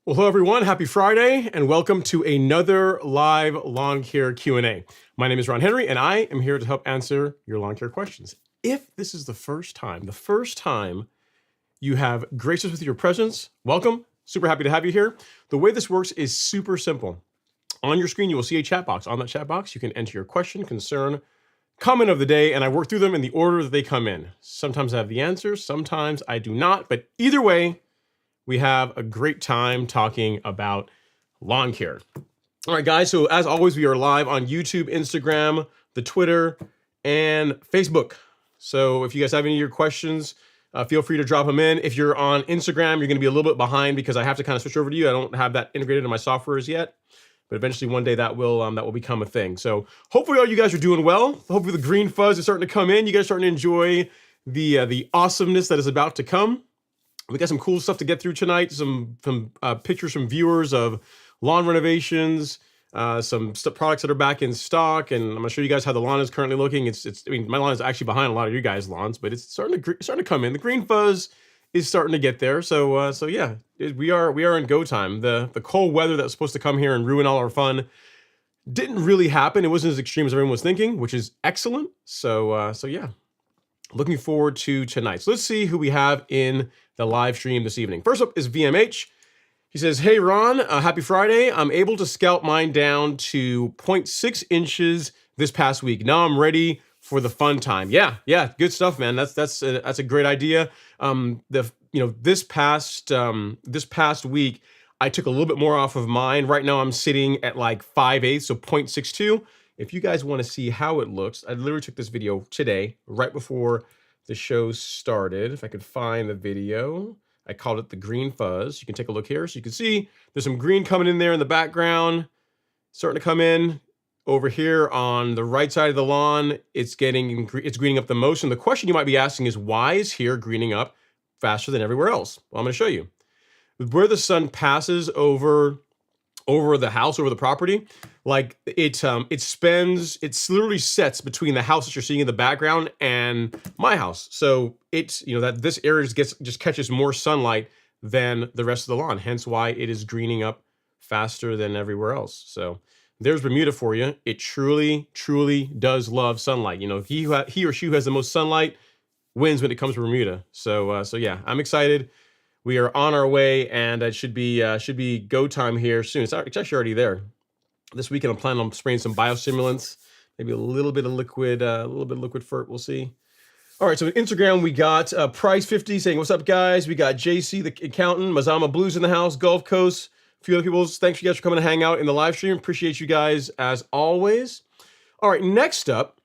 Well, hello everyone, happy Friday, and welcome to another live lawn care Q&A. My name is Ron Henry, and I am here to help answer your lawn care questions. If this is the first time you have graced us with your presence, welcome. Super happy to have you here. The way this works is super simple. On your screen, you will see a chat box. On that chat box, you can enter your question, concern, comment of the day, and I work through them in the order that they come in. Sometimes I have the answers, sometimes I do not, but either way, we have a great time talking about lawn care. All right, guys, so as always, we are live on YouTube, Instagram, the Twitter, and Facebook. So if you guys have any of your questions, feel free to drop them in. If you're on Instagram, you're gonna be a little bit behind because I have to kind of switch over to you. I don't have that integrated in my softwares yet, but eventually one day that will become a thing. So hopefully all you guys are doing well. Hopefully the Green Fuzz is starting to come in. You guys are starting to enjoy the awesomeness that is about to come. We got some cool stuff to get through tonight. Some pictures from viewers of lawn renovations, some products that are back in stock, and I'm gonna show you guys how the lawn is currently looking. I mean, my lawn is actually behind a lot of you guys' lawns, but it's starting to come in. The Green Fuzz is starting to get there. So yeah, we are in go time. The cold weather that's supposed to come here and ruin all our fun didn't really happen. It wasn't as extreme as everyone was thinking, which is excellent. So yeah. Looking forward to tonight. So let's see who we have in the live stream this evening. First up is VMH. He says, hey, Ron, happy Friday. I'm able to scalp mine down to 0.6 inches this past week. Now I'm ready for the fun time. Yeah, good stuff, man. That's a great idea. This past week, I took a little bit more off of mine. Right now I'm sitting at like 5/8, so 0.62. If you guys want to see how it looks, I literally took this video today, right before the show started. If I could find the video, I called it the Green Fuzz. You can take a look here. So you can see there's some green coming in there in the background, starting to come in. Over here on the right side of the lawn, it's greening up the most. And the question you might be asking is, why is here greening up faster than everywhere else. Well, I'm going to show you. Where the sun passes over the house, over the property, like it literally sets between the house that you're seeing in the background and my house. So it's, that this area just catches more sunlight than the rest of the lawn, hence why it is greening up faster than everywhere else. So there's Bermuda for you. It truly, truly does love sunlight. He or she who has the most sunlight wins when it comes to Bermuda. So yeah, I'm excited. We are on our way, and it should be go time here soon. It's actually already there. This weekend, I'm planning on spraying some biostimulants, maybe a little bit of liquid fert. We'll see. All right, so on Instagram, we got Price50 saying, "What's up, guys?" We got JC, the accountant, Mazama Blues in the house, Gulf Coast, a few other people. Thanks you guys for coming to hang out in the live stream. Appreciate you guys as always. All right, next up,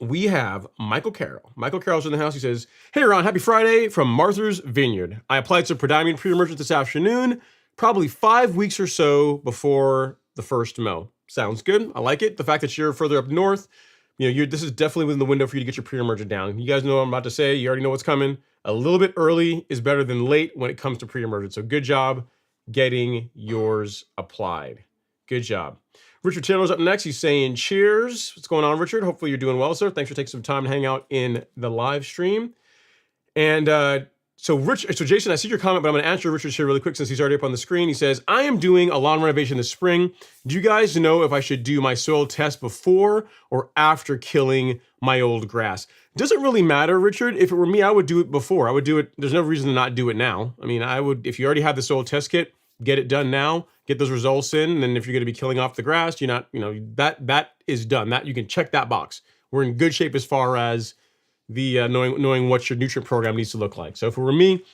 we have Michael Carroll. Michael Carroll's in the house. He says, "Hey, Ron, happy Friday from Martha's Vineyard. I applied some prodiamine pre-emergent this afternoon, probably 5 weeks or so before the first mow." Sounds good. I like it. The fact that you're further up north, this is definitely within the window for you to get your pre-emergent down. You guys know what I'm about to say. You already know what's coming. A little bit early is better than late when it comes to pre-emergent. So good job getting yours applied. Good job. Richard Taylor's up next. He's saying, "Cheers." What's going on, Richard? Hopefully you're doing well, sir. Thanks for taking some time to hang out in the live stream. And so Jason, I see your comment, but I'm going to answer Richard's here really quick since he's already up on the screen. He says, "I am doing a lawn renovation this spring. Do you guys know if I should do my soil test before or after killing my old grass?" Doesn't really matter, Richard. If it were me, I would do it before. I would do it. There's no reason to not do it now. I mean, I would, if you already have the soil test kit, get it done now, get those results in, and then if you're going to be killing off the grass, you're not, that is done. That you can check that box. We're in good shape as far as the knowing what your nutrient program needs to look like. So if it were me,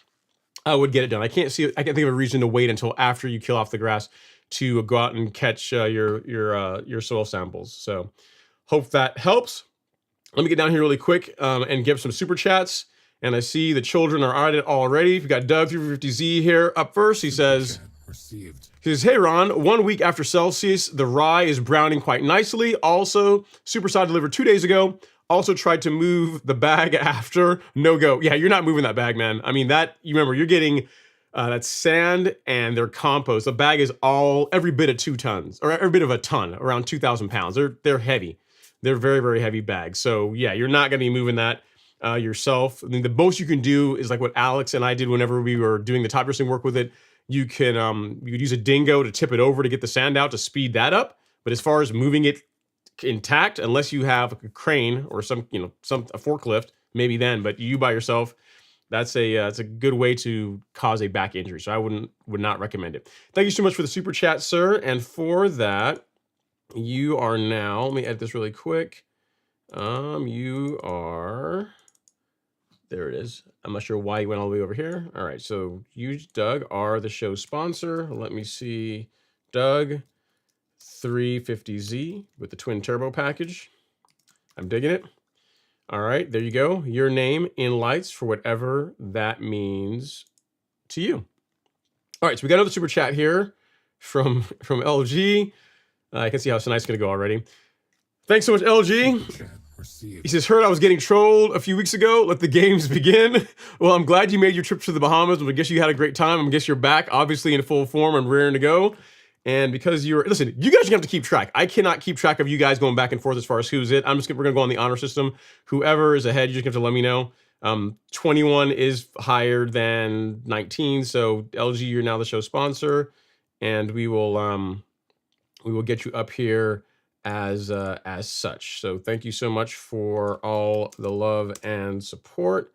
I would get it done. I can't think of a reason to wait until after you kill off the grass to go out and catch your soil samples. So hope that helps. Let me get down here really quick and give some super chats. And I see the children are at it already. We've got Doug 350Z here up first. He says, "Hey, Ron, 1 week after Celsius, the rye is browning quite nicely. Also, Superside delivered 2 days ago. Also tried to move the bag after. No go." Yeah, you're not moving that bag, man. I mean, you remember, you're getting that sand and their compost. The bag is every bit of 2 tons, or every bit of a ton, around 2,000 pounds. They're heavy. They're very, very heavy bags. So yeah, you're not going to be moving that yourself. I mean, the most you can do is like what Alex and I did whenever we were doing the top dressing work with it. You could use a dingo to tip it over to get the sand out to speed that up. But as far as moving it intact, unless you have a crane or a forklift, maybe then. But you by yourself, it's a good way to cause a back injury. So I would not recommend it. Thank you so much for the super chat, sir. And for that, you are now. Let me edit this really quick. You are. There it is. I'm not sure why you went all the way over here. All right, so you, Doug, are the show sponsor. Let me see. Doug 350Z with the twin turbo package. I'm digging it. All right, there you go. Your name in lights for whatever that means to you. All right, so we got another super chat here from LG. I can see how tonight's going to go already. Thanks so much, LG. He says, "Heard I was getting trolled a few weeks ago. Let the games begin." Well, I'm glad you made your trip to the Bahamas. I guess you had a great time. I guess you're back, obviously in full form and raring to go. And because listen, you guys are gonna have to keep track. I cannot keep track of you guys going back and forth as far as who's it. We're gonna go on the honor system. Whoever is ahead, you just have to let me know. 21 is higher than 19. So LG, you're now the show sponsor, and we will get you up here as such. So thank you so much for all the love and support.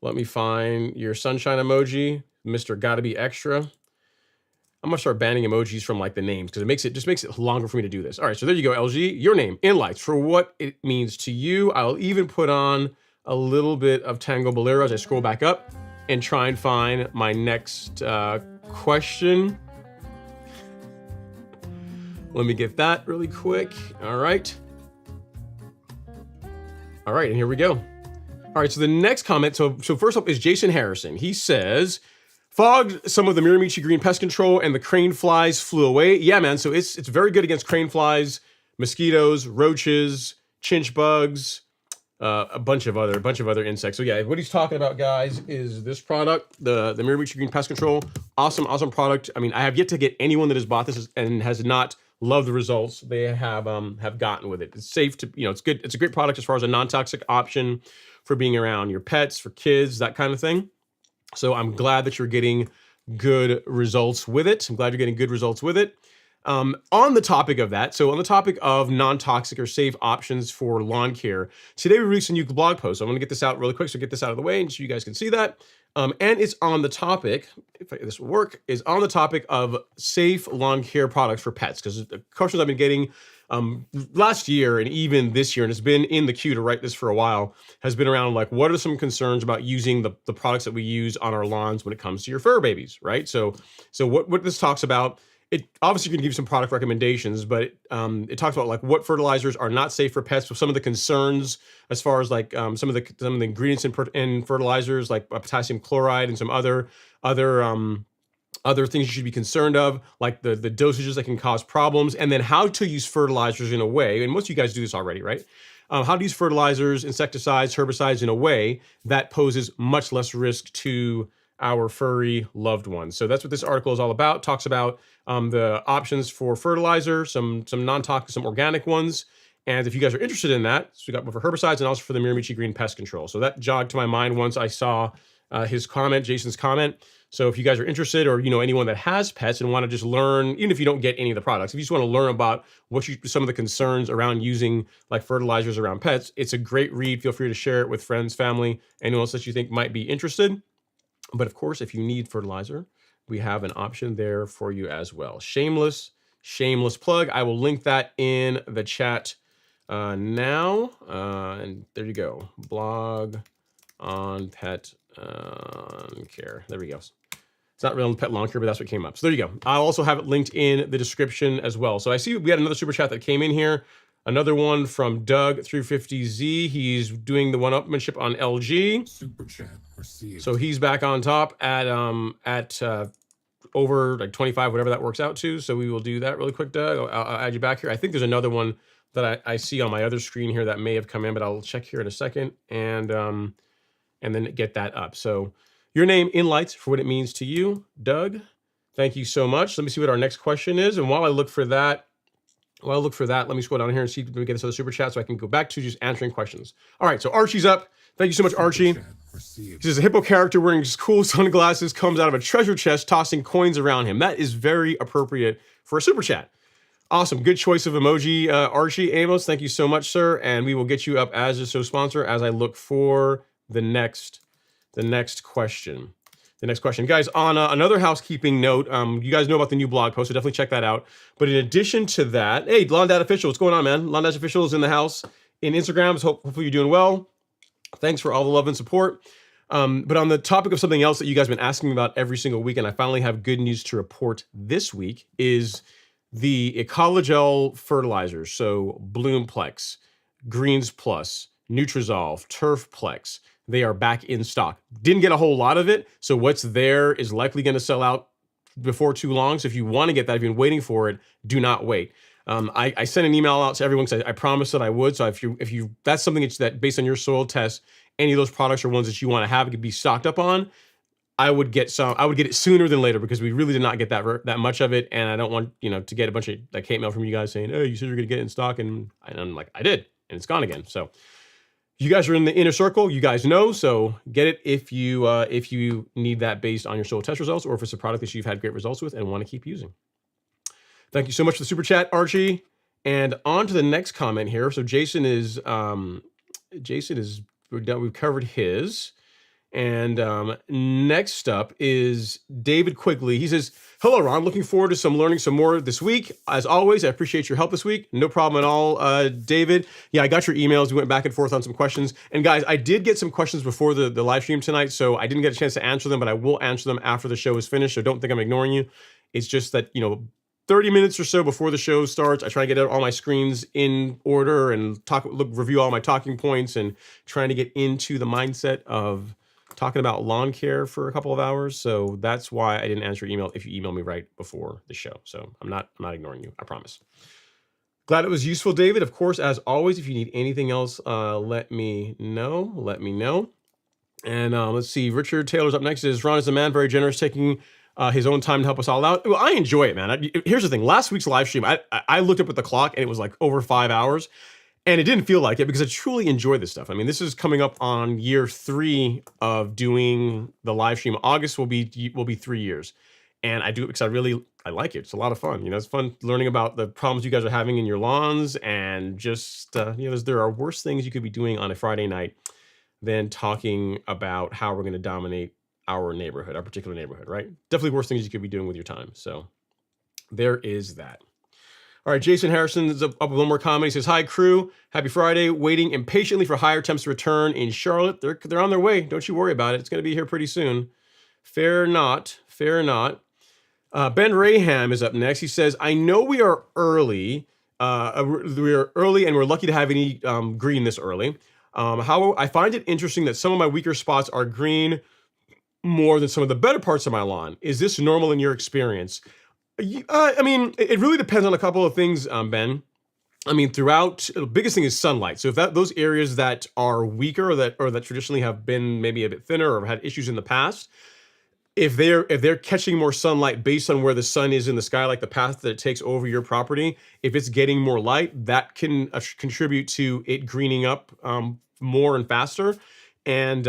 Let me find your sunshine emoji, Mr. Gotta Be Extra. I'm gonna start banning emojis from like the names because it just makes it longer for me to do this. All right, so there you go, LG. Your name in lights for what it means to you. I'll even put on a little bit of Tango Bolero as I scroll back up and try and find my next question. Let me get that really quick. All right, and here we go. All right, so the next comment, so first up is Jason Harrison. He says, "Fogged some of the Miramichi Green pest control and the crane flies flew away." Yeah, man, so it's very good against crane flies, mosquitoes, roaches, chinch bugs, a bunch of other insects. So yeah, what he's talking about, guys, is this product, the Micronutrients Green Pest Control. Awesome product. I mean, I have yet to get anyone that has bought this and has not loved the results they have gotten with it. It's safe to, it's good. It's a great product as far as a non-toxic option for being around your pets, for kids, that kind of thing. So I'm glad that you're getting good results with it. I'm glad you're getting good results with it. On the topic of that, so on the topic of non-toxic or safe options for lawn care, today we released a new blog post. So I'm going to get this out really quick, so get this out of the way and so you guys can see that. And it's on the topic, if this will work, is on the topic of safe lawn care products for pets. Because the questions I've been getting last year and even this year, and it's been in the queue to write this for a while, has been around like, what are some concerns about using the products that we use on our lawns when it comes to your fur babies, right? So what this talks about, it obviously can give you some product recommendations, but it talks about like what fertilizers are not safe for pets, with some of the concerns as far as like some of the ingredients in fertilizers, like potassium chloride and some other things you should be concerned of, like the dosages that can cause problems, and then how to use fertilizers in a way, and most of you guys do this already, right? How to use fertilizers, insecticides, herbicides in a way that poses much less risk to our furry loved ones. So that's what this article is all about. Talks about the options for fertilizer, some non-toxic, some organic ones. And if you guys are interested in that, so we got one for herbicides and also for the Miramichi Green Pest Control. So that jogged to my mind once I saw his comment, Jason's comment. So if you guys are interested, or anyone that has pets and want to just learn, even if you don't get any of the products, if you just want to learn about some of the concerns around using like fertilizers around pets, it's a great read. Feel free to share it with friends, family, anyone else that you think might be interested. But of course, if you need fertilizer, we have an option there for you as well. Shameless plug. I will link that in the chat now. And there you go. Blog on pet care. There we go. It's not really on pet lawn care, but that's what came up. So there you go. I'll also have it linked in the description as well. So I see we had another super chat that came in here. Another one from Doug 350Z. He's doing the one-upmanship on LG. Super chat received. So he's back on top at over like 25, whatever that works out to. So we will do that really quick, Doug. I'll add you back here. I think there's another one that I see on my other screen here that may have come in, but I'll check here in a second and then get that up. So your name in lights for what it means to you, Doug. Thank you so much. Let me see what our next question is. And while I look for that, let me scroll down here and see if we can get this other super chat so I can go back to just answering questions. All right, so Archie's up. Thank you so much, Archie. He says a hippo character wearing cool sunglasses comes out of a treasure chest tossing coins around him. That is very appropriate for a super chat. Awesome. Good choice of emoji, Archie. Amos, thank you so much, sir. And we will get you up as a show sponsor as I look for the next question. The next question, guys, on another housekeeping note, you guys know about the new blog post, so definitely check that out. But in addition to that, hey, Lawn Dad Official, what's going on, man? Lawn Dad Official is in the house in Instagram. So hopefully you're doing well. Thanks for all the love and support. But on the topic of something else that you guys have been asking me about every single week, and I finally have good news to report this week, is the Ecologel fertilizers. So Bloomplex, Greens Plus, Nutrizolve, Turfplex. They are back in stock. Didn't get a whole lot of it, so what's there is likely going to sell out before too long. So if you want to get that, if you've been waiting for it, do not wait. I sent an email out to everyone saying I promised that I would. So if you that's something that based on your soil test, any of those products are ones that you want to have, it could be stocked up on. I would get it sooner than later because we really did not get that much of it, and I don't want to get a bunch of like hate mail from you guys saying, "Oh, you said you're going to get it in stock," and I'm like, I did, and it's gone again. So. You guys are in the inner circle. You guys know, so get it if you need that based on your soil test results, or if it's a product that you've had great results with and want to keep using. Thank you so much for the super chat, Archie. And on to the next comment here. So Jason is we've covered his. And next up is David Quigley. He says, hello, Ron. Looking forward to learning some more this week. As always, I appreciate your help this week. No problem at all, David. Yeah, I got your emails. We went back and forth on some questions. And guys, I did get some questions before the live stream tonight, so I didn't get a chance to answer them, but I will answer them after the show is finished, so don't think I'm ignoring you. It's just that, 30 minutes or so before the show starts, I try to get all my screens in order and review all my talking points and trying to get into the mindset of talking about lawn care for a couple of hours. So that's why I didn't answer your email if you email me right before the show. So I'm not ignoring you, I promise. Glad it was useful, David. Of course, as always, if you need anything else, let me know. Let me know. And let's see, Richard Taylor's up next. Is Ron is a man, very generous, taking his own time to help us all out. Well, I enjoy it, man. Here's the thing. Last week's live stream, I looked up at the clock and it was like over 5 hours. And it didn't feel like it because I truly enjoy this stuff. I mean, this is coming up on year 3 of doing the live stream. August will be 3 years. And I do it because I like it. It's a lot of fun. You know, it's fun learning about the problems you guys are having in your lawns, and just, you know, there are worse things you could be doing on a Friday night than talking about how we're going to dominate our neighborhood, our particular neighborhood, right? Definitely worse things you could be doing with your time. So there is that. All right, Jason Harrison is up with one more comment. He says, "Hi, crew. Happy Friday. Waiting impatiently for higher temps to return in Charlotte. They're on their way. Don't you worry about it. It's going to be here pretty soon." Fair not. Fair not. Ben Raham is up next. He says, "I know we are early. We are early, and we're lucky to have any green this early. How I find it interesting that some of my weaker spots are green more than some of the better parts of my lawn. Is this normal in your experience?" I mean, it really depends on a couple of things, Ben. I mean, throughout, the biggest thing is sunlight. So if those areas that are weaker, or that traditionally have been maybe a bit thinner or had issues in the past, if they're catching more sunlight based on where the sun is in the sky, like the path that it takes over your property, if it's getting more light, that can contribute to it greening up more and faster. And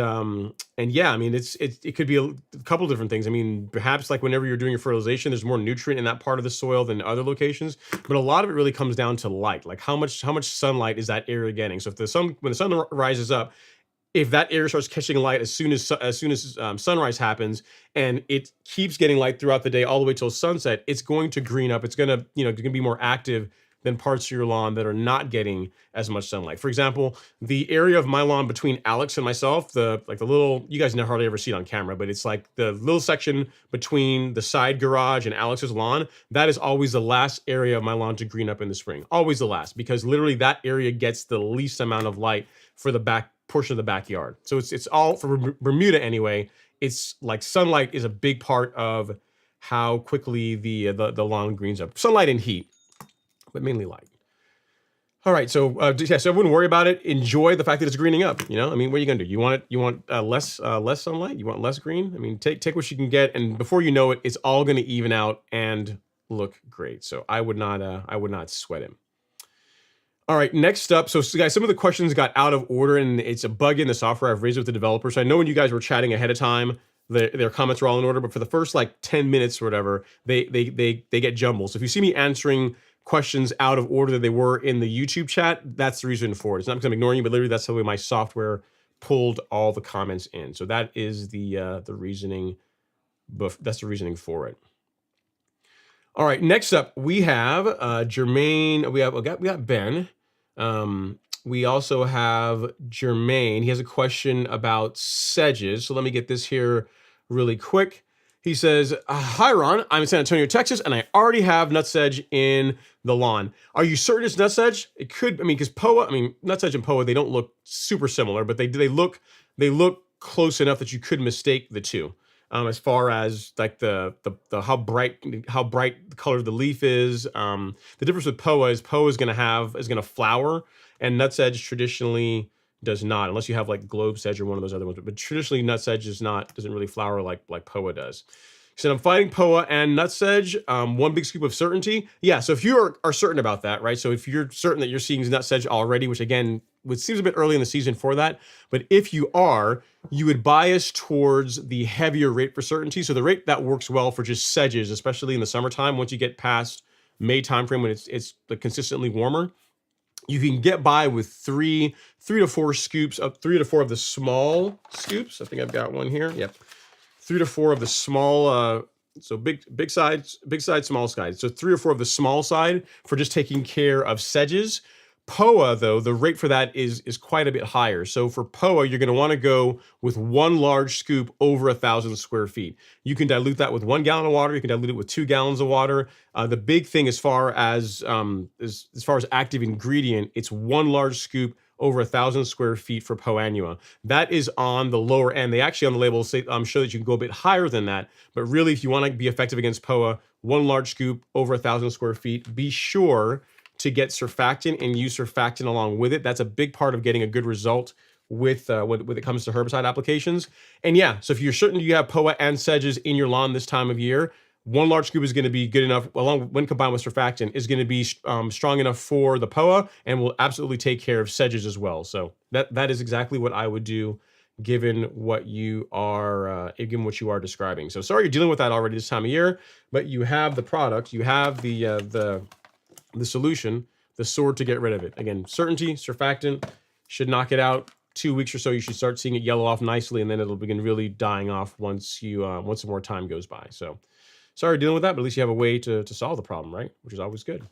yeah, I mean, it could be a couple different things. I mean, perhaps like whenever you're doing your fertilization, there's more nutrient in that part of the soil than other locations. But a lot of it really comes down to light. Like how much sunlight is that area getting? So if when the sun rises up, if that area starts catching light as soon as sunrise happens, and it keeps getting light throughout the day all the way till sunset, it's going to green up. It's gonna be more active than parts of your lawn that are not getting as much sunlight. For example, the area of my lawn between Alex and myself, the little, you guys never hardly ever see it on camera, but it's like the little section between the side garage and Alex's lawn, that is always the last area of my lawn to green up in the spring. Always the last, because literally that area gets the least amount of light for the back portion of the backyard. So it's all, for Bermuda anyway, it's like sunlight is a big part of how quickly the lawn greens up. Sunlight and heat, but mainly light. All right, so yeah, so I wouldn't worry about it. Enjoy the fact that it's greening up. You know, I mean, what are you gonna do? You want less sunlight? You want less green? I mean, take what you can get, and before you know it, it's all gonna even out and look great. So I would not sweat it. All right, next up. So guys, some of the questions got out of order, and it's a bug in the software. I've raised it with the developers. So I know when you guys were chatting ahead of time, their comments were all in order, but for the first like 10 minutes or whatever, they get jumbled. So if you see me answering questions out of order that they were in the YouTube chat, that's the reason for it. It's not because I'm ignoring you, but literally that's the way my software pulled all the comments in. So that is the reasoning. That's the reasoning for it. All right, next up we have Jermaine. We got Ben. We also have Jermaine. He has a question about sedges. So let me get this here really quick. He says, "Hi, Ron. I'm in San Antonio, Texas, and I already have nutsedge in the lawn. Are you certain it's nutsedge? It could, I mean, because nutsedge and POA, they don't look super similar, but they look close enough that you could mistake the two. As far as like the how bright the color of the leaf is. The difference with POA is going to flower, and nutsedge traditionally does not, unless you have like globe sedge or one of those other ones. But traditionally, nutsedge doesn't really flower like POA does. He said, "I'm fighting POA and nutsedge. One big scoop of certainty." Yeah, so if you are certain about that, right? So if you're certain that you're seeing nutsedge already, which again, which seems a bit early in the season for that, but if you are, you would bias towards the heavier rate for certainty. So the rate that works well for just sedges, especially in the summertime, once you get past May timeframe when it's consistently warmer, you can get by with three to four scoops of 3 to 4 of the small scoops. I think I've got one here. Yep. 3 to 4 of the small, so big side, small side. So 3 or 4 of the small side for just taking care of sedges. POA, though, the rate for that is quite a bit higher. So for POA, you're going to want to go with one large scoop over 1,000 square feet. You can dilute that with 1 gallon of water. You can dilute it with 2 gallons of water. The big thing as far as active ingredient, it's one large scoop over 1,000 square feet for Poanua. That is on the lower end. They actually on the label say show that you can go a bit higher than that. But really, if you want to be effective against POA, one large scoop over 1,000 square feet. Be sure to get surfactant and use surfactant along with it. That's a big part of getting a good result with when it comes to herbicide applications. And yeah, so if you're certain you have POA and sedges in your lawn this time of year, one large scoop is going to be good enough, along when combined with surfactant, is going to be strong enough for the POA and will absolutely take care of sedges as well. So that is exactly what I would do, given what you are describing. So sorry you're dealing with that already this time of year, but you have the product, you have the solution, the sword to get rid of it. Again, certainty, surfactant should knock it out. 2 weeks or so, you should start seeing it yellow off nicely, and then it'll begin really dying off once some more time goes by. So sorry dealing with that, but at least you have a way to solve the problem, right? Which is always good.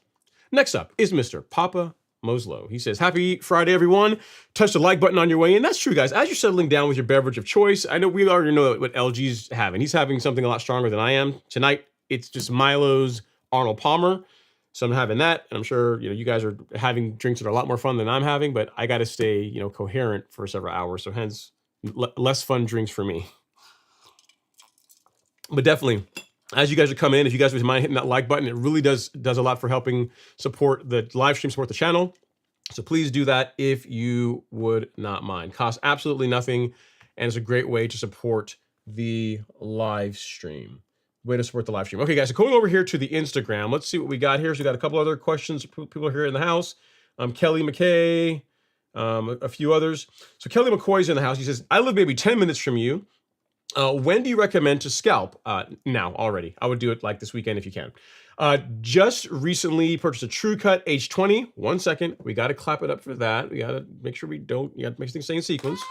Next up is Mr. Papa Moslow. He says, happy Friday, everyone. Touch the like button on your way in. That's true, guys. As you're settling down with your beverage of choice, I know we already know what LG's having. He's having something a lot stronger than I am. Tonight, it's just Milo's Arnold Palmer. So I'm having that, and I'm sure you guys are having drinks that are a lot more fun than I'm having, but I got to stay coherent for several hours, so hence less fun drinks for me. But definitely, as you guys are coming in, if you guys would mind hitting that like button, it really does a lot for helping support the live stream, support the channel. So please do that if you would not mind. Costs absolutely nothing, and it's a great way to support the live stream. Way to support the live stream. Okay, guys, so going over here to the Instagram, let's see what we got here. So we got a couple other questions. People here in the house. Kelly McKay, a few others. So Kelly McCoy's in the house. He says, I live maybe 10 minutes from you. When do you recommend to scalp? Now, already. I would do it like this weekend if you can. Just recently purchased a True Cut H20. 1 second. We got to clap it up for that. We got to make sure you got to make things stay in sequence.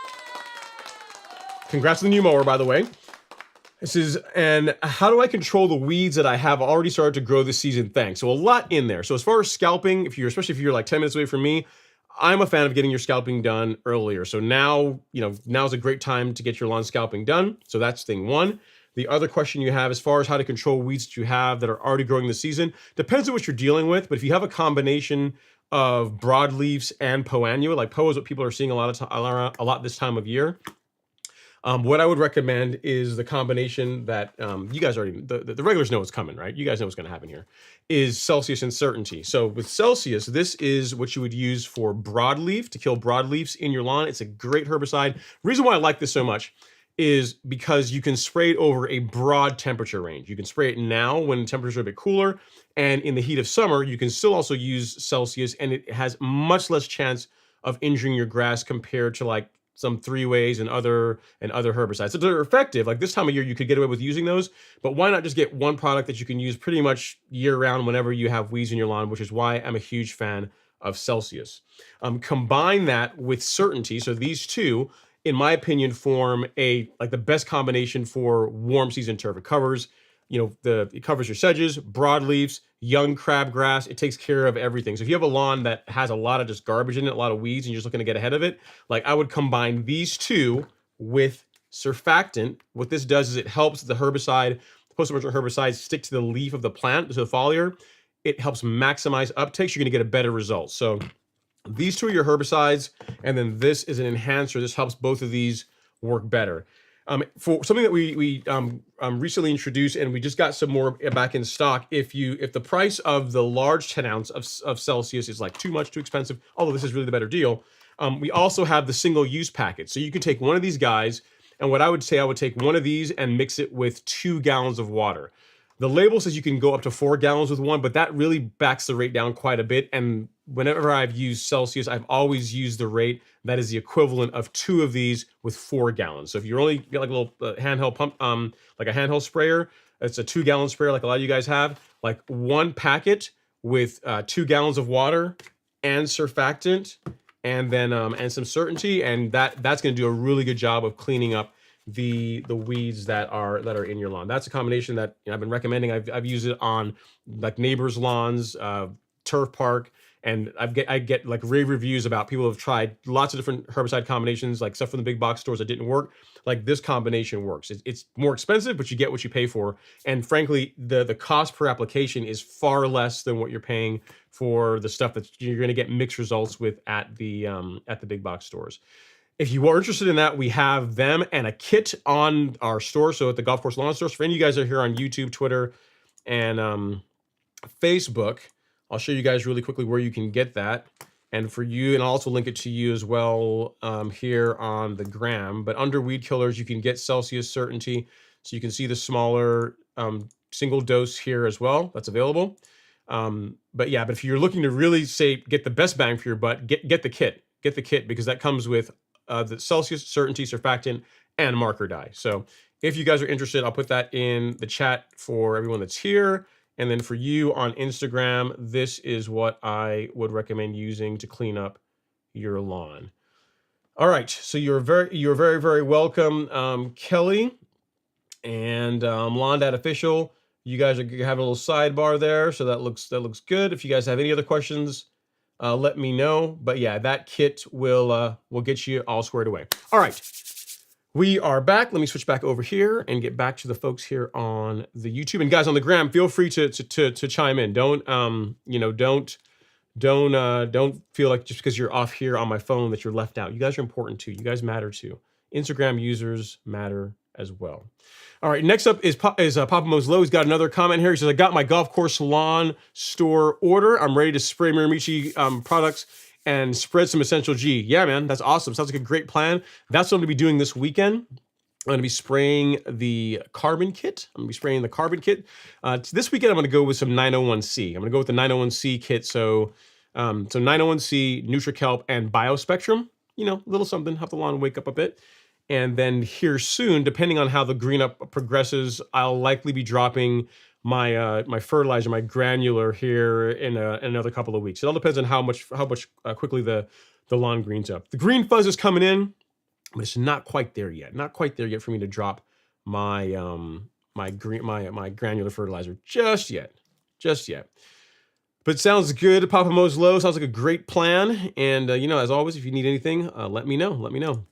Congrats on the new mower, by the way. This is, and how do I control the weeds that I have already started to grow this season? Thanks. So a lot in there. So as far as scalping, especially if you're like 10 minutes away from me, I'm a fan of getting your scalping done earlier. So now, now's a great time to get your lawn scalping done. So that's thing one. The other question you have as far as how to control weeds that you have that are already growing this season, depends on what you're dealing with. But if you have a combination of broadleafs and POA annua, like POA is what people are seeing a lot this time of year. What I would recommend is the combination that you guys already, the regulars know what's coming, right? You guys know what's going to happen here, is Celsius and Certainty. So with Celsius, this is what you would use for broadleaf, to kill broadleafs in your lawn. It's a great herbicide. Reason why I like this so much is because you can spray it over a broad temperature range. You can spray it now when temperatures are a bit cooler, and in the heat of summer, you can still also use Celsius, and it has much less chance of injuring your grass compared to like some 3-ways and other herbicides. So they're effective. Like this time of year, you could get away with using those, but why not just get one product that you can use pretty much year round whenever you have weeds in your lawn, which is why I'm a huge fan of Celsius. Combine that with Certainty. So these two, in my opinion, form the best combination for warm season turf. It covers, it covers your sedges, broadleafs, young crabgrass. It takes care of everything. So if you have a lawn that has a lot of just garbage in it, a lot of weeds, and you're just looking to get ahead of it, like I would combine these two with surfactant. What this does is it helps the herbicide, the post-emergent herbicides, stick to the leaf of the plant, to the foliar. It helps maximize uptake, so you're gonna get a better result. So these two are your herbicides, and then this is an enhancer. This helps both of these work better. For something that we recently introduced, and we just got some more back in stock. If the price of the large 10 ounce of Celsius is like too expensive, although this is really the better deal, we also have the single use packet. So you can take one of these guys, and what I would say, I would take one of these and mix it with 2 gallons of water. The label says you can go up to 4 gallons with one, but that really backs the rate down quite a bit. And whenever I've used Celsius, I've always used the rate that is the equivalent of 2 of these with 4 gallons. So if you're only get like a little handheld pump, like a handheld sprayer, it's a 2-gallon sprayer like a lot of you guys have, like one packet with 2 gallons of water and surfactant, and then and some Certainty, and that's going to do a really good job of cleaning up the weeds that are in your lawn. That's a combination that I've been recommending. I've used it on like neighbors' lawns, turf park, and I get like rave reviews about people who have tried lots of different herbicide combinations, like stuff from the big box stores that didn't work. Like this combination works. It's more expensive, but you get what you pay for. And frankly, the cost per application is far less than what you're paying for the stuff that you're going to get mixed results with at the big box stores. If you are interested in that, we have them and a kit on our store. So at the Golf Course Lawn Store. So for any of you guys that are here on YouTube, Twitter, and Facebook, I'll show you guys really quickly where you can get that. And for you, and I'll also link it to you as well here on the gram. But under weed killers, you can get Celsius Certainty. So you can see the smaller single dose here as well. That's available. But if you're looking to really say get the best bang for your buck, get the kit. Get the kit because that comes with the Celsius Certainty Surfactant and marker dye. So if you guys are interested, I'll put that in the chat for everyone that's here. And then for you on Instagram, this is what I would recommend using to clean up your lawn. All right, so you're very welcome, Kelly and Lawn Dad Official. You guys are having a little sidebar there, so that looks good. If you guys have any other questions, let me know. But yeah, that kit will get you all squared away. All right. We are back. Let me switch back over here and get back to the folks here on the YouTube. And guys on the gram, feel free to chime in. Don't feel like just because you're off here on my phone that you're left out. You guys are important too. You guys matter too. Instagram users matter as well. All right, next up is Papa Mo's Low. He's got another comment here. He says, I got my golf course lawn store order. I'm ready to spray Miramichi products and spread some Essential G. Yeah, man, that's awesome. Sounds like a great plan. That's what I'm going to be doing this weekend. I'm going to be spraying the carbon kit. This weekend, I'm going to go with some 901C. I'm going to go with the 901C kit. So 901C, NutriKelp, and BioSpectrum. You know, a little something, help the lawn wake up a bit. And then here soon, depending on how the green up progresses, I'll likely be dropping my my fertilizer, my granular here in another couple of weeks. It all depends on how much quickly the lawn greens up. The Green Fuzz is coming in, but it's not quite there yet. Not quite there yet for me to drop my my granular fertilizer just yet. But it sounds good. Papa Mo's Low sounds like a great plan. And as always, if you need anything, let me know.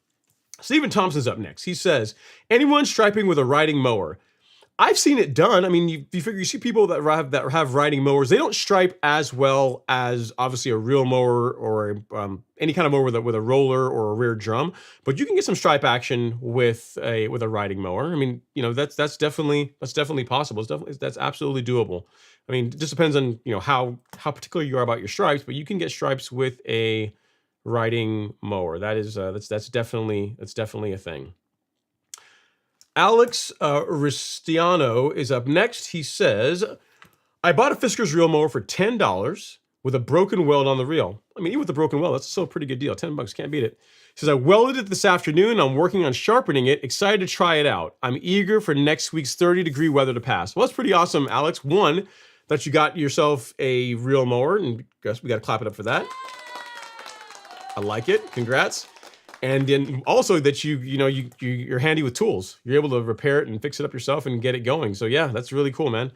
Stephen Thompson's up next. He says, anyone striping with a riding mower? I've seen it done. I mean, you figure you see people that have riding mowers. They don't stripe as well as obviously a real mower or any kind of mower with a roller or a rear drum. But you can get some stripe action with a riding mower. I mean, that's definitely possible. That's absolutely doable. I mean, it just depends on how particular you are about your stripes. But you can get stripes with a riding mower. That's definitely a thing. Alex Ristiano is up next. He says, I bought a Fisker's reel mower for $10 with a broken weld on the reel. I mean, even with the broken weld, that's still a pretty good deal. $10, can't beat it. He says, I welded it this afternoon. I'm working on sharpening it. Excited to try it out. I'm eager for next week's 30-degree weather to pass. Well, that's pretty awesome, Alex. One, that you got yourself a reel mower, and I guess we got to clap it up for that. I like it. Congrats. And then also that you're handy with tools. You're able to repair it and fix it up yourself and get it going. So yeah, that's really cool, man.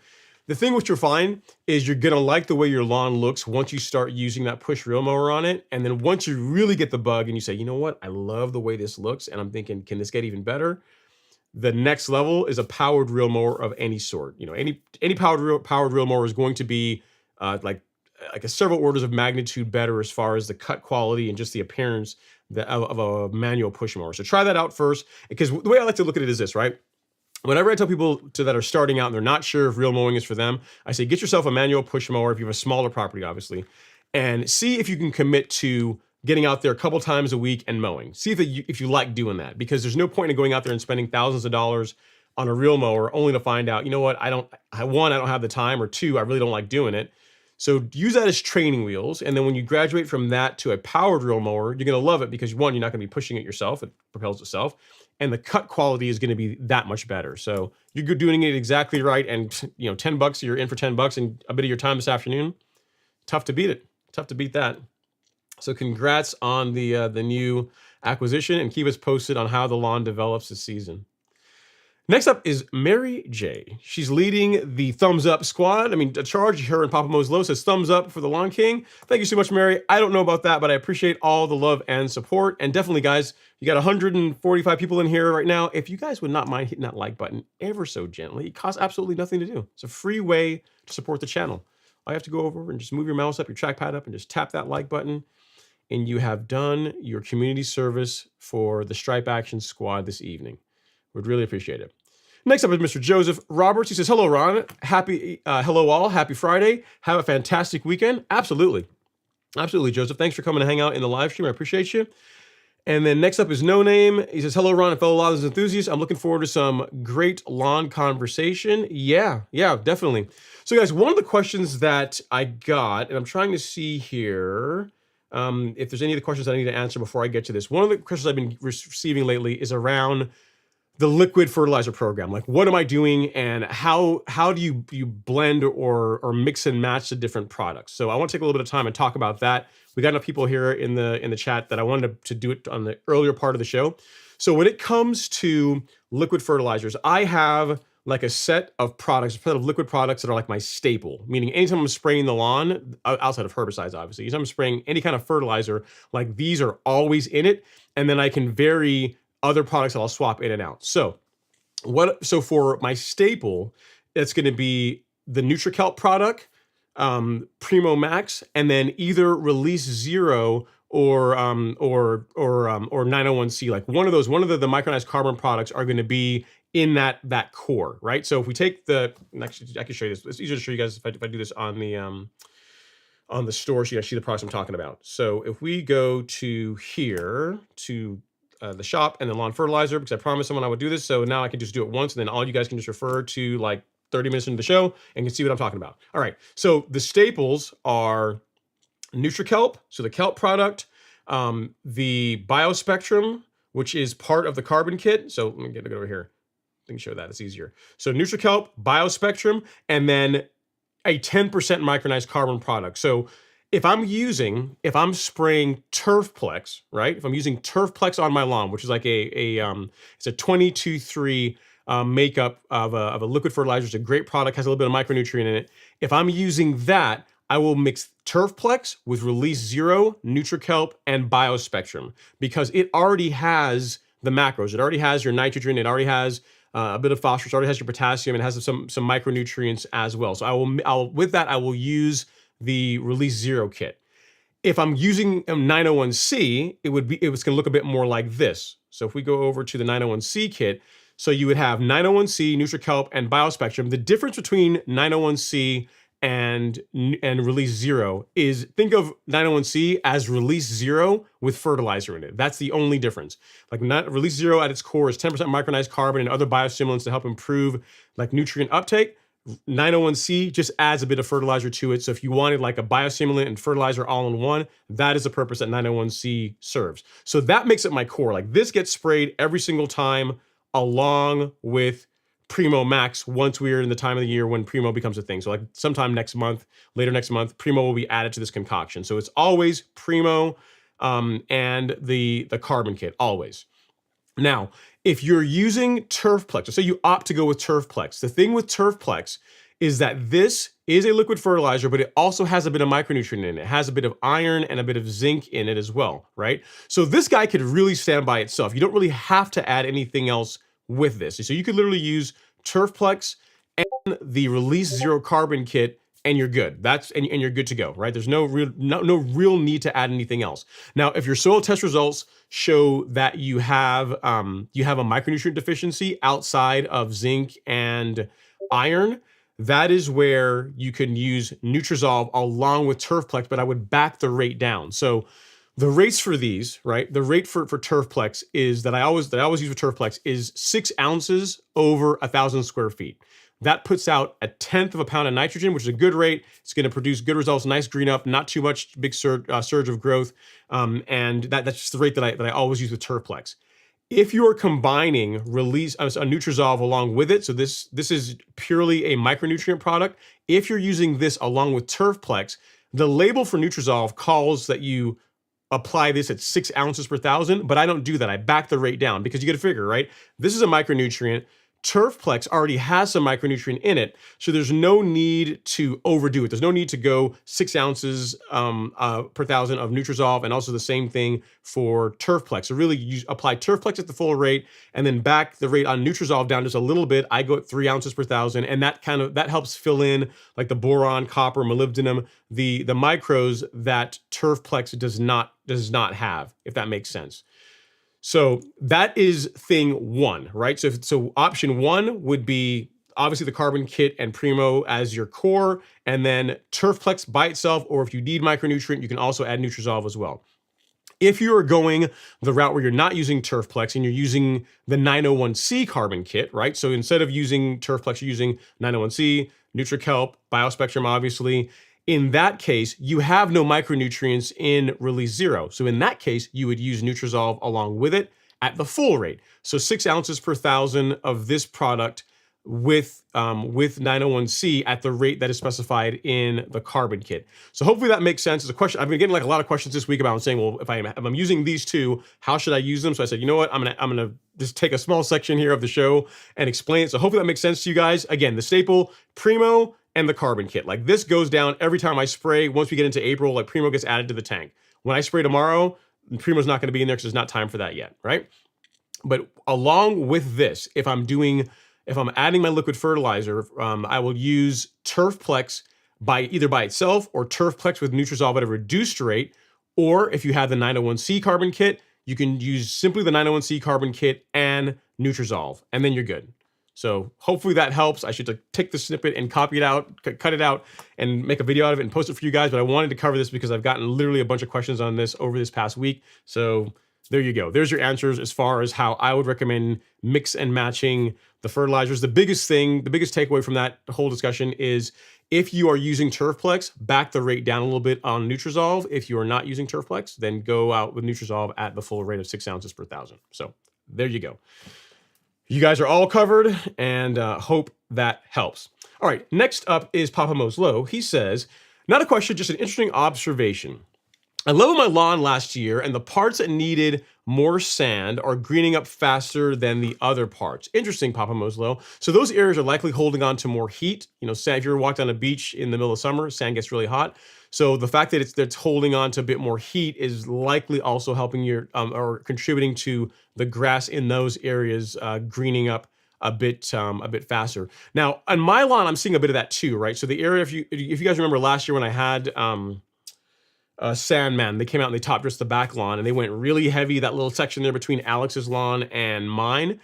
The thing which you'll find is you're gonna like the way your lawn looks once you start using that push reel mower on it. And then once you really get the bug and you say, you know what, I love the way this looks, and I'm thinking, can this get even better? The next level is a powered reel mower of any sort. Any powered reel mower is going to be like a several orders of magnitude better as far as the cut quality and just the appearance of a manual push mower. So try that out first, because the way I like to look at it is this, right? Whenever I tell people that are starting out and they're not sure if reel mowing is for them, I say, get yourself a manual push mower if you have a smaller property, obviously, and see if you can commit to getting out there a couple times a week and mowing. See if you like doing that, because there's no point in going out there and spending thousands of dollars on a reel mower only to find out, you know what, I don't have the time, or two, I really don't like doing it. So use that as training wheels. And then when you graduate from that to a powered reel mower, you're going to love it because, one, you're not going to be pushing it yourself. It propels itself. And the cut quality is going to be that much better. So you're doing it exactly right. And, $10, you're in for $10 and a bit of your time this afternoon. Tough to beat it. Tough to beat that. So congrats on the new acquisition, and keep us posted on how the lawn develops this season. Next up is Mary J. She's leading the thumbs up squad. I mean, a charge. Her and Papa Mo's Low says thumbs up for the Lawn King. Thank you so much, Mary. I don't know about that, but I appreciate all the love and support. And definitely, guys, you got 145 people in here right now. If you guys would not mind hitting that like button ever so gently, it costs absolutely nothing to do. It's a free way to support the channel. All you have to go over and just move your mouse up, your trackpad up, and just tap that like button. And you have done your community service for the Stripe Action Squad this evening. Would really appreciate it. Next up is Mr. Joseph Roberts. He says, hello, Ron. Hello all. Happy Friday. Have a fantastic weekend. Absolutely. Absolutely, Joseph. Thanks for coming to hang out in the live stream. I appreciate you. And then next up is No Name. He says, hello, Ron and fellow lawn enthusiasts. I'm looking forward to some great lawn conversation. Yeah, definitely. So guys, one of the questions that I got, and I'm trying to see here, if there's any of the questions I need to answer before I get to this. One of the questions I've been receiving lately is around the liquid fertilizer program. Like, what am I doing, and how do you blend or mix and match the different products? So I want to take a little bit of time and talk about that. We got enough people here in the chat that I wanted to do it on the earlier part of the show. So when it comes to liquid fertilizers, I have like a set of products, a set of liquid products that are like my staple, meaning anytime I'm spraying the lawn, outside of herbicides, obviously, anytime I'm spraying any kind of fertilizer, like these are always in it, and then I can vary other products that I'll swap in and out. So for my staple, it's going to be the NutriCalc product, Primo Max, and then either Release Zero or 901C. Like one of the micronized carbon products are going to be in that core, right? So if we take actually I can show you this. It's easier to show you guys if I do this on the store, so you guys see the products I'm talking about. So if we go to here to the shop and the lawn fertilizer, because I promised someone I would do this. So now I can just do it once, and then all you guys can just refer to like 30 minutes into the show and can see what I'm talking about. All right. So the staples are NutriCalc, so the kelp product, the BioSpectrum, which is part of the carbon kit. So let me get it over here. I can show that. It's easier. So NutriCalc, BioSpectrum, and then a 10% micronized carbon product. So if I'm spraying Turfplex, right? If I'm using Turfplex on my lawn, which is like it's a 22-3 makeup of a liquid fertilizer. It's a great product, has a little bit of micronutrient in it. If I'm using that, I will mix Turfplex with Release Zero, NutriCalc, and BioSpectrum, because it already has the macros. It already has your nitrogen. It already has a bit of phosphorus. It already has your potassium. It has some micronutrients as well. So I will use the Release Zero kit. If I'm using 901C, it was going to look a bit more like this. So if we go over to the 901C kit, so you would have 901C, NutriCalc, and BioSpectrum. The difference between 901C and Release Zero is, think of 901C as Release Zero with fertilizer in it. That's the only difference. Like Release Zero at its core is 10% micronized carbon and other biostimulants to help improve like nutrient uptake. 901C just adds a bit of fertilizer to it. So if you wanted like a biostimulant and fertilizer all in one, that is the purpose that 901C serves. So that makes it my core. Like this gets sprayed every single time along with Primo Max once we're in the time of the year when Primo becomes a thing. So like sometime later next month, Primo will be added to this concoction. So it's always Primo and the carbon kit, always. Now, if you're using Turfplex, so say you opt to go with Turfplex, the thing with Turfplex is that this is a liquid fertilizer, but it also has a bit of micronutrient in it. It has a bit of iron and a bit of zinc in it as well, right? So this guy could really stand by itself. You don't really have to add anything else with this. So you could literally use Turfplex and the Release Zero carbon kit, and you're good. And you're good to go, right? There's no real need to add anything else. Now, if your soil test results show that you have a micronutrient deficiency outside of zinc and iron, that is where you can use Nutrizolve along with Turfplex, but I would back the rate down. So the rates for these, right? The rate for Turfplex is that I always use for Turfplex is 6 ounces over 1,000 square feet. That puts out 1/10 of a pound of nitrogen, which is a good rate. It's going to produce good results, nice green up, not too much big surge of growth, and that's just the rate that I always use with Turfplex. If you are combining a Nutrizolve along with it, so this is purely a micronutrient product. If you're using this along with Turfplex, the label for Nutrizolve calls that you apply this at 6 ounces per 1,000, but I don't do that. I back the rate down because you got to figure, right? This is a micronutrient. Turfplex already has some micronutrient in it, so there's no need to overdo it. There's no need to go 6 ounces per 1,000 of Nutrizolve, and also the same thing for Turfplex. So really, you apply Turfplex at the full rate, and then back the rate on Nutrizolve down just a little bit. I go at 3 ounces per 1,000, and that helps fill in like the boron, copper, molybdenum, the micros that Turfplex does not have, if that makes sense. So that is thing one, right? So option one would be obviously the carbon kit and Primo as your core, and then Turfplex by itself, or if you need micronutrient, you can also add Nutrizolve as well. If you are going the route where you're not using Turfplex and you're using the 901C carbon kit, right? So instead of using Turfplex, you're using 901C, NutriKelp, BioSpectrum, obviously. In that case, you have no micronutrients in release 0. So in that case, you would use Nutrizolve along with it at the full rate. So 6 ounces per 1,000 of this product with 901C at the rate that is specified in the carbon kit. So hopefully that makes sense. It's a question. I've been getting like a lot of questions this week about saying, well, if I'm using these two, how should I use them? So I said, you know what, I'm gonna just take a small section here of the show and explain it. So hopefully that makes sense to you guys. Again, the staple, Primo and the carbon kit. Like this goes down every time I spray. Once we get into April, like Primo gets added to the tank. When I spray tomorrow, Primo's not going to be in there because it's not time for that yet, right? But along with this, if I'm adding my liquid fertilizer, I will use Turfplex either by itself or Turfplex with Nutrizolve at a reduced rate. Or if you have the 901C carbon kit, you can use simply the 901C carbon kit and Nutrizolve, and then you're good. So hopefully that helps. I should take the snippet and copy it out, cut it out, and make a video out of it and post it for you guys. But I wanted to cover this because I've gotten literally a bunch of questions on this over this past week. So there you go. There's your answers as far as how I would recommend mix and matching the fertilizers. The biggest takeaway from that whole discussion is if you are using Turfplex, back the rate down a little bit on Nutrizolve. If you are not using Turfplex, then go out with Nutrizolve at the full rate of 6 ounces per 1,000. So there you go. You guys are all covered, and hope that helps. All right, next up is Papa Moslow. He says, not a question, just an interesting observation. I leveled my lawn last year, and the parts that needed more sand are greening up faster than the other parts. Interesting, Papa Moslow. So those areas are likely holding on to more heat. You know, sand, if you ever walked on a beach in the middle of summer, sand gets really hot. So the fact that it's holding on to a bit more heat is likely also helping your or contributing to the grass in those areas greening up a bit faster. Now on my lawn, I'm seeing a bit of that too, right? So the area, if you guys remember last year when I had Sandman, they came out and they top dressed the back lawn and they went really heavy. That little section there between Alex's lawn and mine,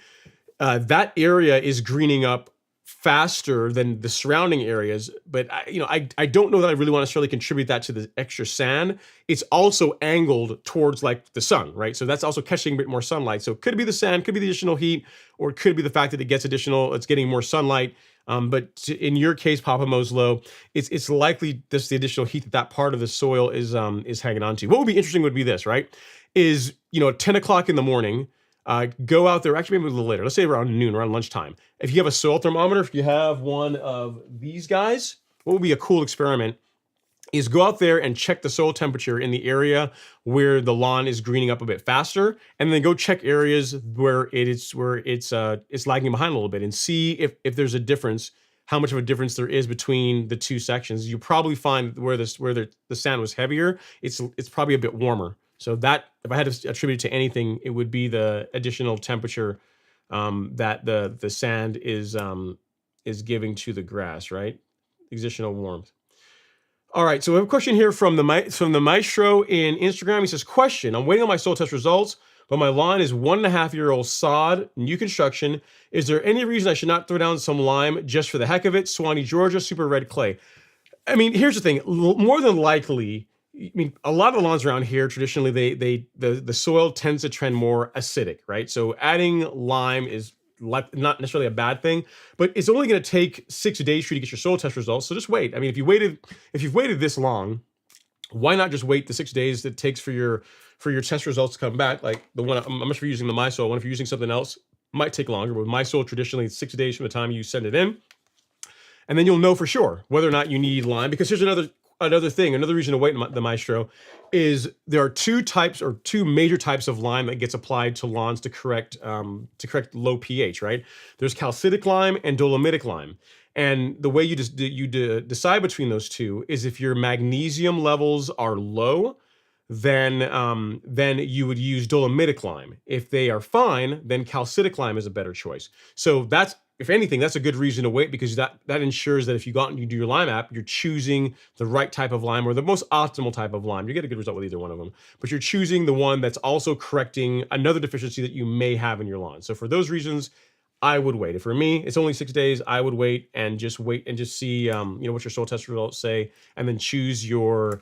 that area is greening up faster than the surrounding areas. But I don't know that I really want to necessarily contribute that to the extra sand. It's also angled towards like the sun, right? So that's also catching a bit more sunlight. So it could be the sand, could be the additional heat, or it could be the fact that it's getting more sunlight. But in your case, Papa Moslow, it's likely this the additional heat that part of the soil is hanging on to. What would be interesting would be this, right? Is at 10 o'clock in the morning, go out there, actually maybe a little later, let's say around noon, around lunchtime. If you have a soil thermometer, if you have one of these guys, what would be a cool experiment is go out there and check the soil temperature in the area where the lawn is greening up a bit faster, and then go check areas where it's lagging behind a little bit and see if there's a difference, how much of a difference there is between the two sections. You probably find where the sand was heavier, it's probably a bit warmer. So that, if I had to attribute it to anything, it would be the additional temperature that the sand is giving to the grass, right? Additional warmth. All right, so we have a question here from the Maestro in Instagram. He says, question, I'm waiting on my soil test results, but my lawn is 1.5-year-old sod, new construction. Is there any reason I should not throw down some lime just for the heck of it? Swanee, Georgia, super red clay. I mean, here's the thing, more than likely, a lot of the lawns around here, traditionally, the soil tends to trend more acidic, right? So adding lime is not necessarily a bad thing, but it's only going to take 6 days for you to get your soil test results. So just wait. I mean, if you've waited this long, why not just wait the 6 days that it takes for your test results to come back? Like the one I'm not sure you're using the MySoil one. If you're using something else, it might take longer. But with MySoil, traditionally, it's 6 days from the time you send it in, and then you'll know for sure whether or not you need lime. Because here's another reason to wait in the Maestro is there are two major types of lime that gets applied to lawns to correct low pH, right? There's calcitic lime and dolomitic lime. And the way you decide between those two is if your magnesium levels are low, then you would use dolomitic lime. If they are fine, then calcitic lime is a better choice. So that's if anything, that's a good reason to wait, because that ensures that if you go out and you do your lime app, you're choosing the right type of lime, or the most optimal type of lime. You get a good result with either one of them, but you're choosing the one that's also correcting another deficiency that you may have in your lawn. So for those reasons, I would wait. If for me, it's only 6 days, I would wait and just see, what your soil test results say, and then choose your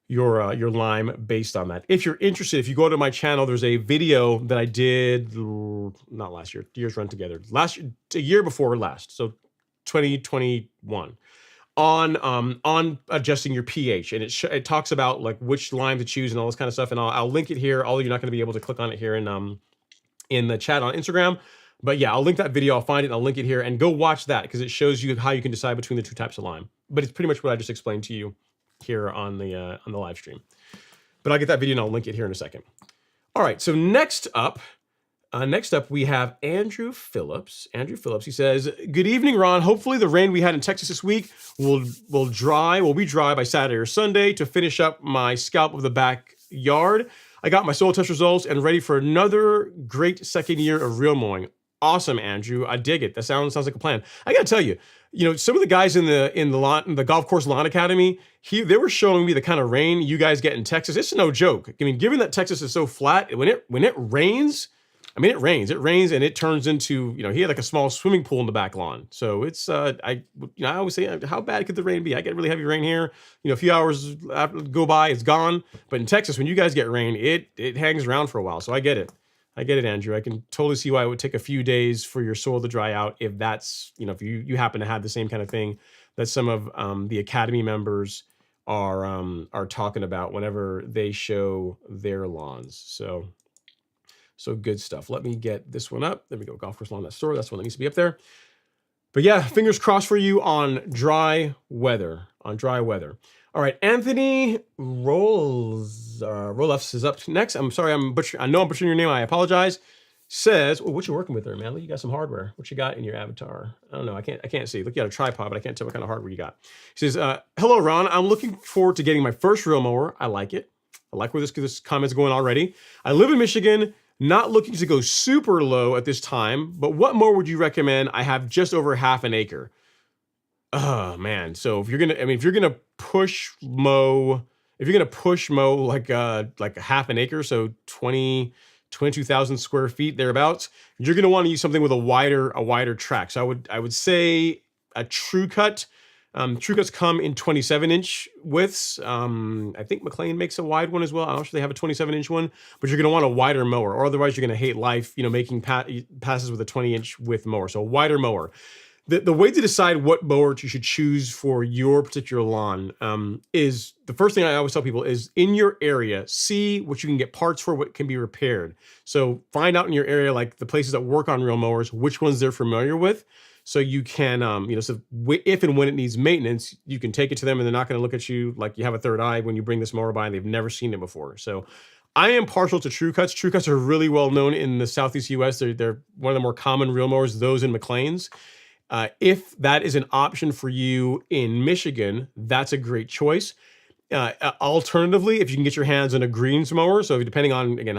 lime based on that. If you're interested, if you go to my channel, there's a video that I did, not last year, years run together, a year before last, so 2021, on adjusting your pH, and it talks about like which lime to choose and all this kind of stuff. And I'll link it here. Although you're not going to be able to click on it here in the chat on Instagram. But yeah, I'll link that video. I'll find it and I'll link it here, and go watch that, because it shows you how you can decide between the two types of lime. But it's pretty much what I just explained to you here on the live stream. But I'll get that video and I'll link it here in a second. All right, so next up we have Andrew Phillips. Andrew Phillips, he says, "Good evening, Ron. Hopefully the rain we had in Texas this week will be dry by Saturday or Sunday to finish up my scalp of the backyard. I got my soil test results and ready for another great second year of real mowing." Awesome, Andrew. I dig it. That sounds like a plan. I gotta tell you, some of the guys in the golf course lawn academy, they were showing me the kind of rain you guys get in Texas. It's no joke. I mean, given that Texas is so flat, when it rains, it rains and it turns into, he had like a small swimming pool in the back lawn. So it's, I always say, how bad could the rain be? I get really heavy rain here. A few hours go by, it's gone. But in Texas, when you guys get rain, it hangs around for a while. So I get it. Andrew. I can totally see why it would take a few days for your soil to dry out, if that's, if you happen to have the same kind of thing that some of the academy members are talking about whenever they show their lawns. So good stuff. Let me get this one up. There we go. Golf course lawn, that store. That's one that needs to be up there. But yeah, fingers crossed for you on dry weather. All right, Anthony Roloffs is up next. I'm sorry, I know I'm butchering your name. I apologize. Says, what you working with there, man? Look, you got some hardware. What you got in your avatar? I don't know. I can't see. Look, you got a tripod, but I can't tell what kind of hardware you got. He says, "Hello, Ron. I'm looking forward to getting my first real mower. I like it. I like where this comment's going already. I live in Michigan. Not looking to go super low at this time, but what mower would you recommend? I have just over half an acre." Oh man. So if you're gonna push mow like a half an acre, so 22,000 square feet thereabouts, you're gonna want to use something with a wider track. So I would say a True Cut. True Cuts come in 27-inch widths. I think McLean makes a wide one as well. I'm not sure they have a 27-inch one, but you're going to want a wider mower, or otherwise you're going to hate life, making passes with a 20-inch width mower. So a wider mower. The way to decide what mower you should choose for your particular lawn is, the first thing I always tell people is, in your area, see what you can get parts for, what can be repaired. So find out in your area, like the places that work on real mowers, which ones they're familiar with. So you can, so if and when it needs maintenance, you can take it to them, and they're not going to look at you like you have a third eye when you bring this mower by and they've never seen it before. So I am partial to True Cuts. True Cuts are really well known in the Southeast US. They're one of the more common real mowers, those in McLean's. If that is an option for you in Michigan, that's a great choice. Alternatively, if you can get your hands on a greens mower, so depending on, again,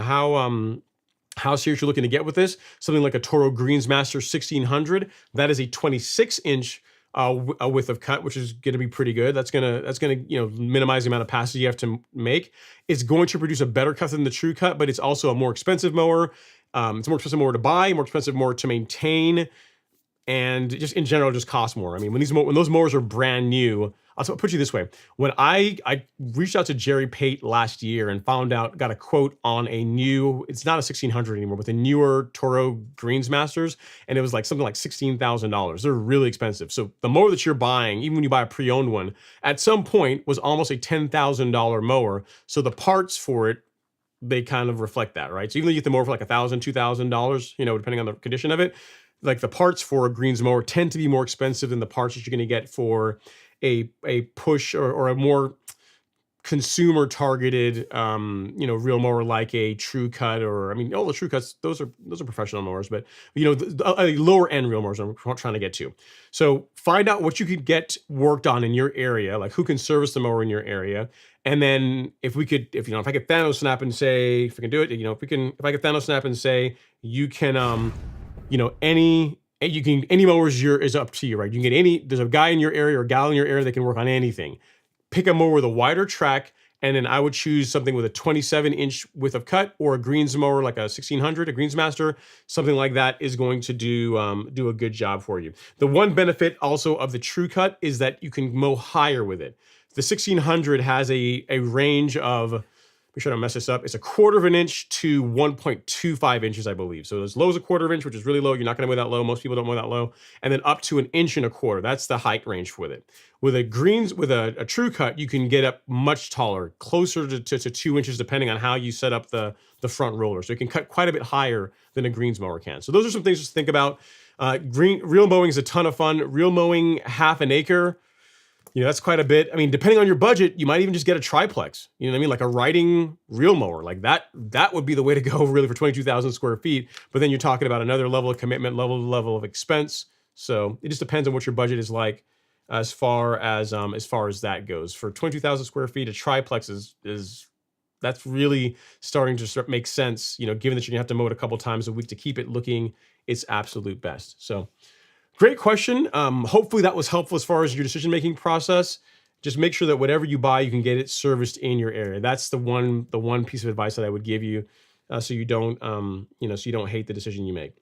how serious you're looking to get with this, something like a Toro Greensmaster 1600, that is a 26-inch width of cut, which is going to be pretty good. That's gonna minimize the amount of passes you have to make. It's going to produce a better cut than the True Cut, but it's also a more expensive mower. It's a more expensive mower to buy, more expensive mower to maintain, and just in general just costs more. I mean, when those mowers are brand new, I'll put you this way. When I reached out to Jerry Pate last year and got a quote on a new, it's not a 1600 anymore, but the newer Toro Greensmasters, and it was like something like $16,000. They're really expensive. So the mower that you're buying, even when you buy a pre-owned one, at some point was almost a $10,000 mower. So the parts for it, they kind of reflect that, right? So even though you get the mower for like $1,000, $2,000, depending on the condition of it, like the parts for a greens mower tend to be more expensive than the parts that you're going to get for a push or a more consumer targeted real mower like a True Cut, or all the True Cuts, those are professional mowers, but a lower end real mowers I'm trying to get to. So find out what you could get worked on in your area, like who can service the mower in your area. And then if I could Thanos snap and say, if I can do it, if I could Thanos snap and say, you can any And you can, any mower is up to you, right? You can get any, there's a guy in your area or a gal in your area that can work on anything. Pick a mower with a wider track, and then I would choose something with a 27-inch width of cut, or a greens mower like a 1600, a Greensmaster. Something like that is going to do a good job for you. The one benefit also of the True Cut is that you can mow higher with it. The 1600 has a range of, make sure I don't mess this up, it's a 1/4 inch to 1.25 inches, I believe. So as low as a 1/4 inch, which is really low. You're not going to mow that low. Most people don't mow that low. And then up to 1.25 inches. That's the height range with it. With a greens, with a True Cut, you can get up much taller, closer to 2 inches, depending on how you set up the front roller. So it can cut quite a bit higher than a greens mower can. So those are some things to think about. Reel mowing is a ton of fun. Reel mowing 1/2 acre, you know, that's quite a bit. I mean, depending on your budget, you might even just get a triplex. You know what I mean? Like a riding reel mower. Like that would be the way to go really for 22,000 square feet. But then you're talking about another level of commitment, level of expense. So it just depends on what your budget is like as far as that goes. For 22,000 square feet, a triplex is that's really starting to make sense, you know, given that you're gonna have to mow it a couple times a week to keep it looking its absolute best. So great question. Hopefully that was helpful as far as your decision-making process. Just make sure that whatever you buy, you can get it serviced in your area. That's the one piece of advice that I would give you, so you don't, so you don't hate the decision you make.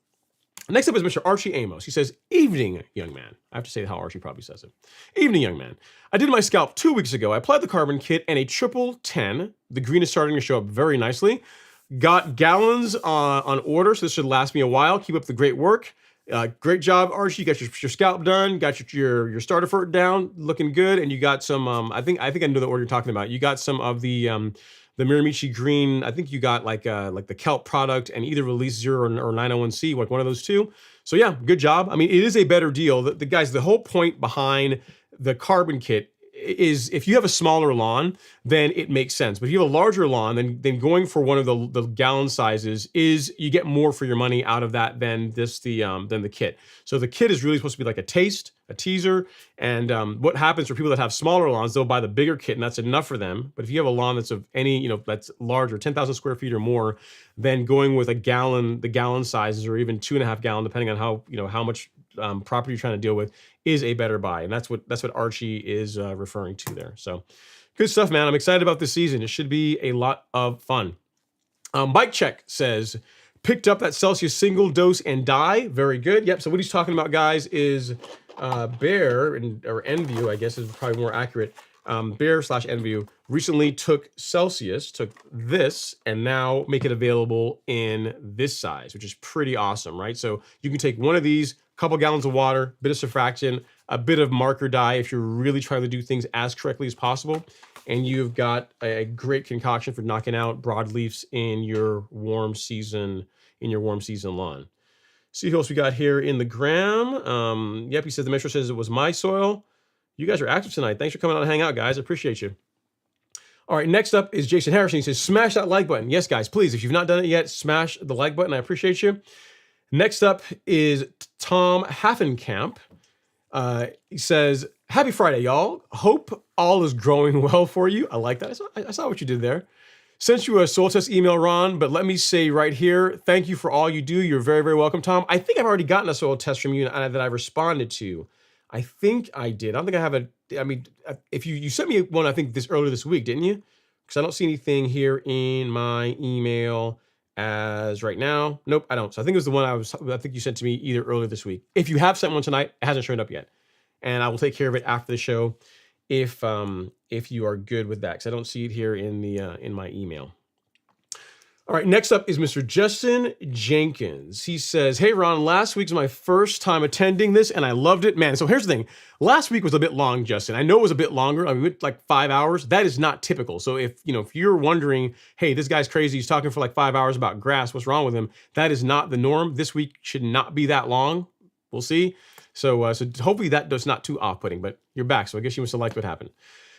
Next up is Mr. Archie Amos. He says, "Evening, young man." I have to say how Archie probably says it. "Evening, young man. I did my scalp 2 weeks ago. I applied the carbon kit and a triple 10. The green is starting to show up very nicely. Got gallons on order, so this should last me a while. Keep up the great work. Great job, Archie. You got your scalp done, got your starter fert down, looking good, and you got some. I think I know the order you're talking about. You got some of the Miramichi green. I think you got like the kelp product and either Release Zero or 901C, like one of those two. So yeah, good job. I mean, it is a better deal. The guys, the whole point behind the carbon kit is if you have a smaller lawn, then it makes sense. But if you have a larger lawn, then going for one of the gallon sizes is you get more for your money out of that than the kit. So the kit is really supposed to be like a teaser. And what happens for people that have smaller lawns, they'll buy the bigger kit and that's enough for them. But if you have a lawn that's of any, that's larger, 10,000 square feet or more, then going with the gallon sizes or even 2.5 gallon, depending on how much property you're trying to deal with, is a better buy. And that's what Archie is referring to there. So good stuff, man. I'm excited about this season. It should be a lot of fun. Bike Check says, picked up that Celsius single dose and dye. Very good. Yep. So what he's talking about, guys, is Bear or Enview, I guess is probably more accurate. Bear/Enview recently took this and now make it available in this size, which is pretty awesome, right? So you can take one of these, couple gallons of water, bit of surfactant, a bit of marker dye if you're really trying to do things as correctly as possible, and you've got a great concoction for knocking out broadleafs in your warm season lawn. See who else we got here in the gram. Yep, he said the metro says it was my soil. You guys are active tonight. Thanks for coming out and hang out, guys. I appreciate you. All right, next up is Jason Harrison. He says, smash that like button. Yes, guys, please. If you've not done it yet, smash the like button. I appreciate you. Next up is Tom Haffenkamp. He says, happy Friday, y'all. Hope all is growing well for you. I like that. I saw what you did there. Sent you a soil test email, Ron, but let me say right here, thank you for all you do. You're very, very welcome, Tom. I think I've already gotten a soil test from you that I responded to. I think I did. I don't think I have if you sent me one, I think earlier this week, didn't you? Because I don't see anything here in my email as right now. Nope, I don't. So I think it was the one I think you sent to me either earlier this week. If you have sent one tonight, it hasn't shown up yet. And I will take care of it after the show if you are good with that, because I don't see it here in my email. All right, next up is Mr. Justin Jenkins. He says, hey, Ron, last week was my first time attending this, and I loved it. Man, so here's the thing. Last week was a bit long, Justin. I know it was a bit longer. I mean, like 5 hours. That is not typical. So if you're wondering, hey, this guy's crazy, he's talking for like 5 hours about grass, what's wrong with him? That is not the norm. This week should not be that long. We'll see. So hopefully that does not too off-putting, but you're back, so I guess you must have liked what happened.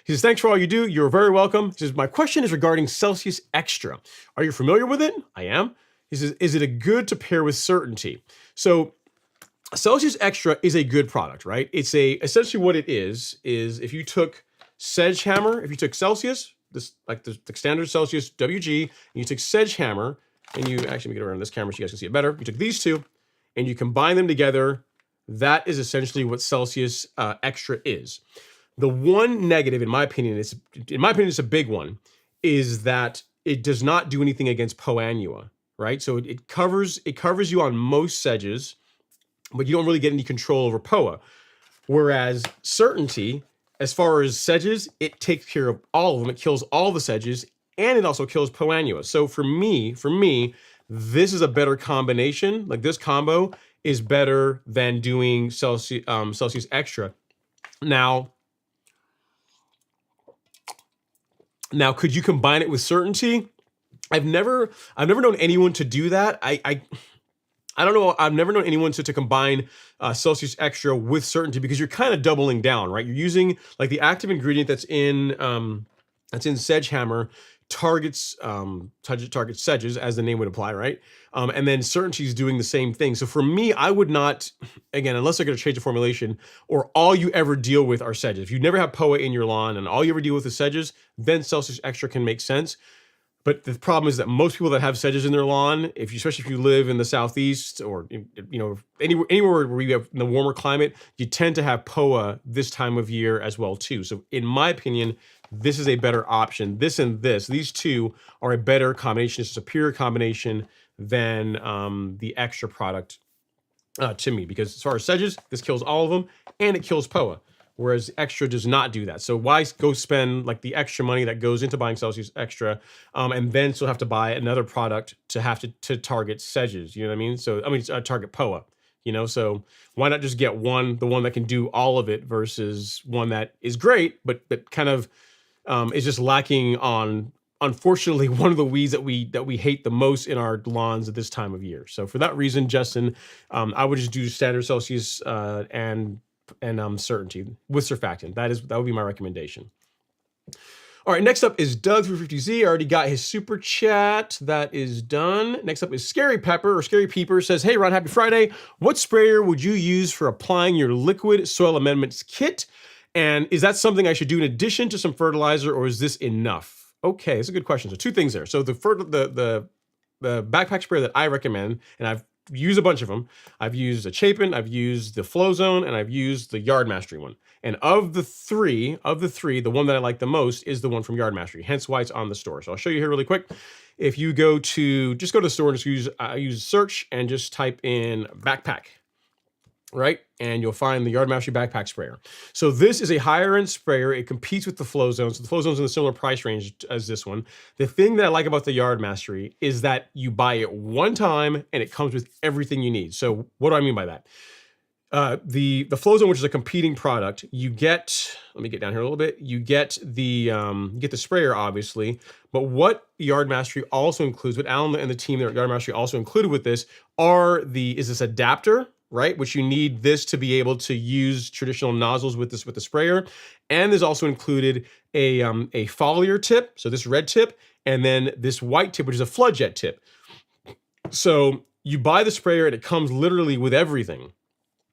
He says, thanks for all you do. You're very welcome. He says, my question is regarding Celsius Extra. Are you familiar with it? I am. He says, is it a good to pair with Certainty? So Celsius Extra is a good product, right? It's essentially what it is if you took Sedgehammer, if you took Celsius, like the standard Celsius WG, and you took Sedgehammer, and you actually, let me get around this camera so you guys can see it better. You took these two, and you combine them together that is essentially what Celsius Extra is. The one negative, in my opinion, it's a big one, is that it does not do anything against Poanua, right? So it covers you on most sedges, but you don't really get any control over POA. Whereas Certainty, as far as sedges, it takes care of all of them. It kills all the sedges, and it also kills Poanua. So for me, this is a better combination. Like, this combo is better than doing Celsius Extra. Now, could you combine it with Certainty? I've never known anyone to do that. I don't know. I've never known anyone to combine Celsius Extra with Certainty, because you're kind of doubling down, right? You're using, like, the active ingredient that's in Sedgehammer targets sedges, as the name would imply, right? And then Certainty is doing the same thing. So for me, I would not, again, unless they're going to change the formulation, or all you ever deal with are sedges. If you never have POA in your lawn and all you ever deal with is sedges, then Celsius Extra can make sense. But the problem is that most people that have sedges in their lawn, especially if you live in the Southeast, or anywhere where you have in the warmer climate, you tend to have POA this time of year as well too. So in my opinion, this is a better option. These two are a better combination. It's a superior combination than the Extra product to me, because as far as sedges, this kills all of them and it kills POA. Whereas Extra does not do that. So why go spend, like, the extra money that goes into buying Celsius Extra, and then still have to buy another product to have to target sedges? You know what I mean? So target POA. So why not just get the one that can do all of it, versus one that is great but kind of is just lacking on, unfortunately, one of the weeds that we hate the most in our lawns at this time of year. So for that reason, Justin, I would just do standard Celsius and Certainty with surfactant. That would be my recommendation. All right, next up is Doug350Z. I already got his super chat. That is done. Next up is Scary Pepper, or Scary Peeper. Says, hey Ron, happy Friday. What sprayer would you use for applying your liquid soil amendments kit? And is that something I should do in addition to some fertilizer, or is this enough? Okay, that's a good question. So two things there. So the backpack sprayer that I recommend, and I've used a bunch of them. I've used a Chapin, I've used the Flow Zone, and I've used the Yard Mastery one. And of the three, the one that I like the most is the one from Yard Mastery, hence why it's on the store. So I'll show you here really quick. If you go to the store and just use search and just type in backpack, right? And you'll find the Yard Mastery backpack sprayer. So this is a higher end sprayer. It competes with the Flow Zone. So the Flow Zone's in a similar price range as this one. The thing that I like about the Yard Mastery is that you buy it one time and it comes with everything you need. So what do I mean by that? The Flow Zone, which is a competing product, you get, let me get down here a little bit. You get the sprayer, obviously, but what Yard Mastery also includes, what Alan and the team at Yard Mastery also included with this is this adapter, right? Which you need this to be able to use traditional nozzles with the sprayer. And there's also included a foliar tip, so this red tip, and then this white tip, which is a flood jet tip. So you buy the sprayer and it comes literally with everything.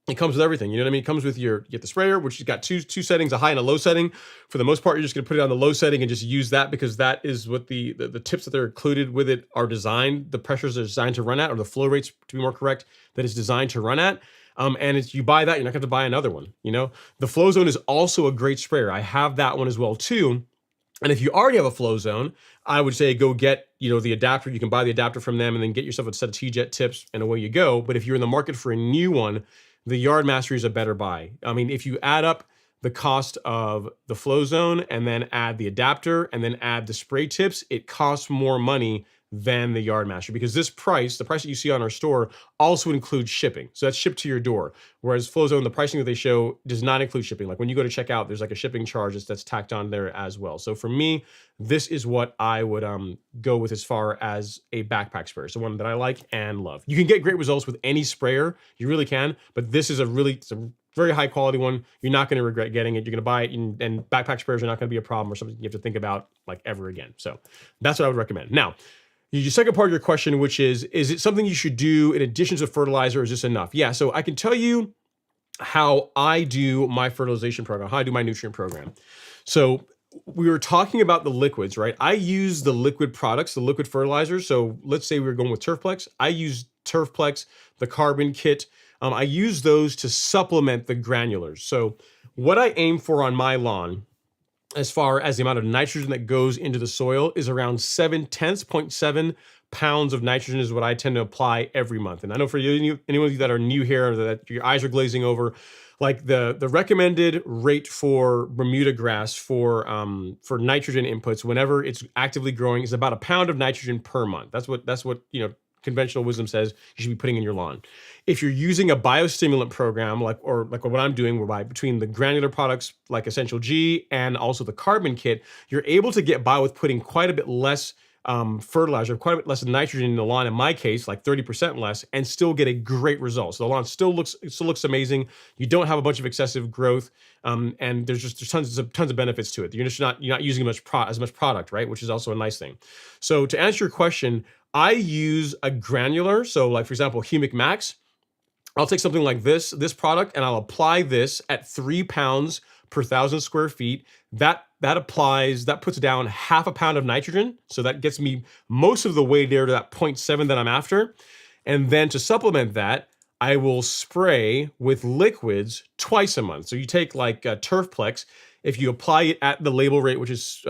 It comes with everything, you know what I mean? It comes with you get the sprayer, which has got two settings, a high and a low setting. For the most part, you're just gonna put it on the low setting and just use that, because that is what the tips that they're included with it are designed, the pressures are designed to run at, or the flow rates, to be more correct, that it's designed to run at. And you buy that, you're not gonna have to buy another one, The Flow Zone is also a great sprayer. I have that one as well too. And if you already have a Flow Zone, I would say go get, the adapter. You can buy the adapter from them and then get yourself a set of T-Jet tips and away you go. But if you're in the market for a new one, the Yard Mastery is a better buy. I mean, if you add up the cost of the Flow Zone and then add the adapter and then add the spray tips, it costs more money than the Yard Mastery, because the price that you see on our store also includes shipping. So that's shipped to your door. Whereas Flow Zone, the pricing that they show does not include shipping. Like when you go to check out, there's like a shipping charge that's tacked on there as well. So for me, this is what I would go with as far as a backpack sprayer. So one that I like and love. You can get great results with any sprayer, you really can, but this is it's a very high quality one. You're not going to regret getting it. You're going to buy it, and backpack sprayers are not going to be a problem or something you have to think about like ever again. So that's what I would recommend. Now, your second part of your question, which is it something you should do in addition to fertilizer, or is this enough? Yeah, so I can tell you how I do my fertilization program, how I do my nutrient program. So we were talking about the liquids, right? I use the liquid products, the liquid fertilizers. So let's say we were going with Turfplex. I use Turfplex, the carbon kit, I use those to supplement the granulars. So what I aim for on my lawn, as far as the amount of nitrogen that goes into the soil, is around 0.7 pounds of nitrogen is what I tend to apply every month. And I know for you, anyone of you that are new here, or that your eyes are glazing over, like the recommended rate for Bermuda grass for nitrogen inputs whenever it's actively growing is about a pound of nitrogen per month. That's what conventional wisdom says you should be putting in your lawn. If you're using a biostimulant program like what I'm doing, whereby between the granular products like Essential G and also the carbon kit, you're able to get by with putting quite a bit less fertilizer, quite a bit less nitrogen in the lawn, in my case, like 30% less, and still get a great result. So the lawn still looks amazing. You don't have a bunch of excessive growth, and there's tons of benefits to it. You're not using as much product, right? Which is also a nice thing. So to answer your question, I use a granular. So like for example, Humic Max. I'll take something like this product, and I'll apply this at 3 pounds per 1,000 square feet. That puts down half a pound of nitrogen. So that gets me most of the way there to that 0.7 that I'm after. And then to supplement that, I will spray with liquids twice a month. So you take like Turfplex. If you apply it at the label rate, which is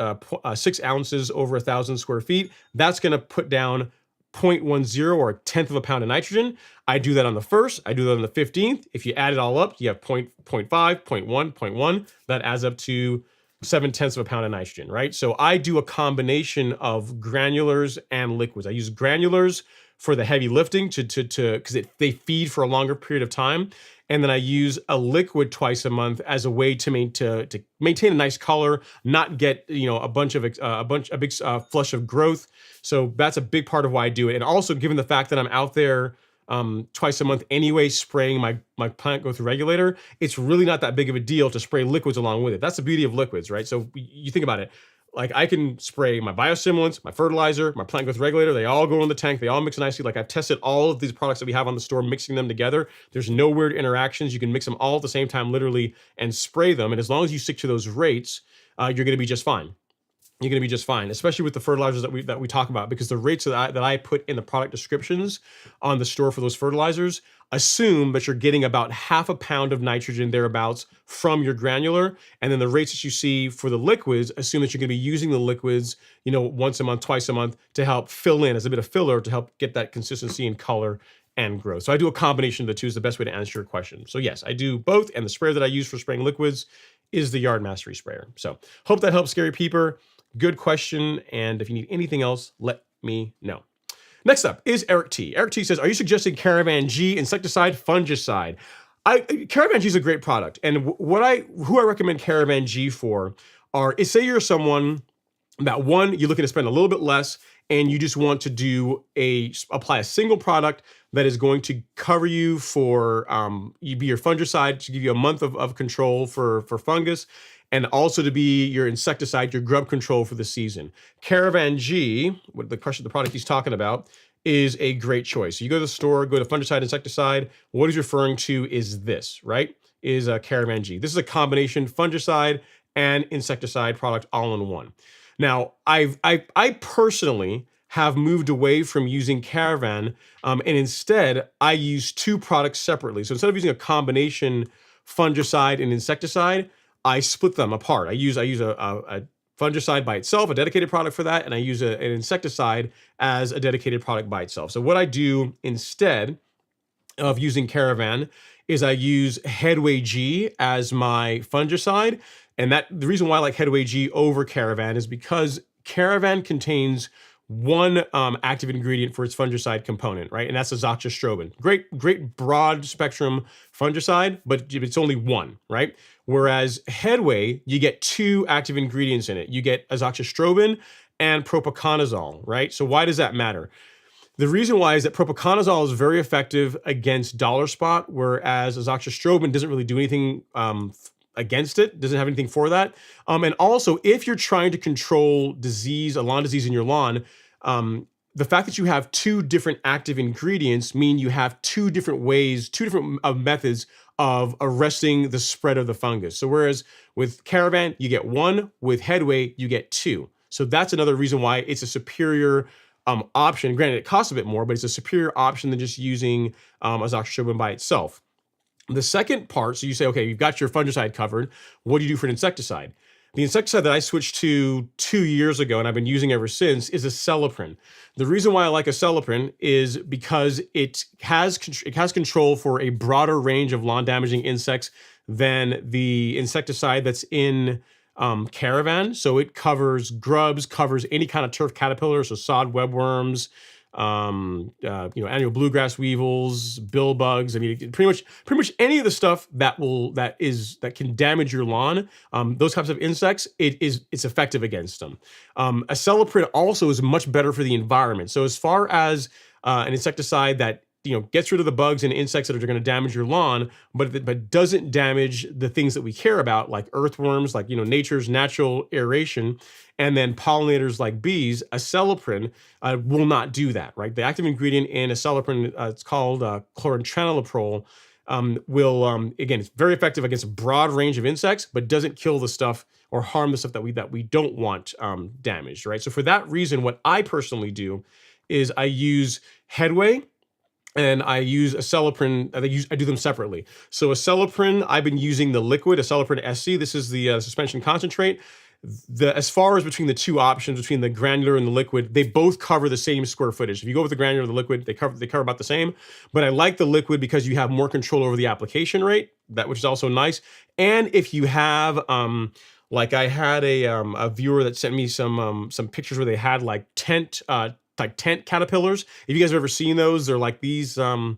6 ounces over 1,000 square feet, that's going to put down 0.10 or a tenth of a pound of nitrogen. I do that on the 1st. I do that on the 15th. If you add it all up, you have 0.5, 0.1, 0.1. That adds up to 0.7 of a pound of nitrogen, right? So I do a combination of granulars and liquids. I use granulars for the heavy lifting because they feed for a longer period of time. And then I use a liquid twice a month as a way to maintain a nice color, not get a big flush of growth. So that's a big part of why I do it. And also, given the fact that I'm out there twice a month anyway, spraying my plant growth regulator, it's really not that big of a deal to spray liquids along with it. That's the beauty of liquids, right? So you think about it. Like I can spray my biostimulants, my fertilizer, my plant growth regulator. They all go in the tank. They all mix nicely. Like I've tested all of these products that we have on the store, mixing them together. There's no weird interactions. You can mix them all at the same time, literally, and spray them. And as long as you stick to those rates, you're going to be just fine. You're going to be just fine, especially with the fertilizers that we talk about, because the rates that I put in the product descriptions on the store for those fertilizers assume that you're getting about half a pound of nitrogen thereabouts from your granular, and then the rates that you see for the liquids assume that you're going to be using the liquids, once a month, twice a month, to help fill in as a bit of filler to help get that consistency and color and growth. So I do a combination of the two is the best way to answer your question. So yes, I do both, and the sprayer that I use for spraying liquids is the Yard Mastery sprayer. So hope that helps, Scary Peeper. Good question, and if you need anything else, let me know. Next up is Eric T. Eric T says, are you suggesting Caravan G insecticide, fungicide? Caravan G is a great product, and who I recommend Caravan G for is say you're someone that, one, you're looking to spend a little bit less, and you just want to apply a single product that is going to cover you for be your fungicide, to give you a month of control for fungus, and also to be your insecticide, your grub control for the season. Caravan G, the product he's talking about, is a great choice. So you go to the store, go to fungicide, insecticide. What he's referring to is this, right? Is a Caravan G. This is a combination fungicide and insecticide product all in one. Now, I personally have moved away from using Caravan, and instead I use two products separately. So instead of using a combination fungicide and insecticide, I split them apart. I use a fungicide by itself, a dedicated product for that, and I use an insecticide as a dedicated product by itself. So what I do instead of using Caravan is I use Headway G as my fungicide, and the reason why I like Headway G over Caravan is because Caravan contains one active ingredient for its fungicide component, right? And that's azoxystrobin. Great broad spectrum fungicide, but it's only one, right? Whereas Headway, you get two active ingredients in it. You get azoxystrobin and propiconazole, right? So why does that matter? The reason why is that propiconazole is very effective against dollar spot, whereas azoxystrobin doesn't really do anything against it, doesn't have anything for that. And also, if you're trying to control disease, a lawn disease in your lawn, the fact that you have two different active ingredients mean you have two different methods of arresting the spread of the fungus. So whereas with Caravan, you get one, with Headway, you get two. So that's another reason why it's a superior option. Granted, it costs a bit more, but it's a superior option than just using azoxystrobin by itself. The second part, so you say, okay, you've got your fungicide covered. What do you do for an insecticide? The insecticide that I switched to 2 years ago and I've been using ever since is acelepryn. The reason why I like acelepryn is because it has control for a broader range of lawn-damaging insects than the insecticide that's in Caravan. So it covers grubs, covers any kind of turf caterpillar, so sod webworms, annual bluegrass weevils, bill bugs. I mean, pretty much any of the stuff that can damage your lawn. Those types of insects, it's effective against them. Acelepryn also is much better for the environment. So as far as an insecticide that gets rid of the bugs and insects that are going to damage your lawn, but doesn't damage the things that we care about, like earthworms, like nature's natural aeration, and then pollinators like bees. Acelepryn will not do that, right? The active ingredient in acelepryn, it's called chlorantraniliprole, again, it's very effective against a broad range of insects, but doesn't kill the stuff or harm the stuff that we don't want damaged, right? So for that reason, what I personally do is I use Headway, and I use acelepryn. I do them separately. So acelepryn, I've been using the liquid, acelepryn SC. This is the suspension concentrate. As far as between the two options, between the granular and the liquid, they both cover the same square footage. If you go with the granular or the liquid, they cover about the same. But I like the liquid because you have more control over the application rate, which is also nice. And if you have, like I had a viewer that sent me some pictures where they had like tent caterpillars. If you guys have ever seen those, they're like these, how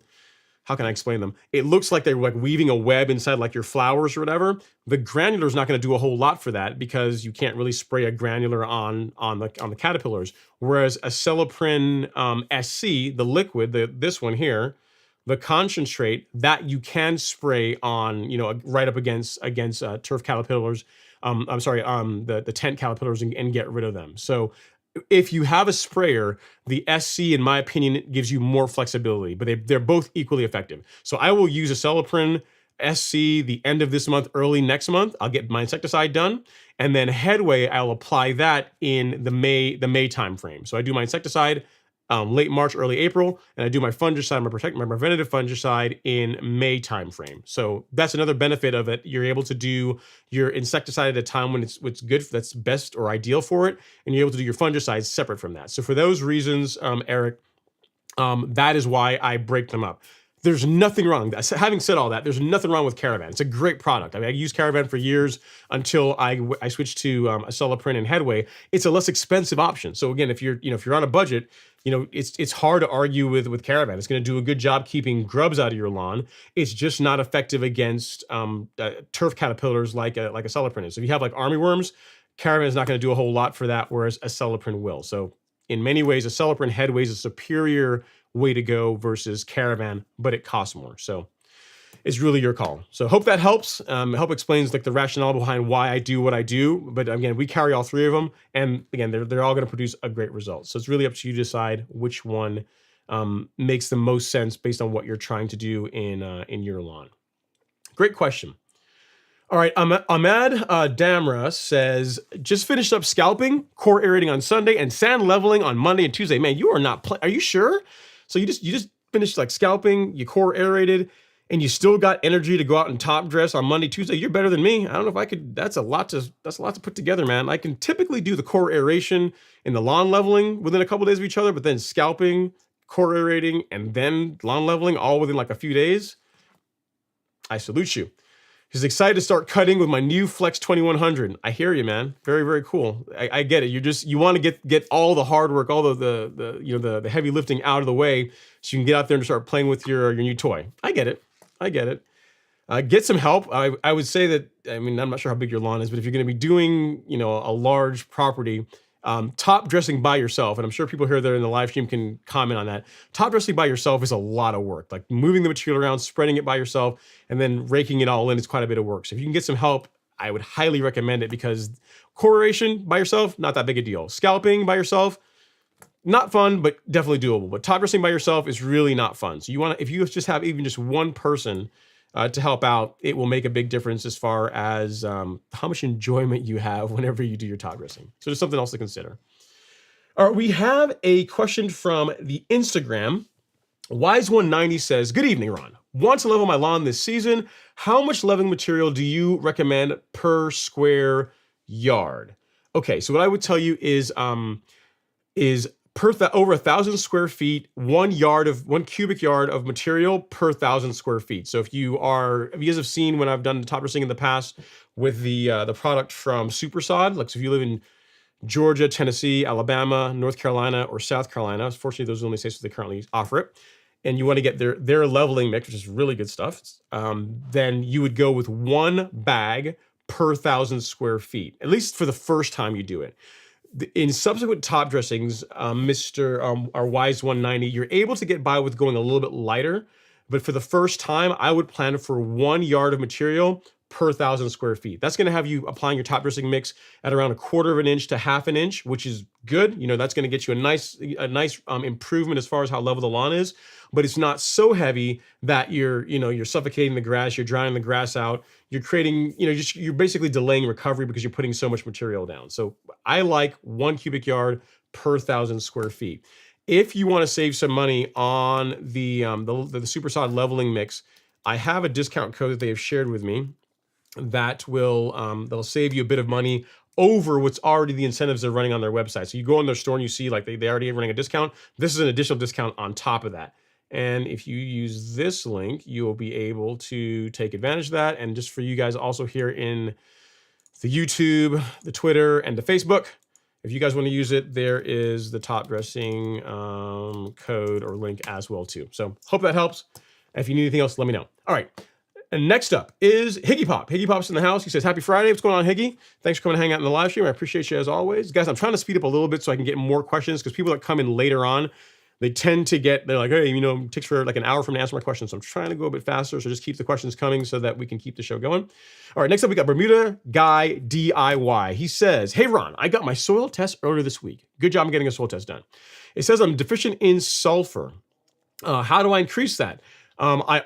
can I explain them? It looks like they're like weaving a web inside like your flowers or whatever. The granular is not going to do a whole lot for that because you can't really spray a granular on the caterpillars. Whereas acelepryn SC, the liquid, this one here, the concentrate, that you can spray on, right up against turf caterpillars. The tent caterpillars and get rid of them. So if you have a sprayer, the SC, in my opinion, gives you more flexibility, but they're both equally effective. So I will use acelepryn SC the end of this month, early next month. I'll get my insecticide done, and then Headway, I'll apply that in the May time frame. So I do my insecticide late March, early April, and I do my fungicide, my preventative fungicide in May timeframe. So that's another benefit of it. You're able to do your insecticide at a time when it's good, that's best or ideal for it, and you're able to do your fungicides separate from that. So for those reasons, Eric, that is why I break them up. There's nothing wrong. Having said all that, there's nothing wrong with Caravan. It's a great product. I mean, I used Caravan for years until I switched to acelepryn and Headway. It's a less expensive option. So again, if you're on a budget, it's hard to argue with Caravan. It's going to do a good job keeping grubs out of your lawn. It's just not effective against turf caterpillars like acelepryn is. So if you have like armyworms, Caravan is not going to do a whole lot for that, whereas acelepryn will. So in many ways, acelepryn Headway is a superior way to go versus Caravan, but it costs more. So it's really your call. So hope that helps. Help explains like the rationale behind why I do what I do. But again, we carry all three of them, and again, they're all going to produce a great result. So it's really up to you to decide which one makes the most sense based on what you're trying to do in your lawn. Great question. All right, Ahmad Damra says, just finished up scalping, core aerating on Sunday, and sand leveling on Monday and Tuesday. Man, you are not are you sure? So you just finished like scalping, you core aerated, and you still got energy to go out and top dress on Monday, Tuesday. You're better than me. I don't know if I could. That's a lot to put together, man. I can typically do the core aeration and the lawn leveling within a couple of days of each other, but then scalping, core aerating, and then lawn leveling all within like a few days. I salute you. He's excited to start cutting with my new Flex 2100. I hear you, man. Very, very cool. I get it. You want to get all the hard work, all the heavy lifting out of the way, so you can get out there and start playing with your new toy. I get it. Get some help. I would say that. I mean, I'm not sure how big your lawn is, but if you're going to be doing a large property, top dressing by yourself, and I'm sure people here that are in the live stream can comment on that. Top dressing by yourself is a lot of work. Like moving the material around, spreading it by yourself, and then raking it all in is quite a bit of work. So if you can get some help, I would highly recommend it, because core aeration by yourself, not that big a deal. Scalping by yourself, not fun, but definitely doable. But top dressing by yourself is really not fun. So if you just have even just one person to help out, it will make a big difference as far as how much enjoyment you have whenever you do your top dressing. So there's something else to consider. All right, we have a question from the Instagram. Wise190 says, good evening, Ron. Want to level my lawn this season. How much leveling material do you recommend per square yard? Okay, so what I would tell you is over 1,000 square feet, 1 cubic yard of material per 1,000 square feet. So if you guys have seen when I've done top dressing in the past with the product from Supersod, like so if you live in Georgia, Tennessee, Alabama, North Carolina, or South Carolina, unfortunately those are the only states that they currently offer it, and you want to get their leveling mix, which is really good stuff, then you would go with 1 bag per 1,000 square feet, at least for the first time you do it. In subsequent top dressings, our Wise190, you're able to get by with going a little bit lighter, but for the first time, I would plan for 1 yard of material per 1,000 square feet. That's going to have you applying your top dressing mix at around 1/4 inch to 1/2 inch, which is good. That's going to get you a nice improvement as far as how level the lawn is, but it's not so heavy that you're suffocating the grass, you're drying the grass out, you're creating, you're basically delaying recovery because you're putting so much material down. So I like 1 cubic yard per 1,000 square feet. If you want to save some money on the Supersod leveling mix, I have a discount code that they have shared with me that will that'll save you a bit of money over what's already the incentives they're running on their website. So you go on their store and you see like they already are running a discount. This is an additional discount on top of that. And if you use this link, you will be able to take advantage of that. And just for you guys also here in the YouTube, the Twitter, and the Facebook, if you guys want to use it, there is the top dressing code or link as well too. So hope that helps. If you need anything else, let me know. All right. And next up is Higgy Pop. Higgy Pop's in the house. He says, happy Friday. What's going on, Higgy? Thanks for coming to hang out in the live stream. I appreciate you as always. Guys, I'm trying to speed up a little bit so I can get more questions because people that come in later on, they tend to they're like, hey, it takes for like an hour for me to answer my questions. So I'm trying to go a bit faster. So just keep the questions coming so that we can keep the show going. All right, next up, we got Bermuda Guy DIY. He says, hey, Ron, I got my soil test earlier this week. Good job in getting a soil test done. It says I'm deficient in sulfur. How do I increase that? I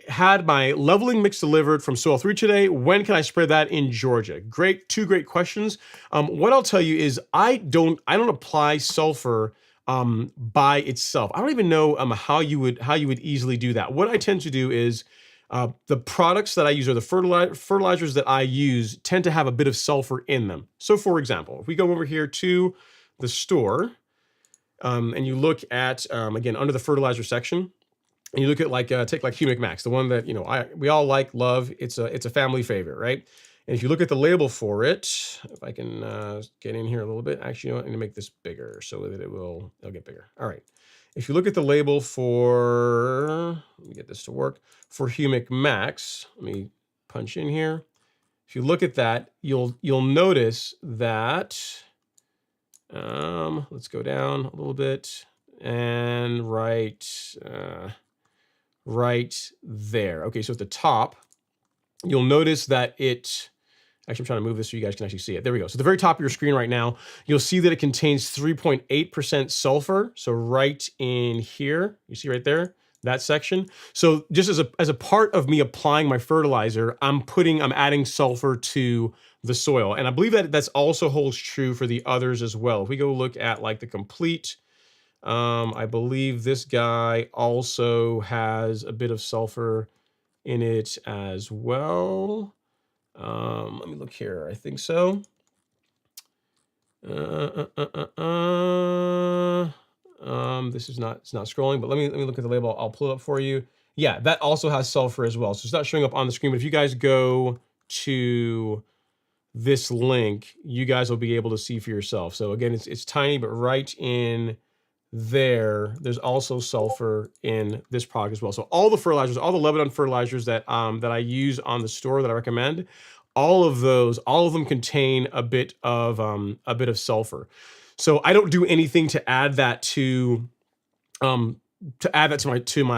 had my leveling mix delivered from Soil 3 today. When can I spray that in Georgia? Two great questions. What I'll tell you is I don't apply sulfur by itself. I don't even know how you would easily do that. What I tend to do is the products that I use or the fertilizers that I use tend to have a bit of sulfur in them. So for example, if we go over here to the store and you look at, again, under the fertilizer section, and you look at take like Humic Max, the one that we all love. It's a family favorite, right? And if you look at the label for it, if I can get in here a little bit, actually, I'm going to make this bigger so that it'll get bigger. All right. If you look at the label for, let me get this to work, for Humic Max, let me punch in here. If you look at that, you'll notice that. Let's go down a little bit and right there. Okay, so at the top, you'll notice that actually I'm trying to move this so you guys can actually see it. There we go. So at the very top of your screen right now, you'll see that it contains 3.8% sulfur. So right in here, you see right there, that section. So just as a part of me applying my fertilizer, I'm adding sulfur to the soil. And I believe that that's also holds true for the others as well. If we go look at like the complete, I believe this guy also has a bit of sulfur in it as well. Let me look here. I think so. This is it's not scrolling, but let me look at the label. I'll pull it up for you. Yeah, that also has sulfur as well. So it's not showing up on the screen, but if you guys go to this link, you guys will be able to see for yourself. So again, it's tiny, but right in there's also sulfur in this product as well. So all the fertilizers, all the Lebanon fertilizers that I use on the store that I recommend, all of them contain a bit of sulfur. So I don't do anything to add that to my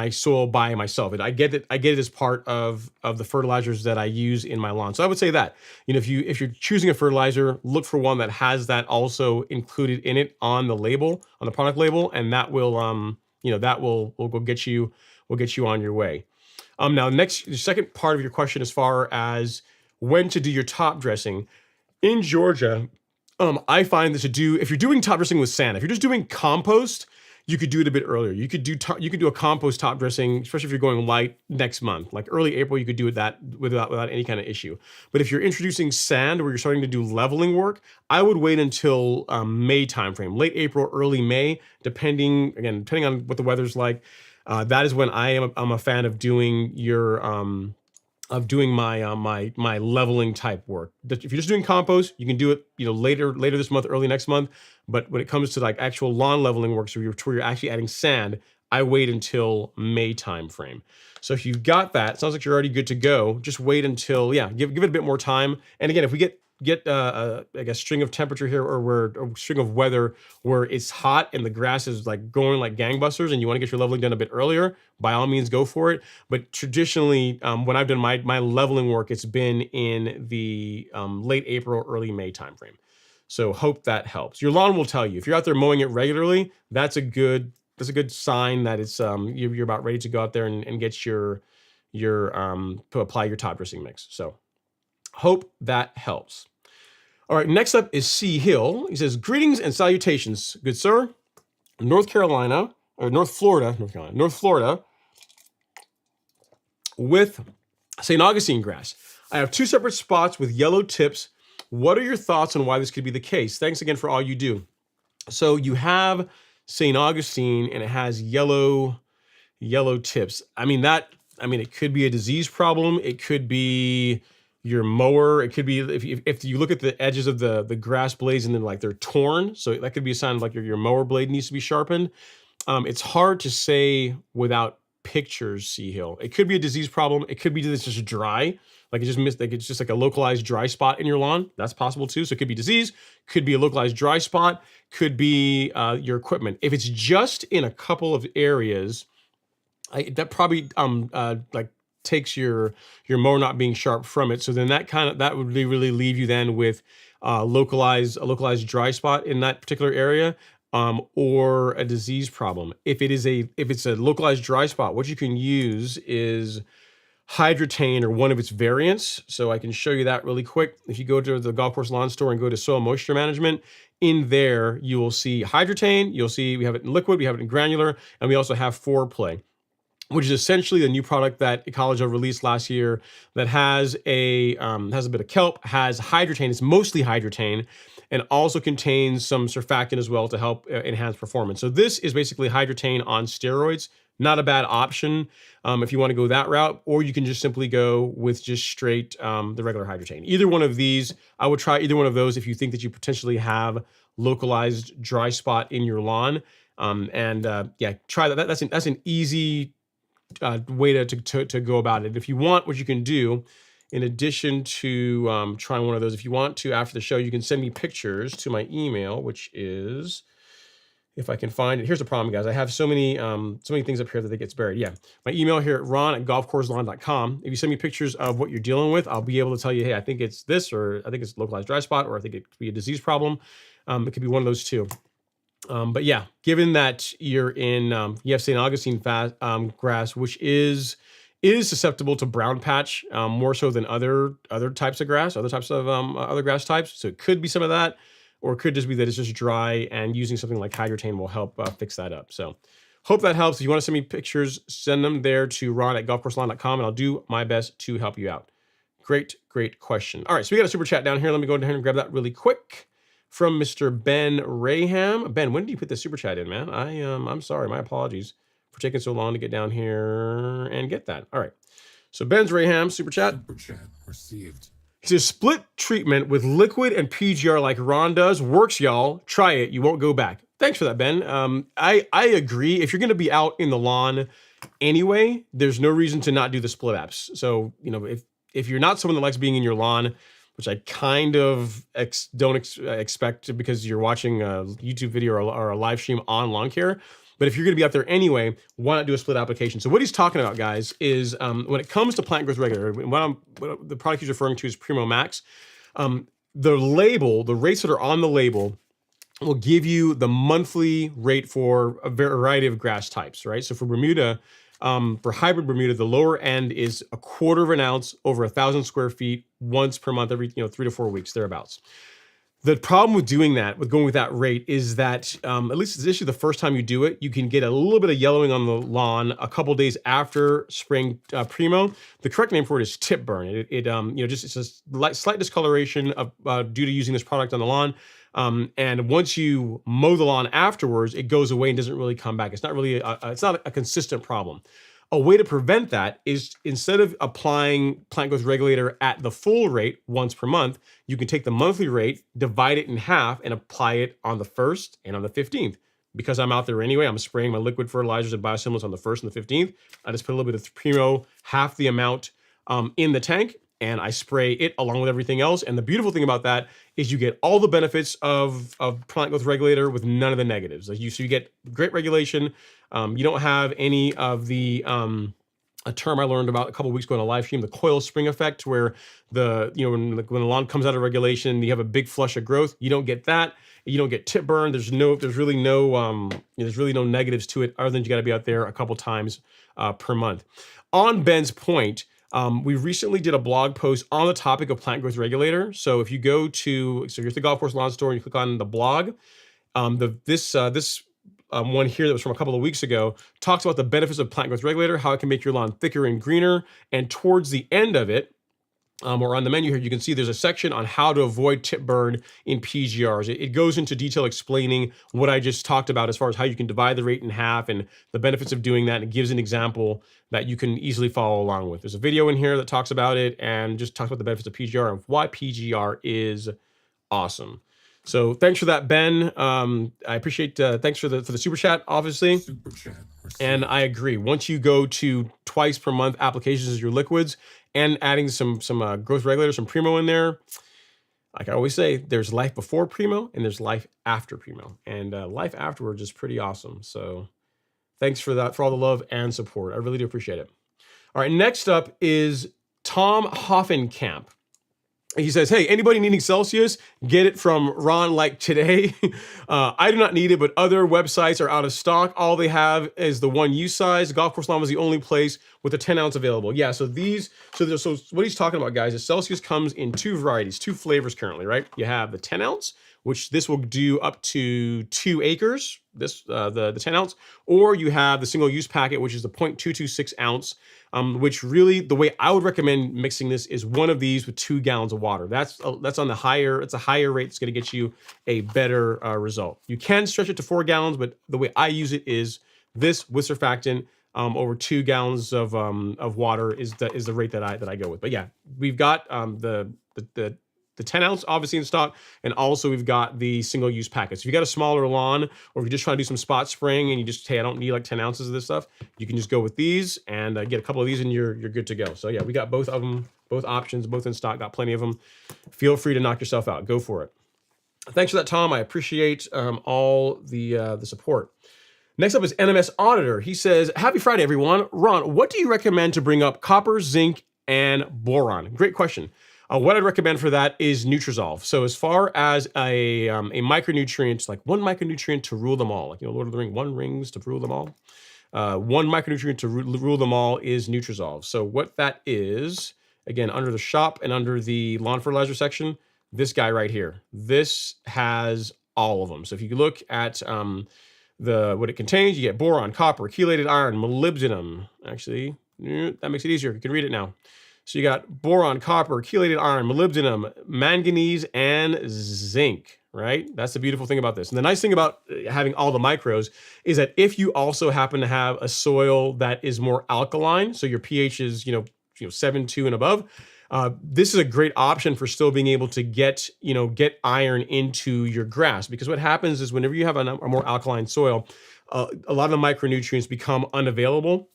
soil by myself. I get it as part of the fertilizers that I use in my lawn. So I would say that, if you're choosing a fertilizer, look for one that has that also included in it on the label, on the product label, and that will get you on your way. Now the second part of your question as far as when to do your top dressing. In Georgia, I find that if you're doing top dressing with sand, if you're just doing compost, you could do it a bit earlier. You could do a compost top dressing, especially if you're going light next month, like early April. You could do that without any kind of issue. But if you're introducing sand, where you're starting to do leveling work, I would wait until May timeframe, late April, early May, depending on what the weather's like. That is when I'm a fan of doing my leveling type work. If you're just doing compost, you can do it, later this month, early next month. But when it comes to like actual lawn leveling work, so where you're actually adding sand, I wait until May time frame. So if you've got that, it sounds like you're already good to go. Just wait until, give it a bit more time. And again, if we get like a string of temperature here, or a string of weather where it's hot and the grass is like going like gangbusters, and you want to get your leveling done a bit earlier, by all means go for it. But traditionally, when I've done my leveling work, it's been in the late April, early May timeframe. So hope that helps. Your lawn will tell you if you're out there mowing it regularly. That's a good sign that it's you're about ready to go out there and get your to apply your top dressing mix. So hope that helps. All right, next up is C. Hill. He says, greetings and salutations, good sir. North Florida, with St. Augustine grass. I have 2 separate spots with yellow tips. What are your thoughts on why this could be the case? Thanks again for all you do. So you have St. Augustine and it has yellow tips. It could be a disease problem. It could be your mower. It could be if you look at the edges of the grass blades and then like they're torn. So that could be a sign of like your mower blade needs to be sharpened. It's hard to say without pictures, C. Hill. It could be a disease problem. It could be that it's just dry. Like it's just like a localized dry spot in your lawn. That's possible too. So it could be disease, could be a localized dry spot, could be your equipment. If it's just in a couple of areas, that probably like takes your mower not being sharp from it. So then that would really leave you then with a localized dry spot in that particular area, or a disease problem. If it's a localized dry spot, what you can use is Hydrotain or one of its variants. So I can show you that really quick. If you go to the golf course lawn store and go to soil moisture management, in there you will see Hydrotain. You'll see we have it in liquid, we have it in granular, and we also have Foreplay, which is essentially the new product that Ecology released last year that has a bit of kelp, has Hydrotain. It's mostly Hydrotain, and also contains some surfactant as well to help enhance performance. So this is basically Hydrotain on steroids. Not a bad option if you want to go that route, or you can just simply go with just straight the regular Hydrotain. Either one of these, I would try either one of those if you think that you potentially have localized dry spot in your lawn. Try that. That's an easy way to go about it. If you want, what you can do, in addition to trying one of those, if you want to, after the show, you can send me pictures to my email, which is, if I can find it. Here's the problem, guys. I have so many things up here that it gets buried. Yeah, my email here at ron@golfcourselawn.com. If you send me pictures of what you're dealing with, I'll be able to tell you, hey, I think it's this, or I think it's localized dry spot, or I think it could be a disease problem. It could be one of those two. But yeah, given that you're in, you have St. Augustine grass, which is susceptible to brown patch more so than other types of grass, other grass types. So it could be some of that, or it could just be that it's just dry, and using something like Hydrotain will help fix that up. So hope that helps. If you want to send me pictures, send them there to ron@golfcourselawn.com, and I'll do my best to help you out. Great question. All right, so we got a super chat down here. Let me go ahead and grab that really quick. From Mr. Ben Raham. Ben, when did you put the super chat in, man? I'm sorry. My apologies for taking so long to get down here and get that. All right. So Ben's Raham, super chat. Super chat received. He says, split treatment with liquid and PGR like Ron does. Works, y'all. Try it. You won't go back. Thanks for that, Ben. I agree. If you're going to be out in the lawn anyway, there's no reason to not do the split apps. So, if you're not someone that likes being in your lawn, which I kind of don't expect because you're watching a YouTube video or a live stream on lawn care. But if you're going to be out there anyway, why not do a split application? So what he's talking about, guys, is when it comes to plant growth regulator, what the product he's referring to is Primo Max. The rates that are on the label will give you the monthly rate for a variety of grass types, right? So for Bermuda, for hybrid Bermuda, the lower end is 1/4 of an ounce over 1,000 square feet once per month, every 3 to 4 weeks, thereabouts. The problem with doing that, with going with that rate, is that at least it's actually the first time you do it, you can get a little bit of yellowing on the lawn a couple days after spraying Primo. The correct name for it is tip burn. Just it's a slight discoloration of, due to using this product on the lawn. And once you mow the lawn afterwards, it goes away and doesn't really come back. It's not really it's not a consistent problem. A way to prevent that is, instead of applying plant growth regulator at the full rate once per month, you can take the monthly rate, divide it in half, and apply it on the 1st and on the 15th. Because I'm out there anyway, I'm spraying my liquid fertilizers and biosimilars on the 1st and the 15th. I just put a little bit of Primo, half the amount, in the tank, and I spray it along with everything else. And the beautiful thing about that is you get all the benefits of plant growth regulator with none of the negatives. So you get great regulation. You don't have any of the a term I learned about a couple of weeks ago on a live stream, the coil spring effect, where when the lawn comes out of regulation, you have a big flush of growth. You don't get that. You don't get tip burn. There's really no negatives to it, other than you got to be out there a couple times per month. On Ben's point, we recently did a blog post on the topic of plant growth regulator. So if you go to, you're at the Golf Course Lawn Store and you click on the blog, this one here that was from a couple of weeks ago talks about the benefits of plant growth regulator, how it can make your lawn thicker and greener. And towards the end of it, or on the menu here, you can see there's a section on how to avoid tip burn in PGRs. It goes into detail explaining what I just talked about as far as how you can divide the rate in half and the benefits of doing that. And it gives an example that you can easily follow along with. There's a video in here that talks about it and just talks about the benefits of PGR and why PGR is awesome. So thanks for that, Ben. I appreciate, thanks for the super chat, obviously. Super chat. And I agree. Once you go to twice per month applications as your liquids and adding some growth regulator, some Primo in there, like I always say, there's life before Primo and there's life after Primo. And life afterwards is pretty awesome. So thanks for that, for all the love and support. I really do appreciate it. All right, next up is Tom Hoffenkamp. He says, hey, anybody needing Celsius, get it from Ron like today. I do not need it, but other websites are out of stock. All they have is the 1 use size. Golf Course Lawn was the only place with a 10 ounce available. Yeah, so what he's talking about, guys, is Celsius comes in 2 varieties, 2 flavors currently, right? You have the 10 ounce, which this will do up to 2 acres, the 10 ounce, or you have the single use packet, which is the 0.226 ounce, which really, the way I would recommend mixing this is one of these with 2 gallons of water. That's on the higher, it's a higher rate. It's going to get you a better result. You can stretch it to 4 gallons, but the way I use it is this with surfactant over 2 gallons of water is the rate that I go with. But yeah, we've got the 10 ounce obviously in stock, and also we've got the single use packets. If you got a smaller lawn, or if you're just trying to do some spot spraying and you just, hey, I don't need like 10 ounces of this stuff, you can just go with these and get a couple of these and you're good to go. So yeah, we got both of them, both options, both in stock, got plenty of them. Feel free to knock yourself out, go for it. Thanks for that, Tom. I appreciate all the support. Next up is NMS Auditor. He says, happy Friday, everyone. Ron, what do you recommend to bring up copper, zinc, and boron? Great question. What I'd recommend for that is Nutrizolve. So as far as a micronutrient, like one micronutrient to rule them all, like, Lord of the Rings, one rings to rule them all. One micronutrient to rule them all is Nutrizolve. So what that is, again, under the shop and under the lawn fertilizer section, this guy right here, this has all of them. So if you look at what it contains, you get boron, copper, chelated iron, molybdenum. Actually, that makes it easier. You can read it now. So you got boron, copper, chelated iron, molybdenum, manganese, and zinc, right? That's the beautiful thing about this. And the nice thing about having all the micros is that if you also happen to have a soil that is more alkaline, so your pH is 7.2 and above, this is a great option for still being able to get iron into your grass. Because what happens is whenever you have a more alkaline soil, a lot of the micronutrients become unavailable.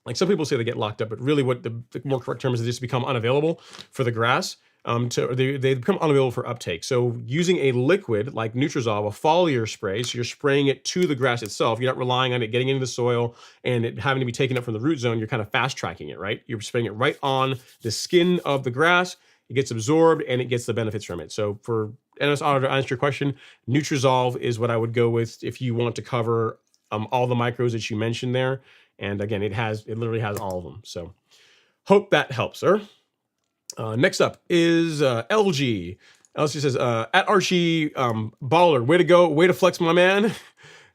Like some people say they get locked up, but really what the more correct term is they just become unavailable for the grass. They become unavailable for uptake. So using a liquid like Nutrizolve, a foliar spray, so you're spraying it to the grass itself. You're not relying on it getting into the soil and it having to be taken up from the root zone. You're kind of fast tracking it, right? You're spraying it right on the skin of the grass. It gets absorbed and it gets the benefits from it. So for NS Auditor, to answer your question, Nutrizolve is what I would go with if you want to cover all the micros that you mentioned there. And again, it literally has all of them. So hope that helps, sir. Next up is LG. Elsie says, at Archie Baller, way to go, way to flex, my man.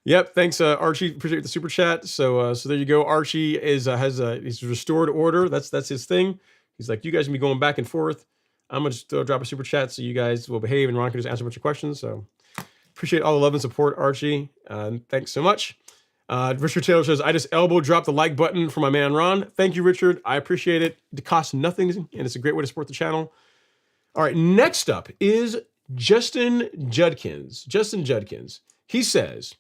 Yep, thanks, Archie. Appreciate the super chat. So, so there you go. Archie has his restored order. That's his thing. He's like, you guys can be going back and forth. I'm gonna just drop a super chat so you guys will behave, and Ron can just answer a bunch of questions. So, appreciate all the love and support, Archie. Thanks so much. Richard Taylor says, I just elbow drop the like button for my man Ron. Thank you, Richard. I appreciate it. It costs nothing, and it's a great way to support the channel. All right, next up is Justin Judkins. Justin Judkins. He says,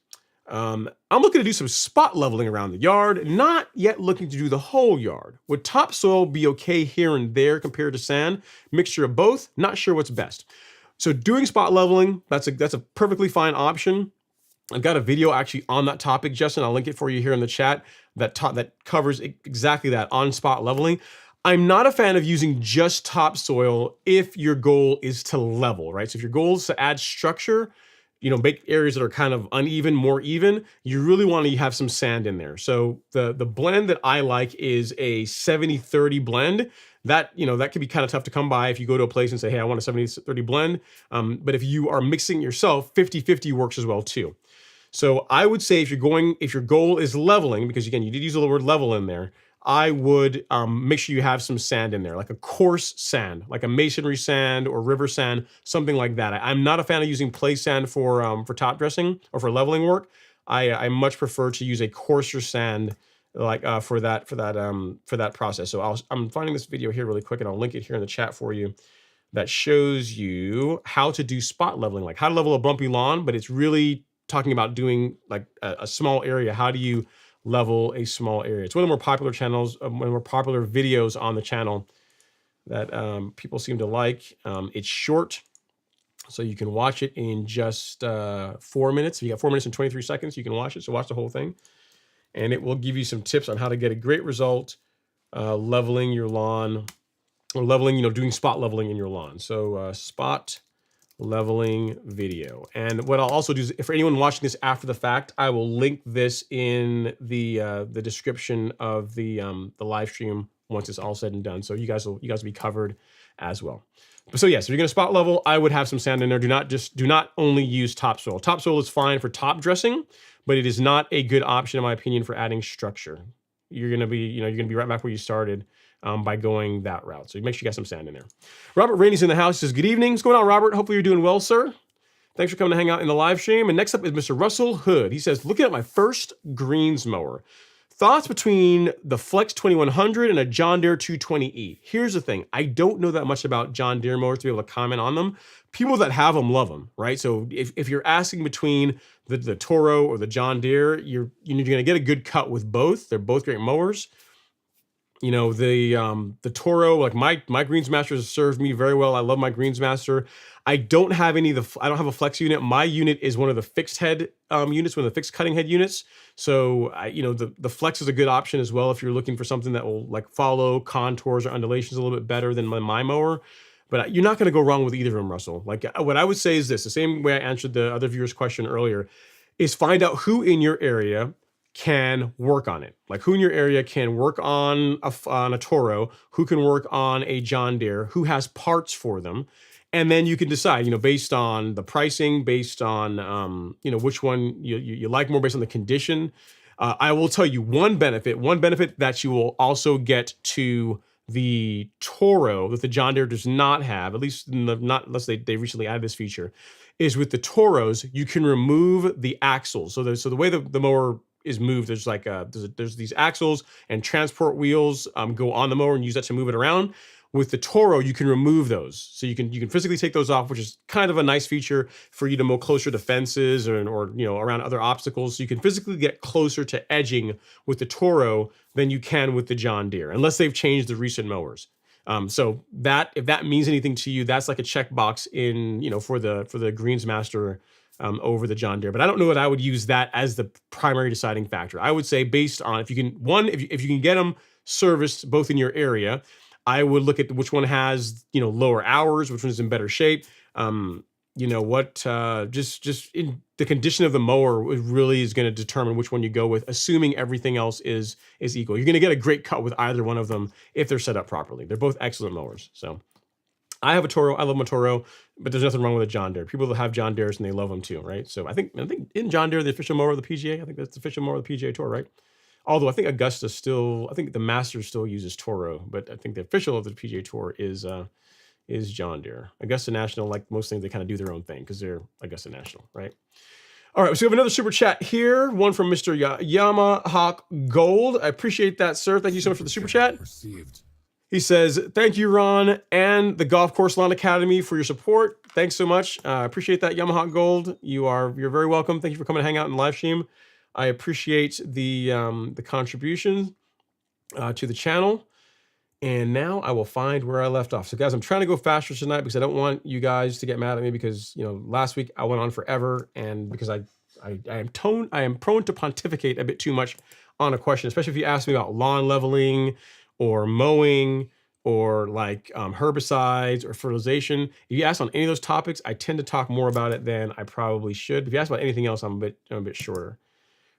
I'm looking to do some spot leveling around the yard, not yet looking to do the whole yard. Would topsoil be okay here and there compared to sand? Mixture of both? Not sure what's best. So doing spot leveling, that's a perfectly fine option. I've got a video actually on that topic, Justin. I'll link it for you here in the chat that covers exactly that, on spot leveling. I'm not a fan of using just topsoil if your goal is to level, right? So if your goal is to add structure, you know, make areas that are kind of uneven more even, you really want to have some sand in there. So the blend that I like is a 70-30 blend. That, you know, that can be kind of tough to come by if you go to a place and say, hey, I want a 70-30 blend. But if you are mixing yourself, 50-50 works as well too. So I would say if your goal is leveling, because again, you did use the word level in there, I would make sure you have some sand in there, like a coarse sand, like a masonry sand or river sand, something like that. I'm not a fan of using play sand for top dressing or for leveling work. I much prefer to use a coarser sand like for that process. So I'm finding this video here really quick, and I'll link it here in the chat for you, that shows you how to do spot leveling, like how to level a bumpy lawn, but it's really talking about doing like a small area. How do you level a small area? It's one of the more popular channels, one of the more popular videos on the channel that people seem to like. It's short, so you can watch it in just 4 minutes. If you got 4 minutes and 23 seconds, you can watch it. So watch the whole thing, and it will give you some tips on how to get a great result leveling your lawn, or leveling, you know, doing spot leveling in your lawn. So spot leveling video. And what I'll also do is, for anyone watching this after the fact, I will link this in the description of the live stream once it's all said and done. So you guys will be covered as well. But so yes, if you're gonna spot level, I would have some sand in there. Do not only use topsoil. Topsoil is fine for top dressing, but it is not a good option in my opinion for adding structure. You're gonna be right back where you started by going that route. So make sure you got some sand in there. Robert Rainey's in the house. He says, good evening. What's going on, Robert? Hopefully you're doing well, sir. Thanks for coming to hang out in the live stream. And next up is Mr. Russell Hood. He says, looking at my first greens mower. Thoughts between the Flex 2100 and a John Deere 220E. Here's the thing. I don't know that much about John Deere mowers to be able to comment on them. People that have them love them, right? So if you're asking between the Toro or the John Deere, you're going to get a good cut with both. They're both great mowers. You know, the Toro, like my Greensmaster has served me very well. I love my Greensmaster. I don't have I don't have a flex unit. My unit is one of the fixed head units, one of the fixed cutting head units. So you know, the flex is a good option as well if you're looking for something that will like follow contours or undulations a little bit better than my mower. But you're not going to go wrong with either of them, Russell. Like what I would say is this: the same way I answered the other viewer's question earlier, is find out who in your area can work on it. Like who in your area can work on a Toro, who can work on a John Deere, who has parts for them. And then you can decide, you know, based on the pricing, based on, you know, which one you like more based on the condition. I will tell you one benefit that you will also get to the Toro that the John Deere does not have, at least not unless they recently added this feature, is with the Toros, you can remove the axles. So the way the mower is moved, there's like there's these axles and transport wheels go on the mower and use that to move it around. With the Toro, you can remove those. So you can physically take those off, which is kind of a nice feature for you to mow closer to fences or you know, around other obstacles. So you can physically get closer to edging with the Toro than you can with the John Deere, unless they've changed the recent mowers. So that, if that means anything to you, that's like a checkbox in, you know, for the Greensmaster over the John Deere. But I don't know that I would use that as the primary deciding factor. I would say based on if you can get them serviced both in your area, I would look at which one has, you know, lower hours, which one is in better shape. You know what, just in the condition of the mower really is going to determine which one you go with, assuming everything else is equal. You're going to get a great cut with either one of them if they're set up properly. They're both excellent mowers. So I have a Toro. I love my Toro, but there's nothing wrong with a John Deere. People that have John Deeres and they love them too, right? So I think in John Deere the official mower of the PGA. I think that's the official mower of the PGA Tour, right? Although I think Augusta still, I think the Masters still uses Toro, but I think the official of the PGA Tour is John Deere. Augusta National, like most things, they kind of do their own thing because they're Augusta National, right? All right, so we have another super chat here, one from Mr. Yamahawk Gold. I appreciate that, sir. Thank you so much for the super chat. Received. He says, thank you, Ron, and the Golf Course Lawn Academy for your support. Thanks so much. I appreciate that, Yamahawk Gold. You're very welcome. Thank you for coming to hang out in the live stream. I appreciate the contribution to the channel. And now I will find where I left off. So guys, I'm trying to go faster tonight because I don't want you guys to get mad at me because, you know, last week I went on forever and because I am prone to pontificate a bit too much on a question, especially if you ask me about lawn leveling or mowing or like herbicides or fertilization. If you ask on any of those topics, I tend to talk more about it than I probably should. If you ask about anything else, I'm a bit shorter,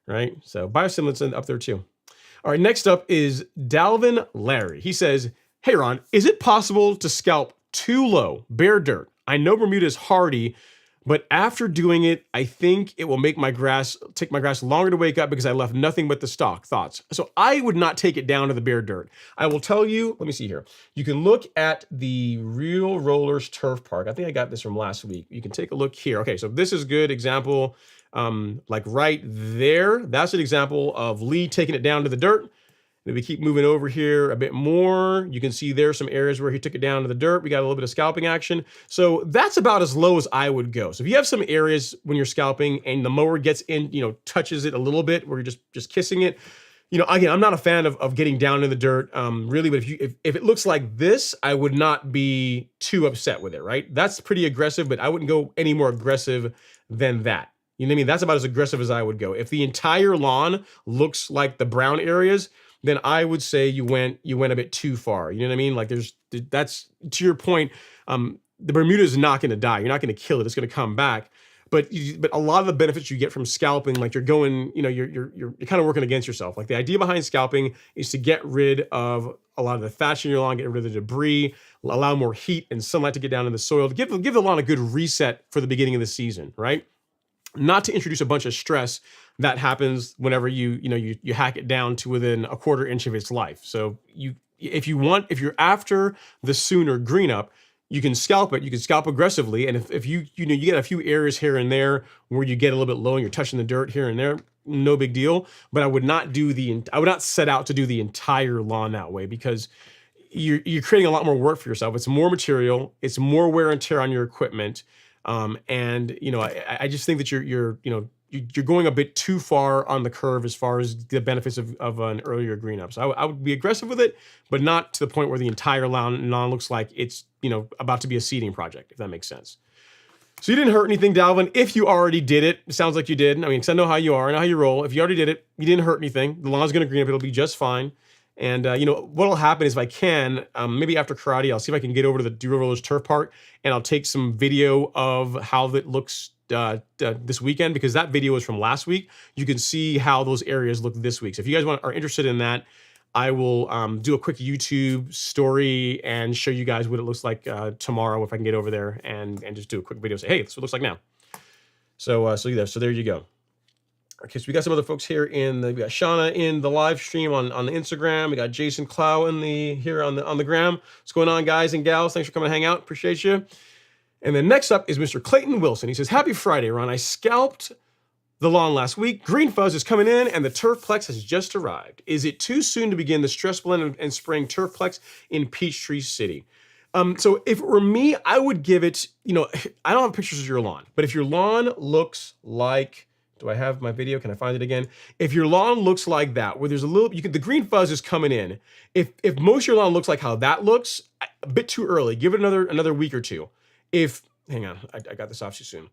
right? So biostimulants up there too. All right, next up is Dalvin Larry. He says, hey, Ron, is it possible to scalp too low, bare dirt? I know Bermuda is hardy, but after doing it, I think it will make take my grass longer to wake up because I left nothing but the stalk. Thoughts? So I would not take it down to the bare dirt. I will tell you, let me see here. You can look at the Real Rollers Turf Park. I think I got this from last week. You can take a look here. Okay, so this is a good example. Like right there, that's an example of Lee taking it down to the dirt. And if we keep moving over here a bit more, you can see there's some areas where he took it down to the dirt. We got a little bit of scalping action. So that's about as low as I would go. So if you have some areas when you're scalping and the mower gets in, you know, touches it a little bit where you're just kissing it, you know, again, I'm not a fan of getting down in the dirt, really, but if it looks like this, I would not be too upset with it, right? That's pretty aggressive, but I wouldn't go any more aggressive than that. You know what I mean? That's about as aggressive as I would go. If the entire lawn looks like the brown areas, then I would say you went a bit too far. You know what I mean? Like that's to your point. The Bermuda is not going to die. You're not going to kill it. It's going to come back. But a lot of the benefits you get from scalping, like you're going, you know, you're kind of working against yourself. Like the idea behind scalping is to get rid of a lot of the thatch in your lawn, get rid of the debris, allow more heat and sunlight to get down in the soil, to give the lawn a good reset for the beginning of the season, right? Not to introduce a bunch of stress that happens whenever you hack it down to within a quarter inch of its life. So if you're after the sooner green up, you can scalp it. You can scalp aggressively, and if you get a few areas here and there where you get a little bit low and you're touching the dirt here and there, no big deal. But I would not set out to do the entire lawn that way because you're creating a lot more work for yourself. It's more material. It's more wear and tear on your equipment. And you know, I just think that you're going a bit too far on the curve as far as the benefits of an earlier green up. So I would be aggressive with it, but not to the point where the entire lawn looks like it's, you know, about to be a seeding project, if that makes sense. So you didn't hurt anything, Dalvin. If you already did it, it sounds like you did. I mean, because I know how you are, I know how you roll. If you already did it, you didn't hurt anything. The lawn's going to green up. It'll be just fine. And, you know, what'll happen is if I can, maybe after karate, I'll see if I can get over to the Real Rollers Turf Park and I'll take some video of how it looks this weekend, because that video is from last week. You can see how those areas look this week. So if you guys are interested in that, I will do a quick YouTube story and show you guys what it looks like tomorrow if I can get over there and just do a quick video. Say, hey, this is what it looks like now. So there you go. Okay, so we got some other folks here we got Shauna in the live stream on the Instagram. We got Jason Clow here on the gram. What's going on, guys and gals? Thanks for coming to hang out. Appreciate you. And then next up is Mr. Clayton Wilson. He says, happy Friday, Ron. I scalped the lawn last week. Green Fuzz is coming in and the Turfplex has just arrived. Is it too soon to begin the stress blend and spraying Turfplex in Peachtree City? So if it were me, I would give it, you know, I don't have pictures of your lawn, but if your lawn looks like, do I have my video? Can I find it again? If your lawn looks like that, where there's the Green Fuzz is coming in. If most of your lawn looks like how that looks, a bit too early. Give it another week or two. Hang on, I got this off too soon.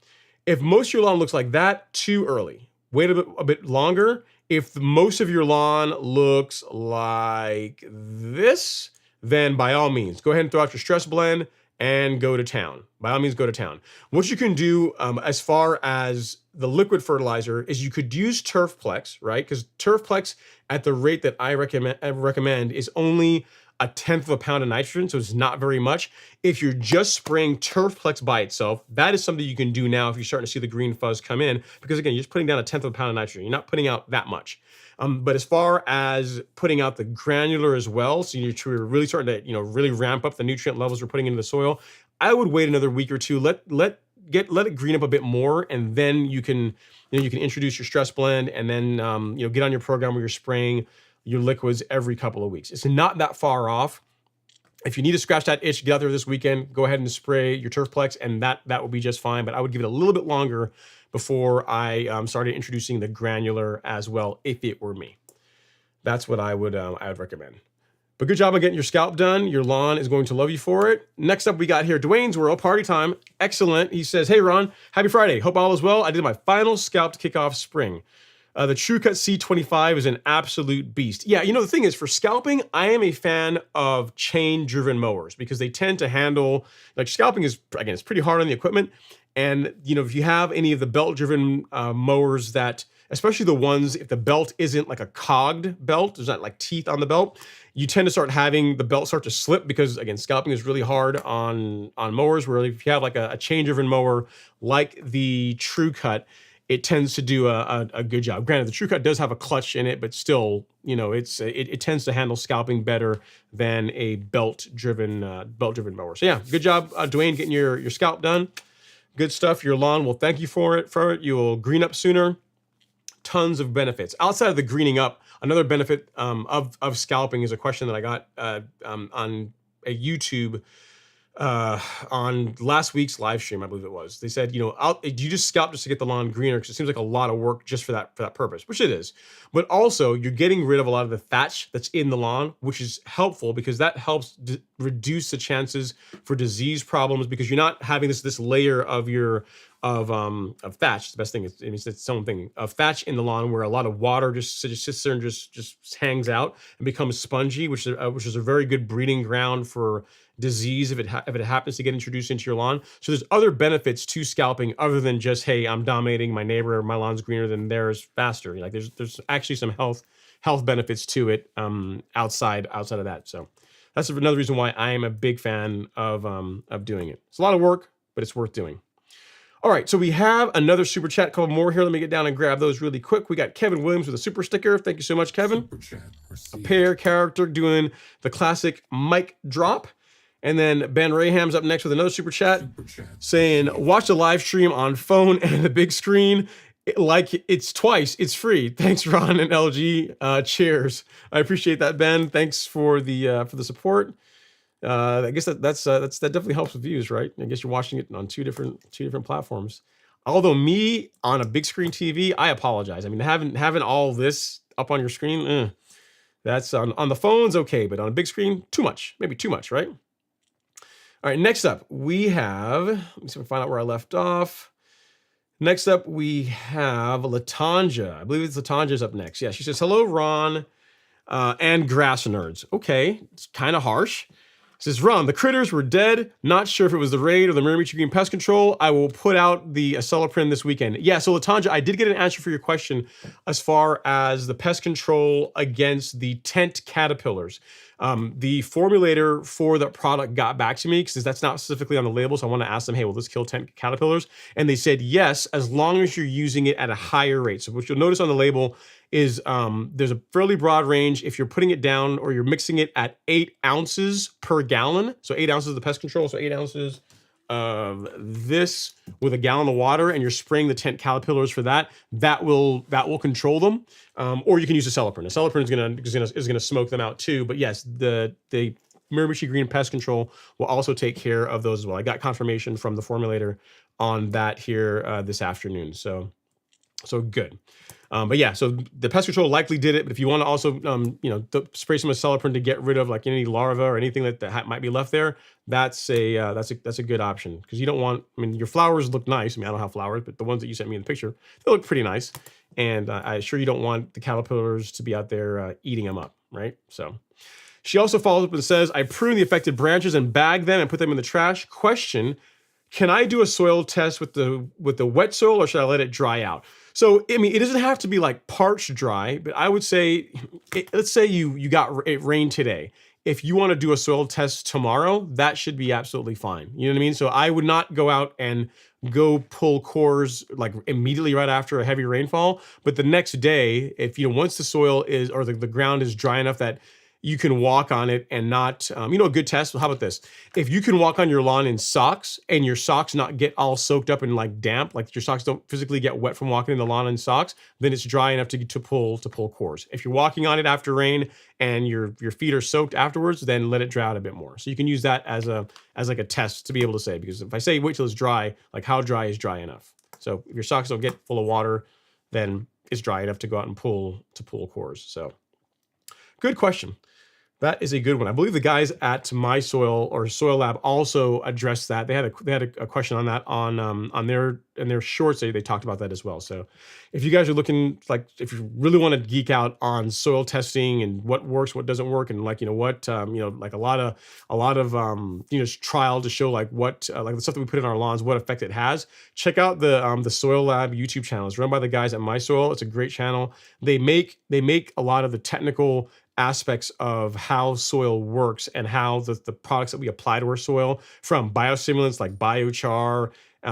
If most of your lawn looks like that, too early. Wait a bit longer. If most of your lawn looks like this, then by all means, go ahead and throw out your stress blend and go to town. By all means, go to town. What you can do as far as the liquid fertilizer is you could use Turfplex, right? Because Turfplex at the rate that I recommend is only 1/10 of a pound of nitrogen, so it's not very much. If you're just spraying Turfplex by itself, that is something you can do now if you're starting to see the green fuzz come in, because again, you're just putting down 1/10 of a pound of nitrogen. You're not putting out that much. But as far as putting out the granular as well, so you're really starting to really ramp up the nutrient levels we're putting into the soil, I would wait another week or two. Let it green up a bit more, and then you can introduce your stress blend, and then get on your program where you're spraying your liquids every couple of weeks. It's not that far off. If you need to scratch that itch, get out there this weekend, go ahead and spray your Turfplex, and that will be just fine. But I would give it a little bit longer before I started introducing the granular as well, if it were me. That's what I would recommend. But good job on getting your scalp done. Your lawn is going to love you for it. Next up, we got here Dwayne's World, party time. Excellent. He says, hey, Ron, happy Friday. Hope all is well. I did my final scalp to kick off spring. The TrueCut C25 is an absolute beast. Yeah, the thing is, for scalping, I am a fan of chain-driven mowers because they tend to handle, like scalping is, again, it's pretty hard on the equipment. And, if you have any of the belt-driven mowers that, especially the ones, if the belt isn't like a cogged belt, there's not like teeth on the belt, you tend to start having the belt start to slip because, again, scalping is really hard on mowers, where if you have like a chain-driven mower like the TrueCut, it tends to do a good job. Granted, the TrueCut does have a clutch in it, but still, it tends to handle scalping better than a belt-driven mower. So yeah, good job, Dwayne, getting your scalp done. Good stuff. Your lawn will thank you for it. You will green up sooner. Tons of benefits. Outside of the greening up, another benefit of scalping is a question that I got on a YouTube on last week's live stream, I believe it was. They said, do you just scalp just to get the lawn greener? Because it seems like a lot of work just for that purpose, which it is. But also, you're getting rid of a lot of the thatch that's in the lawn, which is helpful because that helps reduce the chances for disease problems, because you're not having this layer of thatch. The best thing is, it's its own thing, of thatch in the lawn, where a lot of water just sits there and just hangs out and becomes spongy, which is a very good breeding ground for disease if it happens to get introduced into your lawn. So there's other benefits to scalping other than just, hey, I'm dominating my neighbor, my lawn's greener than theirs faster. Like there's actually some health benefits to it outside of that. So that's another reason why I am a big fan of doing it. It's a lot of work, but it's worth doing. All right, so we have another super chat, a couple more here. Let me get down and grab those really quick. We got Kevin Williams with a super sticker. Thank you so much, Kevin. A pair character doing the classic mic drop. And then Ben Raham's up next with another super chat saying, watch the live stream on phone and the big screen. Like it's twice. It's free. Thanks, Ron and LG. Cheers. I appreciate that, Ben. Thanks for the support. I guess that definitely helps with views, right? I guess you're watching it on two different platforms. Although me on a big screen TV, I apologize. I mean, having all this up on your screen, that's on the phones okay, but on a big screen, too much. Maybe too much, right? All right, next up, we have, let me see if I can find out where I left off. Next up, we have Latanja. I believe it's Latanja's up next. Yeah, she says, hello, Ron and grass nerds. Okay, it's kind of harsh. Says, Ron, the critters were dead. Not sure if it was the raid or the Micronutrients Green Pest Control. I will put out the Acelepryn this weekend. Yeah, so Latanja, I did get an answer for your question as far as the pest control against the tent caterpillars. The formulator for the product got back to me because that's not specifically on the label. So I want to ask them, hey, will this kill tent caterpillars? And they said yes, as long as you're using it at a higher rate. So what you'll notice on the label is there's a fairly broad range. If you're putting it down or you're mixing it at 8 ounces per gallon, so 8 ounces of the pest control, so 8 ounces of this with a gallon of water, and you're spraying the tent caterpillars for that will control them. Or you can use a Acelepryn. Acelepryn is gonna smoke them out too. But yes, the Micronutrients Green Pest Control will also take care of those as well. I got confirmation from the formulator on that here this afternoon. So good. But yeah, so the pest control likely did it. But if you want to also, spray some Acelepryn to get rid of like any larvae or anything that might be left there, that's a good option, because you don't want. I mean, your flowers look nice. I mean, I don't have flowers, but the ones that you sent me in the picture, they look pretty nice. And I sure you don't want the caterpillars to be out there eating them up, right? So she also follows up and says, I prune the affected branches and bag them and put them in the trash. Question: can I do a soil test with the wet soil, or should I let it dry out? So, I mean, it doesn't have to be like parched dry, but I would say, let's say you got it rained today. if you want to do a soil test tomorrow, that should be absolutely fine. You know what I mean? So I would not go out and go pull cores like immediately right after a heavy rainfall. But the next day, if once the soil is, or the ground is dry enough that you can walk on it and not, a good test. Well, how about this? If you can walk on your lawn in socks and your socks not get all soaked up and like damp, like your socks don't physically get wet from walking in the lawn in socks, then it's dry enough to pull cores. If you're walking on it after rain and your feet are soaked afterwards, then let it dry out a bit more. So you can use that as like a test to be able to say, because if I say wait till it's dry, like how dry is dry enough? So if your socks don't get full of water, then it's dry enough to go out and pull cores. So good question. That is a good one. I believe the guys at My Soil or Soil Lab also addressed that. They had a question on that on their shorts. They talked about that as well. So if you guys are looking, like, if you really want to geek out on soil testing and what works, what doesn't work, and like like a lot of trial to show like what like the stuff that we put in our lawns, what effect it has, check out the Soil Lab YouTube channel. It's run by the guys at My Soil. It's a great channel. They make a lot of the technical aspects of how soil works and how the products that we apply to our soil, from biostimulants like biochar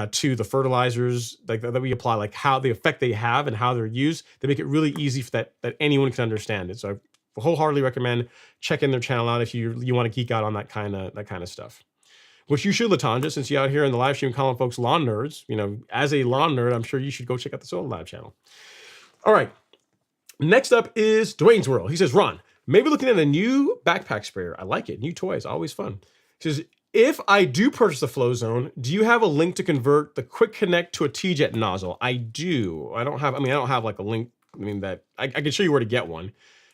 to the fertilizers like that we apply, like how the effect they have and how they're used. They make it really easy for that anyone can understand it. So I wholeheartedly recommend checking their channel out if you want to geek out on that kind of stuff. Which you should, Latanja, since you're out here in the live stream calling folks lawn nerds. As a lawn nerd, I'm sure you should go check out the Soil Lab channel. All right. Next up is Dwayne's World. He says, Ron, maybe looking at a new backpack sprayer. I like it. New toys, always fun. He says, if I do purchase the Flow Zone, do you have a link to convert the Quick Connect to a T-Jet nozzle? I do. I don't have like a link. That I can show you where to get one.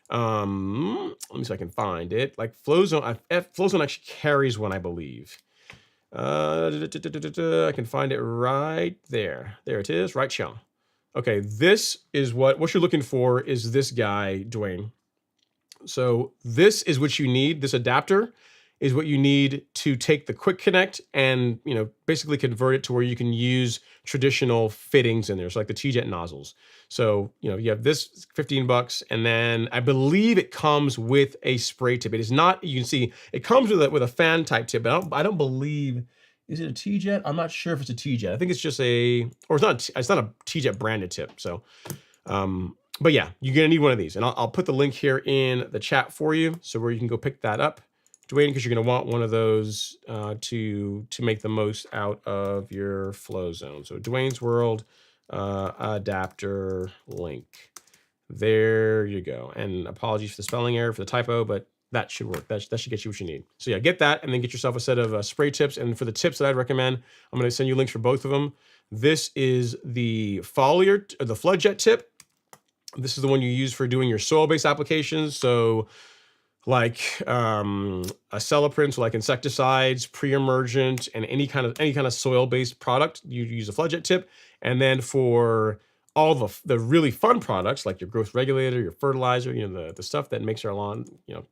Let me see if I can find it. Like Flow Zone, Flow Zone actually carries one, I believe. I can find it right there. There it is, right shown. Okay, this is what you're looking for is this guy, Dwayne. So this is what you need. This adapter is what you need to take the Quick Connect and, basically convert it to where you can use traditional fittings in there. So like the T-Jet nozzles. So, you have this $15, and then I believe it comes with a spray tip. It is not, you can see it comes with a fan type tip, but I don't believe, is it a T-Jet? I'm not sure if it's a T-Jet. I think it's just it's not a T-Jet branded tip. So, but yeah, you're gonna need one of these, and I'll put the link here in the chat for you, so where you can go pick that up, Dwayne, because you're gonna want one of those to make the most out of your Flow Zone. So Dwayne's World adapter link. There you go. And apologies for the spelling error, for the typo, but that should work. That should get you what you need. So yeah, get that, and then get yourself a set of spray tips. And for the tips that I'd recommend, I'm gonna send you links for both of them. This is the foliar, the flood jet tip. This is the one you use for doing your soil-based applications. So like aceleprins, so like insecticides, pre-emergent, and any kind of soil-based product, you use a flood jet tip. And then for all the really fun products, like your growth regulator, your fertilizer, the stuff that makes our lawn,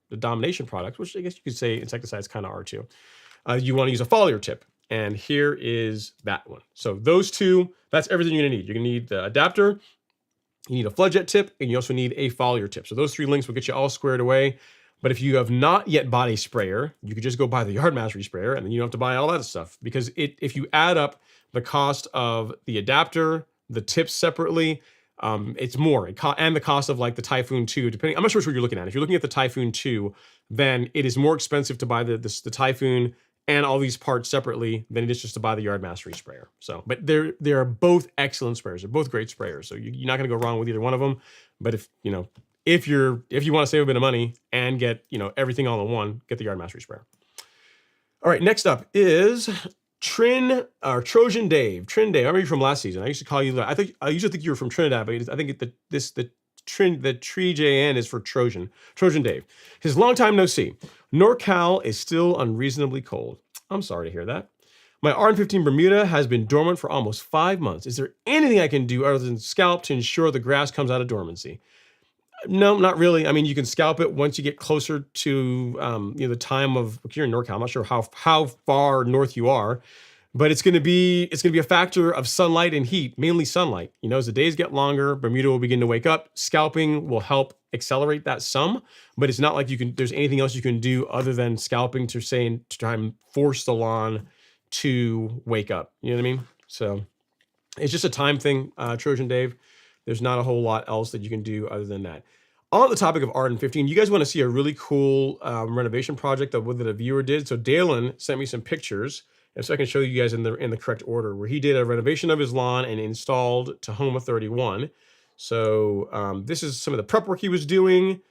the domination products, which I guess you could say insecticides kind of are too. You want to use a foliar tip. And here is that one. So those two, that's everything you're gonna need. You're gonna need the adapter, you need a flood jet tip, and you also need a foliar tip. So those three links will get you all squared away. But if you have not yet bought a sprayer, you could just go buy the Yard Mastery sprayer, and then you don't have to buy all that stuff. Because if you add up the cost of the adapter, the tips separately, it's more. And the cost of like the Typhoon 2, depending, I'm not sure which one you're looking at. If you're looking at the Typhoon 2, then it is more expensive to buy the Typhoon and all these parts separately than it is just to buy the Yard Mastery sprayer. So, but they're both excellent sprayers. They're both great sprayers. So you're not going to go wrong with either one of them. But if you want to save a bit of money and get everything all in one, get the Yard Mastery sprayer. All right, next up is Trojan Dave. Trin Dave. I remember you from last season. I used to call you that. I usually think you were from Trinidad, but I think the Tree JN is for Trojan. Trojan Dave. His long time no see. NorCal is still unreasonably cold. I'm sorry to hear that. My RN15 Bermuda has been dormant for almost 5 months. Is there anything I can do other than scalp to ensure the grass comes out of dormancy? No, not really. I mean, you can scalp it once you get closer to the time of, you're in NorCal. I'm not sure how far north you are, but it's going to be a factor of sunlight and heat, mainly sunlight. As the days get longer, Bermuda will begin to wake up. Scalping will help accelerate that some, but it's not like there's anything else you can do other than scalping to try and force the lawn to wake up. You know what I mean? So it's just a time thing, Trojan Dave. There's not a whole lot else that you can do other than that. On the topic of Arden 15, you guys want to see a really cool renovation project that a viewer did. So Dalen sent me some pictures, and so I can show you guys in the correct order, where he did a renovation of his lawn and installed Tahoma 31. So this is some of the prep work he was doing,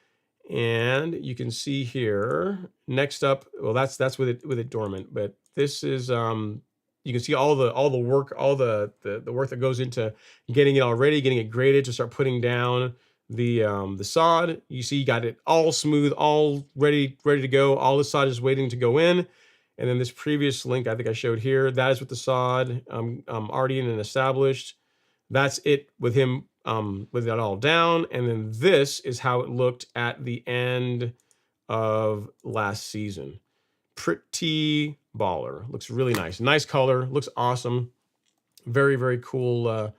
and you can see here. Next up, well, that's with it dormant, but this is you can see all the work, all the work that goes into getting it all ready, getting it graded to start putting down the sod. You see, you got it all smooth, all ready to go. All the sod is waiting to go in. And then this previous link I think I showed here, that is with the sod already in and established. That's it with him with that all down. And then this is how it looked at the end of last season. Pretty baller. Looks really nice. Nice color. Looks awesome. Very, very cool.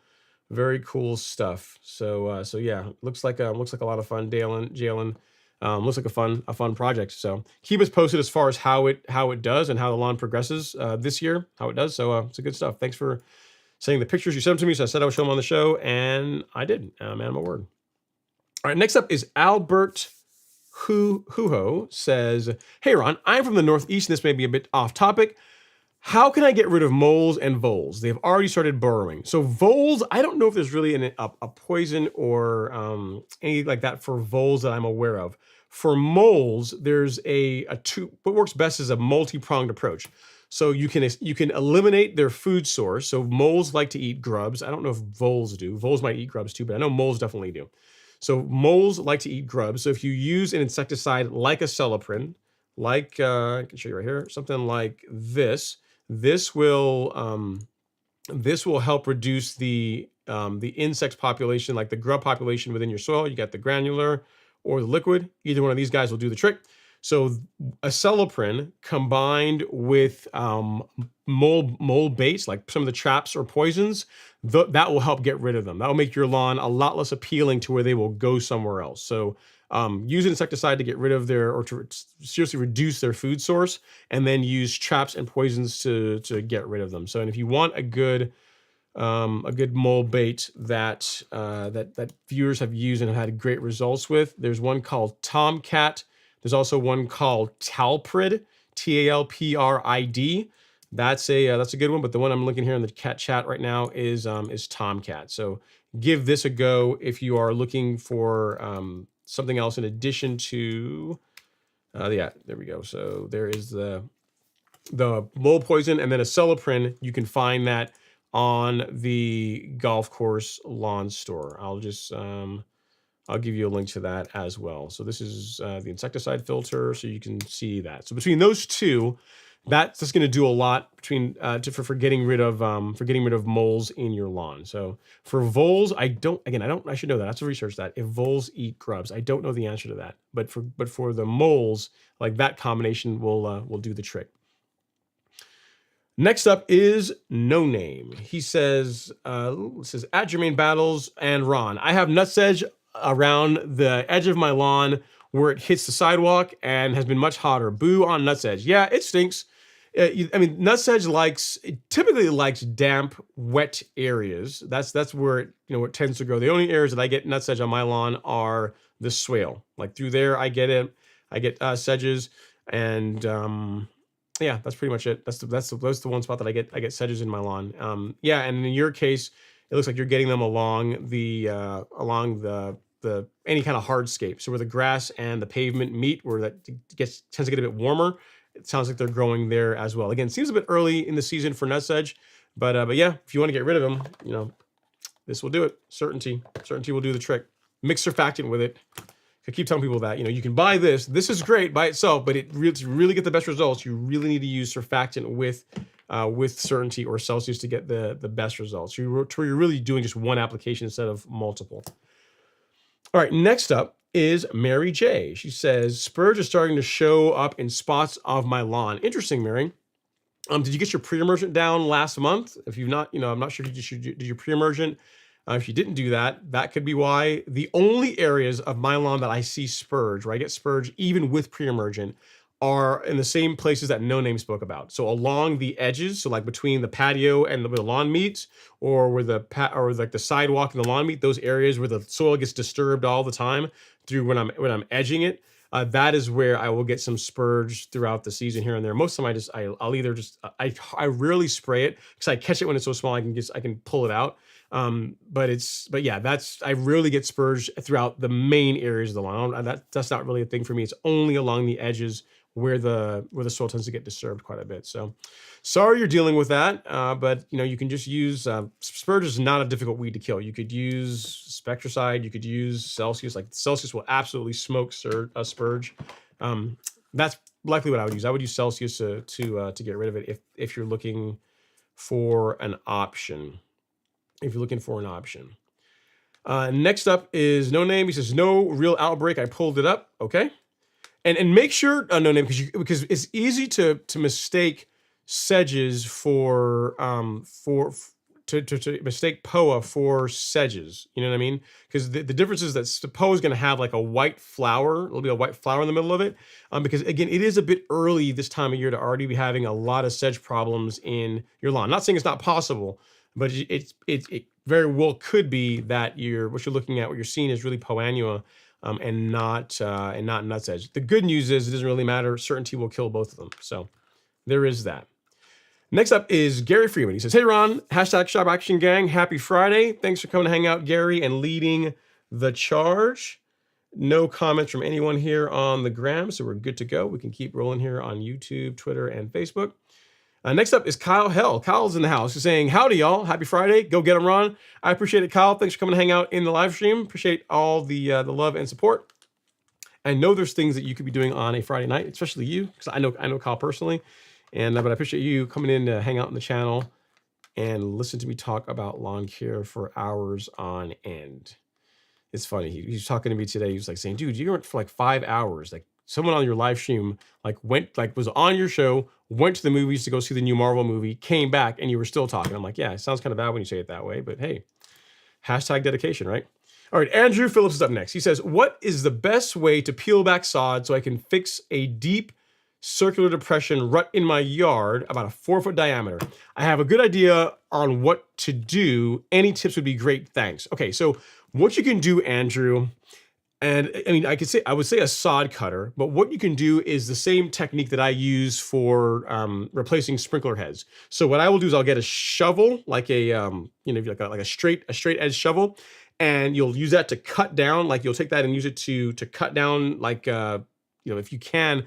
Very cool stuff. So yeah, looks like a lot of fun. Jalen, looks like a fun project. So keep us posted as far as how it does and how the lawn progresses this year. How it does. So it's a good stuff. Thanks for sending the pictures. You sent them to me, so I said I would show them on the show, and I did. Man, my word. All right, next up is Albert Huho says, "Hey Ron, I'm from the Northeast, and this may be a bit off topic. How can I get rid of moles and voles? They've already started burrowing. So voles, I don't know if there's really a poison or anything like that for voles that I'm aware of. For moles, there's what works best is a multi-pronged approach. So you can eliminate their food source. So moles like to eat grubs. I don't know if voles do. Voles might eat grubs too, but I know moles definitely do. So moles like to eat grubs. So if you use an insecticide like a celiprin, like I can show you right here, something like this. This will help reduce the insect population, like the grub population within your soil. You got the granular or the liquid. Either one of these guys will do the trick. So a celiprin combined with mole baits, like some of the traps or poisons, that will help get rid of them. That will make your lawn a lot less appealing to where they will go somewhere else. So use an insecticide to get rid of or to seriously reduce their food source, and then use traps and poisons to get rid of them. So, and if you want a good mole bait that viewers have used and have had great results with, there's one called Tomcat. There's also one called Talprid, Talprid. That's a good one, but the one I'm looking here in the chat right now is Tomcat. So give this a go if you are looking for something else in addition to yeah, there we go. So there is the mole poison, and then a celiprin. You can find that on the golf course lawn store. I'll give you a link to that as well. So this is the insecticide filter, so you can see that. So between those two, that's just going to do a lot for getting rid of moles in your lawn. So for voles, I should know that. I have to research that. If voles eat grubs, I don't know the answer to that. But for the moles, like that combination will do the trick. Next up is No Name. He says, at Jermaine Battles and Ron, I have nutsedge around the edge of my lawn where it hits the sidewalk and has been much hotter. Boo on nutsedge. Yeah, it stinks. Nutsedge typically likes damp, wet areas. That's where it tends to grow. The only areas that I get nutsedge on my lawn are the swale. Like through there, I get sedges, and yeah, that's pretty much it. That's the one spot that I get sedges in my lawn. Yeah, and in your case, it looks like you're getting them along the any kind of hardscape. So where the grass and the pavement meet, where that tends to get a bit warmer. It sounds like they're growing there as well. Again, seems a bit early in the season for nutsedge, but yeah, if you want to get rid of them, this will do it. Certainty will do the trick. Mix surfactant with it. I keep telling people that you can buy this. This is great by itself, but to really get the best results, you really need to use surfactant with Certainty or Celsius to get the best results. You're really doing just one application instead of multiple. All right, next up is Mary J. She says, spurge are starting to show up in spots of my lawn. Interesting, Mary. Did you get your pre-emergent down last month? If you've not, I'm not sure if you did your pre-emergent. If you didn't do that, that could be why. The only areas of my lawn that I see spurge, where I get spurge even with pre-emergent, are in the same places that No Name spoke about. So along the edges, so like between the patio and where the lawn meets, or where or like the sidewalk and the lawn meet, those areas where the soil gets disturbed all the time through when I'm edging it. That is where I will get some spurge throughout the season here and there. Most of the time, I'll either just I rarely spray it because I catch it when it's so small I can pull it out. But yeah, I rarely get spurge throughout the main areas of the lawn. That's not really a thing for me. It's only along the edges where the soil tends to get disturbed quite a bit. So sorry you're dealing with that, but you can just use spurge is not a difficult weed to kill. You could use Spectricide, you could use Celsius. Like Celsius will absolutely smoke spurge. That's likely what I would use. I would use Celsius to get rid of it if you're looking for an option. Next up is No Name. He says no real outbreak. I pulled it up. Okay. And make sure No Name, because it's easy to mistake sedges to mistake POA for sedges. You know what I mean? Because the difference is that POA is going to have like a white flower. There'll be a white flower in the middle of it. Because again, it is a bit early this time of year to already be having a lot of sedge problems in your lawn. Not saying it's not possible, but it very well could be that what you're seeing is really POA annua. And not nutsedge. The good news is it doesn't really matter. Certainty will kill both of them. So there is that. Next up is Gary Freeman. He says, hey, Ron, #Shop Action Gang. Happy Friday. Thanks for coming to hang out, Gary, and leading the charge. No comments from anyone here on the gram, so we're good to go. We can keep rolling here on YouTube, Twitter, and Facebook. Next up is Kyle Hell. Kyle's in the house. He's saying, howdy, y'all. Happy Friday. Go get him, Ron. I appreciate it, Kyle. Thanks for coming to hang out in the live stream. Appreciate all the love and support. I know there's things that you could be doing on a Friday night, especially you, because I know Kyle personally. But I appreciate you coming in to hang out on the channel and listen to me talk about lawn care for hours on end. It's funny. He was talking to me today. He was like saying, dude, you went for like 5 hours. Like someone on your live stream was on your show, went to the movies to go see the new Marvel movie, came back, and you were still talking. I'm like, yeah, it sounds kind of bad when you say it that way, but hey, #dedication, right? All right, Andrew Phillips is up next. He says, what is the best way to peel back sod so I can fix a deep circular depression rut in my yard about a 4-foot diameter? I have a good idea on what to do. Any tips would be great, thanks. Okay, so what you can do, Andrew, and I mean, I would say a sod cutter, but what you can do is the same technique that I use for replacing sprinkler heads. So what I will do is I'll get a shovel, like a straight edge shovel, and you'll use that to cut down. Like you'll take that and use it to cut down, like if you can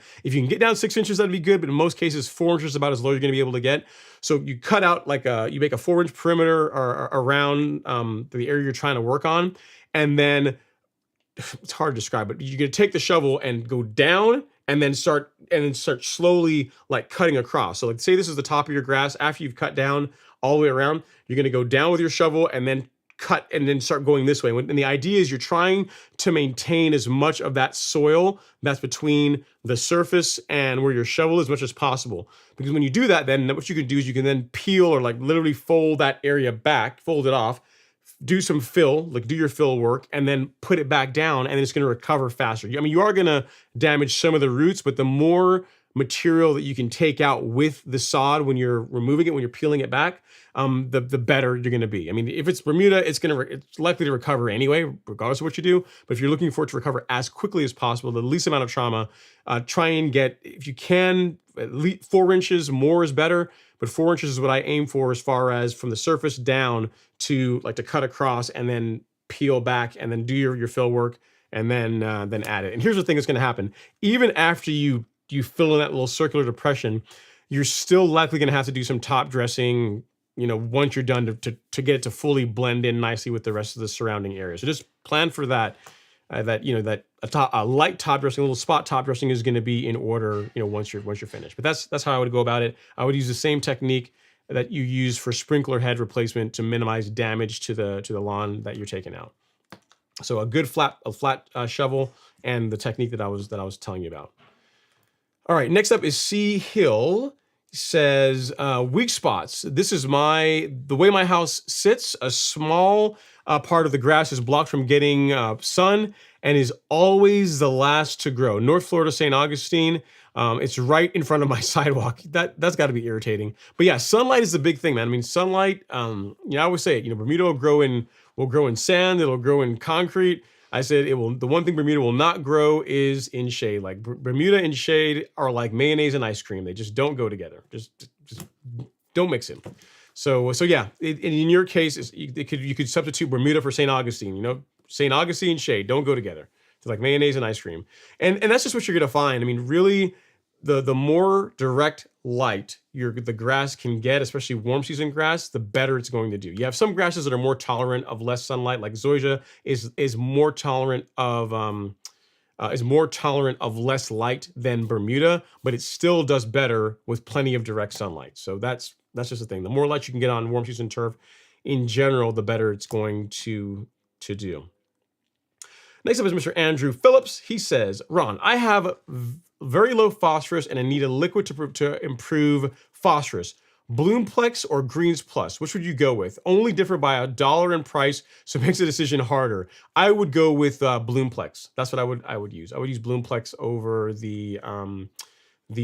get down 6 inches, that'd be good. But in most cases, 4 inches is about as low as you're going to be able to get. So you cut out you make a 4-inch perimeter around the area you're trying to work on, and then it's hard to describe, but you're going to take the shovel and go down and then start slowly like cutting across. So like say this is the top of your grass. After you've cut down all the way around, you're going to go down with your shovel and then cut and then start going this way. And the idea is you're trying to maintain as much of that soil that's between the surface and where your shovel is as much as possible. Because when you do that, then what you can do is you can then peel or like literally fold that area back, fold it off, do some fill, like do your fill work, and then put it back down, and it's going to recover faster. I mean, you are going to damage some of the roots, but the more material that you can take out with the sod when you're removing it, when you're peeling it back, the better you're going to be. I mean, if it's Bermuda, it's likely to recover anyway, regardless of what you do. But if you're looking for it to recover as quickly as possible, the least amount of trauma, try and get, if you can, at least 4 inches. More is better, but 4 inches is what I aim for as far as from the surface down to cut across and then peel back and then do your fill work and then add it. And here's the thing that's going to happen: even after you fill in that little circular depression, you're still likely going to have to do some top dressing, once you're done to get it to fully blend in nicely with the rest of the surrounding area. So just plan for that. That a light top dressing, a little spot top dressing is going to be in order, once you're finished. But that's how I would go about it. I would use the same technique that you use for sprinkler head replacement to minimize damage to the lawn that you're taking out. So a good flat shovel and the technique that I was telling you about. All right, next up is C Hill. He says, weak spots. This is the way my house sits, a small part of the grass is blocked from getting sun and is always the last to grow. North Florida, St. Augustine. It's right in front of my sidewalk. That's got to be irritating. But yeah, sunlight is the big thing, man. I mean, sunlight. I always say it. Bermuda will grow in sand. It'll grow in concrete. I said it will. The one thing Bermuda will not grow is in shade. Like Bermuda and shade are like mayonnaise and ice cream. They just don't go together. Just don't mix it. So yeah. In your case, you could substitute Bermuda for St. Augustine. St. Augustine shade don't go together. It's like mayonnaise and ice cream. And that's just what you're gonna find. I mean, really, the more direct light the grass can get, especially warm season grass, the better it's going to do. You have some grasses that are more tolerant of less sunlight, like zoysia is more tolerant of less light than Bermuda, but it still does better with plenty of direct sunlight. So that's just the thing. The more light you can get on warm season turf, in general, the better it's going to do. Next up is Mr. Andrew Phillips. He says, Ron, I have very low phosphorus and I need a liquid to improve phosphorus. Bloomplex or Greens Plus? Which would you go with? Only differ by $1 in price, so it makes the decision harder. I would go with Bloomplex. That's what I would use. I would use Bloomplex over the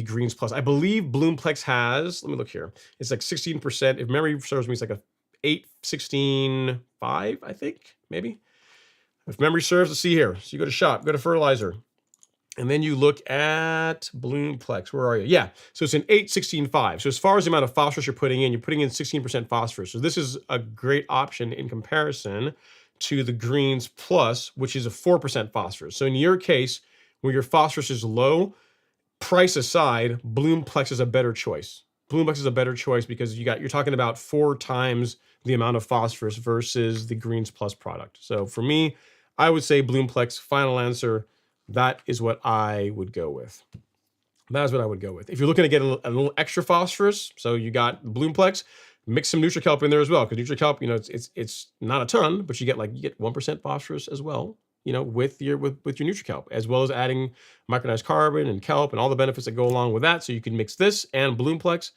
Greens Plus. I believe Bloomplex has, let me look here. It's like 16%. If memory serves me, it's like a 8-16-5, I think, maybe. If memory serves, let's see here. So you go to shop, go to fertilizer, and then you look at Bloomplex. Where are you? Yeah, so it's an 8-16-5. So as far as the amount of phosphorus you're putting in 16% phosphorus. So this is a great option in comparison to the Greens Plus, which is a 4% phosphorus. So in your case, where your phosphorus is low, price aside, Bloomplex is a better choice. Bloomplex is a better choice because you're talking about 4 times the amount of phosphorus versus the Greens Plus product. So for me, I would say Bloomplex, final answer. That is what I would go with. That is what I would go with. If you're looking to get a little extra phosphorus, so you got Bloomplex, mix some NutriKelp in there as well, because NutriKelp, it's not a ton, but you get 1% phosphorus as well, with your NutriKelp, as well as adding micronized carbon and kelp and all the benefits that go along with that. So you can mix this and Bloomplex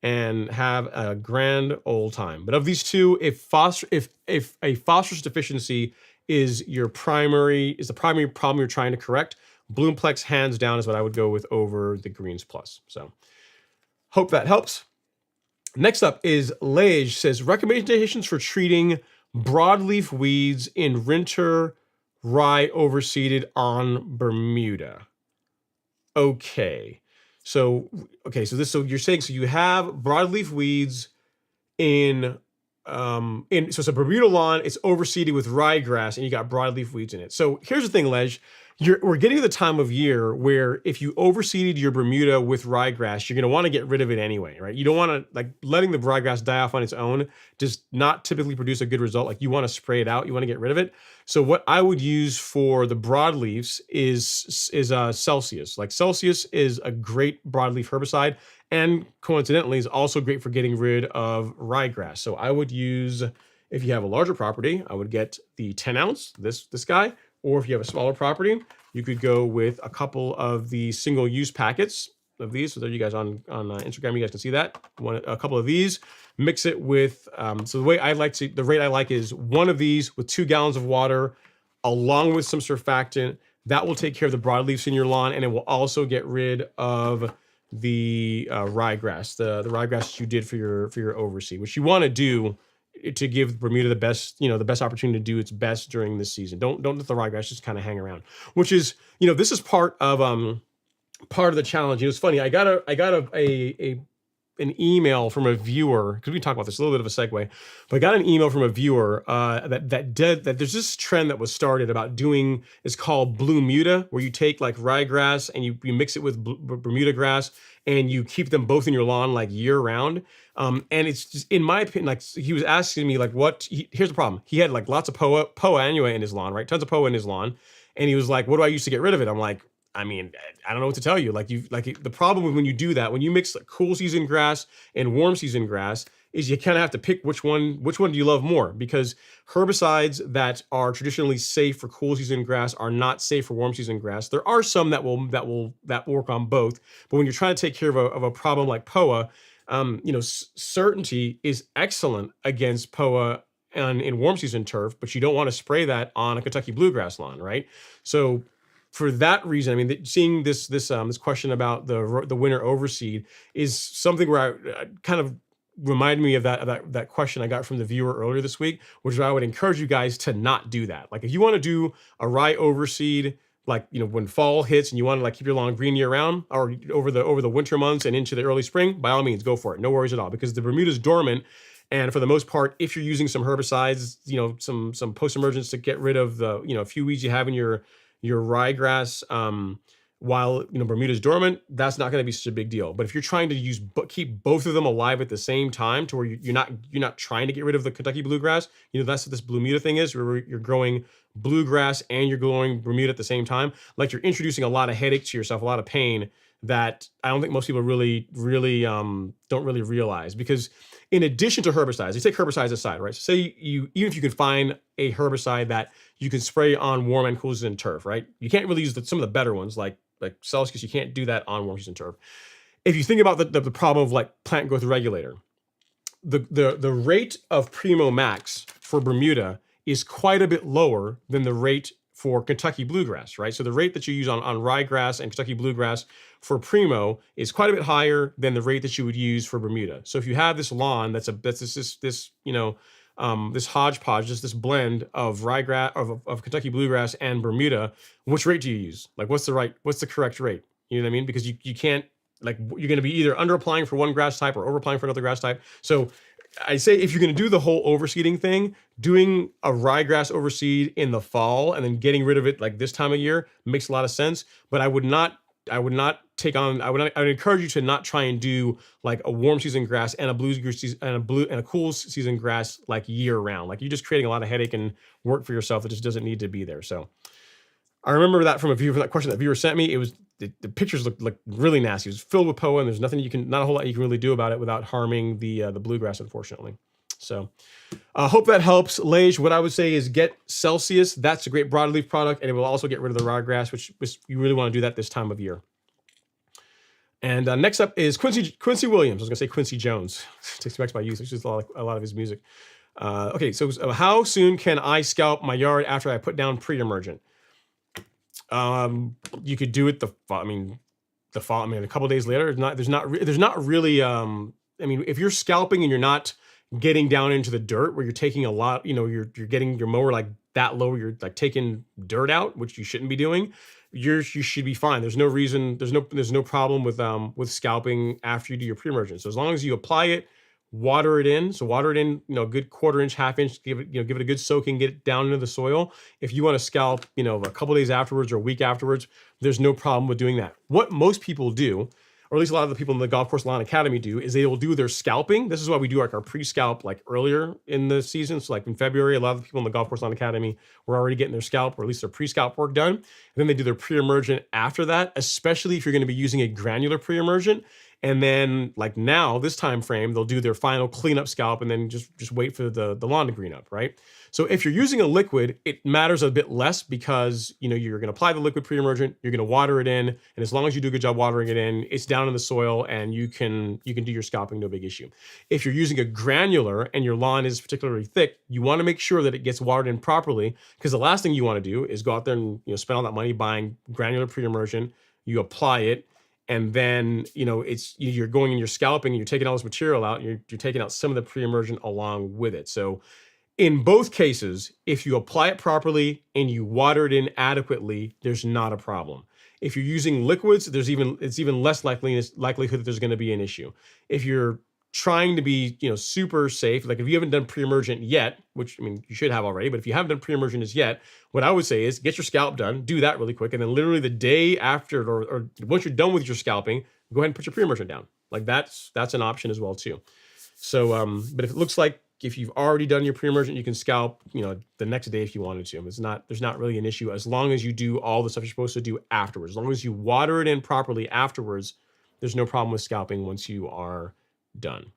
and have a grand old time. But of these two, if a phosphorus deficiency is the primary problem you're trying to correct, Bloomplex hands down is what I would go with over the Greens Plus. So hope that helps. Next up is Lej, says recommendations for treating broadleaf weeds in winter rye overseeded on Bermuda. Okay. So you're saying, so you have broadleaf weeds in so it's a Bermuda lawn, it's overseeded with ryegrass, and you got broadleaf weeds in it. So here's the thing, Lej. We're getting to the time of year where if you overseeded your Bermuda with ryegrass, you're going to want to get rid of it anyway, right? You don't want to, letting the ryegrass die off on its own does not typically produce a good result. You want to spray it out, you want to get rid of it. So what I would use for the broadleaves is Celsius. Celsius is a great broadleaf herbicide, and coincidentally is also great for getting rid of ryegrass. So I would use, if you have a larger property, I would get the 10 ounce, this guy. Or if you have a smaller property, you could go with a couple of the single-use packets of these. So there you guys on Instagram, you guys can see that. A couple of these, mix it with, so the rate I like is one of these with 2 gallons of water, along with some surfactant. That will take care of the broadleaves in your lawn, and it will also get rid of the ryegrass, the ryegrass you did for your overseed, which you want to do to give Bermuda the best opportunity to do its best during this season. Don't let the ryegrass just kind of hang around, which is, this is part of the challenge. It's funny. I got an email from a viewer, because we talked about this, a little bit of a segue, but I got an email from a viewer that there's this trend that was started about doing, it's called Bloomuda, where you take ryegrass and you mix it with Bermuda grass and you keep them both in your lawn year round. And it's just, in my opinion, he was asking me here's the problem. He had lots of poa annua in his lawn, right? Tons of poa in his lawn. And he was like, what do I use to get rid of it? I'm like, I don't know what to tell you. The problem when you do that, when you mix cool season grass and warm season grass, is you kind of have to pick which one do you love more, because herbicides that are traditionally safe for cool season grass are not safe for warm season grass. There are some that will work on both, but when you're trying to take care of a problem like POA, certainty is excellent against POA in warm season turf, but you don't want to spray that on a Kentucky bluegrass lawn, right? So for that reason, I mean, seeing this question about the winter overseed is something where I kind of reminded me of that question I got from the viewer earlier this week, which is why I would encourage you guys to not do that. Like if you want to do a rye overseed, like when fall hits and you want to like keep your lawn green year round, or over the winter months and into the early spring, by all means go for it. No worries at all, because the Bermuda's dormant. And for the most part, if you're using some herbicides, some post-emergence to get rid of the, a few weeds you have in your ryegrass, while Bermuda's dormant, that's not going to be such a big deal. But if you're trying to keep both of them alive at the same time, to where you're not trying to get rid of the Kentucky bluegrass, that's what this Bermuda thing is, where you're growing bluegrass and you're growing Bermuda at the same time. Like you're introducing a lot of headache to yourself, a lot of pain that I don't think most people really don't really realize. Because in addition to herbicides, you take herbicides aside, right? So say even if you can find a herbicide that you can spray on warm and cool season turf, right? You can't really use some of the better ones like Celsius. You can't do that on warm season turf. If you think about the problem of like plant growth regulator, the rate of Primo Max for Bermuda is quite a bit lower than the rate for Kentucky bluegrass, right? So the rate that you use on ryegrass and Kentucky bluegrass for Primo is quite a bit higher than the rate that you would use for Bermuda. So if you have this lawn that's this hodgepodge, just this blend of ryegrass of Kentucky bluegrass and Bermuda, which rate do you use? Like what's the correct rate? You know what I mean? Because you can't, like, you're going to be either under applying for one grass type or over applying for another grass type. So I say if you're going to do the whole overseeding thing, doing a ryegrass overseed in the fall and then getting rid of it like this time of year makes a lot of sense. But I would encourage you to not try and do like a warm season grass and a cool season grass like year round. Like you're just creating a lot of headache and work for yourself that just doesn't need to be there. So I remember that from that question that viewer sent me. It was the pictures looked like really nasty. It was filled with POA, and there's not a whole lot you can really do about it without harming the bluegrass, unfortunately. So hope that helps. Lage, what I would say is get Celsius. That's a great broadleaf product, and it will also get rid of the ryegrass, which you really want to do that this time of year. And next up is Quincy Williams. I was going to say Quincy Jones. Takes me back to my youth. It's just a lot of his music. Okay, so how soon can I scalp my yard after I put down pre-emergent? You could do it the fall. A couple of days later. There's not really. If you're scalping and you're not getting down into the dirt where you're taking a lot, you're getting your mower like that low, you're like taking dirt out, which you shouldn't be doing. You should be fine. There's no reason. There's no problem with scalping after you do your pre-emergent. So as long as you apply it, water it in. So water it in, a good quarter-inch, half-inch. Give it a good soaking. Get it down into the soil. If you want to scalp, a couple days afterwards or a week afterwards, there's no problem with doing that. What most people do, or at least a lot of the people in the Golf Course Lawn Academy do, is they will do their scalping. This is why we do like our pre-scalp like earlier in the season. So like in February, a lot of the people in the Golf Course Lawn Academy were already getting their scalp, or at least their pre-scalp work done. And then they do their pre-emergent after that, especially if you're going to be using a granular pre-emergent. And then like now, this time frame, they'll do their final cleanup scalp and then just wait for the lawn to green up, right? So if you're using a liquid, it matters a bit less because you're going to apply the liquid pre-emergent, you're going to water it in, and as long as you do a good job watering it in, it's down in the soil and you can do your scalping, no big issue. If you're using a granular and your lawn is particularly thick, you want to make sure that it gets watered in properly, because the last thing you want to do is go out there and spend all that money buying granular pre-emergent, you apply it, and then, you're going and you're scalping and you're taking all this material out, and you're taking out some of the pre-emergent along with it. So in both cases, if you apply it properly and you water it in adequately, there's not a problem. If you're using liquids, it's even less likelihood that there's going to be an issue. If you're trying to be, super safe, like if you haven't done pre-emergent yet, which you should have already, but if you haven't done pre-emergent as yet, what I would say is get your scalp done, do that really quick, and then literally the day after, or once you're done with your scalping, go ahead and put your pre-emergent down. Like that's an option as well too. So, but if it looks like if you've already done your pre-emergent, you can scalp, the next day if you wanted to. There's not really an issue as long as you do all the stuff you're supposed to do afterwards. As long as you water it in properly afterwards, there's no problem with scalping once you are done.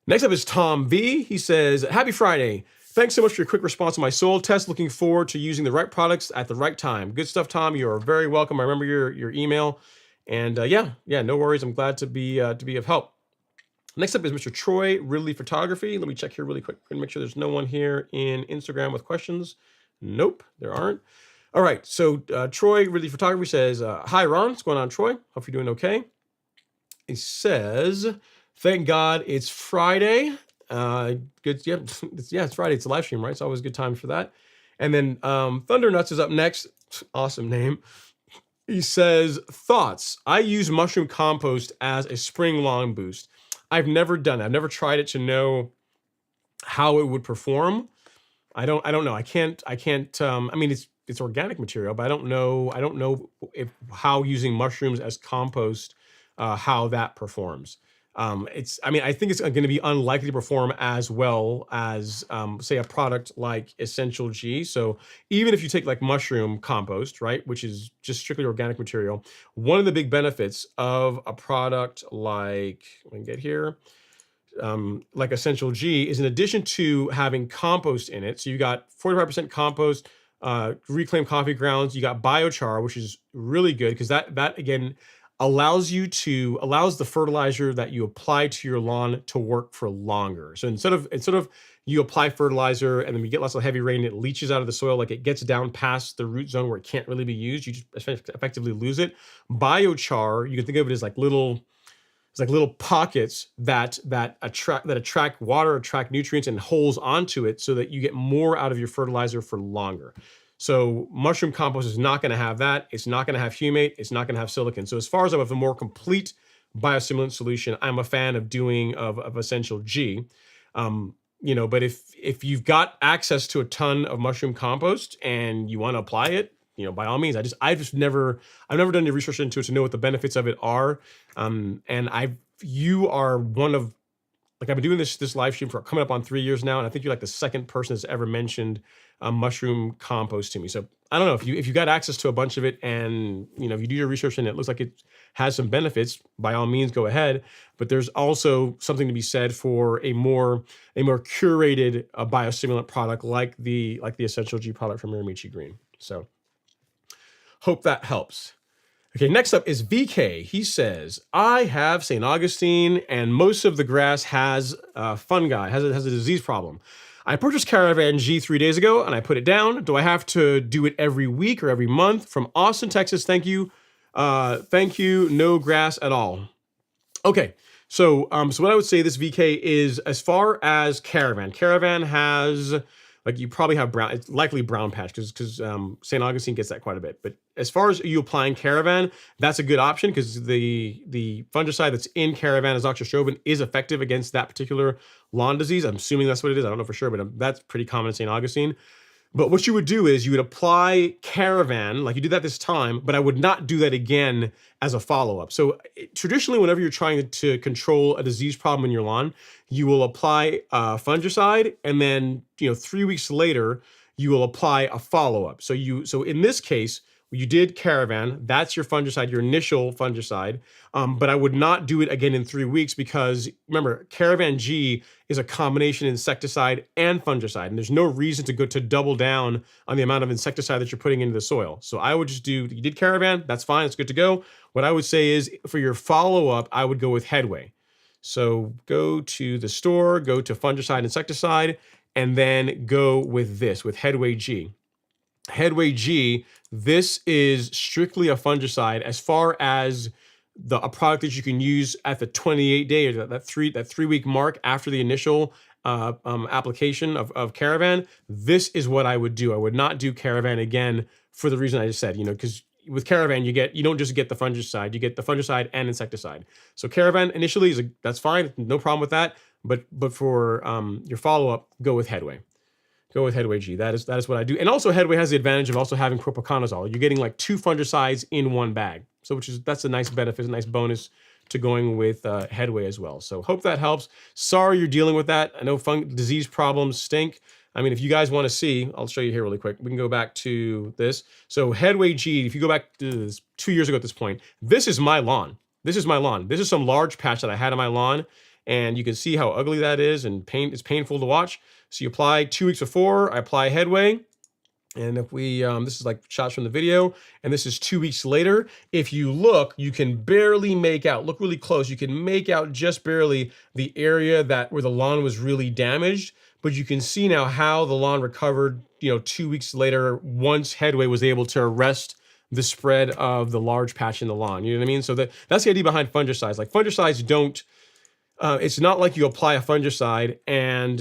Next up is Tom V. He says, happy Friday. Thanks so much for your quick response to my soil test. Looking forward to using the right products at the right time. Good stuff, Tom. You are very welcome. I remember your email. And yeah, no worries. I'm glad to be of help. Next up is Mr. Troy Ridley Photography. Let me check here really quick and make sure there's no one here in Instagram with questions. Nope, there aren't. All right, so Troy Ridley Photography says, hi, Ron. What's going on, Troy? Hope you're doing okay. He says, thank God it's Friday. Good, yeah, it's Friday. It's a live stream, right? It's always a good time for that. And then Thunder Nuts is up next. Awesome name. He says, thoughts. I use mushroom compost as a spring lawn boost. I've never done it. I've never tried it to know how it would perform. I don't know. I can't, I mean, it's organic material, but I don't know how using mushrooms as compost, how that performs. I mean, I think it's going to be unlikely to perform as well as, say, a product like Essential G. So even if you take like mushroom compost, right, which is just strictly organic material, one of the big benefits of a product like, let me get here, like Essential G is in addition to having compost in it. So you got 45% compost, reclaimed coffee grounds, you got biochar, which is really good because that again, allows the fertilizer that you apply to your lawn to work for longer. So instead of you apply fertilizer and then you get lots of heavy rain, it leaches out of the soil, like it gets down past the root zone where it can't really be used. You just effectively lose it. Biochar, you can think of it as like little pockets that attract water, attract nutrients, and holes onto it so that you get more out of your fertilizer for longer. So mushroom compost is not going to have that. It's not going to have humate. It's not going to have silicon. So as far as I have a more complete biostimulant solution, I'm a fan of doing of Essential G. But if you've got access to a ton of mushroom compost and you want to apply it, by all means. I've never done any research into it to know what the benefits of it are. You are one of, like, I've been doing this live stream for coming up on 3 years now, and I think you're like the second person that's ever mentioned mushroom compost to me. So I don't know if you got access to a bunch of it, and if you do your research and it looks like it has some benefits, by all means go ahead. But there's also something to be said for a more curated biostimulant product like the Essential G product from Miramichi Green. So hope that helps. Okay, next up is VK. He says, I have St. Augustine and most of the grass has fungi, has a disease problem. I purchased Caravan G 3 days ago and I put it down. Do I have to do it every week or every month? From Austin, Texas, thank you. No grass at all. Okay, so what I would say this VK is, as far as Caravan has, like, you probably have brown, it's likely brown patch because St. Augustine gets that quite a bit. But as far as you applying Caravan, that's a good option because the fungicide that's in Caravan, azoxystrobin, is effective against that particular lawn disease. I'm assuming that's what it is. I don't know for sure, but that's pretty common in St. Augustine. But what you would do is you would apply Caravan, like you did that this time, but I would not do that again as a follow-up. So traditionally, whenever you're trying to control a disease problem in your lawn, you will apply a fungicide, and then 3 weeks later, you will apply a follow-up. So in this case, you did Caravan, that's your fungicide, your initial fungicide, but I would not do it again in 3 weeks because, remember, Caravan G is a combination insecticide and fungicide, and there's no reason to double down on the amount of insecticide that you're putting into the soil. So I would just you did Caravan, that's fine, it's good to go. What I would say is, for your follow-up, I would go with Headway. So go to the store, go to fungicide, insecticide, and then go with Headway G. Headway G, this is strictly a fungicide as far as a product that you can use at the 28-day or that 3 week mark after the initial application of Caravan. This is what I would do. I would not do Caravan again for the reason I just said, because with Caravan, you don't just get the fungicide, you get the fungicide and insecticide. So Caravan initially that's fine, no problem with that. But for your follow-up, go with Headway. Go with Headway G. That is what I do. And also Headway has the advantage of also having propiconazole. You're getting like 2 fungicides in one bag. So that's a nice benefit, a nice bonus to going with Headway as well. So hope that helps. Sorry you're dealing with that. I know disease problems stink. I mean, if you guys want to see, I'll show you here really quick. We can go back to this. So Headway G, if you go back to this, 2 years ago at this point, this is my lawn. This is my lawn. This is some large patch that I had on my lawn. And you can see how ugly that is, and it's painful to watch. So you apply 2 weeks before, I apply Headway, And if we, this is like shots from the video, and this is 2 weeks later. If you look, you can barely make out, look really close, you can make out just barely the area where the lawn was really damaged, but you can see now how the lawn recovered, 2 weeks later, once Headway was able to arrest the spread of the large patch in the lawn. You know what I mean? So that's the idea behind fungicides. Like fungicides don't, it's not like you apply a fungicide and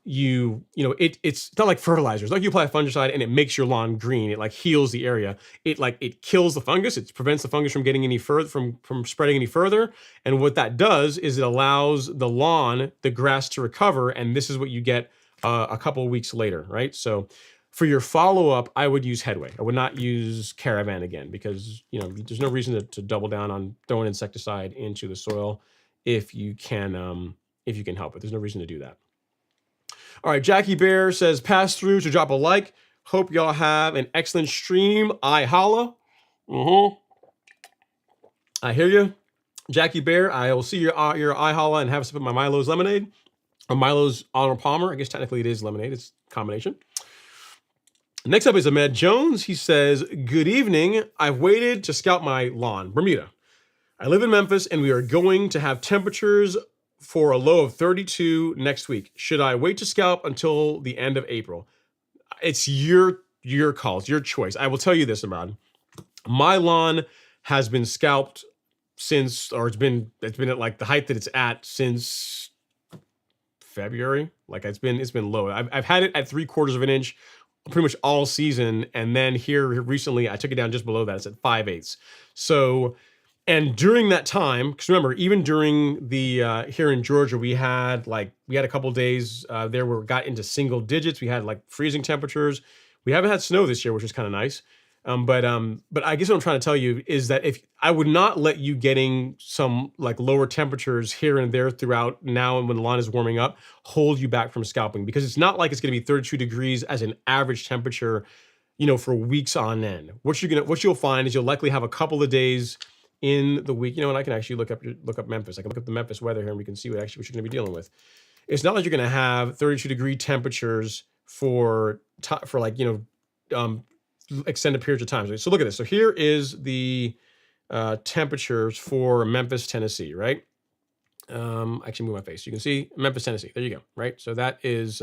it's not like fertilizers. Like you apply a fungicide and it makes your lawn green. It like heals the area. It kills the fungus. It prevents the fungus from getting any further, from spreading any further. And what that does is it allows the lawn, the grass to recover. And this is what you get a couple of weeks later, right? So for your follow-up, I would use Headway. I would not use Caravan again because there's no reason to double down on throwing insecticide into the soil if you can help it. There's no reason to do that. All right, Jackie Bear says, pass through to drop a like. Hope y'all have an excellent stream. I holla. I hear you. Jackie Bear, I will see your I holla and have a sip of my Milo's lemonade. Or Milo's Arnold Palmer. I guess technically it is lemonade. It's a combination. Next up is Ahmed Jones. He says, good evening. I've waited to scalp my lawn, Bermuda. I live in Memphis and we are going to have temperatures for a low of 32 next week. Should I wait to scalp until the end of April? It's your call. It's your choice. I will tell you this, Ahmad. My lawn has been scalped since, or it's been at like the height that it's at since February. Like it's been low. I've had it at 3/4 of an inch pretty much all season. And then here recently, I took it down just below that. It's at 5/8. So, and during that time, because remember, even during the here in Georgia, we had a couple of days there where we got into single digits. We had like freezing temperatures. We haven't had snow this year, which is kind of nice. But I guess what I'm trying to tell you is that if I would not let you getting some like lower temperatures here and there throughout now and when the lawn is warming up, hold you back from scalping, because it's not like it's going to be 32 degrees as an average temperature, for weeks on end. What you'll find is you'll likely have a couple of days in the week, and I can actually look up Memphis. I can look up the Memphis weather here and we can see what you're going to be dealing with. It's not like you're going to have 32-degree temperatures for extended periods of time. So look at this. So here is the temperatures for Memphis, Tennessee, right? Actually move my face. You can see Memphis, Tennessee. There you go, right? So that is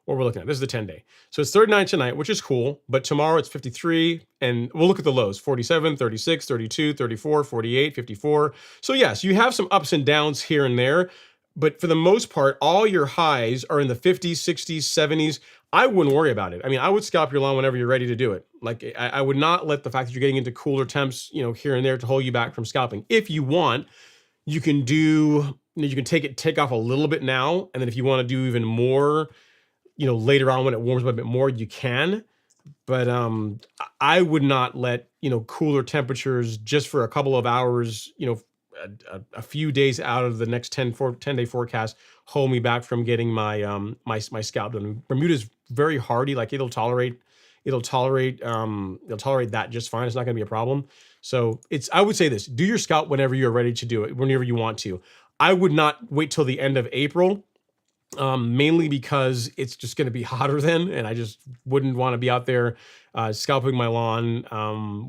what we're looking at. This is the 10-day. So it's 39 tonight, which is cool. But tomorrow it's 53. And we'll look at the lows. 47, 36, 32, 34, 48, 54. So yes, you have some ups and downs here and there. But for the most part, all your highs are in the 50s, 60s, 70s. I wouldn't worry about it. I mean, I would scalp your lawn whenever you're ready to do it. Like, I would not let the fact that you're getting into cooler temps, here and there to hold you back from scalping. If you want, you can take off a little bit now. And then if you want to do even more, later on when it warms up a bit more, you can. But I would not let, cooler temperatures just for a couple of hours, a few days out of the next 10-day forecast hold me back from getting my my scalp done. Bermuda's very hardy. Like it'll tolerate that just fine. It's not going to be a problem. So I would say this: do your scalp whenever you're ready to do it, whenever you want to. I would not wait till the end of April, mainly because it's just going to be hotter then, and I just wouldn't want to be out there scalping my lawn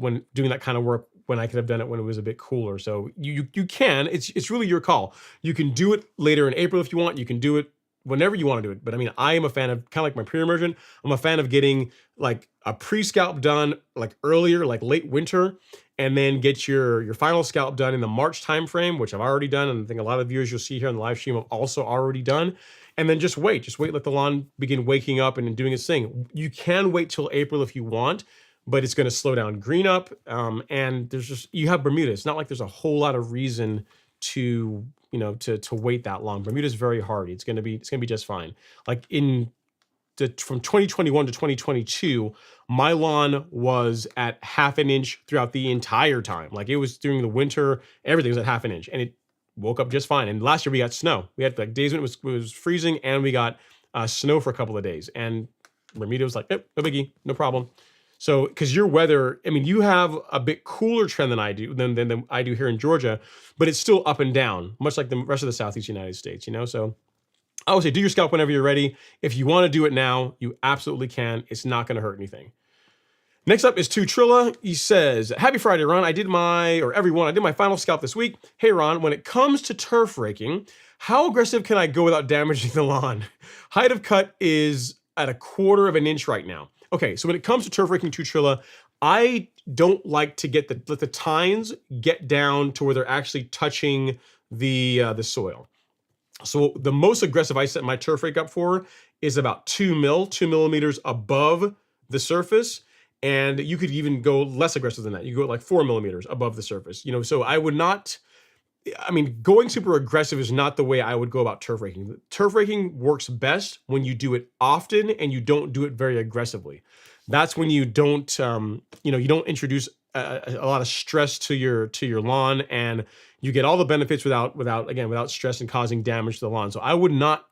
when doing that kind of work, when I could have done it when it was a bit cooler. So you can, it's really your call. You can do it later in April if you want. You can do it whenever you want to do it. But I mean, I am a fan of, kind of like my pre-immersion, I'm a fan of getting like a pre-scalp done like earlier, like late winter, and then get your final scalp done in the March timeframe, which I've already done. And I think a lot of viewers you'll see here on the live stream have also already done. And then just wait, let the lawn begin waking up and doing its thing. You can wait till April if you want, but it's going to slow down green up. And you have Bermuda. It's not like there's a whole lot of reason to wait that long. Bermuda's very hardy. It's going to be just fine. Like from 2021 to 2022, my lawn was at 1/2 inch throughout the entire time. Like it was during the winter, everything was at 1/2 inch, and it woke up just fine. And last year we got snow. We had like days when it was freezing, and we got snow for a couple of days. And Bermuda was like, no biggie, no problem. So, because your weather, I mean, you have a bit cooler trend than I do here in Georgia, but it's still up and down, much like the rest of the Southeast United States, So I would say do your scalp whenever you're ready. If you want to do it now, you absolutely can. It's not going to hurt anything. Next up is Trilla. He says, happy Friday, Ron. I did my final scalp this week. Hey, Ron, when it comes to turf raking, how aggressive can I go without damaging the lawn? Height of cut is at 1/4 of an inch right now. Okay, so when it comes to turf raking, Trilla, I don't like to let the tines get down to where they're actually touching the soil. So the most aggressive I set my turf rake up for is about 2 millimeters above the surface. And you could even go less aggressive than that. You go like 4 millimeters above the surface. So I would not, going super aggressive is not the way I would go about turf raking. Turf raking works best when you do it often and you don't do it very aggressively. That's when you don't, you don't introduce a lot of stress to your lawn, and you get all the benefits without stress and causing damage to the lawn. So I would not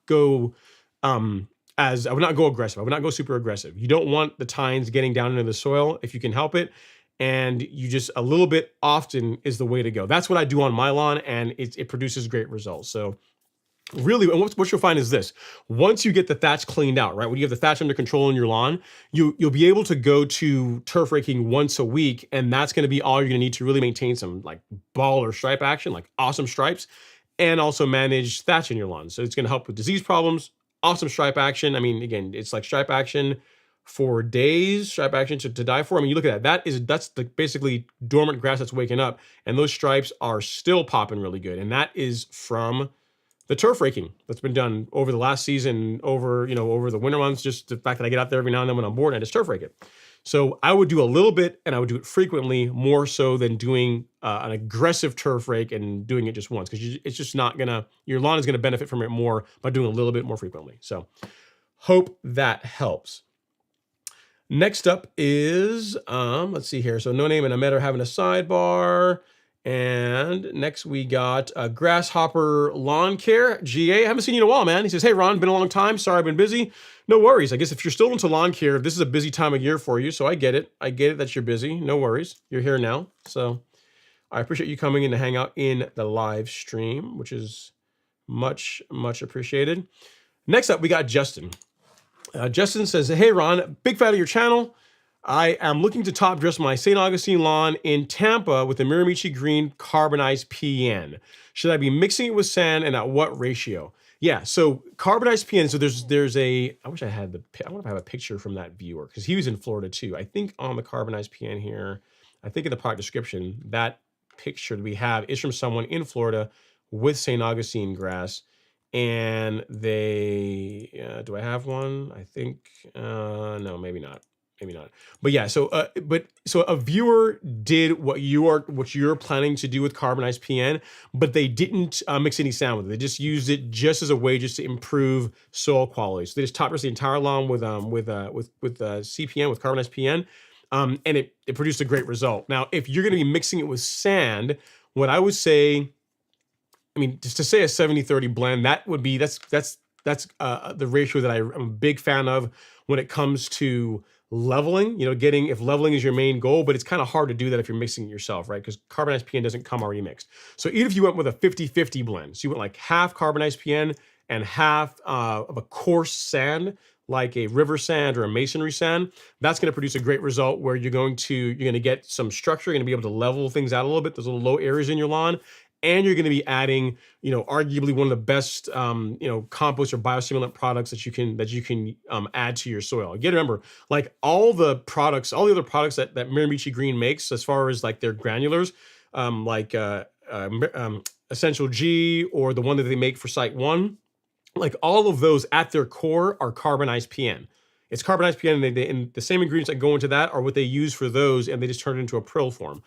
go aggressive. I would not go super aggressive. You don't want the tines getting down into the soil if you can help it. And you just a little bit often is the way to go. That's what I do on my lawn, and it produces great results. So really, what you'll find is this: once you get the thatch cleaned out, right? When you have the thatch under control in your lawn, you'll be able to go to turf raking once a week, and that's going to be all you're going to need to really maintain some like ball or stripe action, like awesome stripes, and also manage thatch in your lawn. So it's going to help with disease problems, awesome stripe action. Again, it's like stripe action for days, stripe action to die for. You look at that. That's the basically dormant grass that's waking up, and those stripes are still popping really good, and that is from the turf raking that's been done over the last season, over the winter months. Just the fact that I get out there every now and then when I'm bored, and I just turf rake it. So I would do a little bit, and I would do it frequently, more so than doing an aggressive turf rake and doing it just once, because it's just not your lawn is gonna benefit from it more by doing a little bit more frequently. So hope that helps. Next up is, let's see here. So No Name and Ahmed are having a sidebar. And next we got Grasshopper Lawn Care, GA. I haven't seen you in a while, man. He says, hey, Ron, been a long time. Sorry, I've been busy. No worries. I guess if you're still into lawn care, this is a busy time of year for you. So I get it. I get it that you're busy. No worries. You're here now. So I appreciate you coming in to hang out in the live stream, which is much, much appreciated. Next up, we got Justin. Justin says, hey, Ron, big fan of your channel. I am looking to top dress my St. Augustine lawn in Tampa with the Miramichi Green carbonized PN. Should I be mixing it with sand, and at what ratio? Yeah, so carbonized PN, so there's a, I wish I had I wonder if I have a picture from that viewer, because he was in Florida too. I think on the carbonized PN here, I think in the product description, that picture that we have is from someone in Florida with St. Augustine grass. And they, do I have one? I think, no, maybe not. Maybe not. But yeah, so a viewer did what you're planning to do with carbonized PN, but they didn't mix any sand with it. They just used it just as a way just to improve soil quality. So they just top dressed the entire lawn with CPN, with carbonized PN, and it produced a great result. Now, if you're going to be mixing it with sand, what I would say, just to say a 70-30 blend, that's the ratio that I'm a big fan of when it comes to leveling, if leveling is your main goal, but it's kind of hard to do that if you're mixing it yourself, right? Because carbonized PN doesn't come already mixed. So even if you went with a 50-50 blend, so you went like half carbonized PN and half of a coarse sand, like a river sand or a masonry sand, that's going to produce a great result where you're going to get some structure, you're going to be able to level things out a little bit, those little low areas in your lawn. And you're going to be adding, arguably one of the best, compost or biostimulant products that you can add to your soil. Again, remember, like all the other products that Miramichi Green makes, as far as like their granulars, Essential G, or the one that they make for Site 1, like all of those at their core are carbonized PN. It's carbonized PN, and the same ingredients that go into that are what they use for those, and they just turn it into a prill form.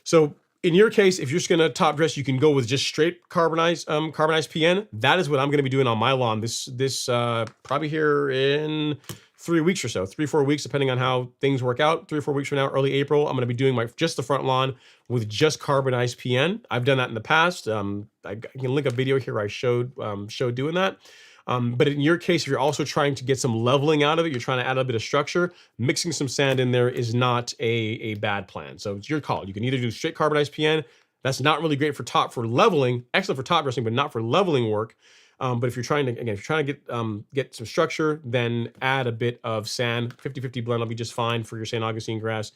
So in your case, if you're just gonna top dress, you can go with just straight carbonized PN. That is what I'm gonna be doing on my lawn this probably here in 3 weeks or so, 3-4 weeks, depending on how things work out. 3 or 4 weeks from now, early April, I'm gonna be doing just the front lawn with just carbonized PN. I've done that in the past. I can link a video here where I showed doing that. But in your case, if you're also trying to get some leveling out of it, you're trying to add a bit of structure, mixing some sand in there is not a bad plan. So it's your call. You can either do straight carbonized PN. That's not really great for leveling, excellent for top dressing, but not for leveling work. But if you're trying to, again, if you're trying to get some structure, then add a bit of sand. 50-50 blend will be just fine for your St. Augustine grass,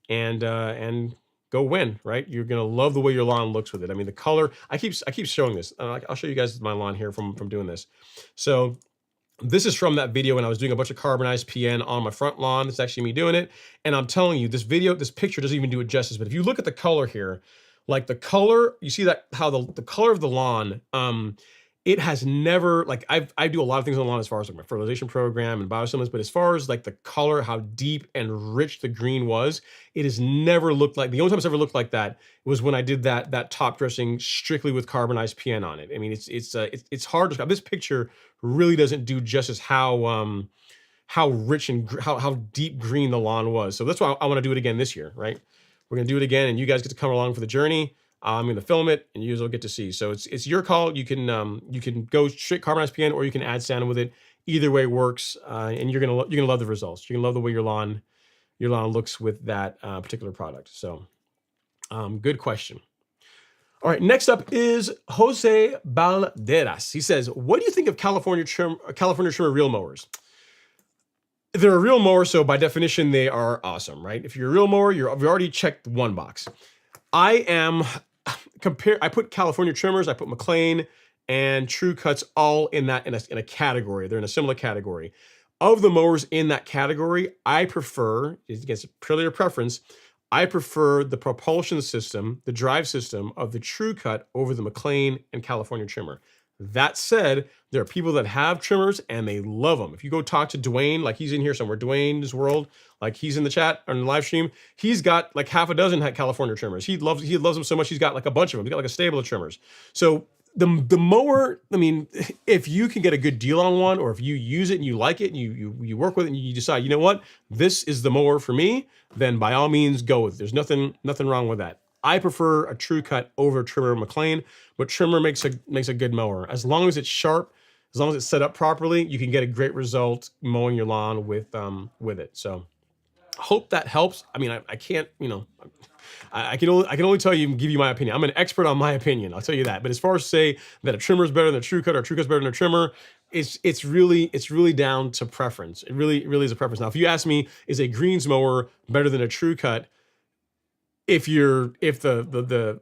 and go win, right? You're gonna love the way your lawn looks with it. I mean, the color. I keep showing this. I'll show you guys my lawn here from doing this. So this is from that video when I was doing a bunch of carbonized PN on my front lawn. It's actually me doing it. And I'm telling you, this picture doesn't even do it justice. But if you look at the color here, like the color, you see that how the color of the lawn, it has never, like I do a lot of things on the lawn as far as like my fertilization program and biostimulants, but as far as like the color, how deep and rich the green was, it has never looked like, the only time it's ever looked like that was when I did that top dressing strictly with carbonized PN on it. I mean, it's hard to describe. This picture really doesn't do justice how rich and how deep green the lawn was. So that's why I want to do it again this year, right? We're gonna do it again, and you guys get to come along for the journey. I'm going to film it, and you guys will get to see. So it's your call. You can go straight carbonized PN, or you can add sand with it. Either way works, and you're gonna love the results. You're gonna love the way your lawn looks with that particular product. So, good question. All right, next up is Jose Balderas. He says, "What do you think of California trimmer reel mowers?" They're a reel mower, so by definition, they are awesome, right? If you're a reel mower, you've already checked one box. I put California trimmers, I put McLean and True Cuts all in a category. They're in a similar category. Of the mowers in that category, I prefer, against purely a preference, I prefer the propulsion system, the drive system of the True Cut over the McLean and California trimmer. That said, there are people that have trimmers and they love them. If you go talk to Dwayne, like he's in here somewhere, Dwayne's World, like he's in the chat or in the live stream, he's got like half a dozen California trimmers. He loves them so much, he's got like a bunch of them. He's got like a stable of trimmers. So the mower, I mean, if you can get a good deal on one, or if you use it and you like it and you work with it and you decide, you know what, this is the mower for me, then by all means go with it. There's nothing wrong with that. I prefer a True Cut over trimmer McLean, but trimmer makes a good mower. As long as it's sharp, as long as it's set up properly, you can get a great result mowing your lawn with it. So hope that helps. I mean, I can't, you know, I can only tell you and give you my opinion. I'm an expert on my opinion, I'll tell you that. But as far as say that a trimmer is better than a True Cut or a True Cut's better than a trimmer, it's really down to preference. It really is a preference. Now, if you ask me, is a greens mower better than a True Cut? If the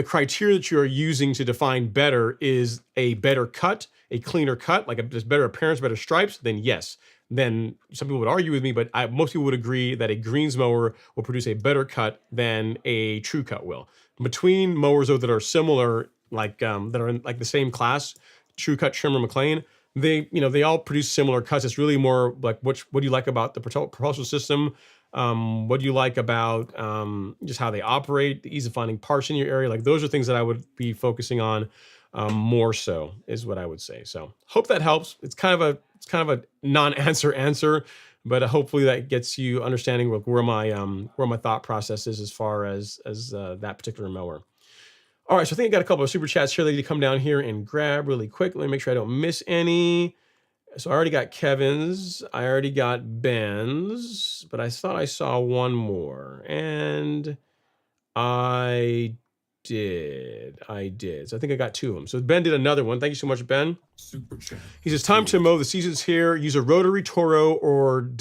criteria that you're using to define better is a better cut, a cleaner cut, like there's better appearance, better stripes, then yes. Then some people would argue with me, but most people would agree that a greens mower will produce a better cut than a True Cut will. Between mowers though that are similar, like that are in like the same class, True Cut, trimmer, McLean, they all produce similar cuts. It's really more like what do you like about the propulsion system? What do you like about just how they operate, the ease of finding parts in your area? Like those are things that I would be focusing on more so is what I would say. So hope that helps. It's kind of a non-answer, but hopefully that gets you understanding where my thought process is as far as that particular mower. All right, so I think I got a couple of super chats here that I need to come down here and grab really quick. Let me make sure I don't miss any. So I already got Kevin's, I already got Ben's, but I thought I saw one more, and I did. So I think I got two of them. So Ben did another one. Thank you so much, Ben. Super chat. He says, time to mow, the season's here, use a rotary Toro or...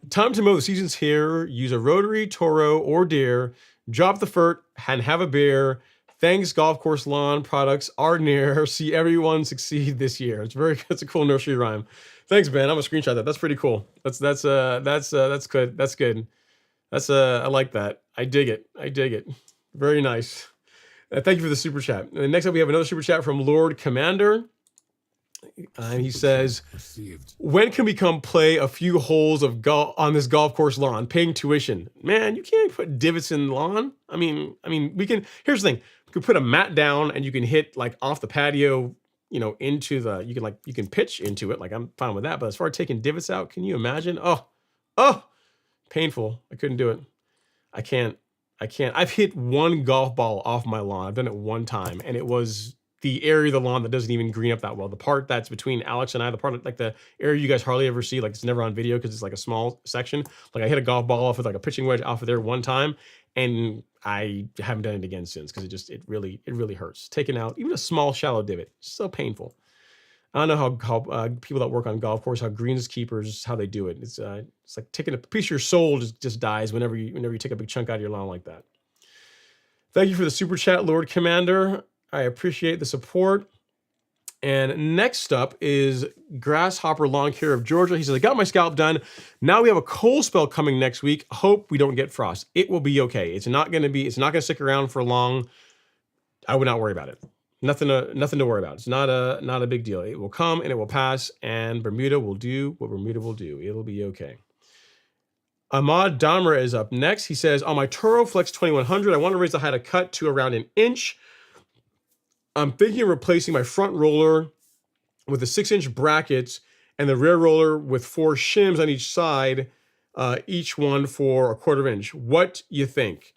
Time to mow, the season's here, use a rotary Toro or Deere, drop the fert, and have a beer. Thanks, golf course lawn products are near. See everyone succeed this year. That's a cool nursery rhyme. Thanks, Ben. I'm gonna screenshot that. That's pretty cool. That's good. That's good. I like that. I dig it. Very nice. Thank you for the super chat. And next up, we have another super chat from Lord Commander. And he says, when can we come play a few holes of golf on this golf course lawn, paying tuition? Man, you can't put divots in the lawn. I mean, we can, here's the thing. You can put a mat down and you can hit like off the patio, into the, you can pitch into it. Like I'm fine with that. But as far as taking divots out, can you imagine? Oh, painful. I couldn't do it. I can't. I've hit one golf ball off my lawn. I've done it one time, and it was the area of the lawn that doesn't even green up that well. The part that's between Alex and I, the part like the area you guys hardly ever see, like it's never on video because it's like a small section. Like I hit a golf ball off with like a pitching wedge off of there one time, and I haven't done it again since because it really hurts. Taking out even a small shallow divot, so painful. I don't know how people that work on golf course, how greenskeepers, how they do it. It's like taking a piece of your soul just dies whenever you take a big chunk out of your lawn like that. Thank you for the super chat, Lord Commander. I appreciate the support. And next up is Grasshopper Lawn Care of Georgia. He says, I got my scalp done. Now we have a cold spell coming next week. Hope we don't get frost. It will be okay. It's not going to stick around for long. I would not worry about it. Nothing to worry about. It's not a big deal. It will come and it will pass, and Bermuda will do what Bermuda will do. It'll be okay. Ahmad Damra is up next. He says, on my Toro Flex 2100, I want to raise the height of cut to around 1 inch. I'm thinking of replacing my front roller with the 6-inch brackets and the rear roller with 4 shims on each side, each one for 1/4 inch. What you think?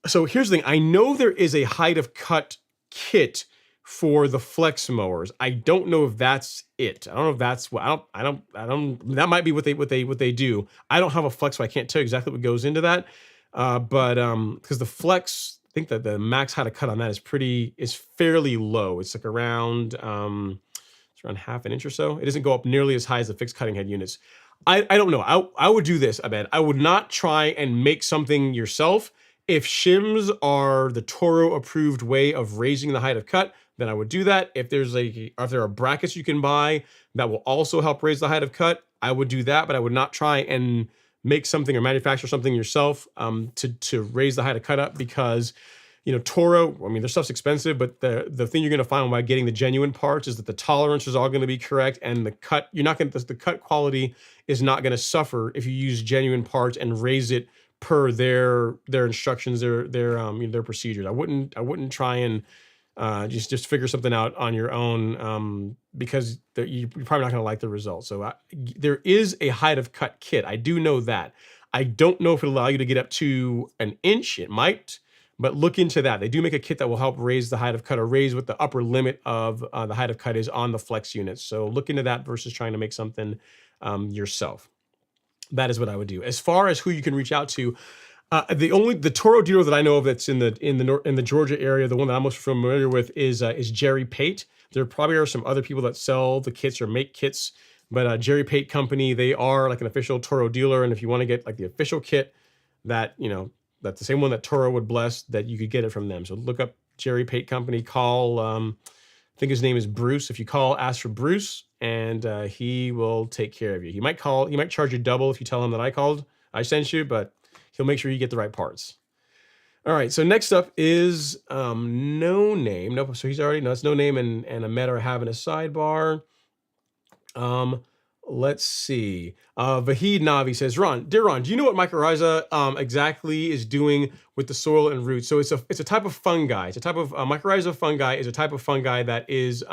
So here's the thing. I know there is a height of cut kit for the flex mowers. I don't know if that's it. I don't know if that's what I don't that might be what they do. I don't have a flex, so I can't tell you exactly what goes into that. But because the flex, I think that the max height of cut on that is fairly low. It's like around it's around 1/2 inch or so. It doesn't go up nearly as high as the fixed cutting head units. I don't know. I would do this, I bet. I would not try and make something yourself. If shims are the Toro approved way of raising the height of cut, then I would do that. If there are brackets you can buy that will also help raise the height of cut, I would do that, but I would not try and make something or manufacture something yourself to raise the height of cut up, because Toro, I mean, their stuff's expensive, but the thing you're going to find by getting the genuine parts is that the tolerance is all going to be correct, and the cut, the cut quality is not going to suffer if you use genuine parts and raise it per their instructions, their procedures. I wouldn't try and just figure something out on your own, because you're probably not going to like the results. So there is a height of cut kit. I do know that. I don't know if it'll allow you to get up to 1 inch. It might, but look into that. They do make a kit that will help raise the height of cut, or raise what the upper limit of the height of cut is on the flex units. So look into that versus trying to make something yourself. That is what I would do. As far as who you can reach out to, the Toro dealer that I know of that's in the Georgia area, the one that I'm most familiar with is Jerry Pate. There probably are some other people that sell the kits or make kits, but Jerry Pate Company, they are like an official Toro dealer. And if you want to get like the official kit, that's the same one that Toro would bless, that you could get it from them. So look up Jerry Pate Company. Call, I think his name is Bruce. If you call, ask for Bruce, and he will take care of you. He might charge you double if you tell him that I sent you, but he'll make sure you get the right parts. All right, so next up is No Name. Nope, so it's No Name and Ahmed are having a sidebar. Let's see. Vahid Navi says, Dear Ron, do you know what mycorrhiza exactly is doing with the soil and roots? So it's a type of fungi. It's a type of mycorrhiza fungi is a type of fungi that is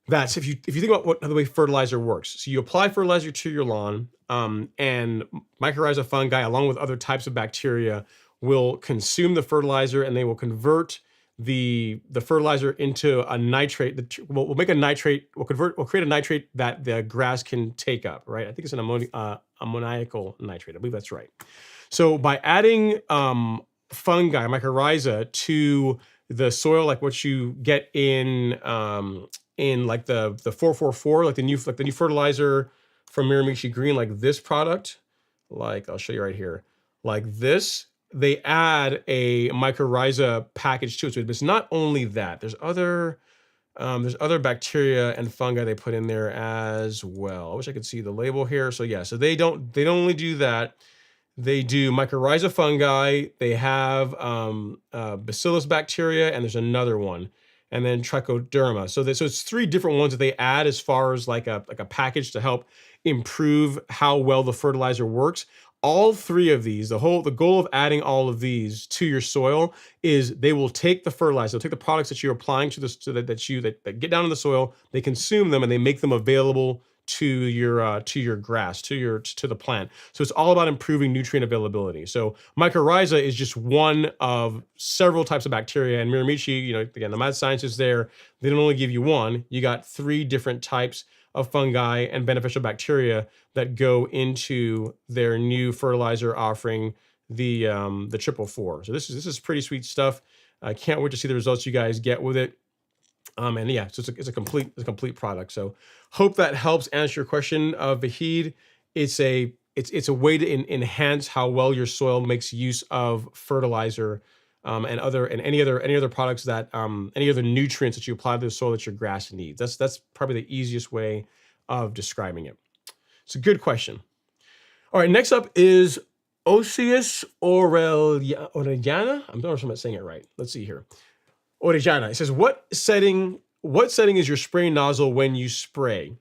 that's if you think about the way fertilizer works. So you apply fertilizer to your lawn, and mycorrhiza fungi, along with other types of bacteria, will consume the fertilizer, and they will convert the fertilizer into a nitrate. We'll make a nitrate. We'll create a nitrate that the grass can take up. Right? I think it's an ammoniacal nitrate. I believe that's right. So by adding fungi, mycorrhiza, to the soil, like what you get in like the 444, like the new fertilizer from Miramichi Green, like this product, like I'll show you right here, like this, they add a mycorrhiza package to it. So it's not only that, there's other bacteria and fungi they put in there as well. I wish I could see the label here. So yeah, so they don't only do that. They do mycorrhiza fungi. They have bacillus bacteria, and there's another one, and then trichoderma. So it's 3 different ones that they add as far as like a package to help improve how well the fertilizer works. All 3 of these, the goal of adding all of these to your soil is they will take the fertilizer, they'll take the products that you're applying to that get down in the soil, they consume them, and they make them available to your grass, to the plant. So it's all about improving nutrient availability. So mycorrhiza is just one of several types of bacteria. And Miramichi, again, the mad scientists there, they don't only give you one, you got 3 different types of fungi and beneficial bacteria that go into their new fertilizer offering, the 444. So this is pretty sweet stuff. I can't wait to see the results you guys get with it. And yeah, so it's a complete product. So hope that helps answer your question, Vahid. It's a way to enhance how well your soil makes use of fertilizer, and any other products that any other nutrients that you apply to the soil that your grass needs. That's probably the easiest way of describing it. It's a good question. All right, next up is Osius Orellana. I'm not sure if I'm saying it right. Let's see here. Orellana. It says, what setting is your spray nozzle when you spray?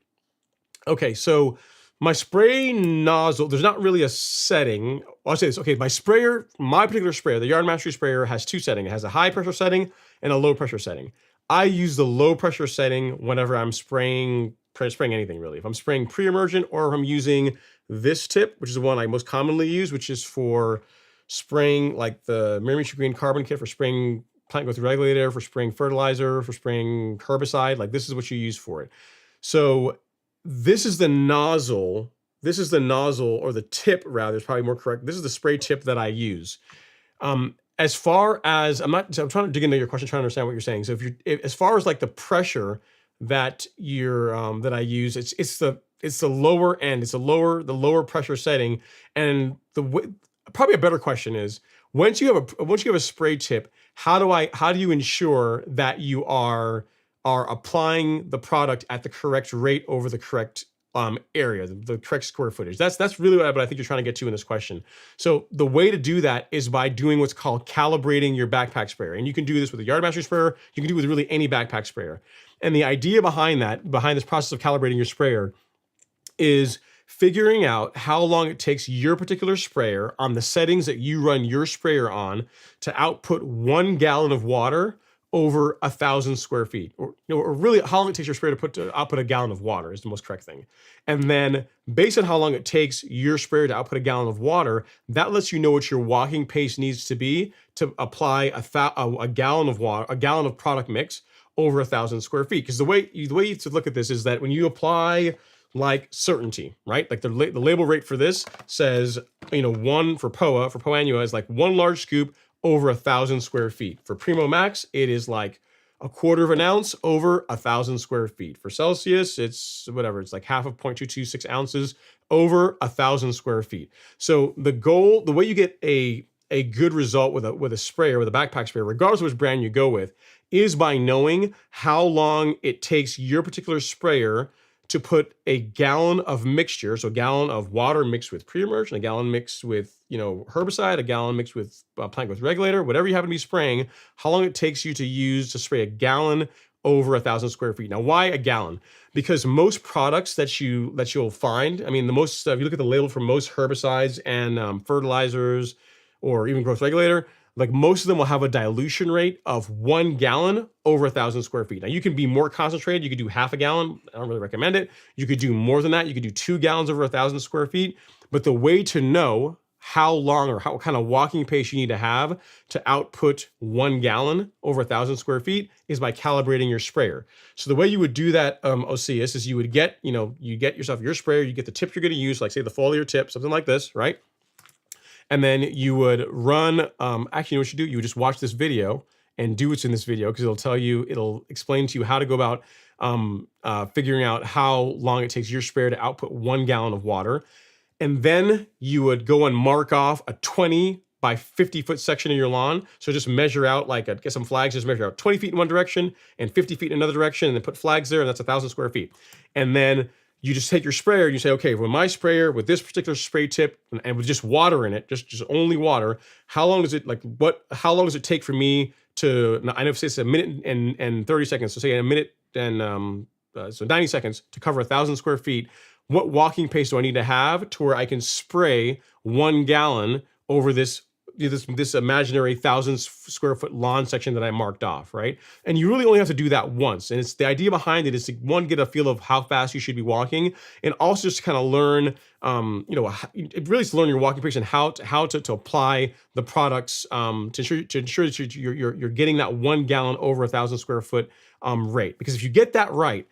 Okay, so my spray nozzle, there's not really a setting. I'll say this. Okay, my particular sprayer, the Yard Mastery sprayer, has two settings. It has a high pressure setting and a low pressure setting. I use the low pressure setting whenever I'm spraying anything really. If I'm spraying pre-emergent, or if I'm using this tip, which is the one I most commonly use, which is for spraying like the Micronutrients Green Carbon Kit for spraying plant growth regulator, for spraying fertilizer, for spraying herbicide. Like, this is what you use for it. So this is the nozzle. This is the nozzle, or the tip rather, is probably more correct. This is the spray tip that I use. As far as I'm trying to dig into your question, trying to understand what you're saying. So as far as like the pressure that that I use, it's the lower end. It's the lower pressure setting. And probably a better question is, once you have a spray tip, how do you ensure that you are applying the product at the correct rate over the correct area, the correct square footage? That's really what I think you're trying to get to in this question. So the way to do that is by doing what's called calibrating your backpack sprayer. And you can do this with a Yard Mastery sprayer. You can do it with really any backpack sprayer. And the idea behind this process of calibrating your sprayer, is figuring out how long it takes your particular sprayer on the settings that you run your sprayer on to output 1 gallon of water over 1,000 square feet, or really how long it takes your sprayer to output a gallon of water is the most correct thing. And then based on how long it takes your sprayer to output a gallon of water, that lets you know what your walking pace needs to be to apply a gallon of water, a gallon of product mix over 1,000 square feet. Because the way you to look at this is that when you apply like certainty, right? Like the label rate for this says, one for POA annua is like 1 large scoop over 1,000 square feet. For Primo Max, it is like 1/4 of an ounce over 1,000 square feet. For Celsius, it's whatever. It's like half of 0.226 ounces over 1,000 square feet. So the way you get a good result with a sprayer, with a backpack sprayer, regardless of which brand you go with, is by knowing how long it takes your particular sprayer to put a gallon of mixture, so a gallon of water mixed with pre-emergent, a gallon mixed with herbicide, a gallon mixed with plant growth regulator, whatever you happen to be spraying, how long it takes you to spray a gallon over 1,000 square feet. Now, why a gallon? Because most products that you'll find, I mean, if you look at the label for most herbicides and fertilizers, or even growth regulator, like most of them will have a dilution rate of 1 gallon over 1,000 square feet. Now you can be more concentrated. You could do half a gallon. I don't really recommend it. You could do more than that. You could do 2 gallons over 1,000 square feet. But the way to know how long or what kind of walking pace you need to have to output 1 gallon over 1,000 square feet is by calibrating your sprayer. So the way you would do that, Osius, is you would get yourself your sprayer, you get the tip you're going to use, like say the foliar tip, something like this, right? And then you would run, actually, you know what you do? You would just watch this video and do what's in this video, because it'll explain to you how to go about figuring out how long it takes your sprayer to output 1 gallon of water. And then you would go and mark off a 20 by 50 foot section of your lawn. So just measure out, get some flags, just measure out 20 feet in one direction and 50 feet in another direction, and then put flags there, and that's 1,000 square feet. And then you just take your sprayer and you say, okay, with my sprayer, with this particular spray tip, and with just water in it, just only water, how long does it take for me to, I know it's a minute and 30 seconds, so say a minute and, so 90 seconds to cover 1,000 square feet. What walking pace do I need to have to where I can spray 1 gallon over this imaginary 1,000 square foot lawn section that I marked off, right? And you really only have to do that once. And it's the idea behind it is to, one, get a feel of how fast you should be walking, and also just to kind of learn, it really is to learn your walking pace and how to apply the products to ensure that you're getting that 1 gallon over 1,000 square foot rate. Because if you get that right,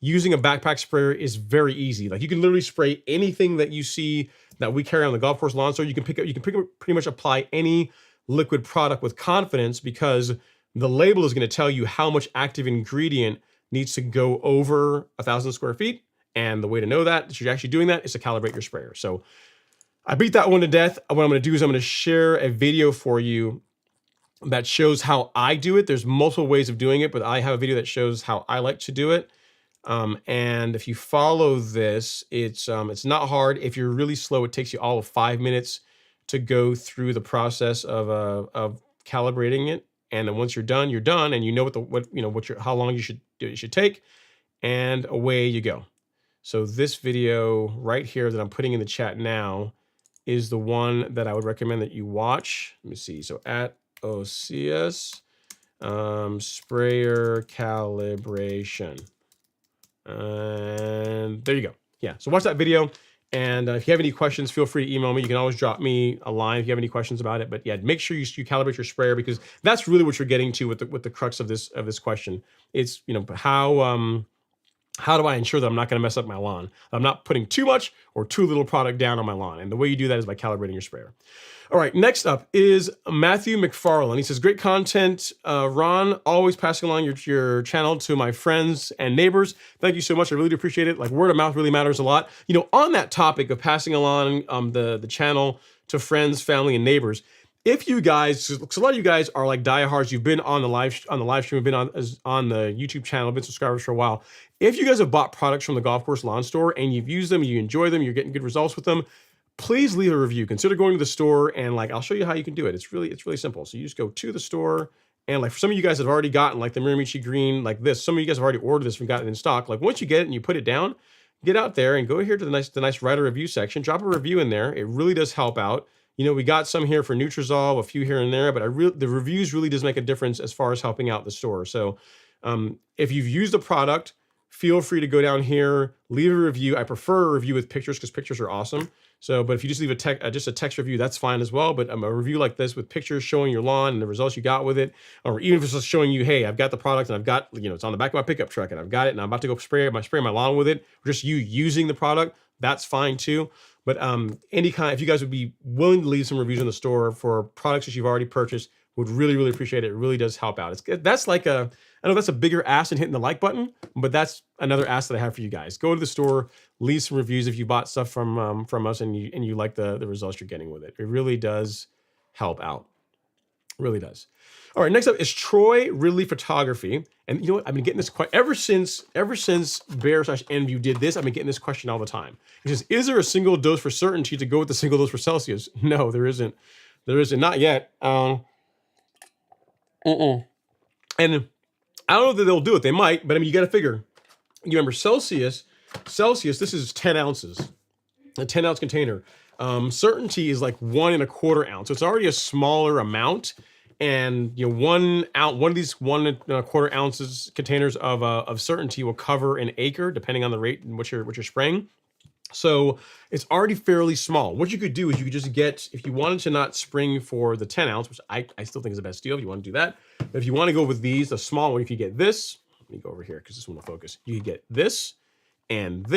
using a backpack sprayer is very easy. Like you can literally spray anything that you see that we carry on the golf course lawn. So you can pretty much apply any liquid product with confidence, because the label is going to tell you how much active ingredient needs to go over 1,000 square feet. And the way to know that you're actually doing that is to calibrate your sprayer. So I beat that one to death. What I'm going to do is I'm going to share a video for you that shows how I do it. There's multiple ways of doing it, but I have a video that shows how I like to do it. And if you follow this, it's not hard. If you're really slow, it takes you all of 5 minutes to go through the process of calibrating it. And then once you're done, and you know how long it should take, and away you go. So this video right here that I'm putting in the chat now is the one that I would recommend that you watch. Let me see. So at OCS sprayer calibration. And there you go. Yeah, so watch that video. And if you have any questions, feel free to email me. You can always drop me a line if you have any questions about it. But yeah, make sure you calibrate your sprayer, because that's really what you're getting to with the crux of this question. It's, how do I ensure that I'm not going to mess up my lawn? I'm not putting too much or too little product down on my lawn. And the way you do that is by calibrating your sprayer. All right, next up is Matthew McFarland. He says, great content, Ron, always passing along your channel to my friends and neighbors. Thank you so much. I really do appreciate it. Like, word of mouth really matters a lot. On that topic of passing along the channel to friends, family, and neighbors, if you guys, because a lot of you guys are like diehards, you've been on the live stream, you've been on the YouTube channel, been subscribers for a while. If you guys have bought products from the Golf Course Lawn Store and you've used them, you enjoy them, you're getting good results with them, please leave a review. Consider going to the store, and I'll show you how you can do it. It's really simple. So you just go to the store, and for some of you guys that have already gotten the Miramichi Green like this, some of you guys have already ordered this and gotten it in stock. Once you get it and you put it down, get out there and go here to the nice write a review section, drop a review in there. It really does help out. We got some here for Nutrizol, a few here and there, but the reviews really does make a difference as far as helping out the store. So if you've used the product, feel free to go down here, leave a review. I prefer a review with pictures because pictures are awesome. So, but if you just leave just a text review, that's fine as well. But a review like this with pictures showing your lawn and the results you got with it, or even if it's just showing you, hey, I've got the product and I've got, it's on the back of my pickup truck and I've got it and I'm about to go spray my lawn with it, or just you using the product, that's fine too. But if you guys would be willing to leave some reviews in the store for products that you've already purchased, would really appreciate it. It really does help out. I know that's a bigger ask than hitting the like button, but that's another ask that I have for you guys. Go to the store, leave some reviews if you bought stuff from us and you like the results you're getting with it. It really does help out. Really does. All right, next up is Troy Ridley Photography. And you know what? I've been getting this question ever since Bear/Enview did this. I've been getting this question all the time. It says, is there a single dose for certainty to go with the single dose for Celsius? No, there isn't. There isn't. Not yet. And I don't know that they'll do it. They might, but you got to figure. You remember Celsius, this is 10 ounces, a 10-ounce container. Certainty is like 1 1/4 ounce. So it's already a smaller amount. And 1 of these 1 1/4 ounces containers of certainty will cover an acre, depending on the rate in which you're spraying. So it's already fairly small. What you could do is you could just get, if you wanted to not spring for the 10 ounce, which I still think is the best deal if you want to do that. But if you want to go with these, the small one, if you get this, let me go over here because this one will focus. You can get this and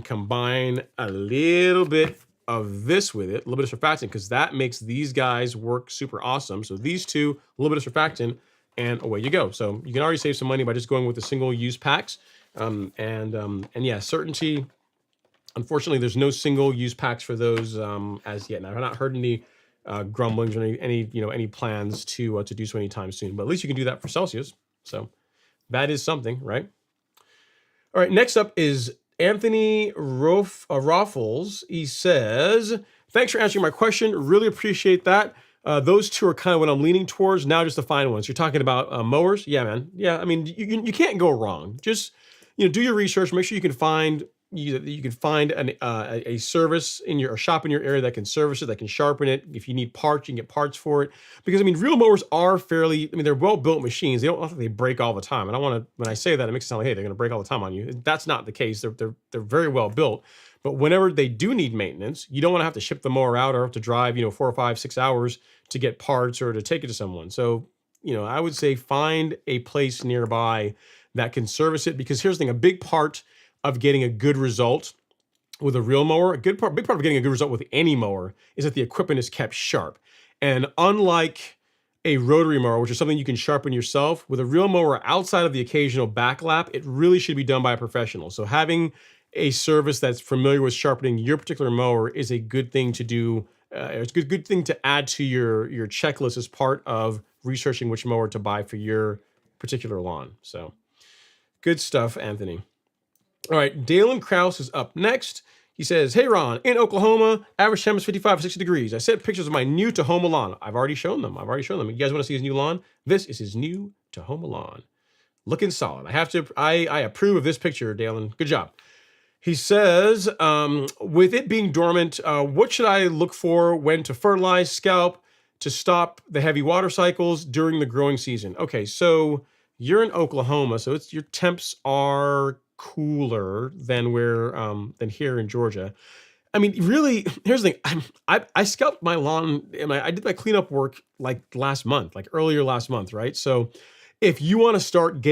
combine a little bit of this with it, a little bit of surfactant, because that makes these guys work super awesome. So these two, a little bit of surfactant, and away you go. So you can already save some money by just going with the single-use packs. And yeah, certainty. Unfortunately, there's no single-use packs for those as yet. And I've not heard any grumblings or any plans to do so anytime soon. But at least you can do that for Celsius. So that is something, right? All right, next up is Anthony Raffles. He says, thanks for answering my question. Really appreciate that. Those two are kind of what I'm leaning towards. Now just the fine ones. You're talking about mowers? Yeah, man. Yeah, I mean, you can't go wrong. Just do your research. Make sure you can find a service a shop in your area that can service it, that can sharpen it. If you need parts, you can get parts for it. Because real mowers are they're well-built machines. They don't look like they break all the time. And when I say that, it makes it sound like, hey, they're going to break all the time on you. That's not the case. They're very well built. But whenever they do need maintenance, you don't want to have to ship the mower out or have to drive 4 or 5, 6 hours to get parts or to take it to someone. So I would say find a place nearby that can service it. Because here's the thing: a big part of getting a good result with a real mower, a big part of getting a good result with any mower is that the equipment is kept sharp. And unlike a rotary mower, which is something you can sharpen yourself, with a real mower outside of the occasional back lap, it really should be done by a professional. So having a service that's familiar with sharpening your particular mower is a good thing to do. It's a good thing to add to your checklist as part of researching which mower to buy for your particular lawn. So good stuff, Anthony. All right, Dalen Krause is up next. He says, hey, Ron, in Oklahoma, average temp is 55 to 60 degrees. I sent pictures of my new Tahoma lawn. I've already shown them. You guys want to see his new lawn? This is his new Tahoma lawn. Looking solid. I approve of this picture, Dalen. Good job. He says, with it being dormant, what should I look for when to fertilize, scalp, to stop the heavy water cycles during the growing season? Okay, so you're in Oklahoma, so your temps are cooler than than here in Georgia. I mean, really, here's the thing. I scalped my lawn, and I did my cleanup work like earlier last month, right? So if you want to start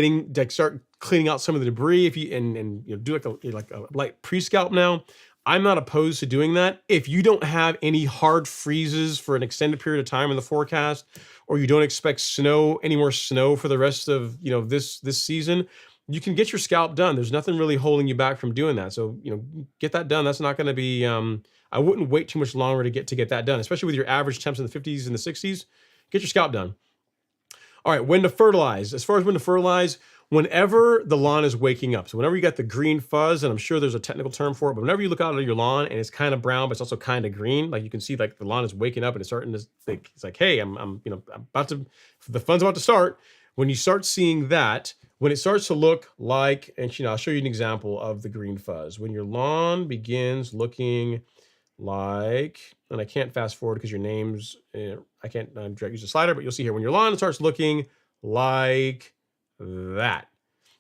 cleaning out some of the debris, if you and do like a light pre-scalp now, I'm not opposed to doing that. If you don't have any hard freezes for an extended period of time in the forecast, or you don't expect any more snow for the rest of this season, you can get your scalp done. There's nothing really holding you back from doing that. So get that done. That's not going to be. I wouldn't wait too much longer to get that done, especially with your average temps in the 50s and the 60s. Get your scalp done. All right, when to fertilize. As far as when to fertilize, whenever the lawn is waking up. So whenever you got the green fuzz, and I'm sure there's a technical term for it, but whenever you look out at your lawn and it's kind of brown, but it's also kind of green, like you can see, like the lawn is waking up and it's starting to think, it's like, hey, I'm about to, the fun's about to start. When you start seeing that, when it starts to look like, and I'll show you an example of the green fuzz. When your lawn begins looking like, and I can't fast forward because your name's, I can't use the slider, but you'll see here, when your lawn starts looking like that.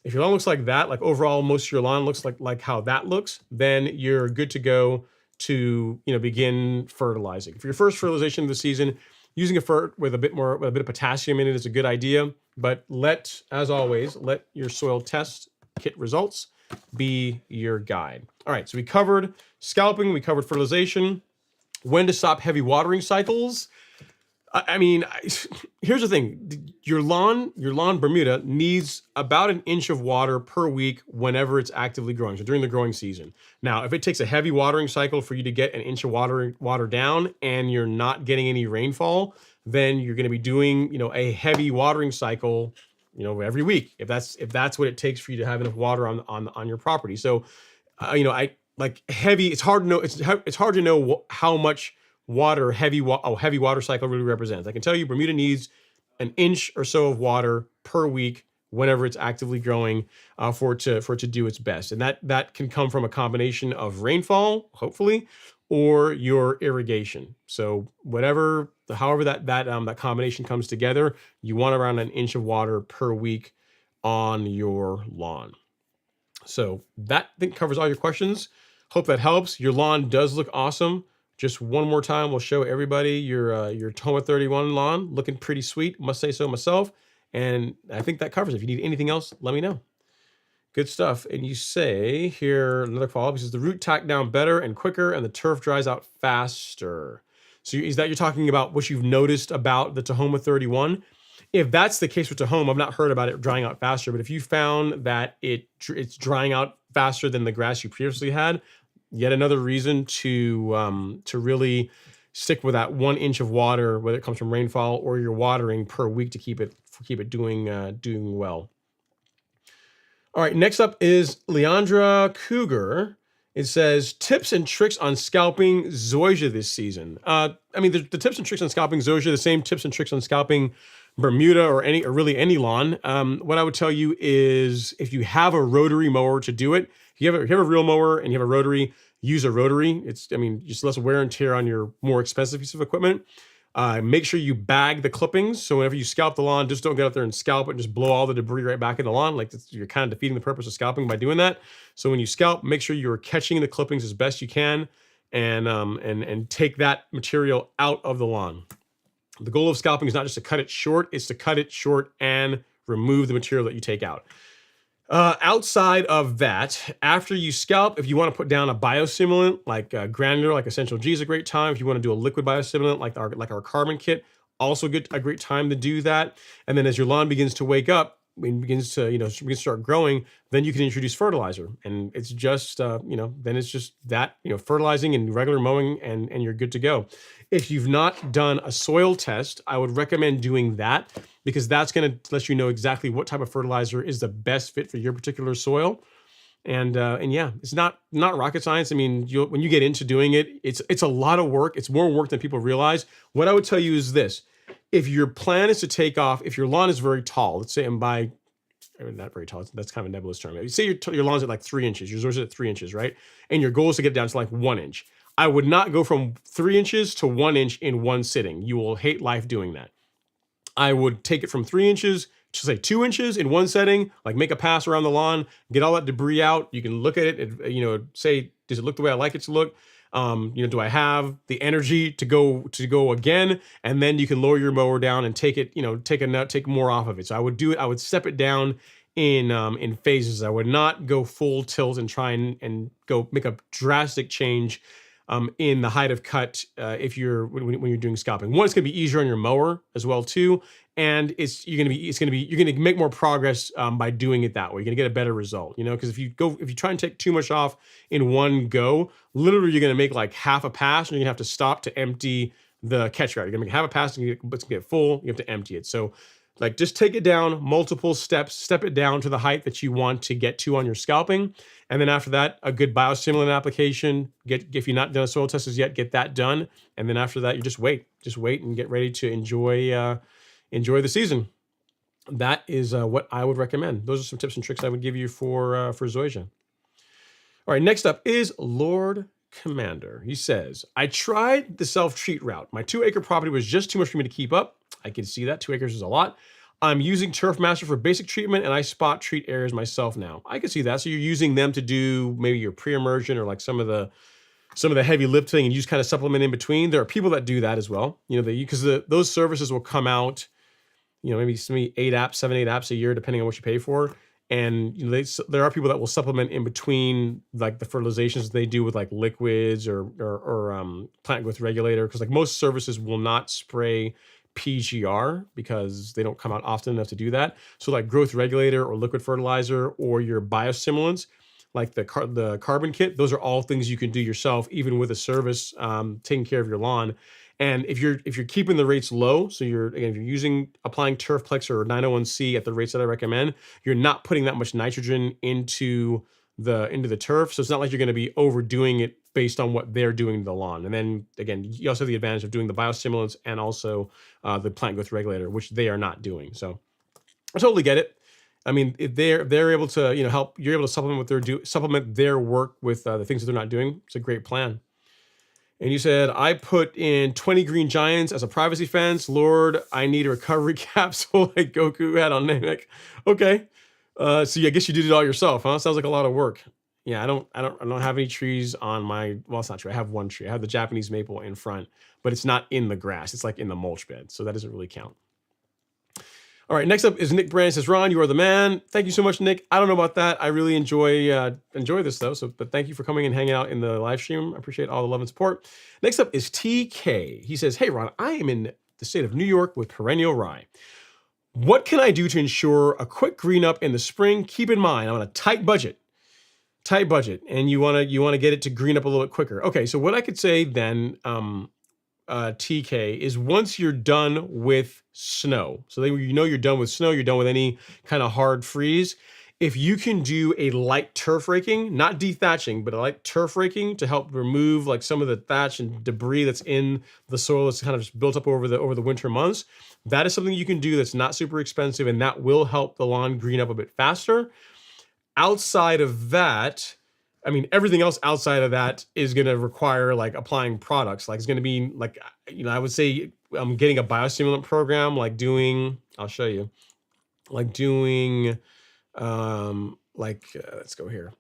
If your lawn looks like that, like overall most of your lawn looks like how that looks, then you're good to go to begin fertilizing. For your first fertilization of the season, using a fert with a bit of potassium in it is a good idea, but as always, let your soil test kit results be your guide. All right, so we covered scalping, we covered fertilization, when to stop heavy watering cycles. I mean, here's the thing. Your lawn Bermuda needs about 1 inch of water per week whenever it's actively growing, so during the growing season. Now, if it takes a heavy watering cycle for you to get 1 inch of water down and you're not getting any rainfall, then you're going to be doing, a heavy watering cycle, every week. If that's what it takes for you to have enough water on your property. So, I like heavy. It's hard to know. It's hard to know how much water heavy water cycle really represents. I can tell you Bermuda needs 1 inch or so of water per week whenever it's actively growing for it to do its best. And that can come from a combination of rainfall, hopefully, or your irrigation. So however that combination comes together, you want around 1 inch of water per week on your lawn. So that I think covers all your questions. Hope that helps. Your lawn does look awesome. Just one more time, we'll show everybody your Tahoma 31 lawn, looking pretty sweet. Must say so myself. And I think that covers it. If you need anything else, let me know. Good stuff. And you say here, another follow-up, says the root tack down better and quicker and the turf dries out faster. So is that you're talking about what you've noticed about the Tahoma 31? If that's the case with Tahoma, I've not heard about it drying out faster, but if you found that it's drying out faster than the grass you previously had, yet another reason to really stick with that 1 inch of water, whether it comes from rainfall or you're watering per week to keep it doing well. All right, next up is Leandra Cougar. It says tips and tricks on scalping zoysia this season. I mean, the tips and tricks on scalping zoysia, the same tips and tricks on scalping Bermuda or really any lawn. What I would tell you is if you have a rotary mower to do it, if you have a real mower and you have a rotary, use a rotary. Just less wear and tear on your more expensive piece of equipment. Make sure you bag the clippings. So whenever you scalp the lawn, just don't get out there and scalp it and just blow all the debris right back in the lawn. You're kind of defeating the purpose of scalping by doing that. So when you scalp, make sure you're catching the clippings as best you can and take that material out of the lawn. The goal of scalping is not just to cut it short, it's to cut it short and remove the material that you take out. Outside of that, after you scalp, if you want to put down a biostimulant like granular, like Essential G is a great time. If you want to do a liquid biostimulant like our carbon kit, Also a great time to do that. And then as your lawn begins to wake up, when it begins to, begins to start growing, then you can introduce fertilizer. And it's just, then it's just that, fertilizing and regular mowing, and you're good to go. If you've not done a soil test, I would recommend doing that, because that's going to let you know exactly what type of fertilizer is the best fit for your particular soil. And yeah, it's not rocket science. I mean, when you get into doing it, it's a lot of work. It's more work than people realize. What I would tell you is this: if your plan is to take off, if your lawn is very tall, let's say, and by not very tall, that's kind of a nebulous term. You say your lawn's at like 3 inches, yours is at 3 inches, right? And your goal is to get down to like 1 inch. I would not go from 3 inches to 1 inch in one sitting. You will hate life doing that. I would take it from 3 inches to say 2 inches in one setting, like make a pass around the lawn, get all that debris out. You can look at it, say, does it look the way I like it to look? Do I have the energy to go again? And then you can lower your mower down and take it, take more off of it. So I would step it down in phases. I would not go full tilt and try and go make a drastic change in the height of cut if you're when you're doing scalping. One, it's going to be easier on your mower as well too, and you're going to make more progress by doing it that way. You're going to get a better result, because if you try and take too much off in one go, literally you're going to make like half a pass, and you're going to have to stop to empty the catch route. You're going to make half a pass, and it's going to get full. You have to empty it. So like, just take it down multiple steps, step it down to the height that you want to get to on your scalping. And then after that, a good biostimulant application. If you're not done soil tests yet, get that done. And then after that, you just wait and get ready to enjoy the season. That is what I would recommend. Those are some tips and tricks I would give you for zoysia. All right, next up is Lord Commander. He says, I tried the self-treat route. My 2-acre property was just too much for me to keep up. I can see that 2 acres is a lot. I'm using Turf Master for basic treatment, and I spot treat areas myself now. I can see that. So you're using them to do maybe your pre-emergent or like some of the heavy lifting, and you just kind of supplement in between. There are people that do that as well. Because those services will come out, maybe 7, 8 apps a year, depending on what you pay for. And there are people that will supplement in between, like the fertilizations they do with like liquids or plant growth regulator, because like most services will not spray PGR because they don't come out often enough to do that. So like growth regulator or liquid fertilizer or your biostimulants, like the carbon kit, those are all things you can do yourself, even with a service taking care of your lawn. And if you're keeping the rates low, so if you're applying Turfplex or 901C at the rates that I recommend, you're not putting that much nitrogen into the turf. So it's not like you're going to be overdoing it based on what they're doing to the lawn. And then again, you also have the advantage of doing the biostimulants and also the plant growth regulator, which they are not doing. So I totally get it. I mean, if they're able to help, you're able to supplement their work with the things that they're not doing. It's a great plan. And you said, I put in 20 green giants as a privacy fence. Lord, I need a recovery capsule like Goku had on Namek. Okay. So I guess you did it all yourself, huh? Sounds like a lot of work. Yeah, I don't have any trees on my, well, it's not true. I have one tree. I have the Japanese maple in front, but it's not in the grass. It's like in the mulch bed. So that doesn't really count. All right, next up is Nick Brand. Says, Ron, you are the man. Thank you so much, Nick. I don't know about that. I really enjoy this though. But thank you for coming and hanging out in the live stream. I appreciate all the love and support. Next up is TK. He says, hey, Ron, I am in the state of New York with perennial rye. What can I do to ensure a quick green up in the spring? Keep in mind, I'm on a tight budget, and you want to get it to green up a little bit quicker. Okay, so what I could say then, TK, is once you're done with snow, so you're done with snow, you're done with any kind of hard freeze, if you can do a light turf raking, not dethatching, but a light turf raking to help remove like some of the thatch and debris that's in the soil that's kind of just built up over the winter months, that is something you can do that's not super expensive, and that will help the lawn green up a bit faster. Outside of that, I mean, everything else outside of that is going to require like applying products. Like it's going to be like, I would say getting a biostimulant program, like doing, I'll show you, like doing, let's go here.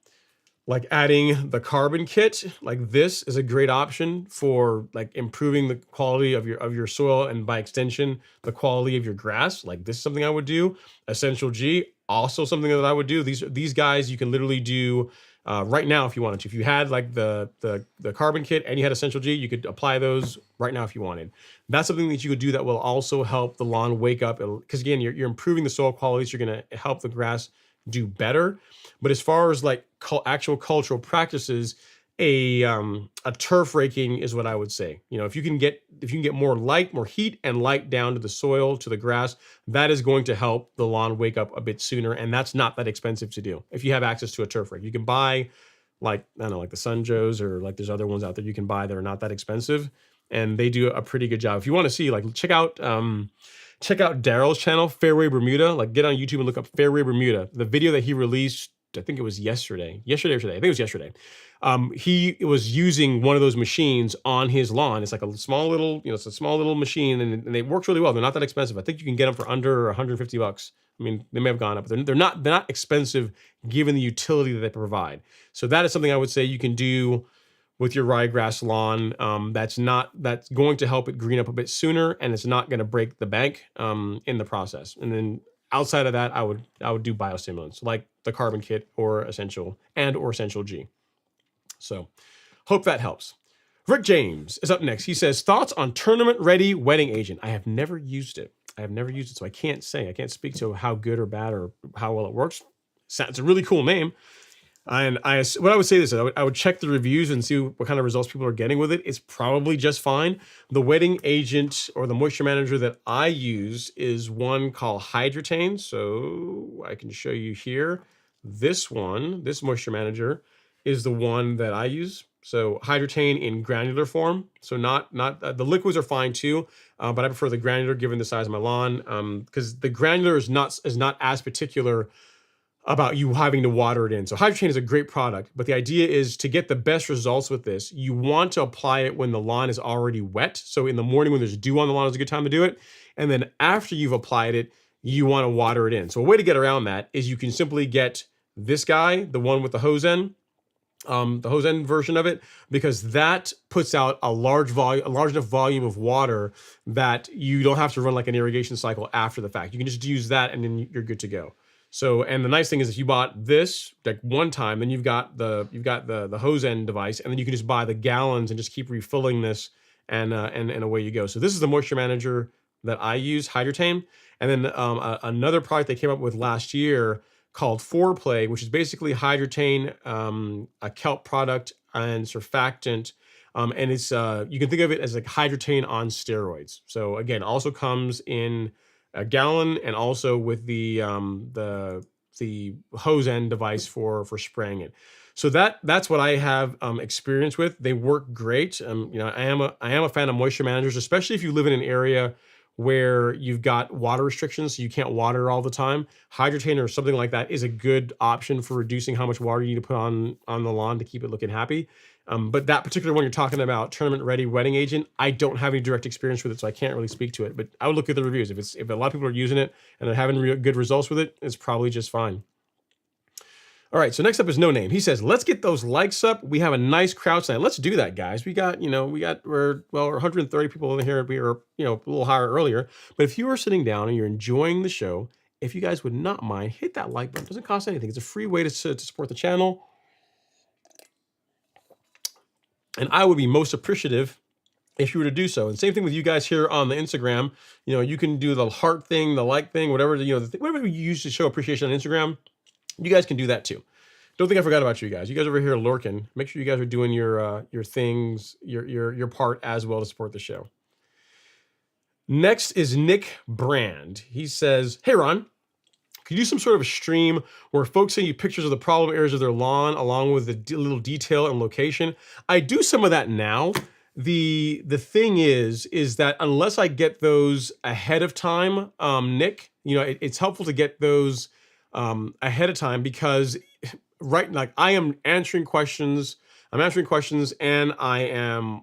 Like adding the carbon kit, like this is a great option for like improving the quality of your soil, and by extension, the quality of your grass. Like this is something I would do. Essential G, also something that I would do. These guys, you can literally do right now if you wanted to. If you had like the carbon kit and you had Essential G, you could apply those right now if you wanted. That's something that you could do that will also help the lawn wake up, because again, you're improving the soil quality, so you're going to help the grass do better. But as far as like actual cultural practices, a turf raking is what I would say. You know, if you can get more heat and light down to the soil, to the grass, that is going to help the lawn wake up a bit sooner, and that's not that expensive to do. If you have access to a turf rake, you can buy like, I don't know, like the Sun Joes, or like there's other ones out there you can buy that are not that expensive, and they do a pretty good job. If you want to see, like, check out Daryl's channel, Fairway Bermuda. Like, get on YouTube and look up Fairway Bermuda. The video that he released, I think it was yesterday. I think it was yesterday. He was using one of those machines on his lawn. It's like a small little, it's a small little machine, and it works really well. They're not that expensive. I think you can get them for under $150. I mean, they may have gone up, but they're not expensive given the utility that they provide. So that is something I would say you can do with your ryegrass lawn. That's going to help it green up a bit sooner, and it's not going to break the bank in the process. And then outside of that, I would do biostimulants like the carbon kit or Essential G. So hope that helps. Rick James is up next. He says, thoughts on tournament ready wetting agent. I have never used it. So I can't speak to how good or bad or how well it works. It's a really cool name. And what I would say is I would check the reviews and see what kind of results people are getting with it. It's probably just fine. The wetting agent or the moisture manager that I use is one called Hydratane. So I can show you here. This moisture manager is the one that I use. So Hydratane in granular form. So not the liquids are fine too, but I prefer the granular given the size of my lawn, because the granular is not as particular about you having to water it in. So Hydratane is a great product, but the idea is to get the best results with this, you want to apply it when the lawn is already wet. So in the morning when there's dew on the lawn is a good time to do it. And then after you've applied it, you want to water it in. So a way to get around that is you can simply get this guy, the one with the hose end version of it, because that puts out a large enough volume of water that you don't have to run like an irrigation cycle after the fact. You can just use that and then you're good to go. So, and the nice thing is if you bought this like one time, then you've got the hose end device, and then you can just buy the gallons and just keep refilling this, and away you go. So this is the moisture manager that I use, Hydratane. And then another product they came up with last year called Foreplay, which is basically Hydratane, a kelp product and surfactant. And it's you can think of it as like Hydratane on steroids. So again, also comes in a gallon, and also with the hose end device for spraying it. So that's what I have experience with. They work great. I am a fan of moisture managers, especially if you live in an area where you've got water restrictions, so you can't water all the time. Hydratane or something like that is a good option for reducing how much water you need to put on the lawn to keep it looking happy. But that particular one you're talking about, tournament ready wetting agent, I don't have any direct experience with it, so I can't really speak to it. But I would look at the reviews. If a lot of people are using it and they're having good results with it, it's probably just fine. All right, so next up is No Name. He says, let's get those likes up. We have a nice crowd tonight. Let's do that, guys. We're 130 people in here. We were, a little higher earlier. But if you are sitting down and you're enjoying the show, if you guys would not mind, hit that like button. It doesn't cost anything. It's a free way to support the channel. And I would be most appreciative if you were to do so. And same thing with you guys here on the Instagram. You can do the heart thing, the like thing, whatever, whatever you use to show appreciation on Instagram. You guys can do that too. Don't think I forgot about you guys. You guys over here lurking. Make sure you guys are doing your things, your part as well to support the show. Next is Nick Brand. He says, hey Ron, could you do some sort of a stream where folks send you pictures of the problem areas of their lawn along with the little detail and location? I do some of that now. The thing is that unless I get those ahead of time, Nick, it's helpful to get those ahead of time, because I am answering questions. I'm answering questions, and I am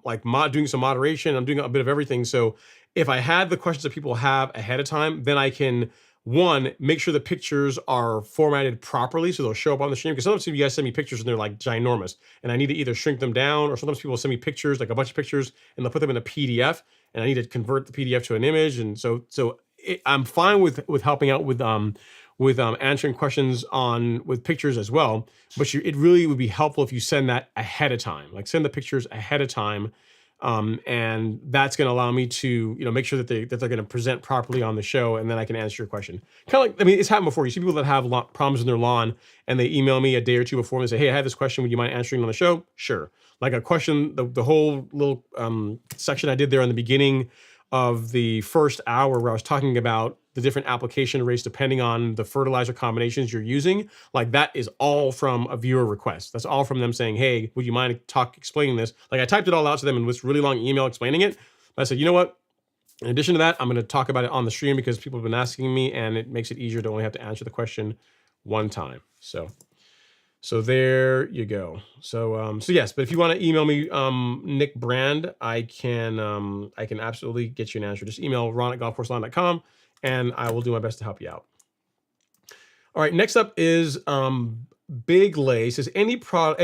doing some moderation. I'm doing a bit of everything. So if I had the questions that people have ahead of time, then I can, one, make sure the pictures are formatted properly so they'll show up on the stream. Because sometimes you guys send me pictures and they're like ginormous, and I need to either shrink them down, or sometimes people send me pictures, like a bunch of pictures, and they'll put them in a PDF, and I need to convert the PDF to an image. And so I'm fine with helping out with answering questions with pictures as well. But it really would be helpful if you send that ahead of time. Like send the pictures ahead of time. And that's going to allow me to, make sure that they're going to present properly on the show, and then I can answer your question. Kind of like, it's happened before. You see people that have problems in their lawn, and they email me a day or two before and they say, "Hey, I have this question. Would you mind answering on the show?" Sure. Like a question, the whole little section I did there in the beginning of the first hour where I was talking about the different application rates depending on the fertilizer combinations you're using, like that is all from a viewer request. That's all from them saying, "Hey, would you mind explaining this?" Like I typed it all out to them in this really long email explaining it. But I said, you know what? In addition to that, I'm going to talk about it on the stream because people have been asking me, and it makes it easier to only have to answer the question one time. So there you go. So yes, but if you want to email me, Nick Brand, I can absolutely get you an answer. Just email ron@golfcourseline.com, and I will do my best to help you out. All right, next up is Big Lay. Says any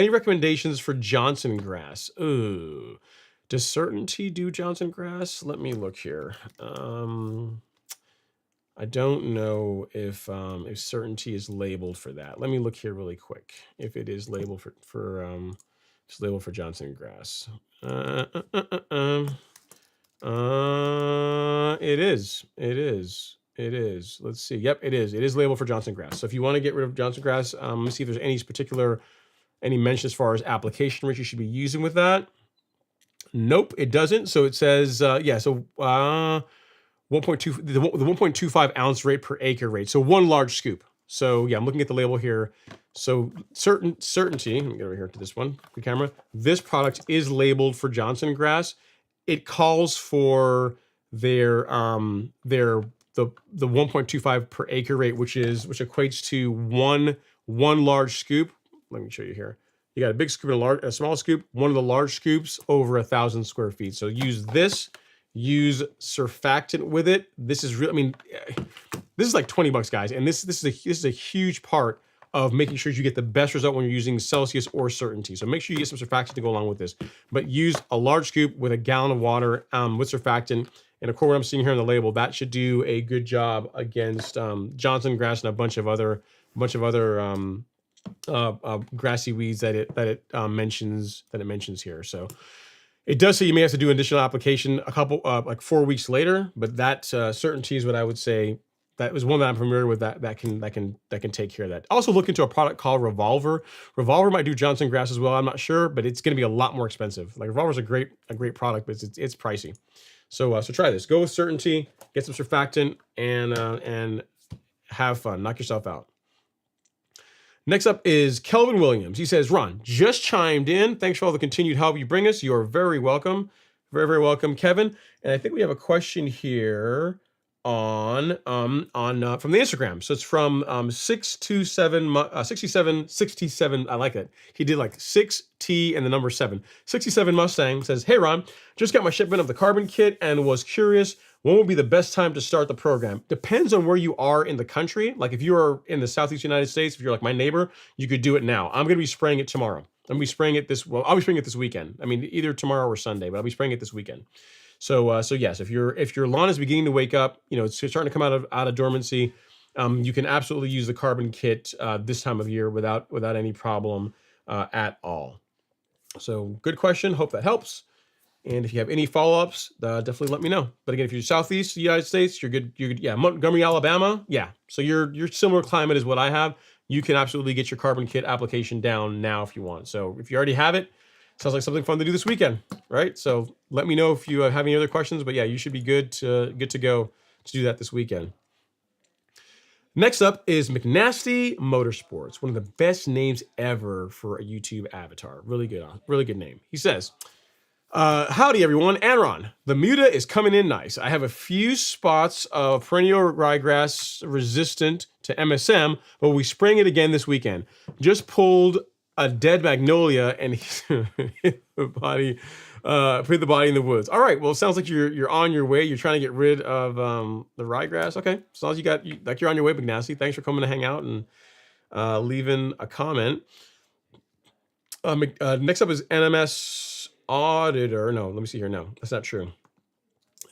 recommendations for Johnson grass? Ooh, does Certainty do Johnson grass? Let me look here. I don't know if Certainty is labeled for that. Let me look here really quick. If it is labeled for it's labeled for Johnson grass. It is. Let's see. Yep, it is. It is labeled for Johnson grass. So if you want to get rid of Johnson grass, let me see if there's any mention as far as application rate you should be using with that. Nope, it doesn't. So it says, 1.25 ounce rate per acre rate. So one large scoop. So yeah, I'm looking at the label here. So Certainty, let me get over here to this one, good camera. This product is labeled for Johnson grass. It calls for the 1.25 per acre rate, which equates to one large scoop. Let me show you here. You got a big scoop and a small scoop. One of the large scoops over 1,000 square feet. So use surfactant with it. This is real. This is like $20, guys, and this is a huge part of making sure you get the best result when you're using Celsius or Certainty. So make sure you get some surfactant to go along with this. But use a large scoop with a gallon of water with surfactant. And according to what I'm seeing here on the label, that should do a good job against Johnson grass and a bunch of other grassy weeds that it mentions here. So it does say you may have to do additional application a couple like 4 weeks later, but that Certainty is what I would say. That was one that I'm familiar with that can take care of that. Also look into a product called Revolver. Revolver might do Johnson grass as well. I'm not sure, but it's going to be a lot more expensive. Like Revolver is a great product, but it's pricey. So try this. Go with Certainty, get some surfactant, and have fun. Knock yourself out. Next up is Kelvin Williams. He says, "Ron, just chimed in. Thanks for all the continued help you bring us. You are very welcome. Very, very welcome, Kevin." And I think we have a question here on from the Instagram. So it's from 67. I like it. He did like 6T and the number 7. 67 Mustang says, "Hey Ron, just got my shipment of the carbon kit and was curious, when would be the best time to start the program?" Depends on where you are in the country. Like if you are in the Southeast United States, if you're like my neighbor, you could do it now. I'm going to be spraying it tomorrow. I'll be spraying it this weekend. I mean, either tomorrow or Sunday, but I'll be spraying it this weekend. So yes, if your lawn is beginning to wake up, it's starting to come out of dormancy, you can absolutely use the carbon kit this time of year without any problem at all. So good question. Hope that helps. And if you have any follow-ups, definitely let me know. But again, if you're Southeast United States, you're good. Yeah, Montgomery, Alabama. Yeah, so you're similar climate as what I have. You can absolutely get your carbon kit application down now if you want. So if you already have it, sounds like something fun to do this weekend, right? So let me know if you have any other questions. But yeah, you should be good to go to do that this weekend. Next up is McNasty Motorsports, one of the best names ever for a YouTube avatar. Really good name. He says, "Howdy everyone, and Ron. The Muta is coming in nice. I have a few spots of perennial ryegrass resistant to MSM, but we'll be spraying it again this weekend. Just pulled a dead magnolia and hit the body in the woods." All right, well, it sounds like you're on your way. You're trying to get rid of the ryegrass. Okay, as long as you're on your way, McNasty. Thanks for coming to hang out and leaving a comment. Next up is NMS Auditor. No, let me see here. No, that's not true.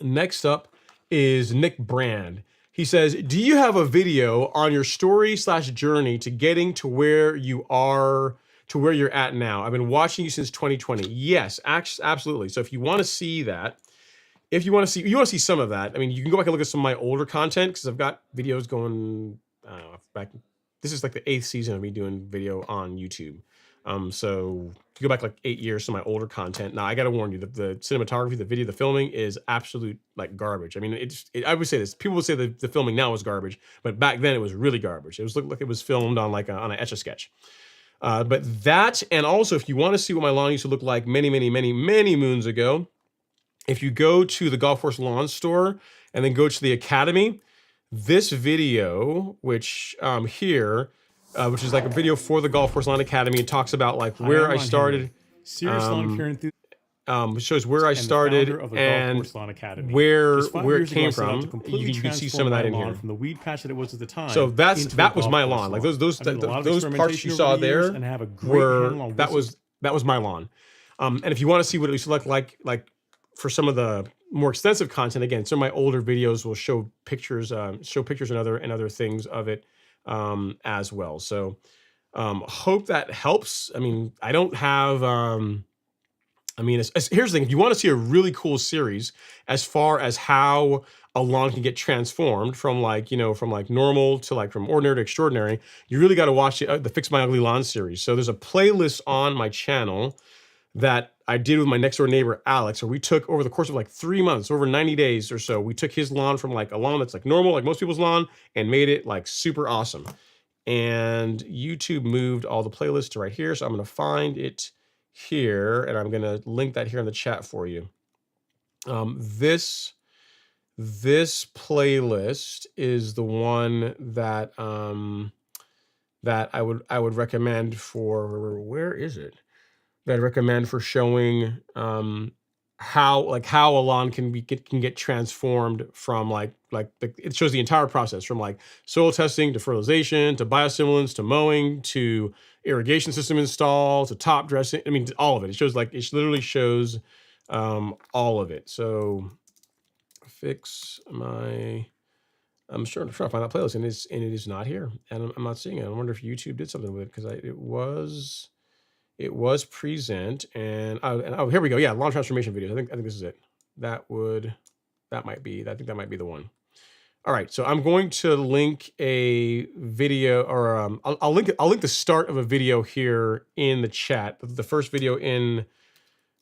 Next up is Nick Brand. He says, do you have a video on your story/journey to getting to where you are, to where you're at now? I've been watching you since 2020. Yes, absolutely. So if you want to see that, if you want to see some of that, I mean, you can go back and look at some of my older content because I've got videos going back. This is like the 8th season of me doing video on YouTube. So if you go back like 8 years to my older content. Now I got to warn you, the cinematography, the video, the filming is absolute like garbage. I mean, I would say this. People would say the filming now is garbage, but back then it was really garbage. It was looked like it was filmed on like on an Etch-a-Sketch. But that, and also if you want to see what my lawn used to look like many moons ago, if you go to the Golf Course Lawn Store and then go to the Academy, this video, which here, which is like a video for the Golf Course Lawn Academy, it talks about like where I started. Serious lawn care enthusiast. It shows where I started and where it came from. You can see some of that in here. From the weed patch that it was at the time. So that was my lawn. Like those parts you saw there were that was my lawn. And if you want to see what it used to look like for some of the more extensive content, again, some of my older videos will show pictures and other things of it as well. So hope that helps. I mean, I don't have. I mean, here's the thing: if you want to see a really cool series as far as how a lawn can get transformed from like normal to like from ordinary to extraordinary, you really got to watch the Fix My Ugly Lawn series. So there's a playlist on my channel that I did with my next door neighbor, Alex, where we took over the course of like 3 months, over 90 days or so, we took his lawn from like a lawn that's like normal, like most people's lawn, and made it like super awesome. And YouTube moved all the playlists to right here. So I'm going to find it here and I'm going to link that here in the chat for you. This playlist is the one that, that I would recommend for, where is it? That I'd recommend for showing how a lawn can get transformed from it shows the entire process from like soil testing to fertilization to biostimulants to mowing to irrigation system install to top dressing. I mean, all of it. It shows it literally shows all of it. So I'm trying to find that playlist and it is not here and I'm not seeing it. I wonder if YouTube did something with it because it was present and oh, here we go. Yeah, lawn transformation videos. I think this is it. I think that might be the one. All right, so I'm going to link a video, or I'll link the start of a video here in the chat. The first video in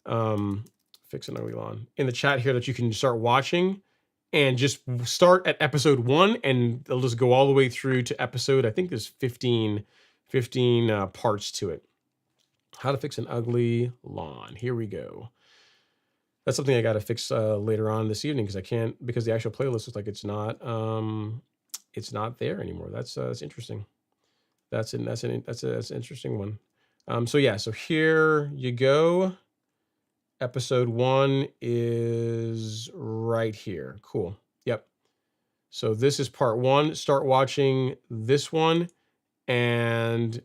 Fix an Ugly Lawn in the chat here that you can start watching, and just start at episode 1, and it'll just go all the way through to episode. I think there's 15 parts to it. How to fix an ugly lawn. Here we go. That's something I got to fix later on this evening because the actual playlist looks like it's not there anymore. That's interesting. That's an interesting one. So yeah, so here you go. Episode 1 is right here. Cool. Yep. So this is part 1. Start watching this one and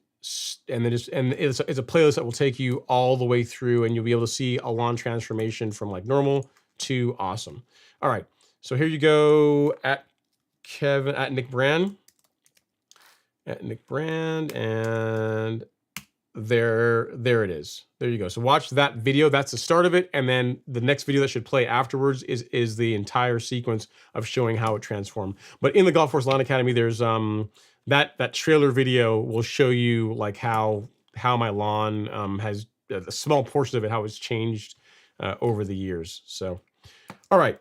then it's a playlist that will take you all the way through and you'll be able to see a lawn transformation from like normal to awesome. All right, so here you go at Nick Brand, and there it is. There you go. So watch that video. That's the start of it, and then the next video that should play afterwards is the entire sequence of showing how it transformed. But in the Golf Course Lawn Academy, there's that trailer video will show you like how my lawn has a small portion of it, how it's changed over the years. So, all right.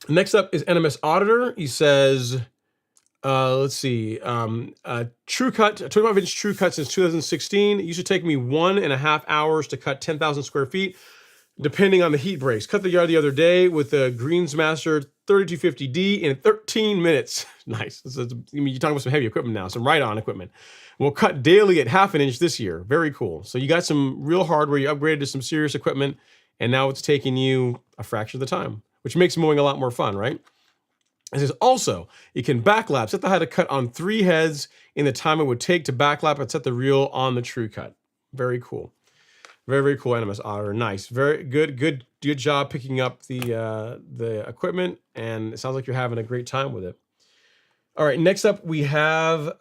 Next up is NMS Auditor. He says, let's see, true cut, 25-inch true cut since 2016. It used to take me 1.5 hours to cut 10,000 square feet, depending on the heat breaks. Cut the yard the other day with the Greensmaster 3250D in 13 minutes. Nice. I mean, you're talking about some heavy equipment now, some ride-on equipment. We'll cut daily at 1/2 inch this year. Very cool. So you got some real hardware. You upgraded to some serious equipment, and now it's taking you a fraction of the time, which makes mowing a lot more fun, right? It says also, you can backlap, set the height of cut on 3 heads in the time it would take to backlap and set the reel on the true cut. Very cool. Very, very cool, NMS Auditor. Nice. Very good job picking up the equipment, and it sounds like you're having a great time with it. All right, next up we have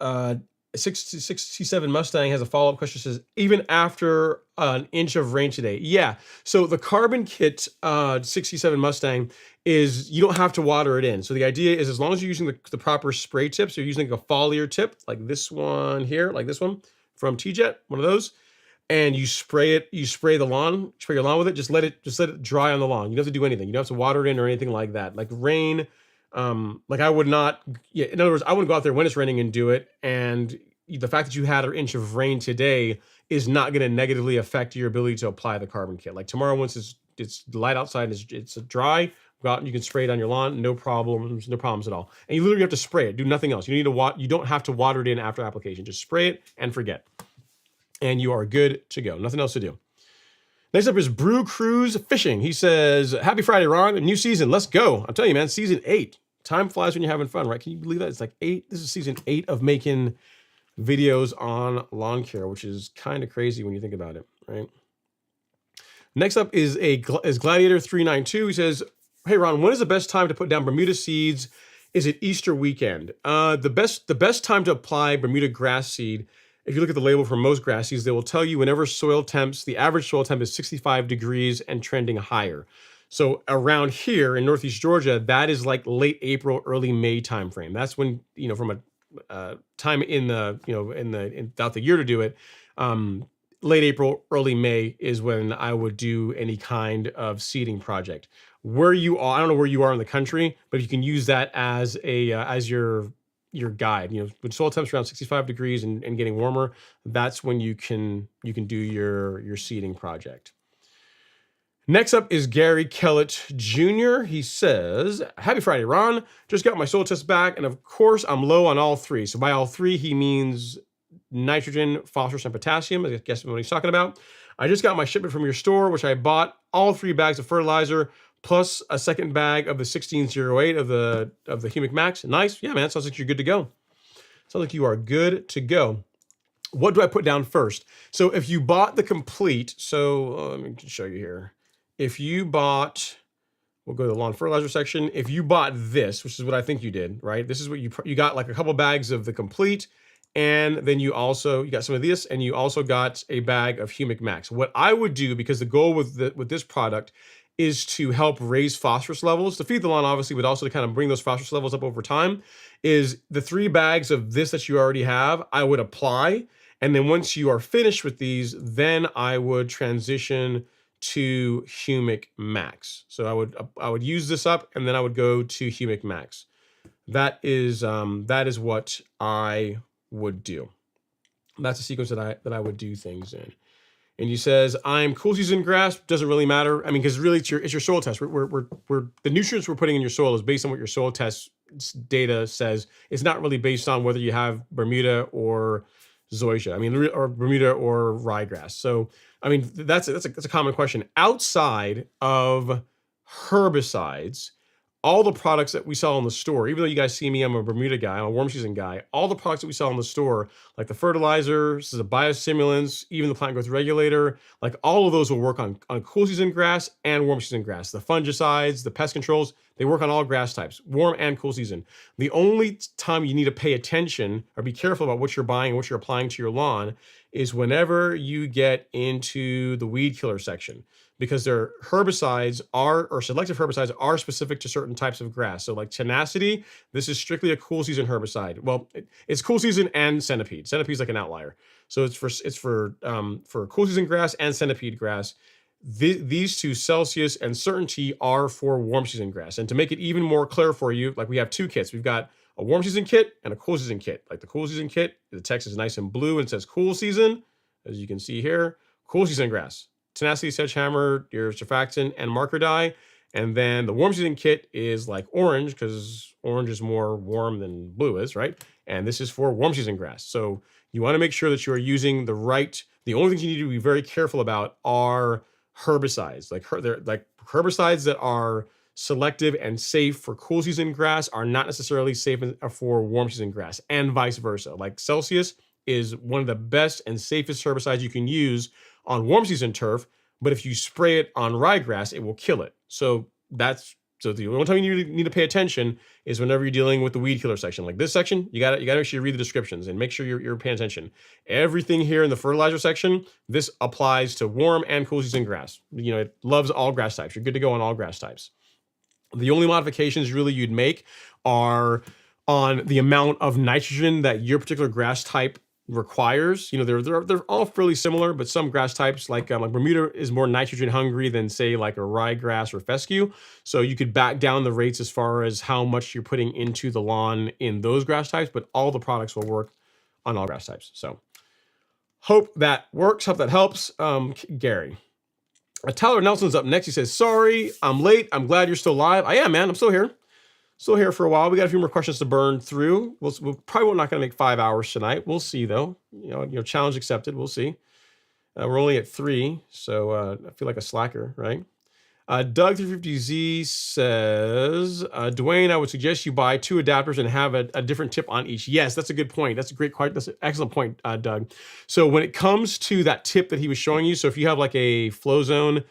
67 Mustang has a follow-up question. Says, even after an inch of rain today? Yeah, so the carbon kit 67 Mustang is, you don't have to water it in. So the idea is, as long as you're using the proper spray tips, you're using a foliar tip like this one here, like this one from T-Jet, one of those, and you spray it, you spray the lawn, spray your lawn with it, just let it dry on the lawn. You don't have to do anything. You don't have to water it in or anything like that. Like rain, like I would not, yeah, in other words, I wouldn't go out there when it's raining and do it. And the fact that you had an inch of rain today is not going to negatively affect your ability to apply the carbon kit. Like tomorrow, once it's light outside, it's dry, go out and you can spray it on your lawn, no problems at all. And you literally have to spray it, do nothing else. You don't have to water it in after application. Just spray it and forget. And you are good to go. Nothing else to do. Next up is Brew Cruise Fishing. He says, happy Friday, Ron. A new season. Let's go. I'm telling you, man, season 8. Time flies when you're having fun, right? Can you believe that? It's like 8. This is season 8 of making videos on lawn care, which is kind of crazy when you think about it, right? Next up is Gladiator 392. He says, hey, Ron, when is the best time to put down Bermuda seeds? Is it Easter weekend? The best time to apply Bermuda grass seed, if you look at the label for most grass seeds, they will tell you whenever soil temps, the average soil temp is 65 degrees and trending higher. So around here in Northeast Georgia, that is like late April, early May timeframe. That's when, from a time in the, throughout the year to do it. Late April, early May is when I would do any kind of seeding project. Where you are, I don't know where you are in the country, but you can use that as a as your guide. When soil temps around 65 degrees and getting warmer, that's when you can do your seeding project. Next up is Gary Kellett Jr. He says, happy Friday, Ron. Just got my soil test back, and of course, I'm low on all 3. So by all 3, he means nitrogen, phosphorus, and potassium. I guess what he's talking about. I just got my shipment from your store, which I bought all 3 bags of fertilizer, plus a second bag of the 1608 of the Humic Max. Nice. Yeah, man, sounds like you're good to go. Sounds like you are good to go. What do I put down first? So if you bought the complete, let me show you here. If you bought, we'll go to the lawn fertilizer section. If you bought this, which is what I think you did, right? This is what you got, like a couple bags of the complete, and then you got some of this, and you also got a bag of Humic Max. What I would do, because the goal with this product is to help raise phosphorus levels, to feed the lawn, obviously, but also to kind of bring those phosphorus levels up over time, is the 3 bags of this that you already have, I would apply. And then once you are finished with these, then I would transition to Humic Max. So I would use this up, and then I would go to Humic Max. That is what I would do. That's the sequence that I would do things in. And he says, I'm cool season grass, doesn't really matter. I mean, because really it's your soil test. We're the nutrients we're putting in your soil is based on what your soil test data says. It's not really based on whether you have Bermuda or zoysia. I mean, or Bermuda or ryegrass. So, I mean, that's a common question. Outside of herbicides, all the products that we sell in the store, even though you guys see me, I'm a Bermuda guy, I'm a warm season guy, all the products that we sell in the store, like the fertilizer, this is a biostimulants, even the plant growth regulator, like all of those will work on cool season grass and warm season grass. The fungicides, the pest controls, they work on all grass types, warm and cool season. The only time you need to pay attention or be careful about what you're buying and what you're applying to your lawn is whenever you get into the weed killer section, because their herbicides or selective herbicides are specific to certain types of grass. So like tenacity, this is strictly a cool season herbicide. Well, it's cool season and centipede. Centipede's like an outlier. So it's for cool season grass and centipede grass. These 2, Celsius and Certainty, are for warm season grass. And to make it even more clear for you, like we have 2 kits. We've got a warm season kit and a cool season kit. Like the cool season kit, the text is nice and blue and it says cool season, as you can see here, cool season grass. Tenacity, Sedgehammer, your surfactant, and marker dye. And then the warm season kit is like orange, because orange is more warm than blue is, right? And this is for warm season grass. So you want to make sure that you are using the only things you need to be very careful about are herbicides. Like herbicides that are selective and safe for cool season grass are not necessarily safe for warm season grass, and vice versa. Like Celsius is one of the best and safest herbicides you can use on warm season turf, but if you spray it on ryegrass, it will kill it. So So the only time you need to pay attention is whenever you're dealing with the weed killer section. Like this section, you got to make sure you read the descriptions and make sure you're paying attention. Everything here in the fertilizer section, this applies to warm and cool season grass. It loves all grass types. You're good to go on all grass types. The only modifications really you'd make are on the amount of nitrogen that your particular grass type requires. They're all fairly similar, but some grass types like Bermuda is more nitrogen hungry than say like a ryegrass or fescue. So you could back down the rates as far as how much you're putting into the lawn in those grass types, but all the products will work on all grass types. So hope that works. Hope that helps. Gary. Tyler Nelson's up next. He says, sorry, I'm late. I'm glad you're still live. I am, man. I'm still here. Still here for a while. We got a few more questions to burn through. We're probably not going to make 5 hours tonight. We'll see, though. Challenge accepted. We'll see. We're only at 3, so I feel like a slacker, right? Doug350Z says, Dwayne, I would suggest you buy 2 adapters and have a different tip on each. Yes, that's a good point. That's an excellent point, Doug. So when it comes to that tip that he was showing you, so if you have like a flow zone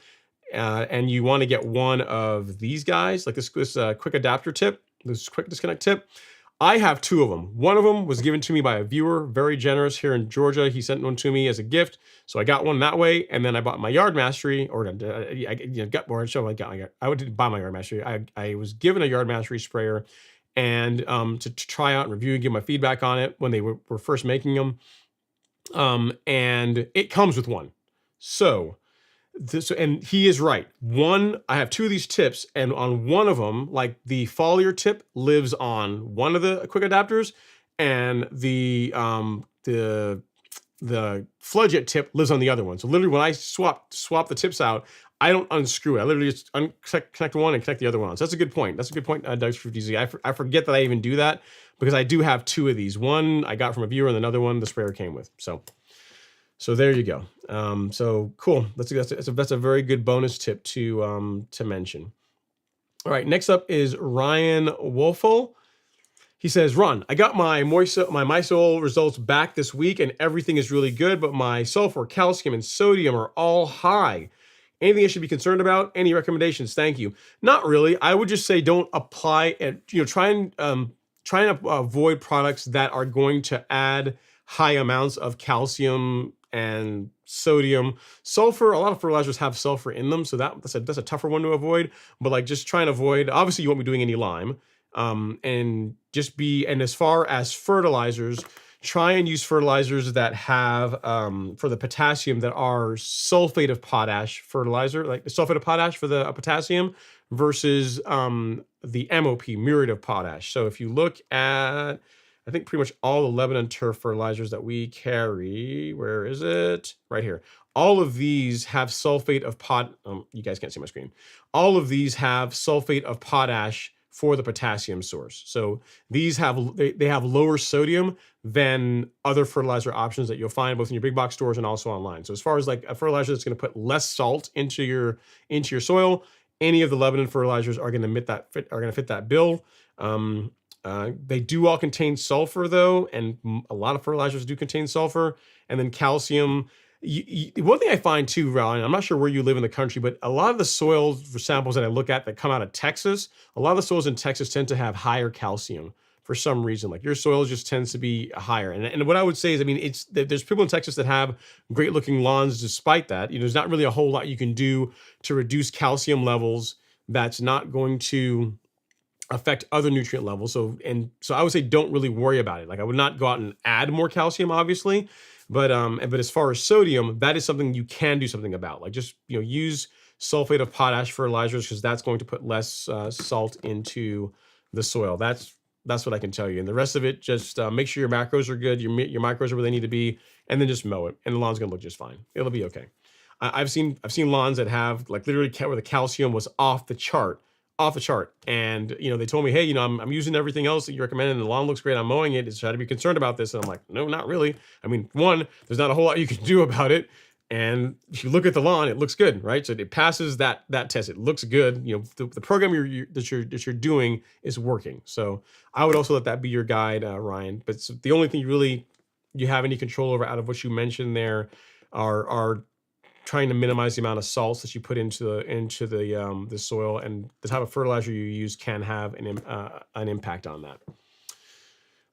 and you want to get one of these guys, like this quick adapter tip, this quick disconnect tip, I have 2 of them. One of them was given to me by a viewer, very generous here in Georgia. He sent one to me as a gift, so I got one that way. And then I bought my Yard Mastery, or I got more. I didn't buy my Yard Mastery. I was given a Yard Mastery sprayer, and to try out and review and give my feedback on it when they were first making them. And it comes with one. So and he is right. I have 2 of these tips, and on one of them, like the foliar tip lives on one of the quick adapters, and the floodjet tip lives on the other one. So literally when I swap the tips out, I don't unscrew it. I literally just connect one and connect the other one on. So that's a good point. That's a good point, Doug50Z. I forget that I even do that because I do have 2 of these. One I got from a viewer, and another one the sprayer came with. So there you go. So cool. That's a very good bonus tip to mention. All right, next up is Ryan Wolfel. He says, Ron, I got my MySoil results back this week, and everything is really good, but my sulfur, calcium, and sodium are all high. Anything I should be concerned about? Any recommendations? Thank you. Not really. I would just say don't apply it. Try and avoid products that are going to add high amounts of calcium and sodium. Sulfur, a lot of fertilizers have sulfur in them, so that's a tougher one to avoid. But like just try and avoid, obviously you won't be doing any lime. And as far as fertilizers, try and use fertilizers that have, for the potassium, that are sulfate of potash fertilizer, like the sulfate of potash for the potassium versus the MOP, muriate of potash. So if you look at, I think pretty much all the Lebanon turf fertilizers that we carry, where is it? Right here. All of these have sulfate of you guys can't see my screen. All of these have sulfate of potash for the potassium source. So these they have lower sodium than other fertilizer options that you'll find both in your big box stores and also online. So as far as like a fertilizer that's going to put less salt into your soil, any of the Lebanon fertilizers are going to fit that bill. They do all contain sulfur though, and a lot of fertilizers do contain sulfur. And then calcium. One thing I find too, Ryan, I'm not sure where you live in the country, but a lot of the soil samples that I look at that come out of Texas, a lot of the soils in Texas tend to have higher calcium for some reason. Like your soil just tends to be higher. And what I would say is, I mean, there's people in Texas that have great looking lawns despite that. There's not really a whole lot you can do to reduce calcium levels that's not going to affect other nutrient levels. So I would say don't really worry about it. Like I would not go out and add more calcium, obviously. But as far as sodium, that is something you can do something about. Like just use sulfate of potash fertilizers, because that's going to put less salt into the soil. That's what I can tell you. And the rest of it, just make sure your macros are good, your micros are where they need to be, and then just mow it, and the lawn's gonna look just fine. It'll be okay. I've seen lawns that have like literally where the calcium was off the chart. And they told me, hey, I'm using everything else that you recommended, and the lawn looks great, I'm mowing it, so I had to be concerned about this. And I'm like, no, not really. I mean, one, there's not a whole lot you can do about it, and if you look at the lawn, it looks good, right? So it passes that test. It looks good. The program that you're doing is working. So I would also let that be your guide, Ryan. But the only thing you have any control over out of what you mentioned there are trying to minimize the amount of salts that you put into the soil, and the type of fertilizer you use can have an impact on that.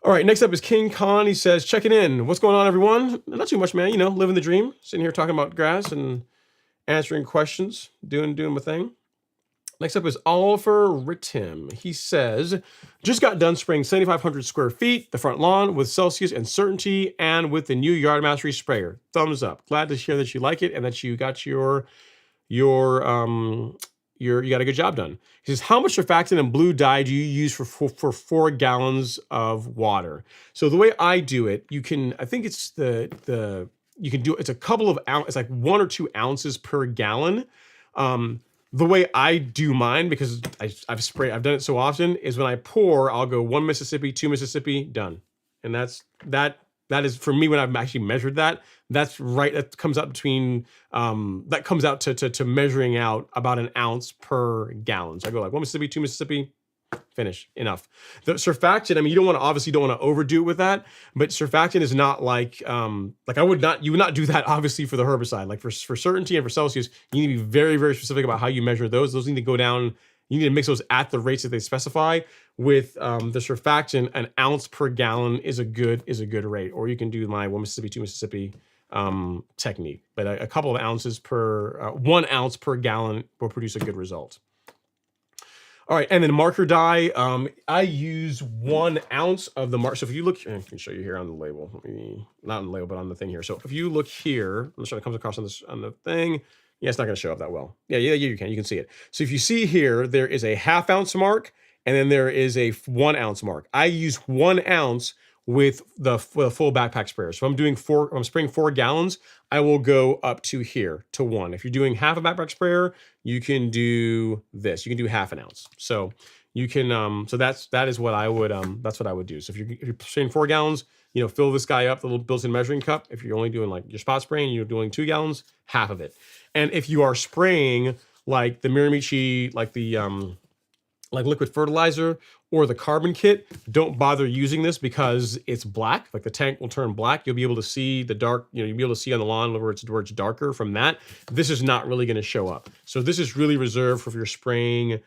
All right, next up is King Khan. He says, checking in. What's going on, everyone? Not too much, man. You know, living the dream. Sitting here talking about grass and answering questions, doing my thing. Next up is Oliver Rittim. He says, just got done spraying 7,500 square feet, the front lawn with Celsius and Certainty and with the new Yard Mastery sprayer. Thumbs up. Glad to hear that you like it and that you got you got a good job done. He says, how much surfactant and blue dye do you use for 4 gallons of water? So the way I do it, you can, I think it's you can do, it's a couple of ounces, it's like 1 or 2 ounces per gallon. The way I do mine, because I've done it so often, is when I pour, I'll go 1 Mississippi, 2 Mississippi, done. And that is for me when I've actually measured that. That's right. That comes out between to measuring out about 1 ounce per gallon. So I go like 1 Mississippi, 2 Mississippi, finish, enough. The surfactant, I mean, you obviously don't want to overdo it with that, but surfactant is not like you would not do that obviously for the herbicide. Like for Certainty and for Celsius, you need to be very, very specific about how you measure those. Those need to go down. You need to mix those at the rates that they specify. With the surfactant, 1 ounce per gallon is a good rate. Or you can do my 1 Mississippi, 2 Mississippi technique. But a couple of ounces per 1 ounce per gallon will produce a good result. All right, and then marker dye. I use 1 ounce of the marker. So if you look, I can show you here on the label. Not on the label, but on the thing here. So if you look here, I'm sure it comes across on the thing. Yeah, it's not going to show up that well. Yeah, you can see it. So if you see here, there is a 1/2 ounce mark, and then there is a 1 ounce mark. I use 1 ounce with the full backpack sprayer. So if I'm spraying 4 gallons, I will go up to here to 1. If you're doing half a backpack sprayer, you can do this. You can do 1/2 ounce. So you can so that is what I would that's what I would do. So if you're spraying 4 gallons, fill this guy up, the little built-in measuring cup. If you're only doing like your spot spraying, you're doing 2 gallons, half of it. And if you are spraying like the Miramichi, like the like liquid fertilizer or the carbon kit, don't bother using this because it's black. Like the tank will turn black. You'll be able to see the dark, you'll be able to see on the lawn where it's darker from that. This is not really going to show up. So this is really reserved for if you're spraying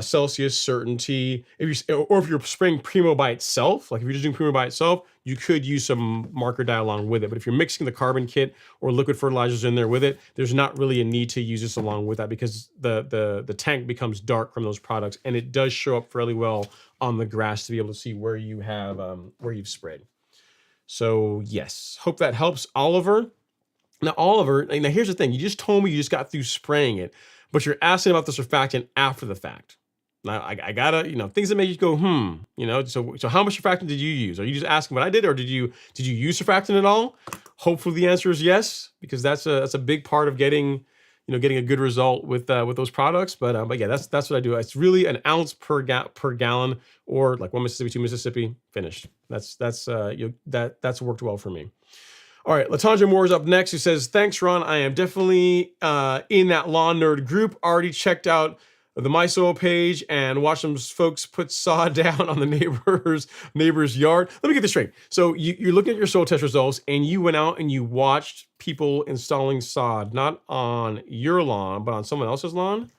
Celsius, Certainty, if you're spraying Primo by itself. Like if you're just doing Primo by itself, you could use some marker dye along with it. But if you're mixing the carbon kit or liquid fertilizers in there with it, there's not really a need to use this along with that because the tank becomes dark from those products, and it does show up fairly well on the grass to be able to see where you have where you've sprayed. So yes, hope that helps, Oliver. Now Oliver, now here's the thing: you just told me you just got through spraying it, but you're asking about the surfactant after the fact. Now I gotta, things that make you go, so how much surfactant did you use? Are you just asking what I did, or did you use surfactant at all? Hopefully the answer is yes, because that's a big part of getting a good result with those products. But yeah, that's what I do. It's really 1 ounce per gallon, or like 1 Mississippi, 2 Mississippi, finished. That's worked well for me. All right, Latondra Moore is up next, who says, thanks, Ron. I am definitely in that lawn nerd group. Already checked out the My Soil page and watched some folks put sod down on the neighbor's yard. Let me get this straight. So you're looking at your soil test results, and you went out and you watched people installing sod, not on your lawn, but on someone else's lawn.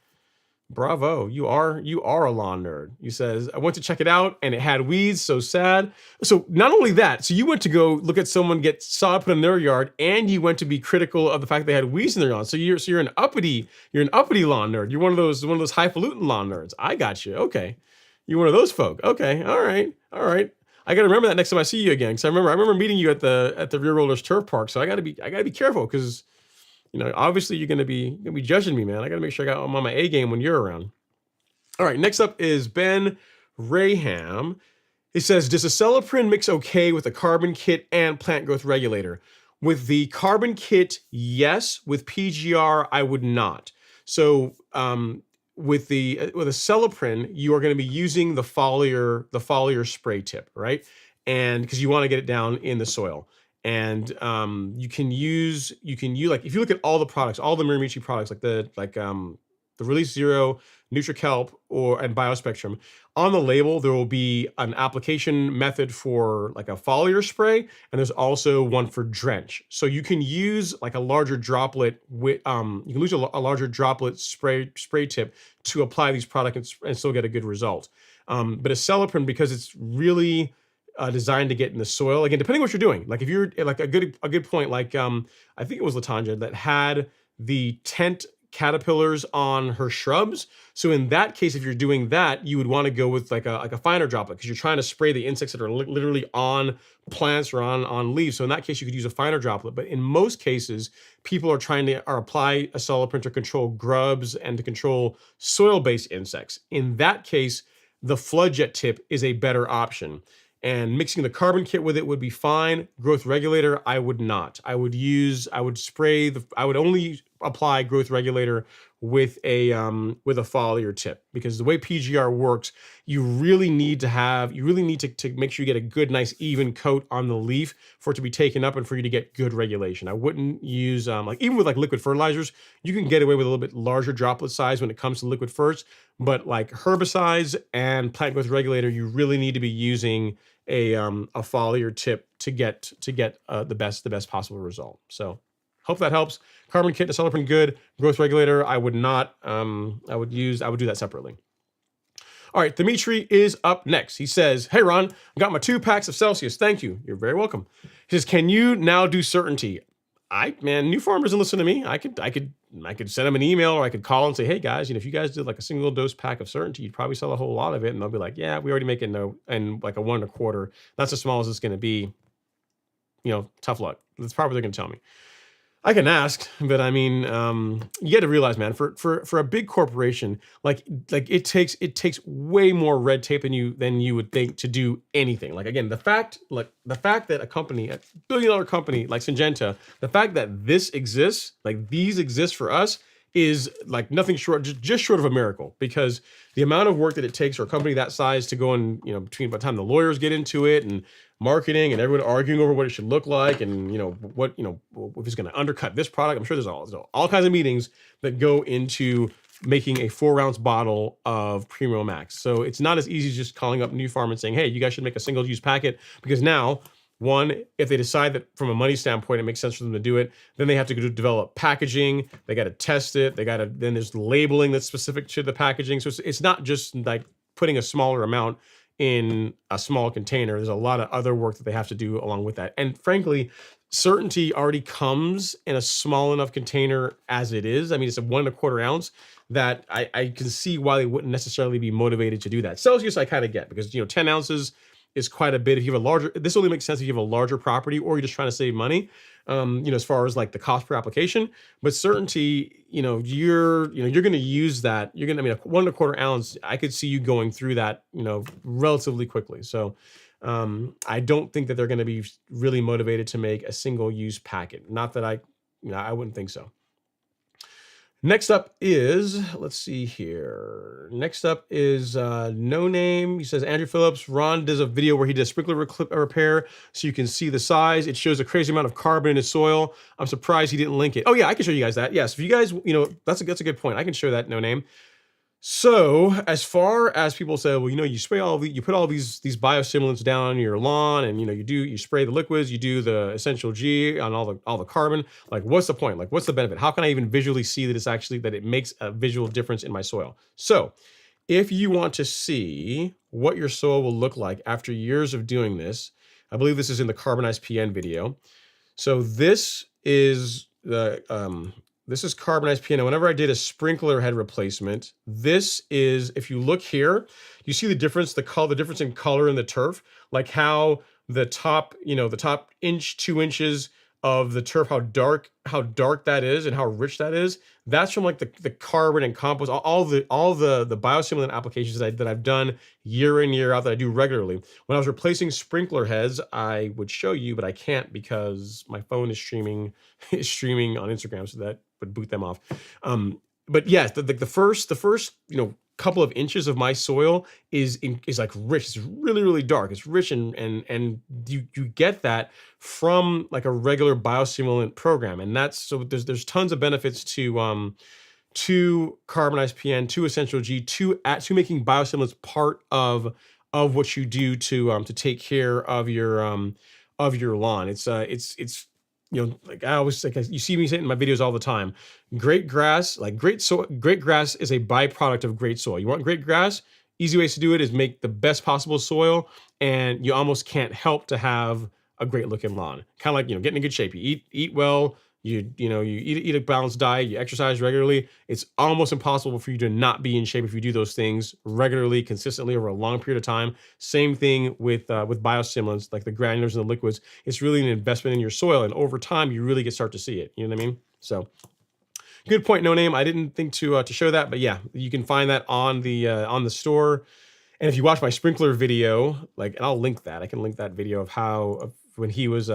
Bravo, you are a lawn nerd. You says, I went to check it out and it had weeds, so sad. So not only that, so you went to go look at someone get sod put in their yard, and you went to be critical of the fact they had weeds in their lawn. So you're an uppity lawn nerd. You're one of those highfalutin lawn nerds. I got you. Okay. You're one of those folk. Okay. All right. I gotta remember that next time I see you again. Because I remember meeting you at the Rear Rollers Turf Park. So I gotta be careful because obviously you're gonna be judging me, man. I gotta make sure I'm on my A game when you're around. All right, next up is Ben Raham. He says, does Acelepryn mix okay with the carbon kit and plant growth regulator? With the carbon kit, yes. With PGR, I would not. So with Acelepryn, you are going to be using the foliar spray tip, right? And because you want to get it down in the soil. And you can use like, if you look at all the products, all the Miramichi products, like the Release Zero, NutriKelp, and BioSpectrum. On the label, there will be an application method for like a foliar spray, and there's also one for drench. So you can use like a larger droplet with you can use a larger droplet spray tip to apply these products and still get a good result. But Acelepryn, because it's really designed to get in the soil, again, depending on what you're doing. Like if you're like a good point, like I think it was Latanja that had the tent caterpillars on her shrubs. So in that case, if you're doing that, you would want to go with like a finer droplet because you're trying to spray the insects that are literally on plants or on leaves. So in that case, you could use a finer droplet. But in most cases, people are trying to apply Acelepryn to control grubs and to control soil-based insects. In that case, the flood jet tip is a better option. And mixing the carbon kit with it would be fine. Growth regulator, I would not. I would only apply growth regulator with a foliar tip, because the way PGR works, you really need to make sure you get a good, nice, even coat on the leaf for it to be taken up and for you to get good regulation. I wouldn't use like even with like liquid fertilizers, you can get away with a little bit larger droplet size when it comes to liquid ferts, but like herbicides and plant growth regulator, you really need to be using a foliar tip to get the best possible result. So hope that helps. Carbon kit, Acelepryn, good. Growth regulator, I would not. I would do that separately. All right, Dimitri is up next. He says, "Hey Ron, I got my 2 packs of Celsius. Thank you. You're very welcome." He says, "Can you now do certainty?" New farmers doesn't listen to me. I could send them an email, or I could call and say, "Hey guys, if you guys did like a single dose pack of certainty, you'd probably sell a whole lot of it." And they'll be like, "Yeah, we already make it and like a 1 1/4. That's as small as it's going to be. Tough luck." That's probably what they're going to tell me. I can ask, but I mean, you got to realize, man, for a big corporation, like it takes way more red tape than you would think to do anything. Like again, the fact that a billion-dollar company like Syngenta, the fact that this exists, like these exist for us, is like nothing short, just short of a miracle, because the amount of work that it takes for a company that size to go and, between by the time the lawyers get into it and marketing and everyone arguing over what it should look like and, if it's going to undercut this product, I'm sure there's all kinds of meetings that go into making a 4-ounce bottle of Primo Max. So it's not as easy as just calling up New Farm and saying, "Hey, you guys should make a single-use packet," because now, one, if they decide that from a money standpoint it makes sense for them to do it, then they have to develop packaging. They got to test it. Then there's labeling that's specific to the packaging. So it's not just like putting a smaller amount in a small container. There's a lot of other work that they have to do along with that. And frankly, certainty already comes in a small enough container as it is. I mean, it's a 1 1/4 ounce that I can see why they wouldn't necessarily be motivated to do that. Celsius I kind of get, because 10 ounces is quite a bit. If you have this only makes sense if you have a larger property or you're just trying to save money, as far as like the cost per application. But certainty, you're going to use that. You're going to, a 1 1/4 ounce, I could see you going through that, relatively quickly. So I don't think that they're going to be really motivated to make a single use packet. Not that I wouldn't think so. Next up is, let's see here. Next up is No Name. He says, "Andrew Phillips, Ron does a video where he did a sprinkler repair so you can see the size. It shows a crazy amount of carbon in his soil. I'm surprised he didn't link it." Oh yeah, I can show you guys that. Yes, if you guys, that's a good point. I can show that, No Name. So as far as people say, well, you put all these biostimulants down on your lawn, and you spray the liquids, you do the essential G on all the carbon. Like, what's the point? Like, what's the benefit? How can I even visually see that it makes a visual difference in my soil? So if you want to see what your soil will look like after years of doing this, I believe this is in the carbonized PN video. So this is carbonized PN. Whenever I did a sprinkler head replacement, this is, if you look here, you see the difference in color in the turf, like how the top 2 inches of the turf, how dark that is and how rich that is. That's from like the carbon and compost, all the biostimulant applications that I've done year in, year out, that I do regularly. When I was replacing sprinkler heads, I would show you, but I can't because my phone is streaming on Instagram, so that would boot them off. But yes, the first couple of inches of my soil is like rich. It's really, really dark. It's rich, and you get that from like a regular biostimulant program. And that's, so there's tons of benefits to to carbonized PN, to essential G, to making biostimulants part of what you do to take care of your lawn. It's like I always like you see me say it in my videos all the time. Great grass, like great grass is a byproduct of great soil. You want great grass? Easy ways to do it is make the best possible soil, and you almost can't help to have a great looking lawn. Kind of like getting in good shape. You eat well. You eat a balanced diet. You exercise regularly. It's almost impossible for you to not be in shape if you do those things regularly, consistently over a long period of time. Same thing with biostimulants, like the granulars and the liquids. It's really an investment in your soil, and over time, you really start to see it. You know what I mean? So, good point, No Name. I didn't think to show that, but yeah, you can find that on the store. And if you watch my sprinkler video, and I'll link that. I can link that video of when he was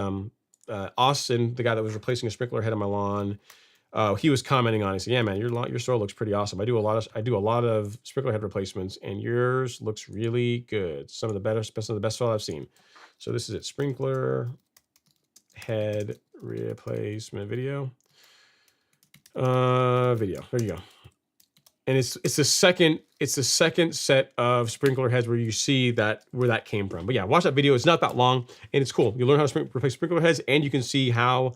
Austin, the guy that was replacing a sprinkler head on my lawn. He was commenting on it. He said, "Yeah, man, your soil looks pretty awesome. I do a lot of sprinkler head replacements, and yours looks really good. Some of the best soil I've seen." So this is it, sprinkler head replacement video. There you go. And it's the second set of sprinkler heads where you see where that came from. But yeah, watch that video. It's not that long, and it's cool. You'll learn how to replace sprinkler heads, and you can see how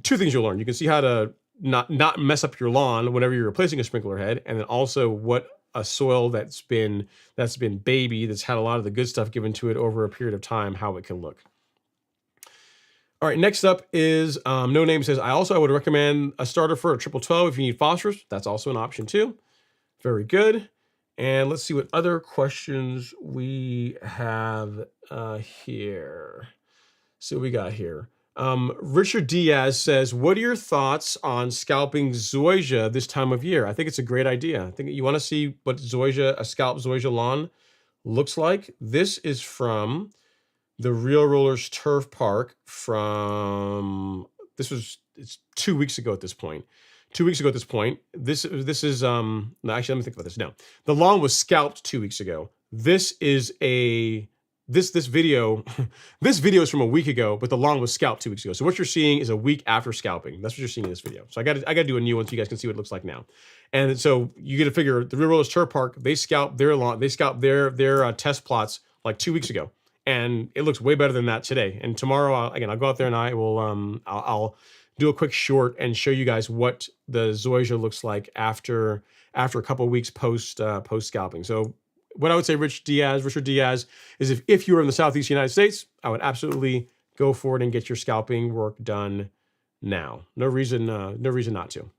two things you'll learn. You can see how to not mess up your lawn whenever you're replacing a sprinkler head, and then also what a soil that's been baby, that's had a lot of the good stuff given to it over a period of time, how it can look. All right, next up is No Name says, I would recommend a starter for a 12 if you need phosphorus. That's also an option too. Very good. And let's see what other questions we have here. So we got here. Richard Diaz says, what are your thoughts on scalping zoysia this time of year? I think it's a great idea. I think you want to see what a scalp zoysia lawn looks like. This is from the Real Rollers Turf Park it's 2 weeks ago at this point. 2 weeks ago at this point. This is no, actually, let me think about this now. The lawn was scalped 2 weeks ago. This is this video this video is from a week ago, but the lawn was scalped 2 weeks ago. So what you're seeing is a week after scalping. That's what you're seeing in this video. So I got to do a new one so you guys can see what it looks like now. And so you get to figure the Real Rollers Turf Park, they scalped their lawn, they scalped their test plots like 2 weeks ago. And it looks way better than that today. And tomorrow, I'll go out there and I will I'll do a quick short and show you guys what the zoysia looks like after a couple of weeks post scalping. So what I would say, Richard Diaz, is if you are in the Southeast United States, I would absolutely go for it and get your scalping work done now. No reason not to.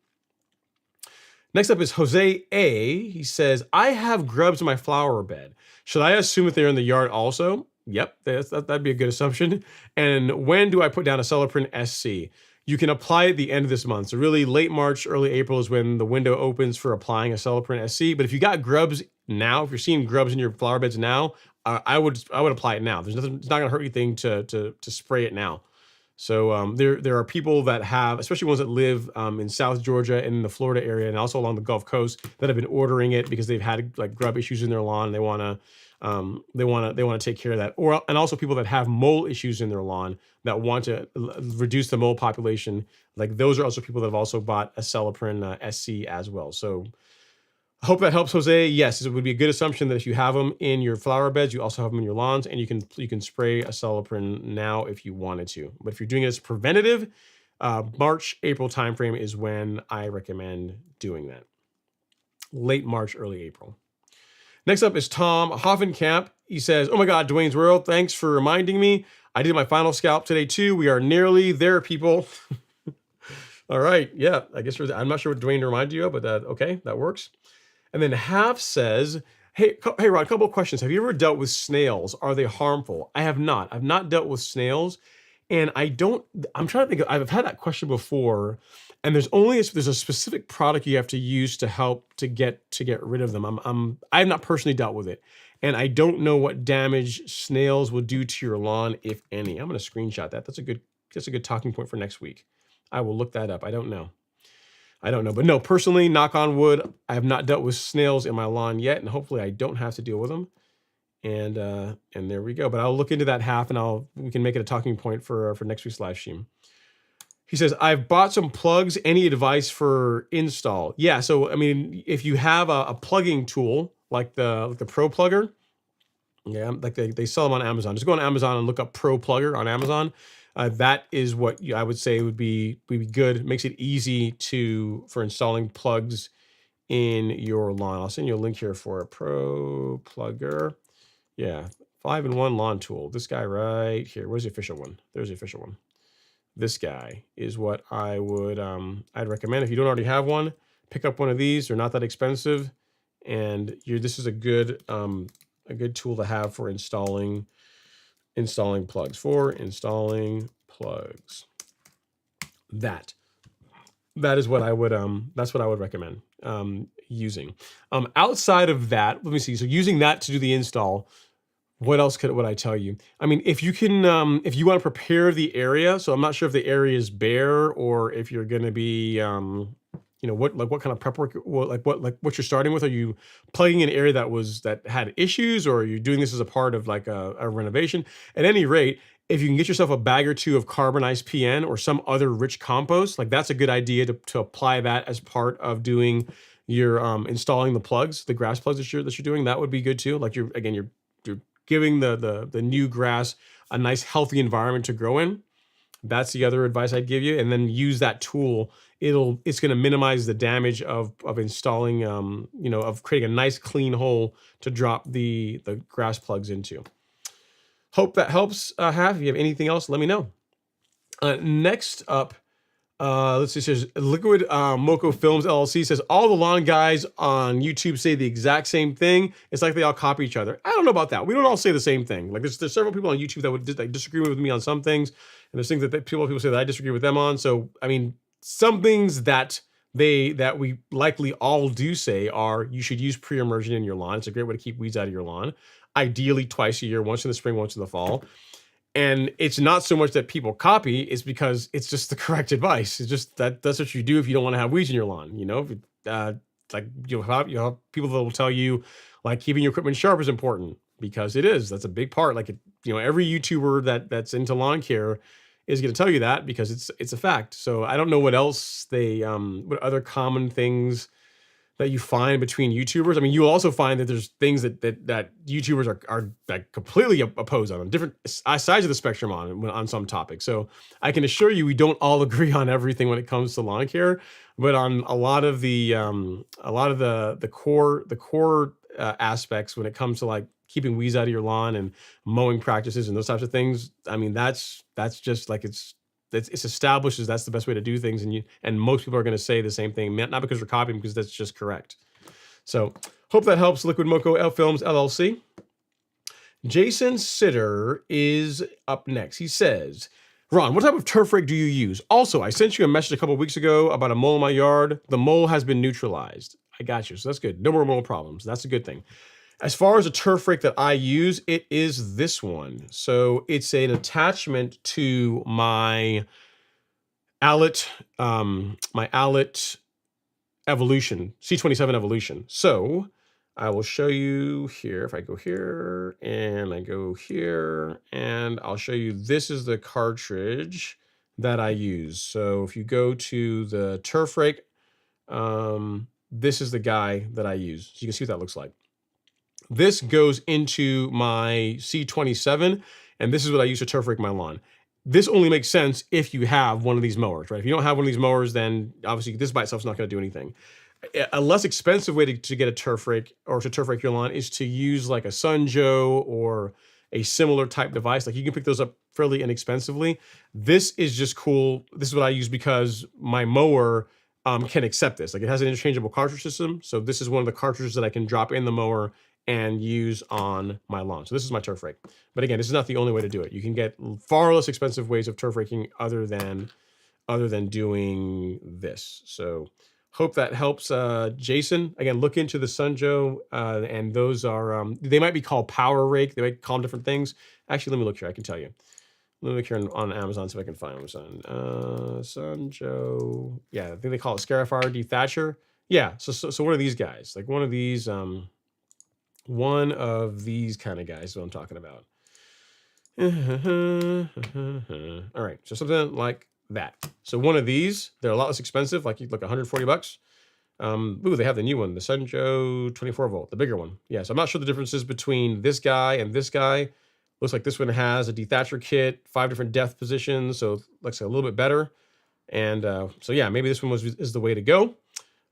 Next up is Jose A. He says, I have grubs in my flower bed. Should I assume that they're in the yard also? Yep, that'd be a good assumption. And when do I put down a Acelepryn SC? You can apply at the end of this month. So really late March, early April is when the window opens for applying a Acelepryn SC. But if you got grubs now, if you're seeing grubs in your flower beds now, I would apply it now. It's not going to hurt anything to spray it now. So there are people that have, especially ones that live in South Georgia and in the Florida area, and also along the Gulf Coast, that have been ordering it because they've had like grub issues in their lawn. And they want to take care of that, and also people that have mole issues in their lawn that want to reduce the mole population. Like those are also people that have also bought a Acelepryn SC as well. So I hope that helps, Jose. Yes, it would be a good assumption that if you have them in your flower beds, you also have them in your lawns, and you can spray a Acelepryn now if you wanted to. But if you're doing it as preventative, March, April timeframe is when I recommend doing that. Late March, early April. Next up is Tom Hoffenkamp. He says, oh my God, Dwayne's World, thanks for reminding me. I did my final scalp today too. We are nearly there, people. All right, yeah, I guess I'm not sure what Dwayne reminded you of, but okay, that works. And then Half says, hey Rod, a couple of questions. Have you ever dealt with snails? Are they harmful? I have not. I've not dealt with snails. And I'm trying to think, I've had that question before. And there's a specific product you have to use to help to get rid of them. I have not personally dealt with it. And I don't know what damage snails will do to your lawn, if any. I'm going to screenshot that. That's a good talking point for next week. I will look that up. I don't know. But no, personally, knock on wood, I have not dealt with snails in my lawn yet, and hopefully I don't have to deal with them. And there we go. But I'll look into that Half, and we can make it a talking point for next week's live stream. He says, I've bought some plugs. Any advice for install? Yeah, so I mean, if you have a plugging tool like the Pro Plugger, yeah, like they sell them on Amazon. Just go on Amazon and look up Pro Plugger on Amazon. That is what I would say would be good. It makes it easy for installing plugs in your lawn. I'll send you a link here for a Pro Plugger. Yeah, 5-in-1 lawn tool. This guy right here. Where's the official one? There's the official one. This guy is what I would I'd recommend. If you don't already have one, pick up one of these. They're not that expensive, and this is a good tool to have for installing plugs. That is what I would that's what I would recommend using. Outside of that, let me see. So using that to do the install, what else would I tell you? I mean, if you can, if you want to prepare the area, so I'm not sure if the area is bare or if you're going to be, you know, what kind of prep work, what you're starting with. Are you plugging an area that had issues, or are you doing this as a part of like a renovation? At any rate, if you can get yourself a bag or two of carbonized PN or some other rich compost, like that's a good idea to apply that as part of doing your installing the plugs, the grass plugs that you're doing. That would be good too. Like you're giving the new grass a nice healthy environment to grow in. That's the other advice I'd give you. And then use that tool. It's going to minimize the damage of installing, you know, of creating a nice clean hole to drop the grass plugs into. Hope that helps. If you have anything else, let me know. Next up, let's see. Says Liquid Moco Films LLC says all the lawn guys on YouTube say the exact same thing. It's like they all copy each other. I don't know about that. We don't all say the same thing. Like there's several people on YouTube that would disagree with me on some things, and there's things that people say that I disagree with them on. So I mean, some things that we likely all do say are you should use pre-emergent in your lawn. It's a great way to keep weeds out of your lawn. Ideally twice a year, once in the spring, once in the fall. And it's not so much that people copy, it's because it's just the correct advice. It's just that's what you do if you don't want to have weeds in your lawn. You know, like you'll have people that will tell you like keeping your equipment sharp is important, because it is. That's a big part. Like, you know, every YouTuber that's into lawn care is going to tell you that, because it's a fact. So I don't know what else what other common things that you find between YouTubers. I mean, you'll also find that there's things that YouTubers are like completely opposed on different sides of the spectrum on some topics. So I can assure you, we don't all agree on everything when it comes to lawn care, but on a lot of the core aspects when it comes to like keeping weeds out of your lawn and mowing practices and those types of things. I mean, that's just like it's established as that's the best way to do things, and most people are going to say the same thing, not because we're copying, because that's just correct. So hope that helps. Liquid Moco Films LLC. Jason Sitter is up next. He says, Ron, what type of turf rake do you use? Also, I sent you a message a couple of weeks ago about a mole in my yard. The mole has been neutralized. I got you. So that's good. No more mole problems. That's a good thing. As far as a turf rake that I use, it is this one. So it's an attachment to my Allet, Evolution, C27 Evolution. So I will show you here. If I go here and I go here, and I'll show you, this is the cartridge that I use. So if you go to the turf rake, this is the guy that I use. So you can see what that looks like. This goes into my C27, and this is what I use to turf rake my lawn. This only makes sense if you have one of these mowers, right? If you don't have one of these mowers, then obviously this by itself is not going to do anything. A less expensive way to get a turf rake, or to turf rake your lawn, is to use like a Sunjoe or a similar type device. Like you can pick those up fairly inexpensively. This is just cool. This is what I use because my mower can accept this. Like it has an interchangeable cartridge system. So this is one of the cartridges that I can drop in the mower and use on my lawn. So this is my turf rake. But again, this is not the only way to do it. You can get far less expensive ways of turf raking other than doing this. So hope that helps, Jason. Again, look into the Sunjoe, and those are, they might be called power rake. They might call them different things. Actually, let me look here. I can tell you. Let me look here on Amazon, see if I can find them. Sunjoe. Yeah, I think they call it Scarifier Dethatcher. Yeah, so one of these guys, like one of these kind of guys is what I'm talking about. All right, so something like that. So one of these, they're a lot less expensive, like $140. Ooh, they have the new one, the Senjo 24 volt, the bigger one. Yeah, so I'm not sure the differences between this guy and this guy. Looks like this one has a dethatcher kit, 5 different depth positions, so it looks a little bit better. And so yeah, maybe this one is the way to go.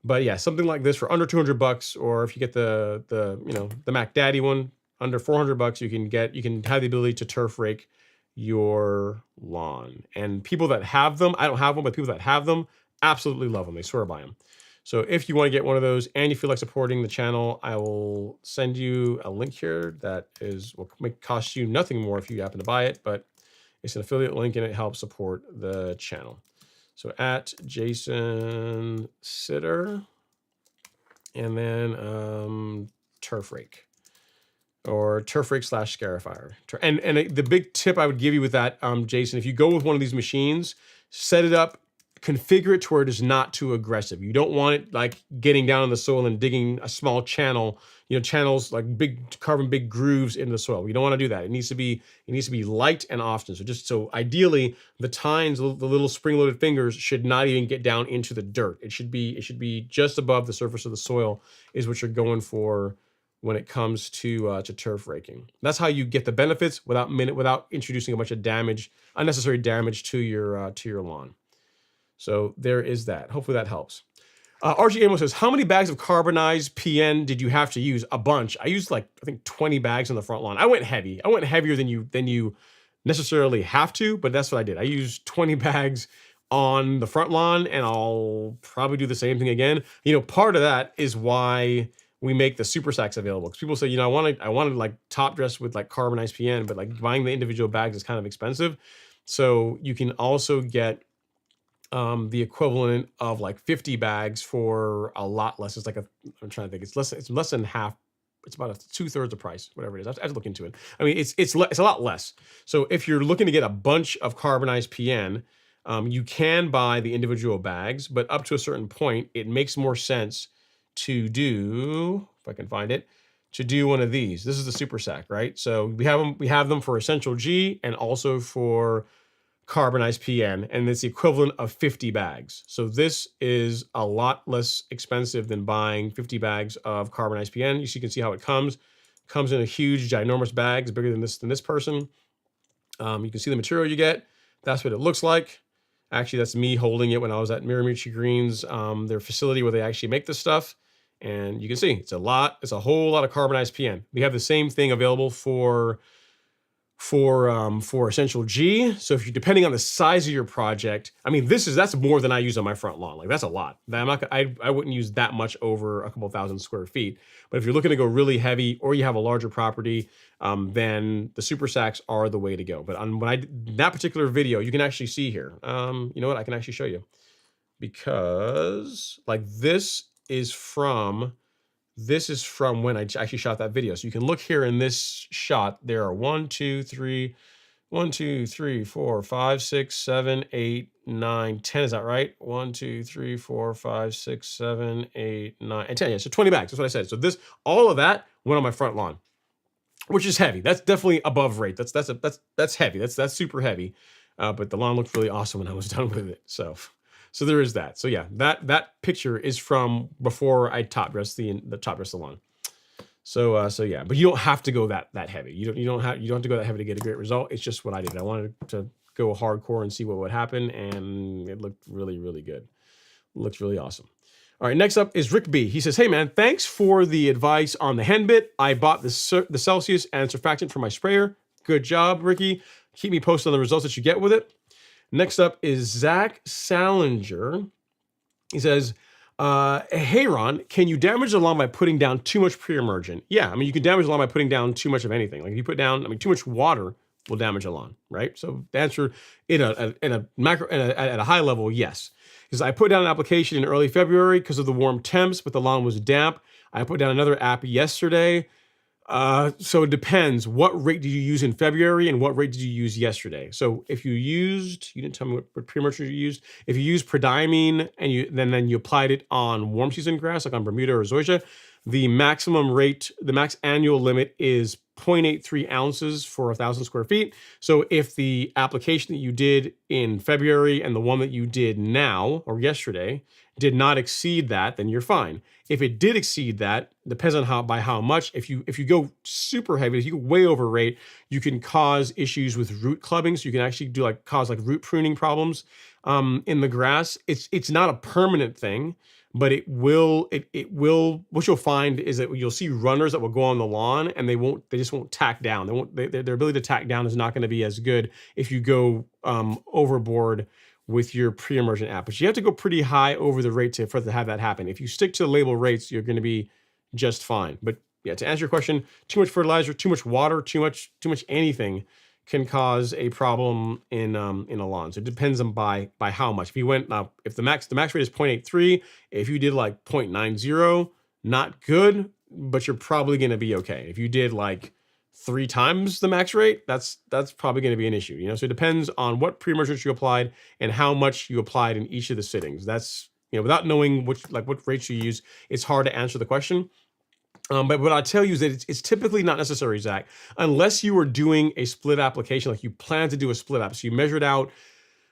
But yeah, something like this for under $200, or if you get the Mac Daddy one under $400, you can have the ability to turf rake your lawn. And people that have them, I don't have one, but people that have them absolutely love them. They swear by them. So if you want to get one of those and you feel like supporting the channel, I will send you a link here that will cost you nothing more if you happen to buy it, but it's an affiliate link and it helps support the channel. So at Jason Sitter, and then turf rake, or turf rake / scarifier. And the big tip I would give you with that, Jason, if you go with one of these machines, set it up, configure it to where it is not too aggressive. You don't want it like getting down in the soil and digging a small channel, channels like carving big grooves in the soil. You don't want to do that. It needs to be light and often. So ideally the tines, the little spring-loaded fingers should not even get down into the dirt. It should be just above the surface of the soil is what you're going for when it comes to turf raking. That's how you get the benefits without introducing a bunch of unnecessary damage to your lawn. So there is that. Hopefully that helps. RG Amo says, how many bags of carbonized PN did you have to use? A bunch. I used I think 20 bags on the front lawn. I went heavy. I went heavier than you necessarily have to, but that's what I did. I used 20 bags on the front lawn, and I'll probably do the same thing again. Part of that is why we make the super sacks available, because people say, I wanted like top dress with like carbonized PN, but like buying the individual bags is kind of expensive. So you can also get the equivalent of like 50 bags for a lot less. It's I'm trying to think. It's less than half. It's about 2/3 the price, whatever it is. I have to look into it. I mean, it's a lot less. So if you're looking to get a bunch of carbonized PN, you can buy the individual bags, but up to a certain point, it makes more sense to do, if I can find it, to do one of these. This is the super sack, right? So we have them for Essential G and also for carbonized PN, and it's the equivalent of 50 bags. So this is a lot less expensive than buying 50 bags of carbonized PN. You can see how it comes. Comes in a huge, ginormous bag. It's bigger than this person. You can see the material you get. That's what it looks like. Actually, that's me holding it when I was at Miramichi Greens, their facility where they actually make this stuff. And you can see it's a whole lot of carbonized PN. We have the same thing available for Essential G. So if you're depending on the size of your project, I mean, that's more than I use on my front lawn. Like that's a lot. I wouldn't use that much over a couple thousand square feet. But if you're looking to go really heavy or you have a larger property, then the super sacks are the way to go. But when I did that particular video, you can actually see here. You know what? I can actually show you, because like this is from when I actually shot that video. So you can look here in this shot. There are 1, 2, 3, 4, 5, 6, 7, 8, 9, 10. Is that right? 1, 2, 3, 4, 5, 6, 7, 8, 9, and 10. Yeah, so 20 bags. That's what I said. So all of that went on my front lawn, which is heavy. That's definitely above rate. That's heavy. That's super heavy. But the lawn looked really awesome when I was done with it. So there is that. So yeah, that picture is from before I top dressed the lawn. So yeah, but you don't have to go that heavy. You don't have to go that heavy to get a great result. It's just what I did. I wanted to go hardcore and see what would happen, and it looked really, really good. Looks really awesome. All right, next up is Rick B. He says, hey man, thanks for the advice on the hen bit. I bought the Celsius and surfactant for my sprayer. Good job, Ricky. Keep me posted on the results that you get with it. Next up is Zach Salinger. He says, hey, Ron, can you damage the lawn by putting down too much pre-emergent? Yeah, I mean, you can damage the lawn by putting down too much of anything. Like if you put down, too much water will damage a lawn, right? So the answer at a high level, yes. Because I put down an application in early February because of the warm temps, but the lawn was damp. I put down another app yesterday. So it depends. What rate did you use in February and what rate did you use yesterday? So if you didn't tell me what pre-emergent you used. If you used prodiamine and then you applied it on warm season grass, like on Bermuda or zoysia, the max annual limit is 0.83 ounces for 1,000 square feet. So if the application that you did in February and the one that you did now or yesterday did not exceed that, then you're fine. If it did exceed that, depends on by how much. If you go super heavy, if you go way over rate, you can cause issues with root clubbing. So you can actually cause root pruning problems in the grass. It's not a permanent thing, but it will. What you'll find is that you'll see runners that will go on the lawn and they just won't tack down. Their ability to tack down is not going to be as good if you go overboard with your pre-emergent app. But you have to go pretty high over the rate for it to have that happen. If you stick to the label rates, you're going to be just fine. But yeah, to answer your question, too much fertilizer, too much water, too much anything can cause a problem in a lawn. So it depends on by how much. If you went if the max rate is 0.83, if you did 0.90, not good, but you're probably going to be okay. If you did 3 times the max rate, that's probably going to be an issue. So it depends on what pre-emergence you applied and how much you applied in each of the sittings. That's without knowing what rates you use, it's hard to answer the question. But what I'll tell you is that it's typically not necessary, Zach, unless you were doing a split application, like you plan to do a split app. So you measured out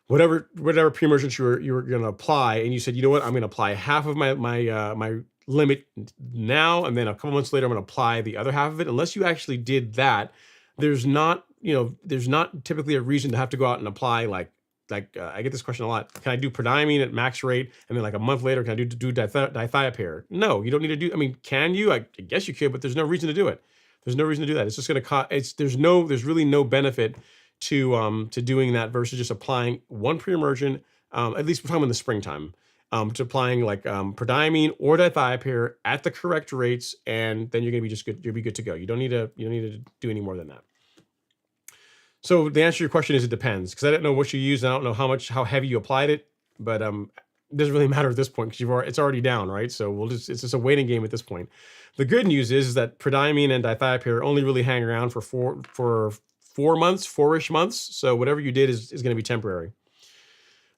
whatever pre-emergence you were going to apply, and you said, you know what, I'm going to apply half of my limit now, and then a couple months later I'm going to apply the other half of it. Unless you actually did that, there's not typically a reason to have to go out and apply I get this question a lot. Can I do prodiamine at max rate and then a month later can I do dithiopyr? No, you don't need to do. I mean, can you? I guess you could, but there's no reason to do it. There's no reason to do that. It's just going to cost. There's really no benefit to doing that versus just applying one pre-emergent. At least we're talking in the springtime. To applying prodiamine or dithiopyr at the correct rates, and then you're going to be just good. You'll be good to go. You don't need to do any more than that. So the answer to your question is it depends, because I don't know what you use. I don't know how heavy you applied it, but it doesn't really matter at this point because it's already down, right? So it's just a waiting game at this point. The good news is that prodiamine and dithiopyr only really hang around for 4 months, 4-ish months. So whatever you did is going to be temporary.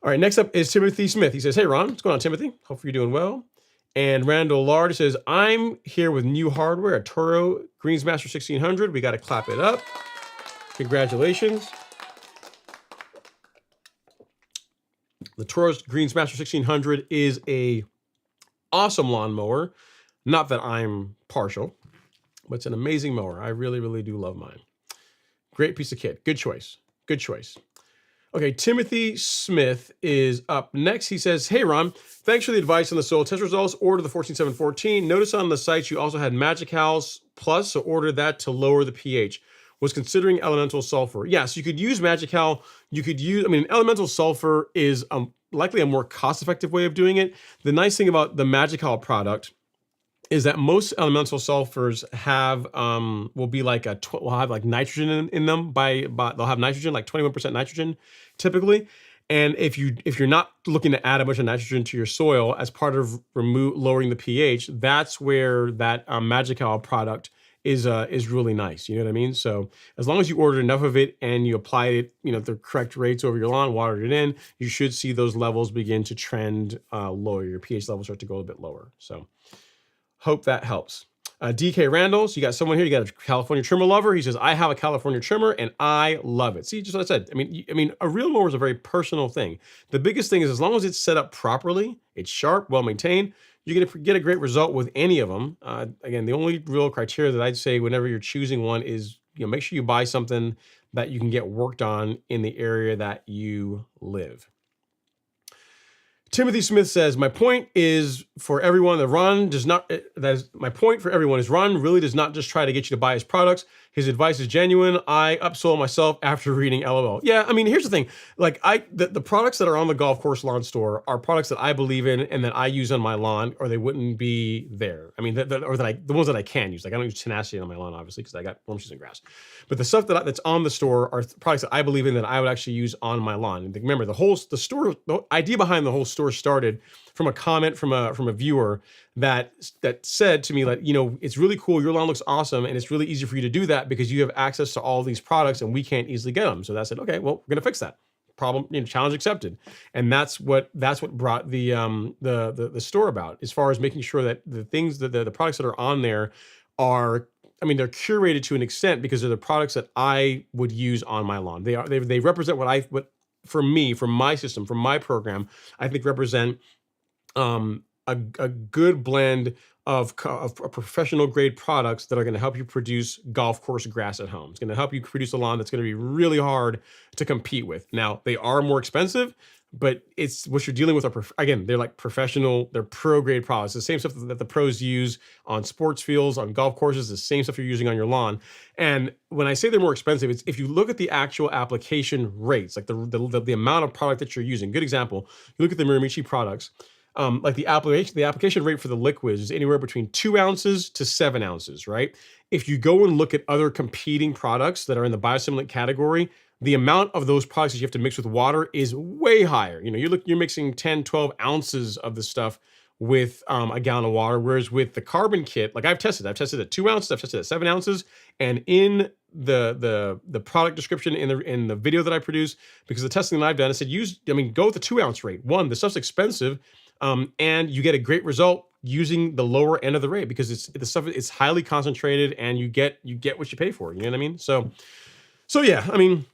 All right, next up is Timothy Smith. He says, hey, Ron, what's going on, Timothy? Hopefully you're doing well. And Randall Lard says, I'm here with new hardware, a Toro Greensmaster 1600. We got to clap it up. Congratulations. The Toro Greensmaster 1600 is a awesome lawnmower. Not that I'm partial, but it's an amazing mower. I really, really do love mine. Great piece of kit. Good choice. Good choice. Okay, Timothy Smith is up next. He says, hey, Ron, thanks for the advice on the soil test results. Order the 14714. Notice on the sites you also had Magicals Plus, so order that to lower the pH. Was considering elemental sulfur. Yes, you could use Magical. Elemental sulfur is likely a more cost-effective way of doing it. The nice thing about the Magical product is that most elemental sulfurs have will have nitrogen in them. They'll have nitrogen, 21% nitrogen, typically. And if you're not looking to add a bunch of nitrogen to your soil as part of lowering the pH, that's where that Magical product is really nice. You know what I mean? So as long as you ordered enough of it and you applied it, the correct rates over your lawn, watered it in, you should see those levels begin to trend lower. Your pH levels start to go a bit lower. So hope that helps. DK Randall, so you got someone here, you got a California trimmer lover. He says, I have a California trimmer and I love it. See, just what I said. A real mower is a very personal thing. The biggest thing is as long as it's set up properly, it's sharp, well-maintained, you're going to get a great result with any of them. Again, the only real criteria that I'd say whenever you're choosing one is, make sure you buy something that you can get worked on in the area that you live. Timothy Smith says, my point for everyone is Ron really does not just try to get you to buy his products. His advice is genuine. I upsold myself after reading LOL. Yeah, here's the thing. The products that are on the golf course lawn store are products that I believe in and that I use on my lawn, or they wouldn't be there. The ones that I can use. I don't use tenacity on my lawn, obviously, because I got warm season grass. But the stuff that's on the store are products that I believe in that I would actually use on my lawn. And remember, the idea behind the whole store store started from a comment from a viewer that said to me, like, you know, it's really cool, your lawn looks awesome, and it's really easy for you to do that because you have access to all these products and we can't easily get them. So that said, okay, well, we're gonna fix that problem, you know, challenge accepted. And that's what brought the store about, as far as making sure that the things that the products that are on there are, I mean, they're curated to an extent because they're the products that I would use on my lawn. They represent what for me, from my system, from my program, I think represent a good blend of professional grade products that are going to help you produce golf course grass at home. It's going to help you produce a lawn that's going to be really hard to compete with. Now, they are more expensive, but it's what you're dealing with. Again, they're like professional, they're pro grade products. The same stuff that the pros use on sports fields, on golf courses, the same stuff you're using on your lawn. And when I say they're more expensive, it's if you look at the actual application rates, like the amount of product that you're using. Good example, you look at the Miramichi products. Like the application rate for the liquids is anywhere between 2 ounces to 7 ounces, right? If you go and look at other competing products that are in the biostimulant category, the amount of those products that you have to mix with water is way higher. You know, you're mixing 10, 12 ounces of the stuff with a gallon of water, whereas with the carbon kit, like I've tested at 2 ounces, I've tested at 7 ounces, and in the product description in the video that I produced, because the testing that I've done, I said go with the 2 ounce rate. One, the stuff's expensive. And you get a great result using the lower end of the rate because it's highly concentrated and you get what you pay for. You know what I mean? So yeah, I mean,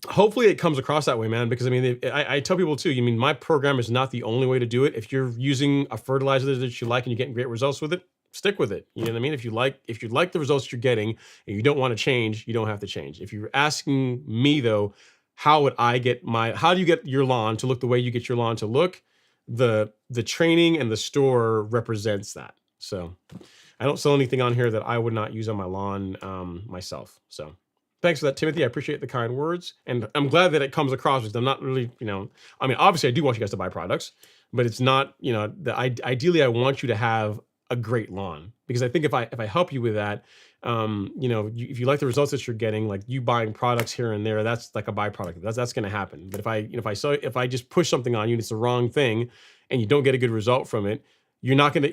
hopefully it comes across that way, man. Because I mean, I tell people too. I mean, my program is not the only way to do it. If you're using a fertilizer that you like and you're getting great results with it, stick with it. You know what I mean? If you like the results you're getting and you don't want to change, you don't have to change. If you're asking me though, how do you get your lawn to look the way you get your lawn to look? The training and the store represents that. So I don't sell anything on here that I would not use on my lawn myself. So thanks for that, Timothy. I appreciate the kind words. And I'm glad that it comes across because I'm not really, you know, I mean, obviously I do want you guys to buy products, but it's not, you know, ideally I want you to have a great lawn, because I think if I help you with that, you know, if you like the results that you're getting, like you buying products here and there, that's like a byproduct. That's going to happen. But if I just push something on you and it's the wrong thing, and you don't get a good result from it, you're not going to,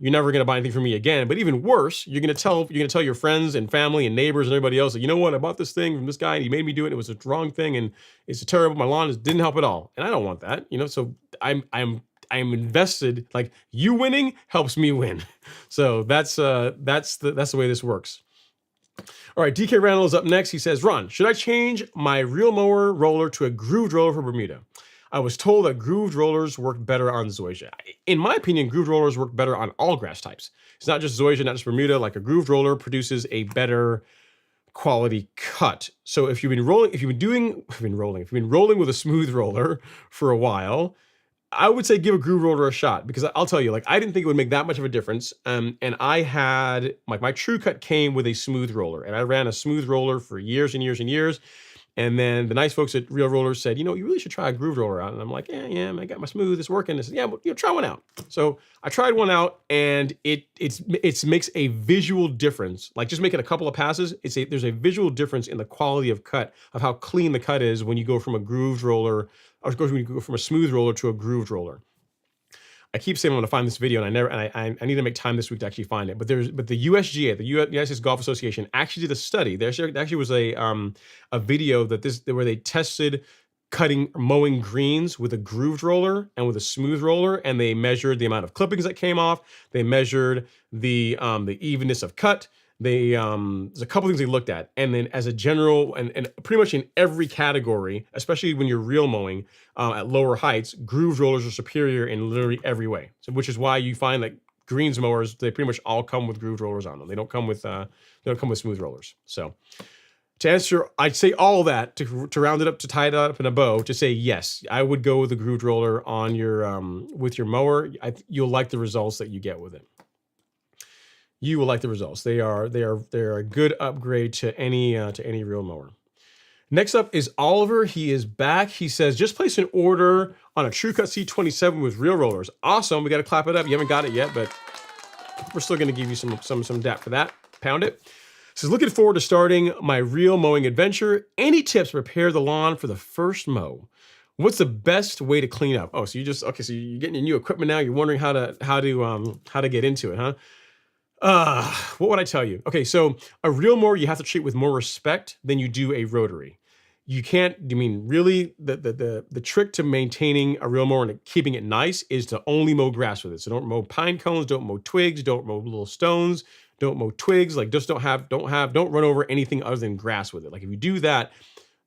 you're never going to buy anything from me again. But even worse, you're going to tell your friends and family and neighbors and everybody else that, you know what, I bought this thing from this guy and he made me do it. And it was a wrong thing and it's terrible. My lawn didn't help at all, and I don't want that. You know, so I'm invested. Like, you winning helps me win. So that's the way this works. All right, DK Randall is up next. He says, Ron, should I change my reel mower roller to a grooved roller for Bermuda? I was told that grooved rollers work better on zoysia. In my opinion, grooved rollers work better on all grass types. It's not just zoysia, not just Bermuda. Like, a grooved roller produces a better quality cut. So if you've been rolling with a smooth roller for a while, I would say give a groove roller a shot, because I'll tell you, like, I didn't think it would make that much of a difference. And I had, like, my True Cut came with a smooth roller, and I ran a smooth roller for years and years and years. And then the nice folks at Real Rollers said, you know, you really should try a groove roller out. And I'm like, yeah, I got my smooth, it's working. They said, yeah, well, you know, try one out. So I tried one out, and it makes a visual difference. Like, just making a couple of passes, there's a visual difference in the quality of cut, of how clean the cut is when you go from a grooved roller, or when you go from a smooth roller to a grooved roller. I keep saying I'm going to find this video, and I need to make time this week to actually find it. But the USGA, the United States Golf Association, actually did a study. There actually was a video where they tested mowing greens with a grooved roller and with a smooth roller, and they measured the amount of clippings that came off. They measured the evenness of cut. There's a couple things they looked at, and then as a general, and pretty much in every category, especially when you're reel mowing at lower heights, grooved rollers are superior in literally every way. So, which is why you find that greens mowers, they pretty much all come with grooved rollers on them. They don't come with smooth rollers. So, to answer, I'd say all that to round it up, to tie it up in a bow, to say yes, I would go with a grooved roller on your with your mower. You'll like the results that you get with it. You will like the results. They're a good upgrade to any reel mower. Next up is Oliver. He is back. He says, just place an order on a True Cut C27 with reel rollers. Awesome. We got to clap it up. You haven't got it yet, but we're still going to give you some dap for that. Pound it. Says, looking forward to starting my reel mowing adventure. Any tips to prepare the lawn for the first mow? What's the best way to clean up? Oh, so you just, okay, so you're getting your new equipment now. You're wondering how to get into it, huh? What would I tell you? Okay, so a reel mower you have to treat with more respect than you do a rotary. You can't, I mean, really, the trick to maintaining a reel mower and keeping it nice is to only mow grass with it. So don't mow pine cones, don't mow twigs, don't mow little stones, don't mow twigs. Like just don't run over anything other than grass with it. Like if you do that,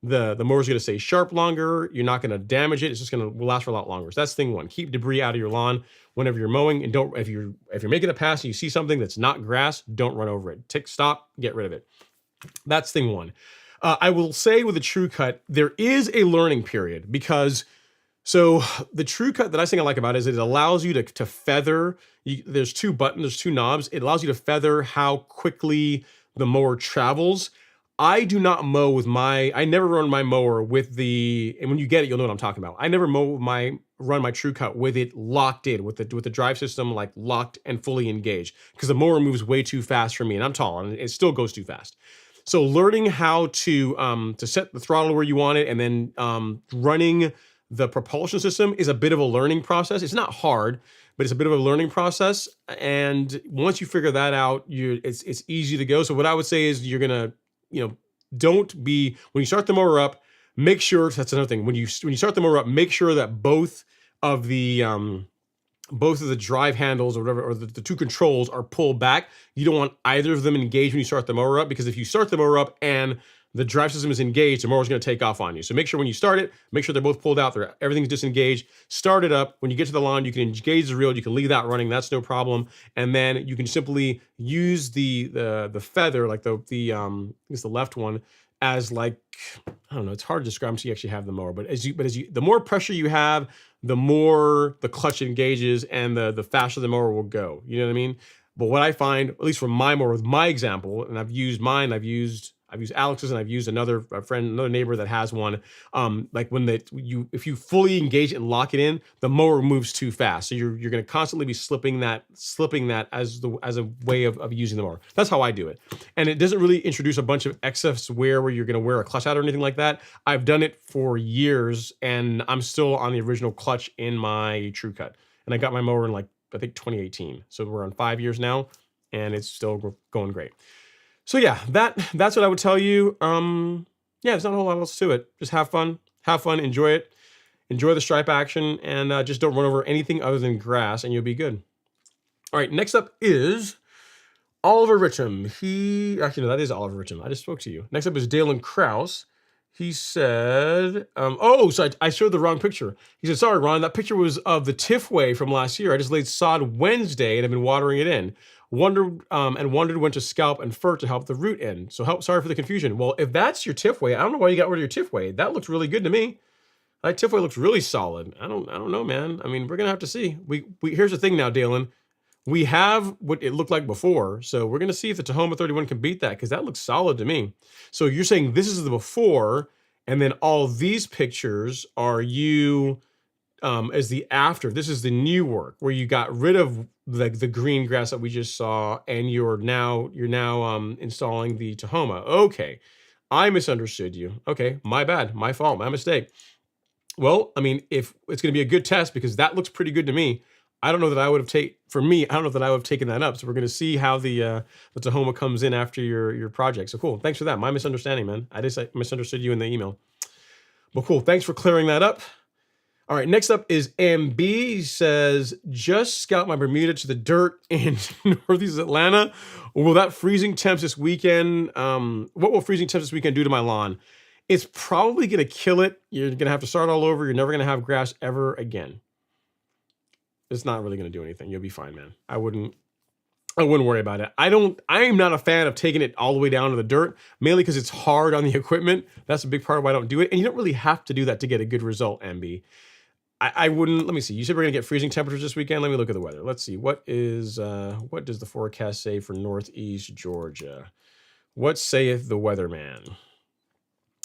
the mower's gonna stay sharp longer. You're not gonna damage it. It's just gonna last for a lot longer. So that's thing one. Keep debris out of your lawn whenever you're mowing, and don't, if you're making a pass and you see something that's not grass, don't run over it. Stop, get rid of it. That's thing one. I will say with a true cut, there is a learning period because, so the true cut that I think I like about it is it allows you to feather. There's two buttons, there's two knobs. It allows you to feather how quickly the mower travels. I do not mow with I never run my mower with and when you get it, you'll know what I'm talking about. I never run my true cut with it locked in, with the drive system like locked and fully engaged, because the mower moves way too fast for me, and I'm tall and it still goes too fast. So learning how to set the throttle where you want it, and then running the propulsion system is a bit of a learning process. It's not hard, but it's a bit of a learning process. And once you figure that out, it's easy to go. So what I would say is you're gonna, don't be, when you start the mower up, make sure, that's another thing. When you start the mower up, make sure that both of the drive handles or whatever, or the two controls are pulled back. You don't want either of them engaged when you start the mower up, because if you start the mower up and the drive system is engaged, the mower's gonna take off on you. So make sure when you start it, make sure they're both pulled out, everything's disengaged. Start it up. When you get to the lawn, you can engage the reel, you can leave that running, that's no problem. And then you can simply use the feather, like I guess the left one, as like, I don't know, it's hard to describe until you actually have the mower, but the more pressure you have, the more the clutch engages and the faster the mower will go. You know what I mean? But what I find, at least from my mower, with my example, and I've used mine, I've used Alex's, and I've used another neighbor that has one. Like if you fully engage it and lock it in, the mower moves too fast. So you're going to constantly be slipping that as a way of using the mower. That's how I do it. And it doesn't really introduce a bunch of excess wear where you're going to wear a clutch out or anything like that. I've done it for years and I'm still on the original clutch in my True Cut. And I got my mower in I think 2018. So we're on 5 years now and it's still going great. So yeah, that's what I would tell you. Yeah, there's not a whole lot else to it. Just have fun, enjoy it, enjoy the stripe action, and just don't run over anything other than grass, and you'll be good. All right, next up is Oliver Richam. Actually, no, that is Oliver Richam. I just spoke to you. Next up is Dalen Krause. He said, so I showed the wrong picture. He said, sorry, Ron, that picture was of the Tifway from last year. I just laid sod Wednesday and I've been watering it in. Wondered when to scalp and fert to help the root in. So sorry for the confusion. Well, if that's your Tifway, I don't know why you got rid of your Tifway. That looks really good to me. That Tifway looks really solid. I don't know, man. I mean, we're gonna have to see. Here's the thing now, Dalen. We have what it looked like before, so we're gonna see if the Tahoma 31 can beat that, because that looks solid to me. So you're saying this is the before, and then all these pictures are you as the after. This is the new work where you got rid of the green grass that we just saw, and you're now installing the Tahoma. Okay, I misunderstood you. Okay, my bad, my fault, my mistake. Well, I mean, if it's going to be a good test, because that looks pretty good to me. I don't know that I would have taken that up. So we're going to see how the Tahoma comes in after your project. So cool. Thanks for that. My misunderstanding, man. I misunderstood you in the email. But cool. Thanks for clearing that up. All right. Next up is MB. He says, just scalp my Bermuda to the dirt in Northeast Atlanta. Will that freezing temps this weekend? What will freezing temps this weekend do to my lawn? It's probably going to kill it. You're going to have to start all over. You're never going to have grass ever again. It's not really going to do anything. You'll be fine, man. I wouldn't worry about it. I am not a fan of taking it all the way down to the dirt, mainly because it's hard on the equipment. That's a big part of why I don't do it. And you don't really have to do that to get a good result, MB. I wouldn't, let me see. You said we're going to get freezing temperatures this weekend. Let me look at the weather. Let's see. What does the forecast say for Northeast Georgia? What saith the weatherman?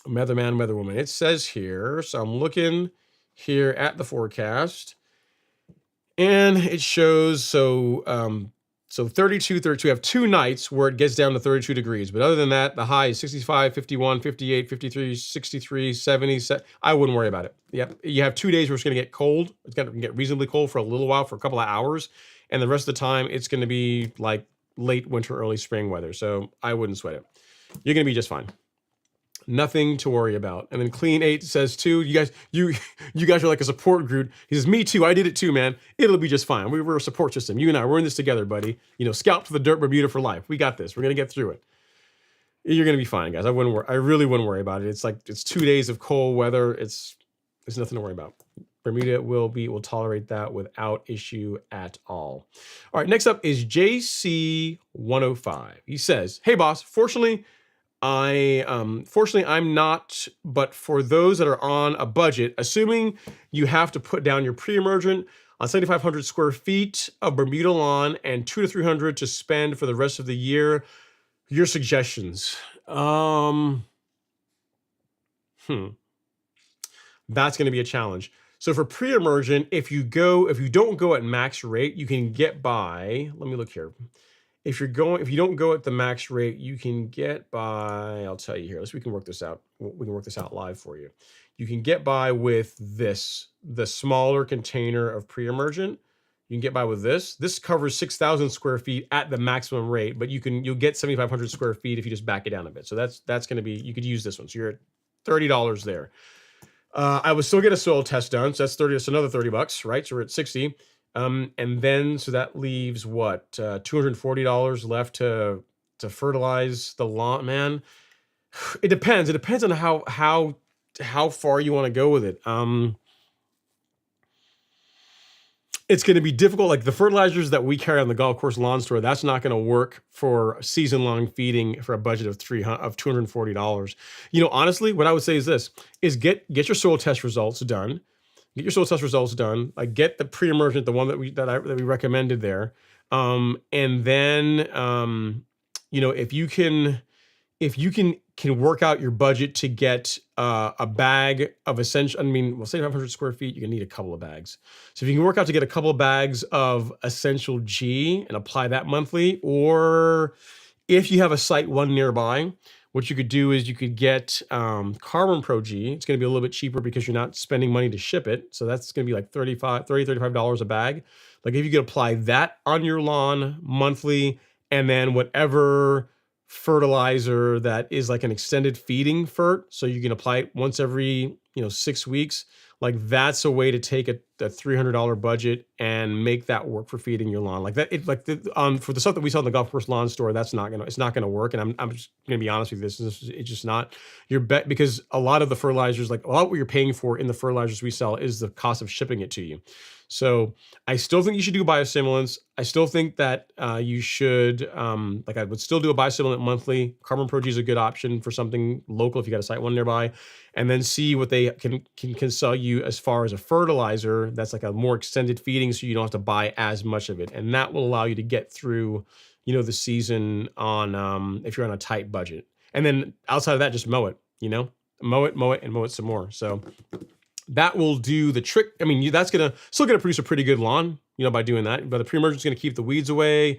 Weatherwoman. It says here, so I'm looking here at the forecast. And it shows, So 32, 32, we have 2 nights where it gets down to 32 degrees. But other than that, the high is 65, 51, 58, 53, 63, 70. I wouldn't worry about it. Yep. You have 2 days where it's going to get cold. It's going to get reasonably cold for a little while, for a couple of hours. And the rest of the time, it's going to be like late winter, early spring weather. So I wouldn't sweat it. You're going to be just fine. Nothing to worry about. And then Clean 8 says too, you guys are like a support group. He says, me too, I did it too, man. It'll be just fine. We're a support system. You and I, we're in this together, buddy. You know, scalp to the dirt, Bermuda for life. We got this. We're gonna get through it. You're gonna be fine, guys. I really wouldn't worry about it. It's like, it's 2 days of cold weather. It's nothing to worry about. Bermuda will tolerate that without issue at all. All right, next up is JC105. He says, hey boss, fortunately, I'm not, but for those that are on a budget, assuming you have to put down your pre-emergent on 7,500 square feet of Bermuda lawn and 200 to 300 to spend for the rest of the year, your suggestions. That's going to be a challenge. So for pre-emergent, if you don't go at max rate, you can get by, let me look here. If you don't go at the max rate, you can get by, I'll tell you here, we can work this out. We can work this out live for you. You can get by with this, the smaller container of pre-emergent. You can get by with this. This covers 6,000 square feet at the maximum rate, but you'll get 7,500 square feet if you just back it down a bit. So that's going to be, you could use this one. So you're at $30 there. I would still get a soil test done. So that's another $30, right? So we're at 60. And then, so that leaves what, $240 left to fertilize the lawn, man. It depends. It depends on how far you want to go with it. It's going to be difficult. Like the fertilizers that we carry on the golf course lawn store, that's not going to work for season-long feeding for a budget of $240. You know, honestly, what I would say is this: get your soil test results done. Get your soil test results done. Like get the pre-emergent, the one that we recommended there, and then you know, if you can work out your budget to get a bag of essential, I mean, well, say 500 square feet, you're gonna need a couple of bags. So if you can work out to get a couple of bags of Essential G and apply that monthly, or if you have a Site 1 nearby, what you could do is you could get Carbon Pro G. It's gonna be a little bit cheaper because you're not spending money to ship it. So that's gonna be like $35 a bag. Like if you could apply that on your lawn monthly, and then whatever fertilizer that is like an extended feeding fert, so you can apply it once every 6 weeks. Like that's a way to take a $300 budget and make that work for feeding your lawn. Like that, for the stuff that we sell in the golf course lawn store, it's not gonna work. And I'm just gonna be honest with you, it's just not your bet, because a lot of the fertilizers, like a lot of what you're paying for in the fertilizers we sell is the cost of shipping it to you. So I still think you should do biostimulants. I still think that you should, like I would still do a biostimulant monthly. Carbon Pro G is a good option for something local if you got a Site 1 nearby, and then see what they can sell you as far as a fertilizer that's like a more extended feeding, so you don't have to buy as much of it, and that will allow you to get through, the season on if you're on a tight budget. And then outside of that, just mow it. Mow it, and mow it some more. So that will do the trick. I mean, that's still gonna produce a pretty good lawn, by doing that. But the pre-emergent is gonna keep the weeds away,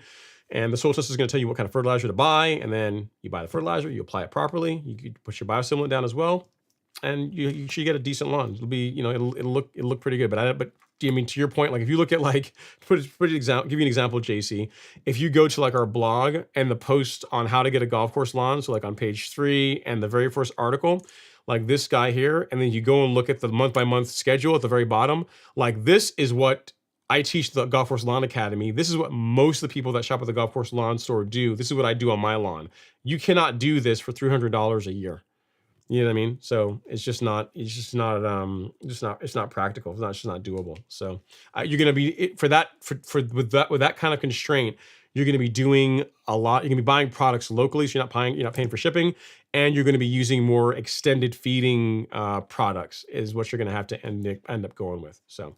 and the soil test is gonna tell you what kind of fertilizer to buy. And then you buy the fertilizer, you apply it properly. You could put your biostimulant down as well, and you should get a decent lawn. It'll be, it'll look pretty good. But I mean, to your point, like if you look at give you an example, JC. If you go to like our blog and the post on how to get a golf course lawn, so like on page 3 and the very first article, like this guy here, and then you go and look at the month-by-month schedule at the very bottom, like this is what I teach the Golf Course Lawn Academy. This is what most of the people that shop at the Golf Course Lawn Store do. This is what I do on my lawn. You cannot do this for $300 a year. You know what I mean? So it's not practical. It's just not doable. So you're going to be with that kind of constraint, you're going to be doing a lot. You're going to be buying products locally, so you're not paying for shipping, and you're going to be using more extended feeding products is what you're going to have to end up going with. So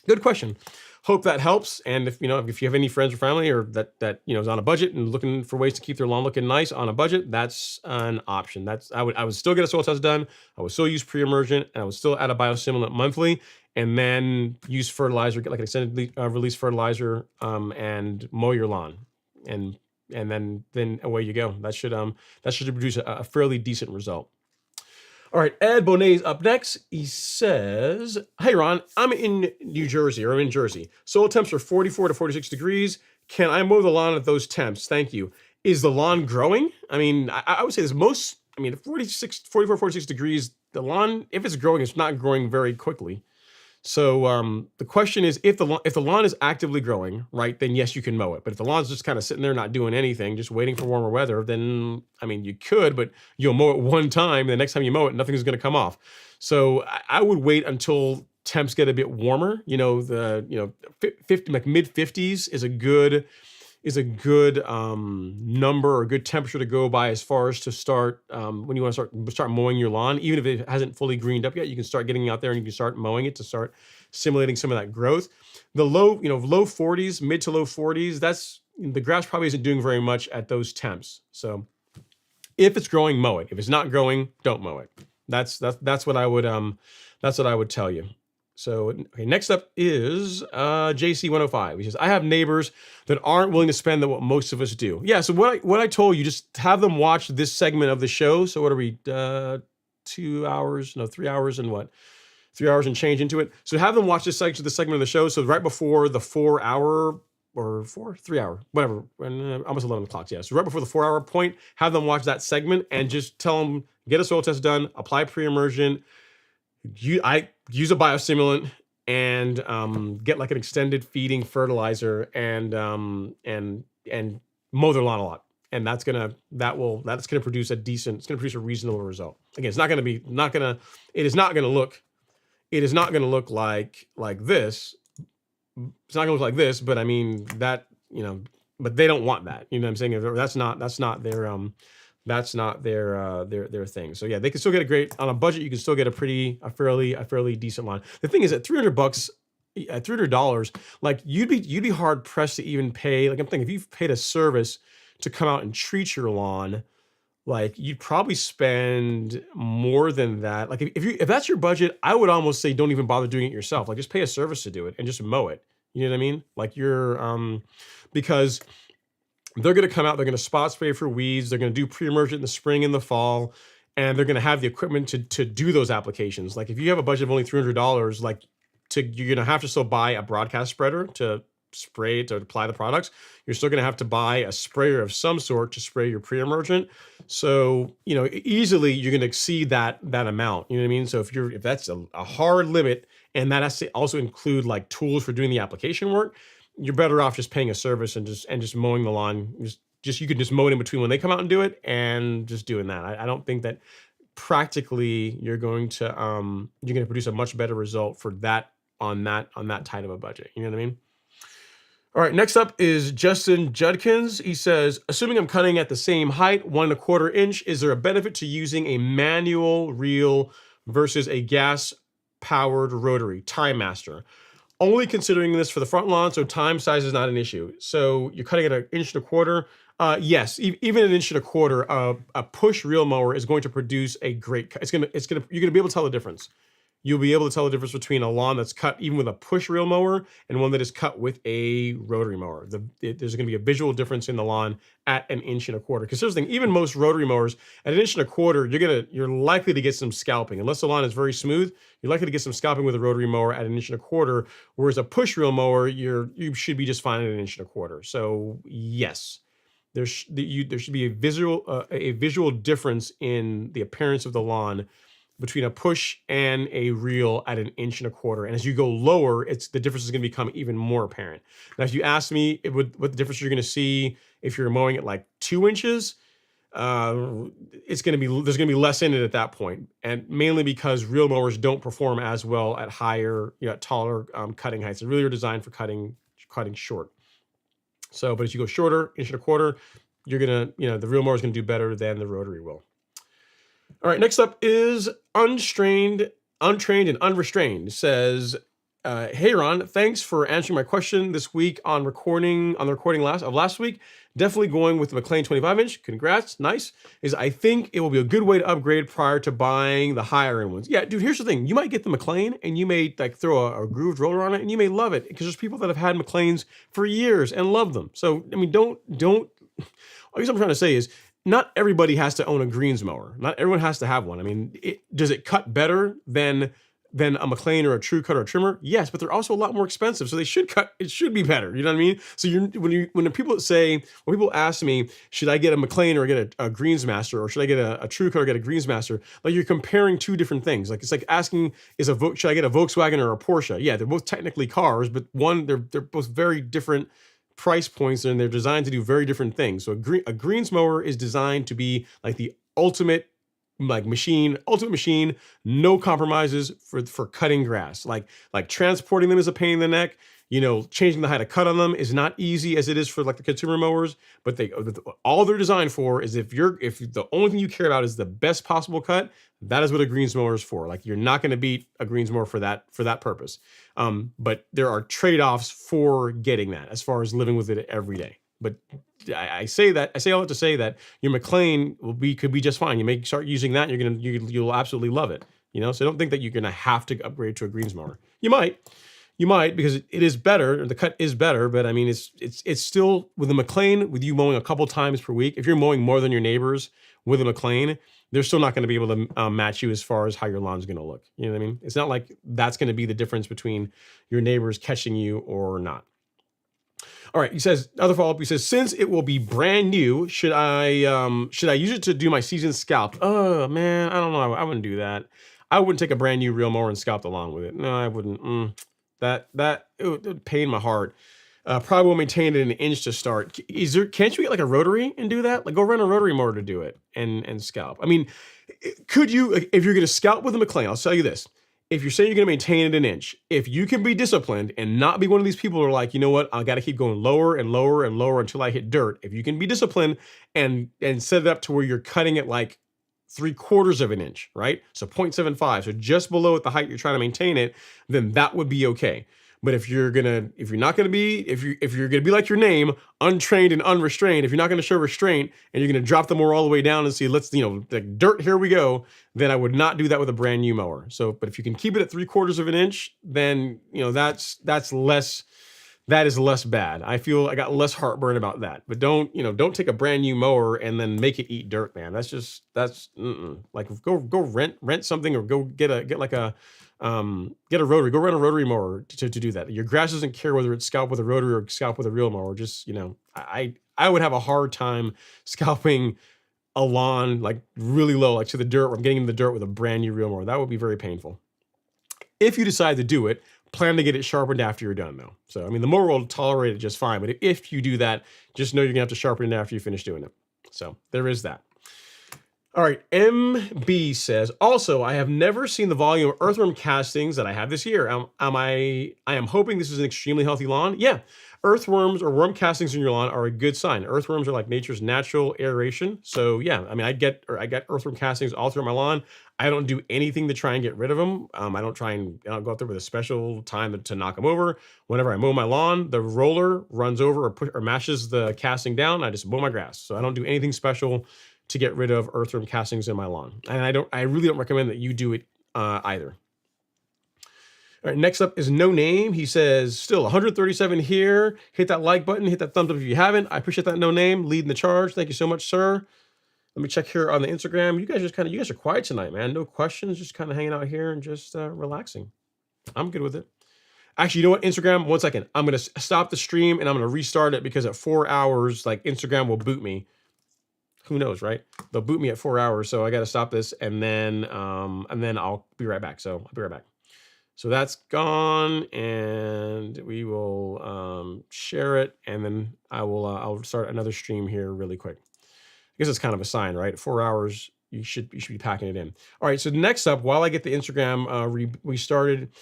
good question. Hope that helps. And if you have any friends or family or that is on a budget and looking for ways to keep their lawn looking nice on a budget, that's an option. I would still get a soil test done. I would still use pre-emergent, and I would still add a biostimulant monthly. and then use fertilizer, get like an extended release fertilizer, and mow your lawn, and then away you go. That should produce a fairly decent result. All right, Ed Bonet's up next. He says, "Hey Ron, I'm in New Jersey, or I'm in Jersey. Soil temps are 44 to 46 degrees. Can I mow the lawn at those temps? Thank you. Is the lawn growing? I mean, I would say this most. I mean, 44, 46 degrees. The lawn, if it's growing, it's not growing very quickly. So the question is, if the lawn is actively growing, right, then yes, you can mow it. But if the lawn's just kind of sitting there not doing anything, just waiting for warmer weather, then I mean, you could, but you'll mow it one time. The next time you mow it, nothing's going to come off. So I would wait until temps get a bit warmer. You know, 50, like mid 50s is a good number or good temperature to go by as far as to start when you want to start mowing your lawn. Even if it hasn't fully greened up yet, you can start getting out there and you can start mowing it to start simulating some of that growth. The low 40s, mid to low 40s, that's the grass probably isn't doing very much at those temps. So if it's growing, mow it. If it's not growing, don't mow it. That's what I would tell you. So, okay, next up is JC105. He says, I have neighbors that aren't willing to spend what most of us do. Yeah, so what I told you, just have them watch this segment of the show. So what are we, 2 hours, no, 3 hours and what? 3 hours and change into it. So have them watch this segment of the show. So right before the 4 hour, or 3 hour, whatever, almost 11 o'clock, yeah. So right before the 4 hour point, have them watch that segment and just tell them, get a soil test done, apply pre-emergent, I use a biostimulant, and get like an extended feeding fertilizer, and mow their lawn a lot, and that's gonna produce a reasonable result. Again, it is not gonna look like this. It's not gonna look like this, but I mean that, but they don't want that. You know what I'm saying? That's not their thing. So yeah, they can still get a great, on a budget. You can still get a fairly decent lawn. The thing is, at $300, at $300, like you'd be hard pressed to even pay. Like I'm thinking, if you've paid a service to come out and treat your lawn, like you'd probably spend more than that. Like if that's your budget, I would almost say don't even bother doing it yourself. Like just pay a service to do it and just mow it. You know what I mean? Like because they're going to come out, they're going to spot spray for weeds, they're going to do pre-emergent in the spring and the fall, and they're going to have the equipment to do those applications. Like if you have a budget of only $300, like you're going to have to still buy a broadcast spreader to spray, to apply the products. You're still going to have to buy a sprayer of some sort to spray your pre-emergent. So, easily you're going to exceed that amount. You know what I mean? So if that's a hard limit, and that has to also include like tools for doing the application work, you're better off just paying a service and just mowing the lawn. You can just mow it in between when they come out and do it, and just doing that. I don't think that practically you're going to produce a much better result for that on that tight of a budget. You know what I mean? All right, next up is Justin Judkins. He says, assuming I'm cutting at the same height, 1 1/4 inch, is there a benefit to using a manual reel versus a gas-powered rotary Time Master? Only considering this for the front lawn, so time size is not an issue. So you're cutting at 1 1/4 inch. Yes, even 1 1/4 inch, a push reel mower is going to produce a great cut. You're gonna be able to tell the difference. You'll be able to tell the difference between a lawn that's cut even with a push reel mower and one that is cut with a rotary mower. There's going to be a visual difference in the lawn at 1 1/4 inch. Because here's the thing, even most rotary mowers at 1 1/4 inch, you're likely to get some scalping. Unless the lawn is very smooth, you're likely to get some scalping with a rotary mower at 1 1/4 inch. Whereas a push reel mower, you should be just fine at 1 1/4 inch. So yes, there should be a visual difference in the appearance of the lawn between a push and a reel at 1 1/4 inch. And as you go lower, the difference is going to become even more apparent. Now, if you ask me what the difference you're going to see if you're mowing at like 2 inches, there's going to be less in it at that point. And mainly because reel mowers don't perform as well at higher, at taller cutting heights. They really are designed for cutting short. So, but as you go shorter, 1 1/4 inch, you're going to, the reel mower is going to do better than the rotary will. All right, next up is untrained and unrestrained. It says, Hey Ron, thanks for answering my question this week on the recording last week. Definitely going with the McLean 25-inch. Congrats, nice. I think it will be a good way to upgrade prior to buying the higher end ones. Yeah, dude. Here's the thing: you might get the McLean and you may like throw a grooved roller on it, and you may love it because there's people that have had McLeans for years and love them. So I mean, don't. I guess what I'm trying to say is, not everybody has to own a greens mower. Not everyone has to have one. I mean, does it cut better than a McLean or a True Cut or a trimmer? Yes, but they're also a lot more expensive. So they should cut. It should be better. You know what I mean? So when people ask me, should I get a McLean or get a Greensmaster, or should I get a True Cut or get a Greensmaster? Like, you're comparing two different things. Like, it's like asking, should I get a Volkswagen or a Porsche? Yeah, they're both technically cars, but they're both very different price points, and they're designed to do very different things. So a greens mower is designed to be like the ultimate machine, no compromises for cutting grass. Like transporting them is a pain in the neck. You know, changing the height of cut on them is not easy as it is for like the consumer mowers. But all they're designed for is if the only thing you care about is the best possible cut, that is what a greens mower is for. Like, you're not going to beat a greens mower for that purpose. But there are trade-offs for getting that as far as living with it every day. But I say all that to say that your McLean could be just fine. You may start using that, and you'll absolutely love it. You know, so don't think that you're gonna have to upgrade to a greens mower. You might because it is better, or the cut is better. But I mean, it's still with a McLean, with you mowing a couple times per week. If you're mowing more than your neighbors with a McLean, they're still not going to be able to match you as far as how your lawn's going to look. You know what I mean? It's not like that's going to be the difference between your neighbors catching you or not. All right, he says, other follow-up, he says, since it will be brand new, should I use it to do my season scalp? Oh man, I don't know. I wouldn't do that. I wouldn't take a brand new reel mower and scalp along with it. No, I wouldn't. It would pain my heart. Probably will maintain it an inch to start. Can't you get like a rotary and do that? Like, go run a rotary mower to do it and scalp. I mean, could you, if you're going to scalp with a McLean, I'll tell you this. If you're saying you're going to maintain it an inch, if you can be disciplined and not be one of these people who are like, you know what, I got to keep going lower and lower and lower until I hit dirt. If you can be disciplined and set it up to where you're cutting it like 3/4 of an inch, right? So 0.75, so just below at the height you're trying to maintain it, then that would be okay. But if you're gonna be like your name, untrained and unrestrained, if you're not gonna show restraint and you're gonna drop the mower all the way down and see, like dirt, here we go, then I would not do that with a brand new mower. So, but if you can keep it at 3/4 of an inch, then that is less bad. I feel I got less heartburn about that. But don't take a brand new mower and then make it eat dirt, man. Like, go rent something, or go get a rotary. Go rent a rotary mower to do that. Your grass doesn't care whether it's scalp with a rotary or scalp with a real mower. Just, I would have a hard time scalping a lawn like really low, like to the dirt, or getting into the dirt with a brand new real mower. That would be very painful. If you decide to do it, plan to get it sharpened after you're done, though. So, I mean, the mower will tolerate it just fine. But if you do that, just know you're gonna have to sharpen it after you finish doing it. So there is that. All right, MB says, also, I have never seen the volume of earthworm castings that I have this year. I am hoping this is an extremely healthy lawn. Yeah, earthworms or worm castings in your lawn are a good sign. Earthworms are like nature's natural aeration. So yeah, I mean, I get earthworm castings all through my lawn. I don't do anything to try and get rid of them. I don't go out there with a special time to knock them over. Whenever I mow my lawn, the roller runs over or mashes the casting down. I just mow my grass. So I don't do anything special to get rid of earthworm castings in my lawn. And I really don't recommend that you do it either. All right, next up is No Name. He says, still 137 here. Hit that like button, hit that thumbs up if you haven't. I appreciate that, No Name, leading the charge. Thank you so much, sir. Let me check here on the Instagram. You guys are quiet tonight, man. No questions, just kind of hanging out here and just relaxing. I'm good with it. Actually, you know what? Instagram, 1 second. I'm going to stop the stream and I'm going to restart it, because at 4 hours, like, Instagram will boot me. Who knows, right? They'll boot me at 4 hours, so I got to stop this, and then I'll be right back. So I'll be right back. So that's gone, and we will share it, and then I'll start another stream here really quick. I guess it's kind of a sign, right? 4 hours, you should be packing it in. All right. So next up, while I get the Instagram restarted,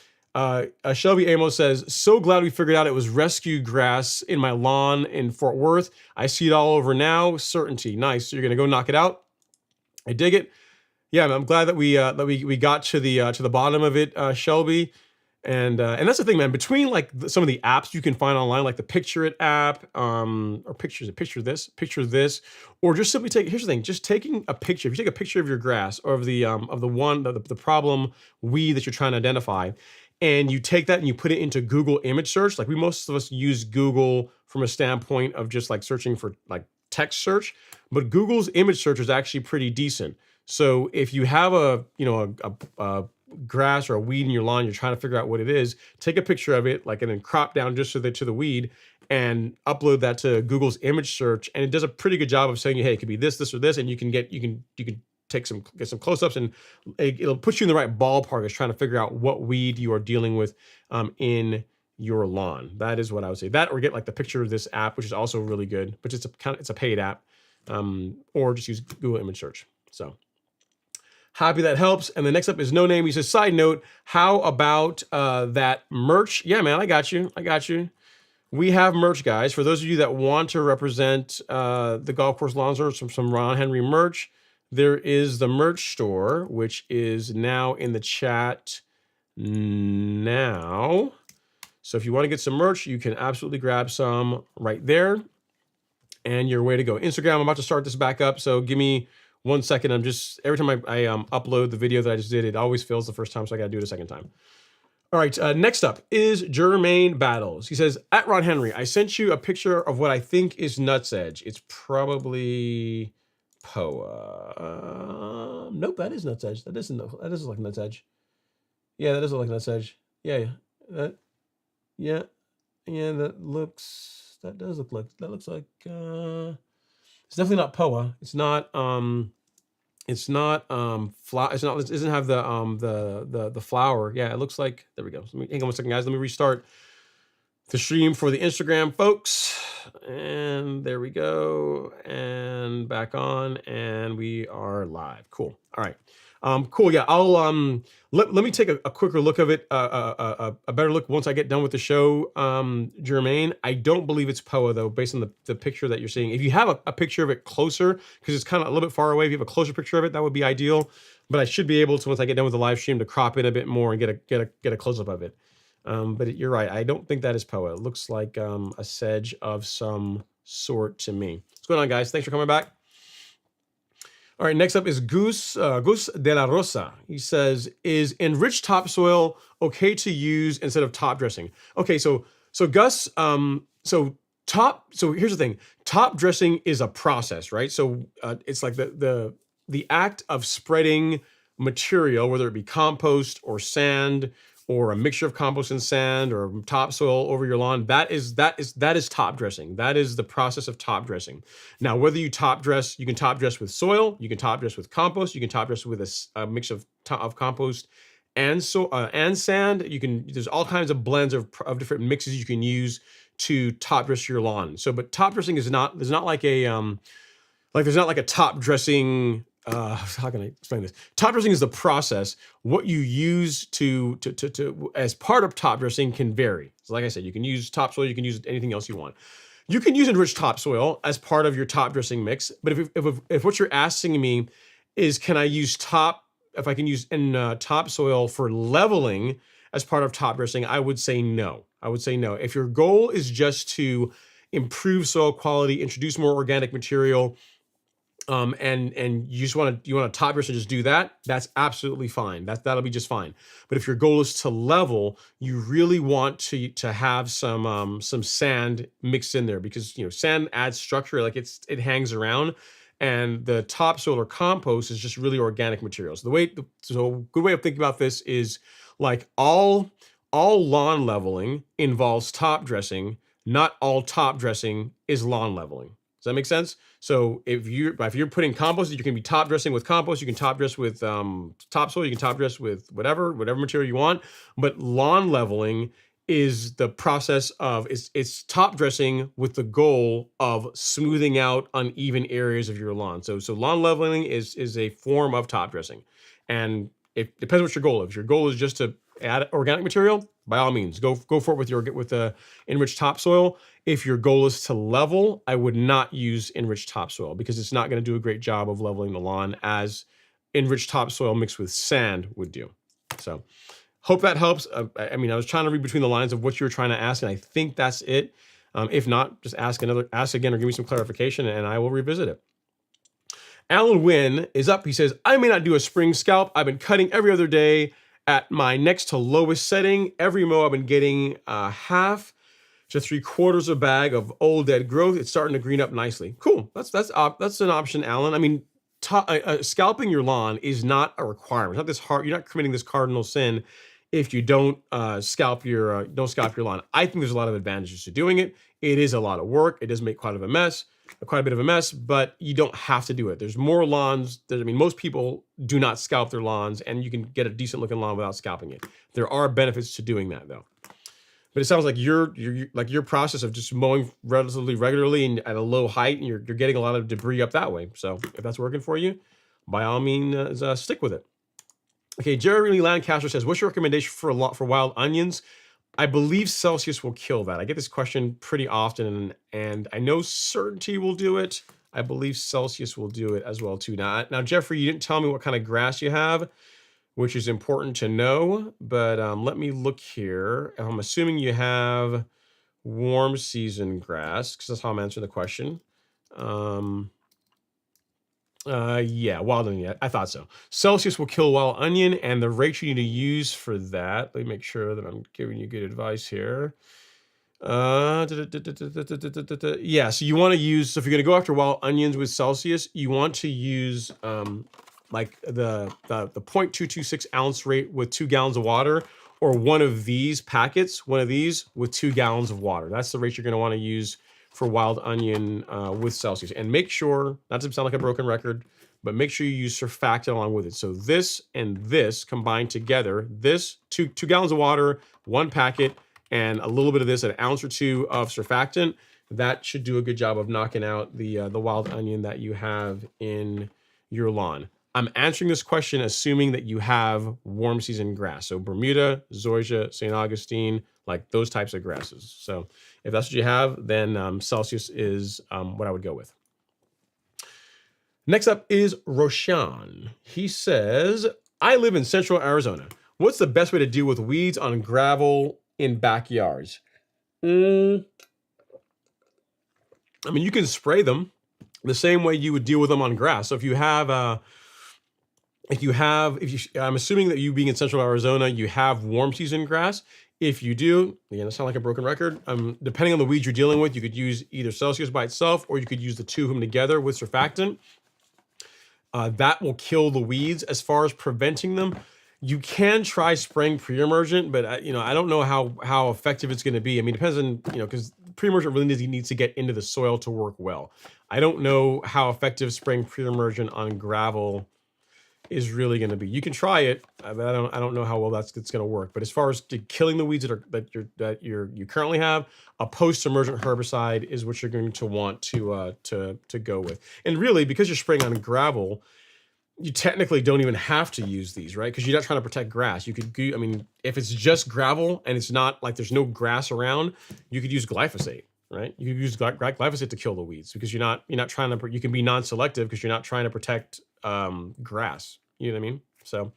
Shelby Amos says, so glad we figured out it was rescue grass in my lawn in Fort Worth. I see it all over now. Certainty. Nice. So you're gonna go knock it out. I dig it. Yeah, I'm glad that we got to the bottom of it, Shelby. And that's the thing, man. Between like some of the apps you can find online, like the Picture It app, or picture this, or just simply take. Here's the thing: just taking a picture. If you take a picture of your grass or of the problem weed that you're trying to identify, and you take that and you put it into Google image search, like most of us use Google from a standpoint of just like searching for like text search, but Google's image search is actually pretty decent. So if you have a grass or a weed in your lawn, you're trying to figure out what it is, take a picture of it, like, and then crop down just to the weed and upload that to Google's image search. And it does a pretty good job of saying, hey, it could be this, or this, and you can get some close-ups, and it'll put you in the right ballpark as trying to figure out what weed you are dealing with in your lawn. That is what I would say. That, or get like the Picture of This app, which is also really good, but it's a paid app, or just use Google image search. So happy that helps. And the next up is No Name. He says, side note, how about that merch? Yeah, man, I got you. We have merch, guys. For those of you that want to represent the golf course lawns or some Ron Henry merch, there is the merch store, which is now in the chat now. So if you want to get some merch, you can absolutely grab some right there. And your way to go. Instagram, I'm about to start this back up, so give me 1 second. Every time I upload the video that I just did, it always fails the first time, so I gotta do it a second time. All right, next up is Jermaine Battles. He says, at Ron Henry, I sent you a picture of what I think is nutsedge. It's probably POA. Nope, that is nutsedge. That doesn't look like nutsedge. Yeah, that does look like nutsedge. Yeah, that looks like it's definitely not POA. It doesn't have the flower. Yeah, it looks like, there we go. So hang on 1 second, guys. Let me restart the stream for the Instagram folks. And there we go. And back on, and we are live. Cool. All right. Cool. Yeah, I'll let me take a quicker look of it, a better look once I get done with the show. Jermaine, I don't believe it's POA though, based on the picture that you're seeing. If you have a picture of it closer, because it's kind of a little bit far away, if you have a closer picture of it, that would be ideal. But I should be able to, once I get done with the live stream, to crop in a bit more and get a close up of it. But you're right. I don't think that is POA. It looks like a sedge of some sort to me. What's going on, guys? Thanks for coming back. All right, next up is Gus de la Rosa. He says, is enriched topsoil okay to use instead of top dressing? Okay, so Gus, so here's the thing. Top dressing is a process, right? So it's like the act of spreading material, whether it be compost or sand or a mixture of compost and sand or topsoil over your lawn. That is top dressing. That is the process of top dressing. Now, whether you top dress, you can top dress with soil, you can top dress with compost, you can top dress with a mix of compost and sand. There's all kinds of blends of different mixes you can use to top dress your lawn. So, but top dressing there's not like a top dressing. How can I explain this? Top dressing is the process. What you use to as part of top dressing can vary. So like I said, you can use topsoil, you can use anything else you want. You can use enriched topsoil as part of your top dressing mix. But if what you're asking me is, can I use topsoil for leveling as part of top dressing, I would say no. If your goal is just to improve soil quality, introduce more organic material, and you want to top dress and just do that, that's absolutely fine. That'll be just fine. But if your goal is to level, you really want to have some sand mixed in there, because sand adds structure, like it hangs around, and the topsoil or compost is just really organic materials. So a good way of thinking about this is like all lawn leveling involves top dressing. Not all top dressing is lawn leveling. Does that make sense? So if you're putting compost, you can be top dressing with compost. You can top dress with topsoil. You can top dress with whatever material you want. But lawn leveling is the process of it's top dressing with the goal of smoothing out uneven areas of your lawn. So lawn leveling is a form of top dressing, and it depends what your goal is. If your goal is just to add organic material, by all means, go for it with the enriched topsoil. If your goal is to level, I would not use enriched topsoil, because it's not going to do a great job of leveling the lawn as enriched topsoil mixed with sand would do. So Hope that helps. I mean, I was trying to read between the lines of what you were trying to ask, and I think that's it. If not, just ask again, or give me some clarification, and I will revisit it. Alan Wynn is up. He says, I may not do a spring scalp. I've been cutting every other day at my next to lowest setting. Every mow I've been getting half to 3/4 a bag of old dead growth. It's starting to green up nicely. Cool. That's an option, Alan. I mean, scalping your lawn is not a requirement. It's not this hard. You're not committing this cardinal sin if you don't scalp your lawn. I think there's a lot of advantages to doing it. It is a lot of work. It does make quite a bit of a mess, but you don't have to do it. There's more lawns. I mean, most people do not scalp their lawns, and you can get a decent looking lawn without scalping it. There are benefits to doing that, though. But it sounds like your process of just mowing relatively regularly and at a low height, and you're getting a lot of debris up that way. So if that's working for you, by all means, stick with it. Okay, Jeremy Lancaster says, what's your recommendation for wild onions? I believe Celsius will kill that. I get this question pretty often, and I know Certainty will do it. I believe Celsius will do it as well too. Now, Jeffrey, you didn't tell me what kind of grass you have, which is important to know, but let me look here. I'm assuming you have warm season grass, because that's how I'm answering the question. Yeah, wild onion. I thought so. Celsius will kill wild onion, and the rate you need to use for that. Let me make sure that I'm giving you good advice here. Yeah, so you want to use, so if you're going to go after wild onions with Celsius, you want to use like the 0.226 ounce rate with 2 gallons of water, or one of these packets, with 2 gallons of water. That's the rate you're going to want to use for wild onion with Celsius. And make sure, not to sound like a broken record, but make sure you use surfactant along with it. So this and this combined together, this two gallons of water, 1 packet, and a little bit of this, an ounce or 2 of surfactant, that should do a good job of knocking out the wild onion that you have in your lawn. I'm answering this question assuming that you have warm season grass. So Bermuda, zoysia, St. Augustine, like those types of grasses. So if that's what you have, then Celsius is what I would go with. Next up is Roshan. He says, I live in central Arizona. What's the best way to deal with weeds on gravel in backyards? I mean, you can spray them the same way you would deal with them on grass. So if you have, I'm assuming that you being in central Arizona, you have warm season grass. If you do, again, it sounds like a broken record. Depending on the weeds you're dealing with, you could use either Celsius by itself, or you could use the 2 of them together with surfactant. That will kill the weeds. As far as preventing them, you can try spraying pre-emergent, but I don't know how effective it's going to be. I mean, it depends on, because pre-emergent really needs to get into the soil to work well. I don't know how effective spraying pre-emergent on gravel is really going to be. You can try it, but I don't know how well it's going to work. But as far as killing the weeds that you currently have, a post-emergent herbicide is what you're going to want to go with. And really, because you're spraying on gravel, you technically don't even have to use these, right? Because you're not trying to protect grass. You could, I mean, if it's just gravel and it's not like there's no grass around, you could use glyphosate, right? You could use glyphosate to kill the weeds, because you're not trying to. You can be non-selective because you're not trying to protect grass. You know what I mean? So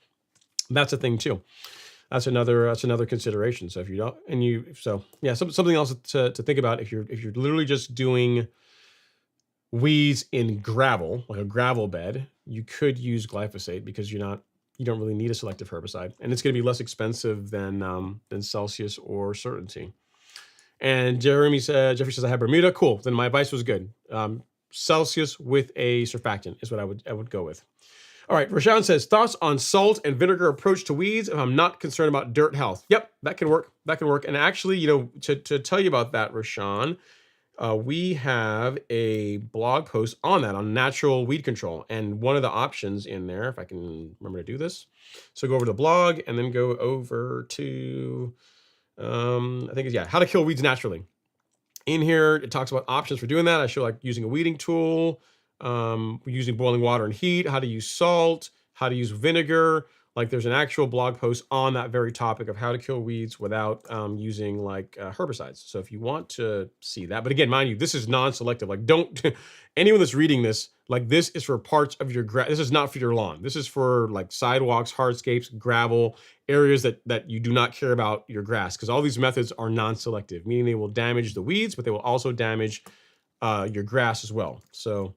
that's a thing too. That's another consideration. So if you don't, something else to think about if you're literally just doing weeds in gravel, like a gravel bed, you could use glyphosate, because you don't really need a selective herbicide, and it's going to be less expensive than Celsius or Certainty. And Jeffrey says, I have Bermuda. Cool. Then my advice was good. Celsius with a surfactant is what I would go with. All right, Rashawn says, thoughts on salt and vinegar approach to weeds if I'm not concerned about dirt health. Yep, that can work. And actually, to tell you about that, Rashawn, we have a blog post on that, on natural weed control. And one of the options in there, if I can remember to do this, so go over to the blog and then go over to, I think it's, how to kill weeds naturally. In here, it talks about options for doing that. I show like using a weeding tool, using boiling water and heat, how to use salt, how to use vinegar. Like there's an actual blog post on that very topic of how to kill weeds without using like herbicides. So if you want to see that, but again, mind you, this is non-selective. Like don't, anyone that's reading this, Like this is for parts of your grass. This is not for your lawn. This is for like sidewalks, hardscapes, gravel, areas that you do not care about your grass, because all these methods are non-selective, meaning they will damage the weeds, but they will also damage your grass as well. So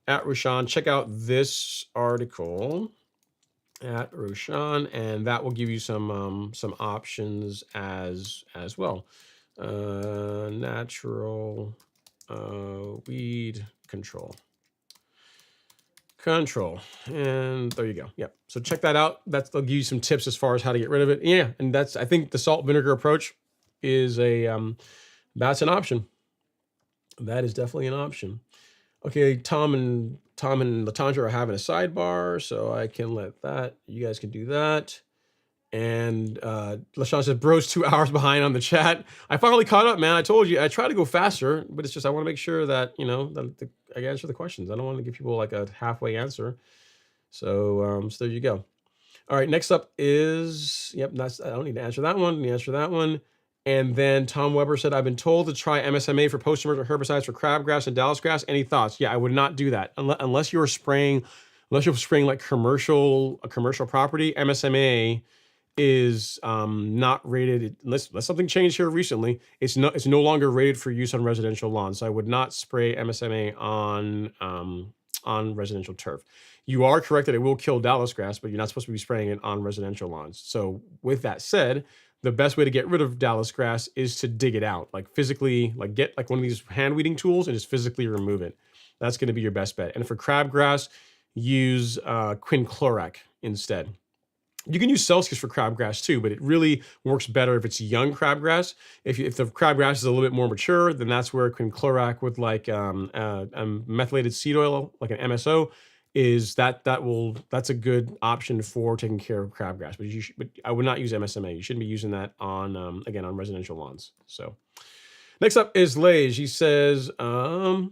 at Roshan, check out this article at Roshan, and that will give you some options as well. Natural weed control. And there you go. Yep. So check that out. They'll give you some tips as far as how to get rid of it. Yeah, and I think the salt vinegar approach is that's an option. That is definitely an option. Okay, Tom and Latanja are having a sidebar, so I can let that. You guys can do that. And LaShawn says, bro's 2 hours behind on the chat. I finally caught up, man. I told you, I try to go faster, but it's just, I want to make sure that, that I answer the questions. I don't want to give people like a halfway answer. So, so there you go. All right, next up is, I don't need to answer that one. I need to answer that one. And then Tom Weber said, I've been told to try MSMA for post-emergent herbicides for crabgrass and Dallas grass. Any thoughts? Yeah, I would not do that unless you're spraying like commercial property. MSMA is not rated, unless something changed here recently. It's no longer rated for use on residential lawns. So I would not spray MSMA on residential turf. You are correct that it will kill Dallas grass, but you're not supposed to be spraying it on residential lawns. So with that said, the best way to get rid of Dallas grass is to dig it out, like physically, like get like one of these hand weeding tools and just physically remove it. That's going to be your best bet. And for crabgrass, use quinclorac instead. You can use Celsius for crabgrass too, but it really works better if it's young crabgrass. If the crabgrass is a little bit more mature, then that's where quinclorac with like methylated seed oil, like an MSO, that's a good option for taking care of crabgrass. But I would not use MSMA. You shouldn't be using that on again on residential lawns. So next up is Lage. He says, I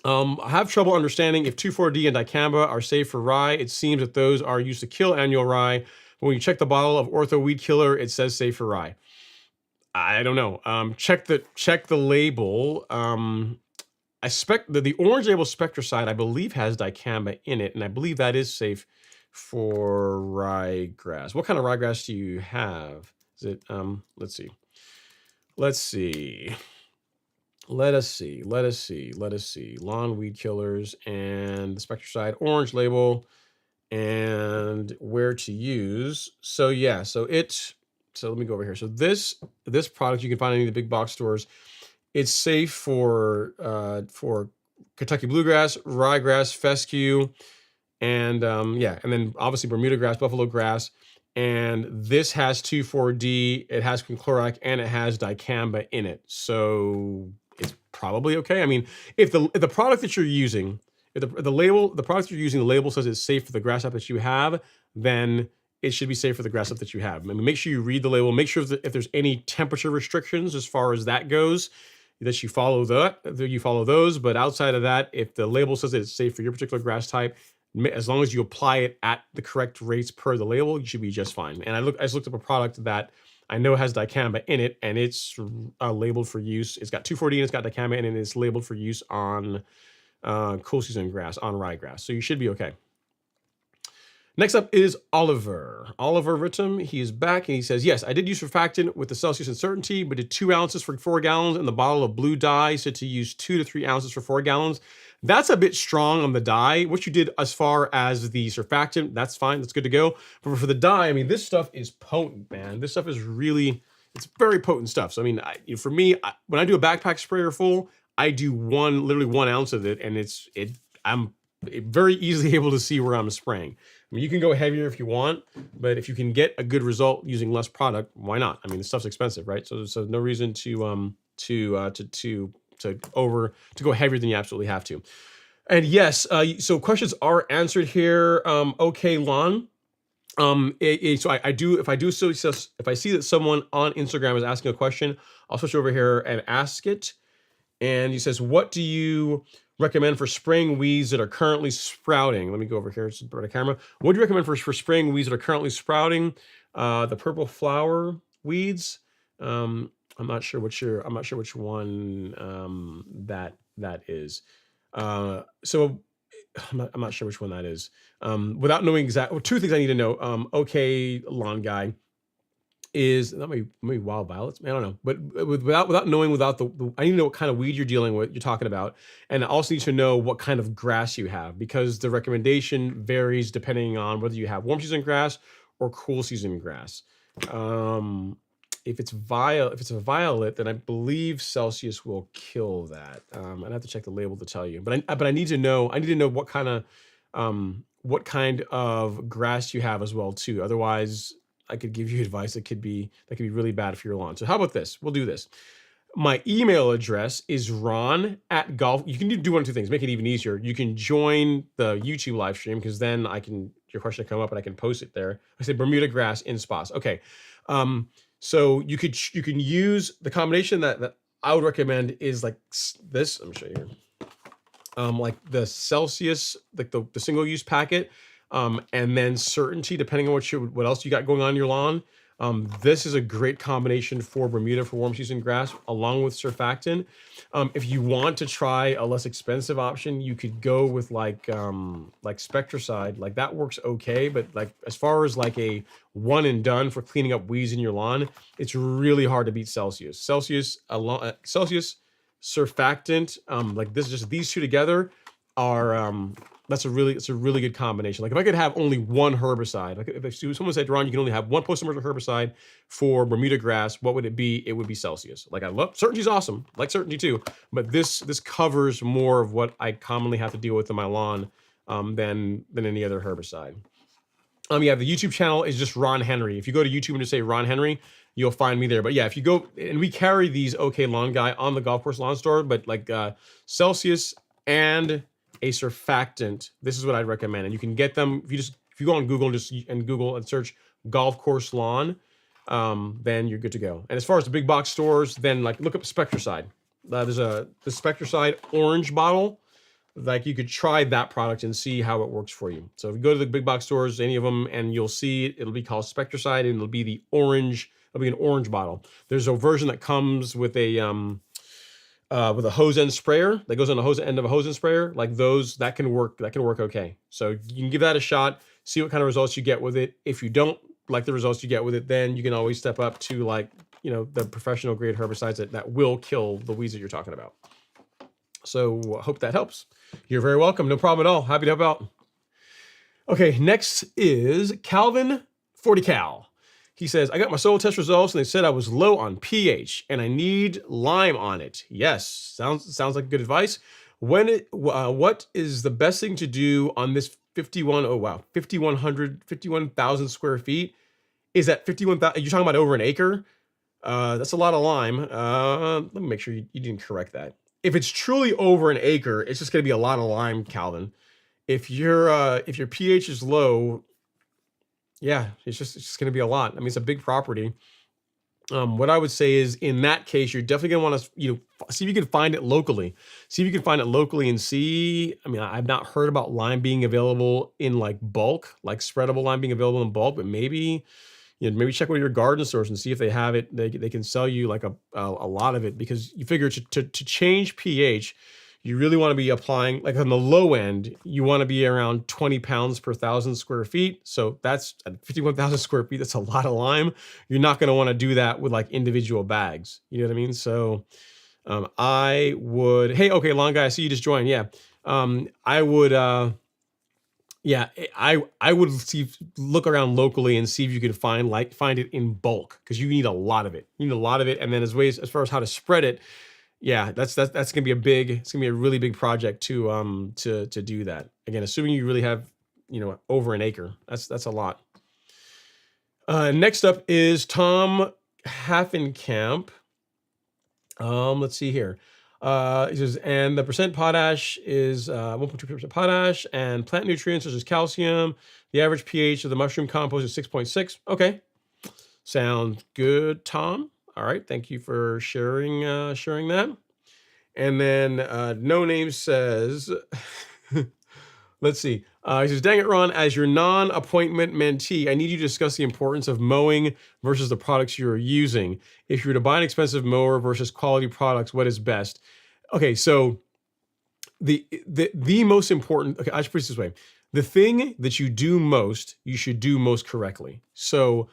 have trouble understanding if 2,4-D and dicamba are safe for rye. It seems that those are used to kill annual rye. But when you check the bottle of Ortho Weed Killer, it says safe for rye. I don't know. Check the label. I expect that the orange label Spectricide, I believe, has dicamba in it, and I believe that is safe for ryegrass. What kind of ryegrass do you have? Is it? Let's see. Let us see. Lawn weed killers and the Spectricide orange label and where to use. So yeah, so let me go over here. So this product you can find in any of the big box stores. It's safe for Kentucky bluegrass, ryegrass, fescue, and and then obviously Bermuda grass, buffalo grass. And this has 2,4-D, it has quinclorac, and it has dicamba in it. So it's probably okay. I mean, if the product that you're using, if the label says it's safe for the grass type that you have, then it should be safe for the grass type that you have. I mean, make sure you read the label. Make sure that if there's any temperature restrictions as far as that goes, that you follow those. But outside of that, if the label says that it's safe for your particular grass type, as long as you apply it at the correct rates per the label, you should be just fine. And I just looked up a product that I know has dicamba in it, and it's labeled for use. It's got 2,4-D and it's got dicamba in it, and it's labeled for use on cool season grass, on ryegrass. So you should be okay. Next up is Oliver. Oliver Rittam, he is back and he says, yes, I did use surfactant with the Celsius Uncertainty, but did 2 ounces for 4 gallons, and the bottle of blue dye said to use 2 to 3 ounces for 4 gallons. That's a bit strong on the dye. What you did as far as the surfactant, that's fine, that's good to go. But for the dye, I mean, this stuff is potent, man. This stuff is it's very potent stuff. So I mean, for me, when I do a backpack sprayer full, I do literally 1 ounce of it, and I'm very easily able to see where I'm spraying. I mean, you can go heavier if you want, but if you can get a good result using less product, why not? I mean, the stuff's expensive, right? So no reason to go heavier than you absolutely have to. And yes, so questions are answered here. Okay, Lon. So if I see that someone on Instagram is asking a question, I'll switch over here and ask it. And he says, what do you recommend for spraying weeds that are currently sprouting? Let me go over here to the camera. What do you recommend for spraying weeds that are currently sprouting? The purple flower weeds. I'm not sure which one that is. So I'm not sure which one that is. Without knowing exactly, two things I need to know. Okay, lawn guy is that maybe wild violets. I don't know, but without knowing I need to know what kind of weed you're dealing with, you're talking about, and I also need to know what kind of grass you have because the recommendation varies depending on whether you have warm season grass or cool season grass. If it's a violet, then I believe Celsius will kill that. I'd have to check the label to tell you, but I need to know. I need to know what kind of grass you have as well too. Otherwise, I could give you advice that could be really bad for your lawn. So how about this? We'll do this. My email address is ron@golf. You can do one of two things, make it even easier. You can join the YouTube live stream because then your question will come up and I can post it there. I say Bermuda grass in spas. Okay. So you can use the combination that I would recommend is like this. Let me show you here. Like the Celsius, like the single use packet. And then Certainty, depending on what else you got going on in your lawn. This is a great combination for Bermuda for warm season grass, along with surfactant. If you want to try a less expensive option, you could go with like Spectricide. Like that works okay, but like as far as like a one and done for cleaning up weeds in your lawn, it's really hard to beat Celsius. Celsius, surfactant, like this, just these two together are it's a really good combination. Like if I could have only one herbicide, like if someone said, Ron, you can only have one post-emergent herbicide for Bermuda grass, what would it be? It would be Celsius. Like I love Certainty's awesome, like Certainty too, but this covers more of what I commonly have to deal with in my lawn than any other herbicide. Yeah, the YouTube channel is just Ron Henry. If you go to YouTube and just say Ron Henry, you'll find me there. But yeah, if you go, and we carry these OK Lawn Guy on the Golf Course Lawn Store, but like Celsius and a surfactant, this is what I'd recommend. And you can get them if you go on Google and Google and search golf course lawn, then you're good to go. And as far as the big box stores, then like look up Spectricide. There's the Spectricide orange bottle. Like you could try that product and see how it works for you. So if you go to the big box stores, any of them, and you'll see it'll be called Spectricide, and it'll be the orange. It'll be an orange bottle. There's a version that comes with a hose end sprayer that goes on the end of a hose end sprayer. Like those, that can work okay. So you can give that a shot, see what kind of results you get with it. If you don't like the results you get with it, then you can always step up to like, the professional grade herbicides that will kill the weeds that you're talking about. So hope that helps. You're very welcome. No problem at all. Happy to help out. Okay, next is Calvin 40Cal. He says, I got my soil test results and they said I was low on pH and I need lime on it. Yes, sounds like good advice. What is the best thing to do on this 51,000 square feet? Is that 51,000? You're talking about over an acre? That's a lot of lime. Let me make sure you didn't correct that. If it's truly over an acre, it's just going to be a lot of lime, Calvin. If your pH is low, yeah, it's just going to be a lot. I mean, it's a big property. What I would say is in that case, you're definitely going to want to, see if you can find it locally. See if you can find it locally and see. I mean, I've not heard about lime being available in like bulk, like spreadable lime being available in bulk, but maybe check with your garden stores and see if they have it. They can sell you like a lot of it, because you figure to change pH, you really want to be applying, like on the low end, you want to be around 20 pounds per 1,000 square feet. So that's at 51,000 square feet. That's a lot of lime. You're not going to want to do that with like individual bags. You know what I mean? So I would, hey, okay, long guy, I see you just joined. Yeah. I would, I would look around locally and see if you can find it in bulk, because you need a lot of it. You need a lot of it. And then as far as how to spread it, yeah, that's gonna be it's gonna be a really big project to do that. Again, assuming you really have, over an acre. That's a lot. Next up is Tom Haffenkamp. Let's see here. He says, and the percent potash is 1.2% potash, and plant nutrients such as calcium. The average pH of the mushroom compost is 6.6. Okay, sounds good, Tom. All right, thank you for sharing that. And then No Name says, let's see. He says, dang it, Ron, as your non-appointment mentee, I need you to discuss the importance of mowing versus the products you're using. If you were to buy an expensive mower versus quality products, what is best? Okay, so the most important. Okay, I should put it this way: the thing that you do most, you should do most correctly. So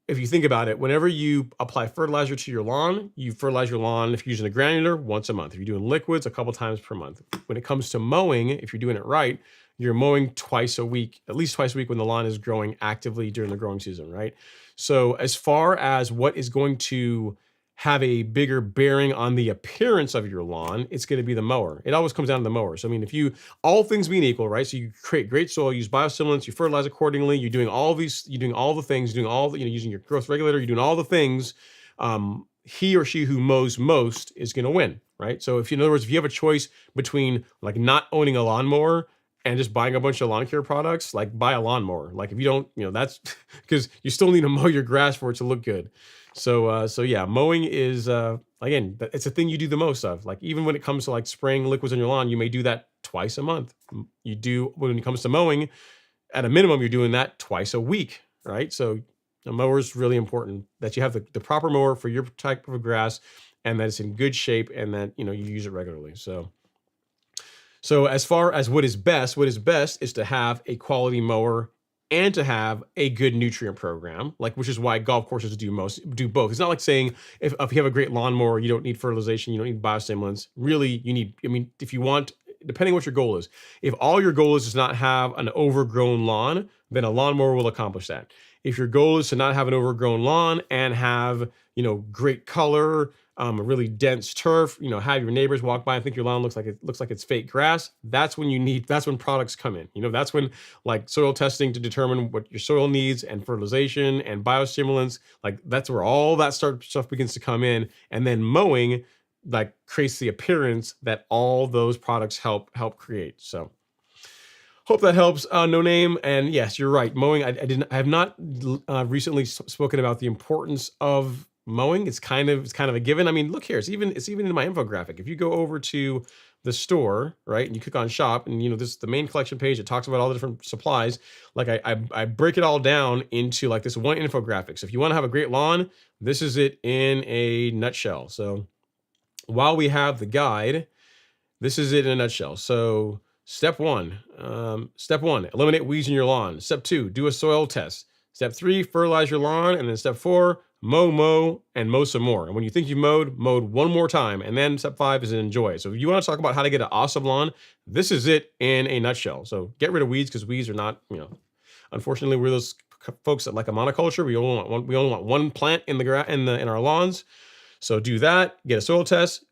if you think about it, whenever you apply fertilizer to your lawn, you fertilize your lawn if you're using a granular once a month. If you're doing liquids, a couple times per month. When it comes to mowing, if you're doing it right, you're mowing twice a week, at least twice a week when the lawn is growing actively during the growing season, right? So as far as what is going to have a bigger bearing on the appearance of your lawn, it's going to be the mower. It always comes down to the mower. So I mean, if you, all things being equal, right? So you create great soil, use biostimulants, you fertilize accordingly, you're doing all these, you're doing all the things, you're doing all the, using your growth regulator, you're doing all the things. He or she who mows most is going to win, right? So if you, in other words, if you have a choice between like not owning a lawnmower and just buying a bunch of lawn care products, like buy a lawnmower. Like if you don't, that's because you still need to mow your grass for it to look good. So yeah, mowing is, again, it's a thing you do the most of. Like even when it comes to like spraying liquids on your lawn, you may do that twice a month. You do, when it comes to mowing, at a minimum, you're doing that twice a week, right? So a mower is really important, that you have the proper mower for your type of grass and that it's in good shape and that, you use it regularly. So as far as what is best is to have a quality mower and to have a good nutrient program, which is why golf courses do both. It's not like saying if you have a great lawnmower, you don't need fertilization, you don't need biostimulants. Really, you need, if you want, depending on what your goal is, if all your goal is to not have an overgrown lawn, then a lawnmower will accomplish that. If your goal is to not have an overgrown lawn and have, great color, a really dense turf, have your neighbors walk by and think your lawn looks like it's fake grass. That's when products come in. That's when like soil testing to determine what your soil needs and fertilization and biostimulants, that's where all that stuff begins to come in. And then mowing creates the appearance that all those products help create. So hope that helps. No name. And yes, you're right. Mowing. I have not recently spoken about the importance of mowing. It's kind of a given. I mean, look here. It's even in my infographic. If you go over to the store, right, and you click on shop, and this is the main collection page. It talks about all the different supplies. I break it all down into this one infographic. So if you want to have a great lawn, this is it in a nutshell. So while we have the guide, this is it in a nutshell. So Step one, eliminate weeds in your lawn. Step 2, do a soil test. Step 3, fertilize your lawn. And then step 4, mow, and mow some more. And when you think you've mowed one more time. And then step 5 is enjoy. So if you want to talk about how to get an awesome lawn, this is it in a nutshell. So get rid of weeds, because weeds are not, unfortunately, we're those folks that like a monoculture. We only want one plant in our lawns. So do that, get a soil test,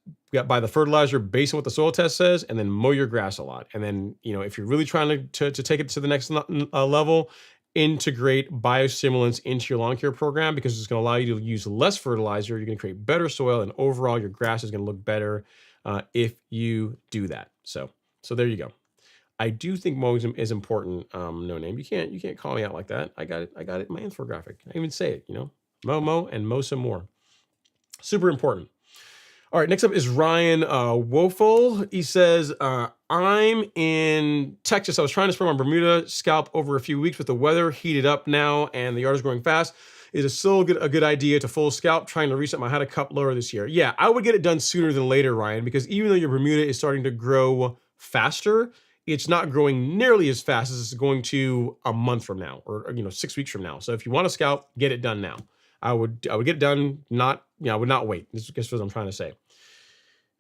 buy the fertilizer based on what the soil test says, and then mow your grass a lot. And then, if you're really trying to take it to the next level, integrate biostimulants into your lawn care program, because it's going to allow you to use less fertilizer. You're going to create better soil, and overall your grass is going to look better if you do that. So there you go. I do think mowing is important. No name. You can't call me out like that. I got it in my infographic. I even say it, mow and mow some more. Super important. All right, next up is Ryan Wofel. He says, I'm in Texas. I was trying to spray my Bermuda scalp over a few weeks, with the weather heated up now and the yard is growing fast. Is it still a good idea to full scalp, trying to reset my head a cup lower this year? Yeah, I would get it done sooner than later, Ryan, because even though your Bermuda is starting to grow faster, it's not growing nearly as fast as it's going to a month from now, or 6 weeks from now. So if you want to scalp, get it done now. I would get it done. I would not wait. This is what I'm trying to say.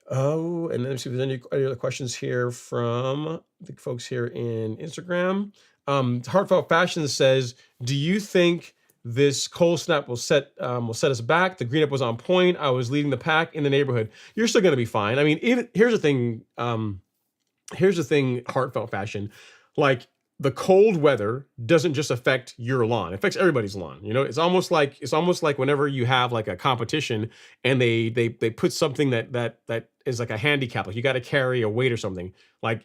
Oh, and then see if there's any other questions here from the folks here in Instagram. Heartfelt Fashion says, do you think this cold snap will set us back? The green up was on point. I was leading the pack in the neighborhood. You're still going to be fine. I mean, here's the thing. Heartfelt Fashion, the cold weather doesn't just affect your lawn; it affects everybody's lawn. It's almost like whenever you have a competition and they put something that is like a handicap, like you got to carry a weight or something.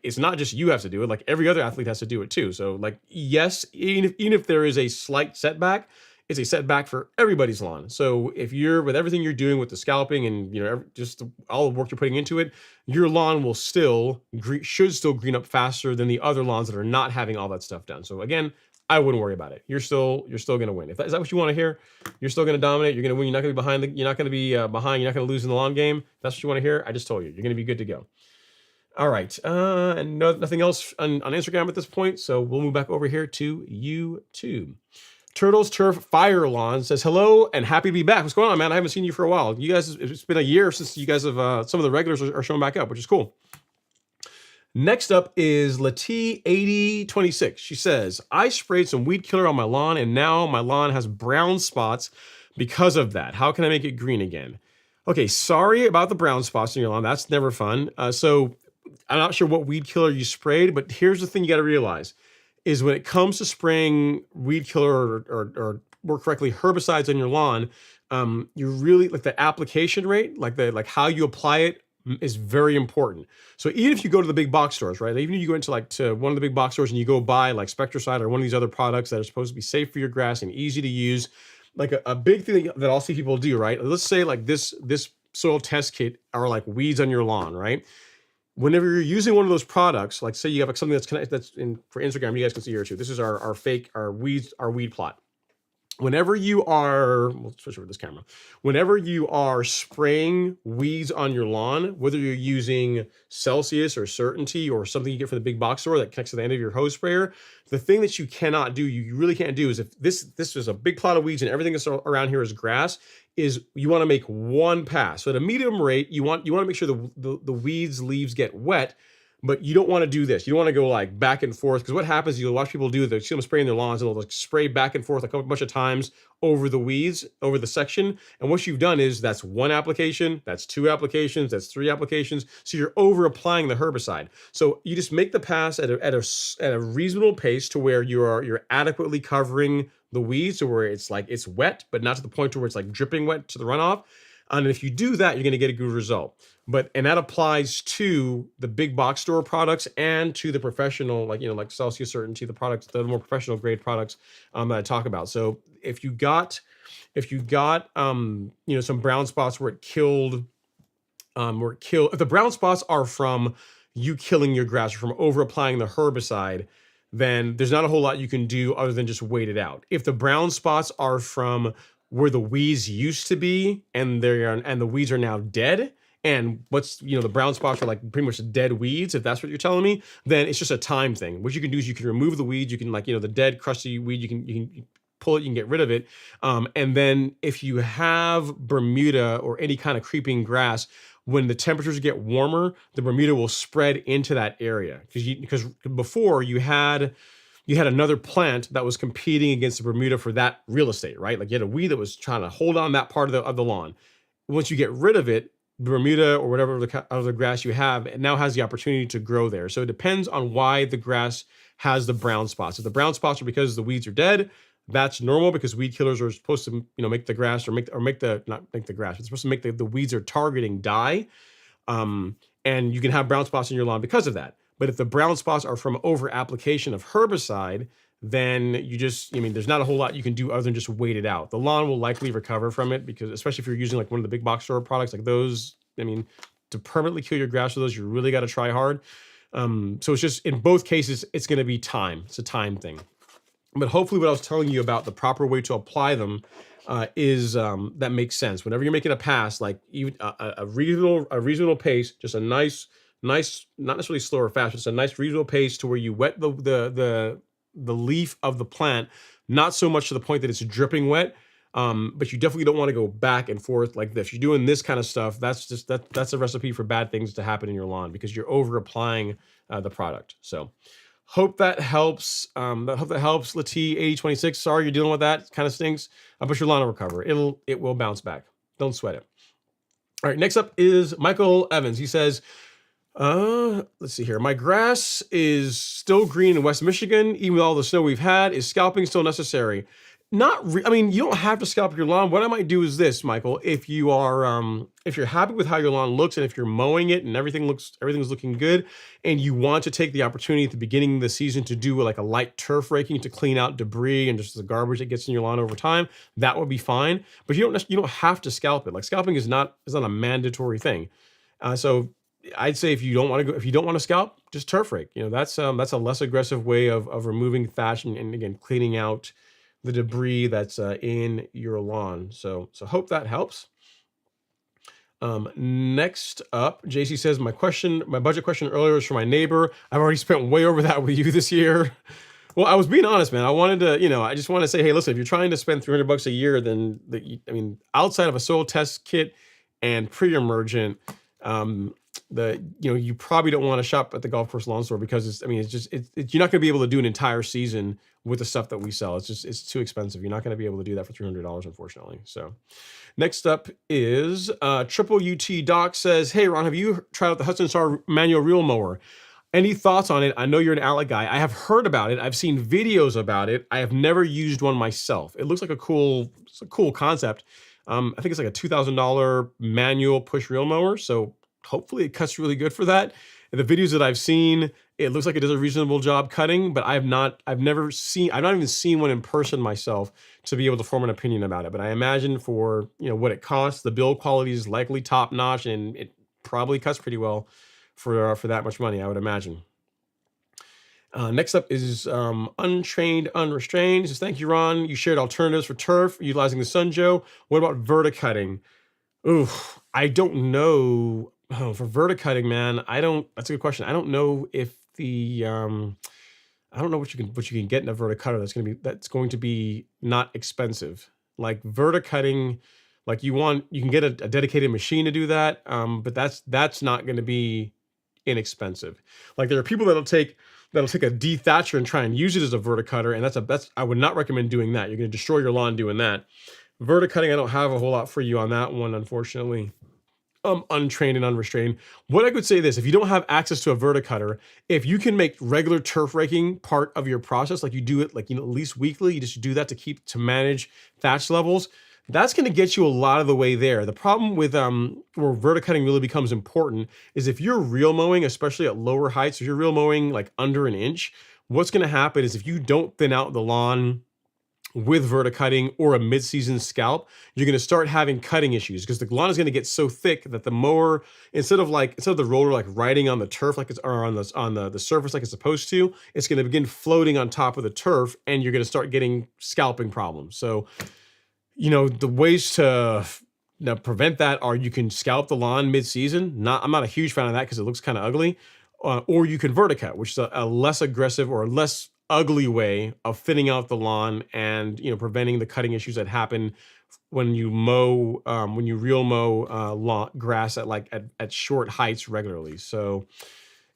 It's not just you have to do it; every other athlete has to do it too. So yes, even if there is a slight setback, it's a setback for everybody's lawn. So if you're, with everything you're doing with the scalping and just all the work you're putting into it, your lawn will should still green up faster than the other lawns that are not having all that stuff done. So again, I wouldn't worry about it. You're still going to win. Is that what you want to hear? You're still going to dominate. You're going to win. You're not going to be behind. You're not going to be behind. You're not going to lose in the long game. That's what you want to hear. I just told you. You're going to be good to go. All right, and nothing else on Instagram at this point, so we'll move back over here to YouTube. Turtles Turf Fire Lawn says, hello and happy to be back. What's going on, man? I haven't seen you for a while. You guys, it's been a year since you guys have, some of the regulars are showing back up, which is cool. Next up is Lati8026. She says, I sprayed some weed killer on my lawn and now my lawn has brown spots because of that. How can I make it green again? Okay, sorry about the brown spots in your lawn. That's never fun. So I'm not sure what weed killer you sprayed, but here's the thing you got to realize is when it comes to spraying weed killer or more correctly, herbicides on your lawn, you really like the application rate, like how you apply it is very important. So even if you go to the big box stores, right? Even if you go into to one of the big box stores and you go buy like Spectracide or one of these other products that are supposed to be safe for your grass and easy to use, like a big thing that I'll see people do, right? Let's say like this soil test kit are like weeds on your lawn, right? Whenever you're using one of those products, like say you have like something that's connected, that's in for Instagram, you guys can see here too. This is our weed plot. Whenever you are, we'll switch over this camera. Whenever you are spraying weeds on your lawn, whether you're using Celsius or Certainty or something you get from the big box store that connects to the end of your hose sprayer, the thing that you cannot do, you really can't do, is if this is a big plot of weeds and everything that's around here is grass, is you want to make one pass. So at a medium rate, you want to make sure the weeds leaves get wet, but you don't want to do this. You don't want to go like back and forth, because what happens is you'll watch people do, they see them spraying their lawns and they'll like spray back and forth a bunch of times over the weeds, over the section. And what you've done is that's one application, that's two applications, that's three applications. So you're over applying the herbicide. So you just make the pass at a reasonable pace to where you're adequately covering the weeds, to where it's like it's wet, but not to the point to where it's like dripping wet to the runoff. And if you do that, you're going to get a good result. And that applies to the big box store products and to the professional, like Celsius Certainty, the products, the more professional grade products that I talk about. So if you got some brown spots where it killed, if the brown spots are from you killing your grass or from over applying the herbicide, then there's not a whole lot you can do other than just wait it out. If the brown spots are from where the weeds used to be and the weeds are now dead, and the brown spots are like pretty much dead weeds, if that's what you're telling me, then it's just a time thing. What you can do is you can remove the weeds, you can the dead crusty weed, you can pull it, you can get rid of it. And then if you have Bermuda or any kind of creeping grass, when the temperatures get warmer, the Bermuda will spread into that area. Because before you had another plant that was competing against the Bermuda for that real estate, right? Like you had a weed that was trying to hold on that part of the lawn. Once you get rid of it, Bermuda or whatever other grass you have, it now has the opportunity to grow there. So it depends on why the grass has the brown spots. If the brown spots are because the weeds are dead, that's normal, because weed killers are supposed to make the grass not make the grass, but it's supposed to make the weeds are targeting die. And you can have brown spots in your lawn because of that. But if the brown spots are from over application of herbicide, then there's not a whole lot you can do other than just wait it out. The lawn will likely recover from it, because especially if you're using like one of the big box store products like those, to permanently kill your grass with those, you really got to try hard. So it's just, in both cases, it's going to be time. It's a time thing. But hopefully what I was telling you about the proper way to apply them is that makes sense. Whenever you're making a pass, like even a reasonable pace, just a nice, not necessarily slow or fast, just a nice reasonable pace to where you wet the leaf of the plant, not so much to the point that it's dripping wet, but you definitely don't want to go back and forth like this. You're doing this kind of stuff, that's a recipe for bad things to happen in your lawn, because you're over applying the product. So hope that helps. Hope that helps, Lati8026. Sorry you're dealing with that. It kind of stinks, but your lawn will recover. It will bounce back. Don't sweat it. All right, next up is Michael Evans. He says, let's see here. My grass is still green in West Michigan, even with all the snow we've had. Is scalping still necessary? You don't have to scalp your lawn. What I might do is this, Michael. If you are, if you're happy with how your lawn looks, and if you're mowing it and everything's looking good, and you want to take the opportunity at the beginning of the season to do like a light turf raking to clean out debris and just the garbage that gets in your lawn over time, that would be fine. But you don't have to scalp it. Like scalping is not a mandatory thing. So I'd say if you don't want to scalp, just turf rake. That's a less aggressive way of removing thatch and again cleaning out the debris that's in your lawn. So hope that helps. Next up, JC says, my budget question earlier was for my neighbor. I've already spent way over that with you this year. Well, I was being honest, man. I wanted to, I just want to say, hey, listen, if you're trying to spend $300 a year, then outside of a soil test kit and pre-emergent, you probably don't want to shop at the golf course lawn store because you're not going to be able to do an entire season with the stuff that we sell. It's too expensive. You're not going to be able to do that for $300, unfortunately. So next up is Triple UT Doc says, hey, Ron, have you tried out the Hudson Star manual reel mower? Any thoughts on it? I know you're an outlet guy. I have heard about it. I've seen videos about it. I have never used one myself. It looks like a cool concept. I think it's like a $2,000 manual push reel mower. So hopefully it cuts really good for that. In the videos that I've seen, it looks like it does a reasonable job cutting, but I've not even seen one in person myself to be able to form an opinion about it. But I imagine for what it costs, the build quality is likely top notch, and it probably cuts pretty well for that much money, I would imagine. Next up is Untrained Unrestrained. It says, thank you, Ron. You shared alternatives for turf utilizing the Sunjoe. What about verticutting? Ooh, I don't know. Oh, for verticutting, man, that's a good question. I don't know if I don't know what you can get in a verticutter that's going to be not expensive. Like verticutting, like you can get a dedicated machine to do that, but that's not going to be inexpensive. Like there are people that'll take a dethatcher and try and use it as a verticutter, and I would not recommend doing that. You're going to destroy your lawn doing that. Verticutting, I don't have a whole lot for you on that one, unfortunately. Untrained and unrestrained. What I could say this, if you don't have access to a verticutter, if you can make regular turf raking part of your process, like you do it at least weekly, you just do that to manage thatch levels, that's going to get you a lot of the way there. The problem with where verticutting really becomes important is if you're reel mowing, especially at lower heights, if you're reel mowing like under an inch, what's going to happen is if you don't thin out the lawn with verticutting or a mid-season scalp, you're going to start having cutting issues because the lawn is going to get so thick that the mower, instead of the roller like riding on the turf or on the surface like it's supposed to, it's going to begin floating on top of the turf, and you're going to start getting scalping problems. So, the ways to prevent that are you can scalp the lawn mid-season. I'm not a huge fan of that because it looks kind of ugly, or you can verticut, which is a less aggressive or less ugly way of thinning out the lawn and preventing the cutting issues that happen when you reel mow grass at short heights regularly. So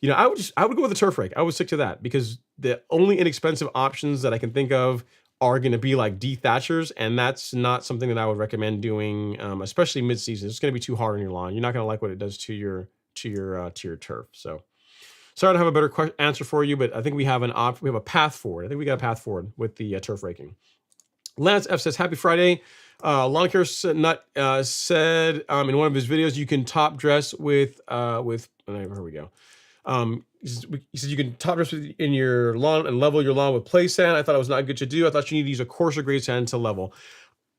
I would go with the turf rake. I would stick to that because the only inexpensive options that I can think of are going to be like dethatchers, and that's not something that I would recommend doing, especially mid-season. It's going to be too hard on your lawn. You're not going to like what it does to your turf. So sorry I don't have a better answer for you, but I think we have a path forward. I think we got a path forward with the turf raking. Lance F says, happy Friday. Lawn Care Nut said in one of his videos, you can top dress with here we go. He said you can top dress in your lawn and level your lawn with play sand. I thought it was not good to do. I thought you need to use a coarser grade sand to level.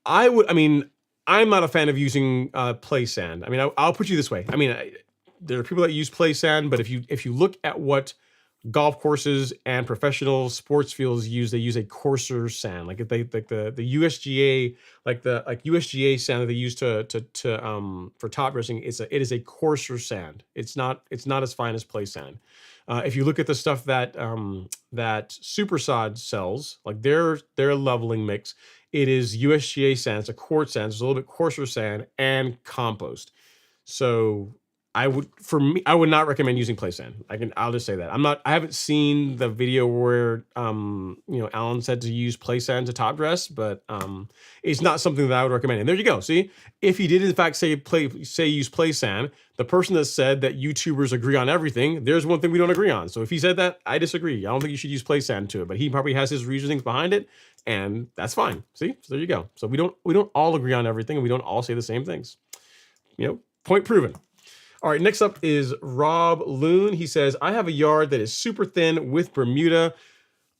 I'm not a fan of using play sand. I'll put you this way. There are people that use play sand, but if you look at what golf courses and professional sports fields use, they use a coarser sand, like the USGA, like USGA sand that they use for top dressing. It is a coarser sand. It's not as fine as play sand. If you look at the stuff that Supersod sells, like their leveling mix, it is USGA sand. It's a quartz sand. It's a little bit coarser sand and compost. So I would not recommend using play sand. I'll just say that. I haven't seen the video where Alan said to use play sand to top dress, but it's not something that I would recommend. And there you go. See, if he did in fact say use play sand, the person that said that YouTubers agree on everything, there's one thing we don't agree on. So if he said that, I disagree. I don't think you should use play sand to it, but he probably has his reasonings behind it, and that's fine. See, so there you go. So we don't all agree on everything, and we don't all say the same things. Point proven. All right, next up is Rob Loon. He says, I have a yard that is super thin with Bermuda,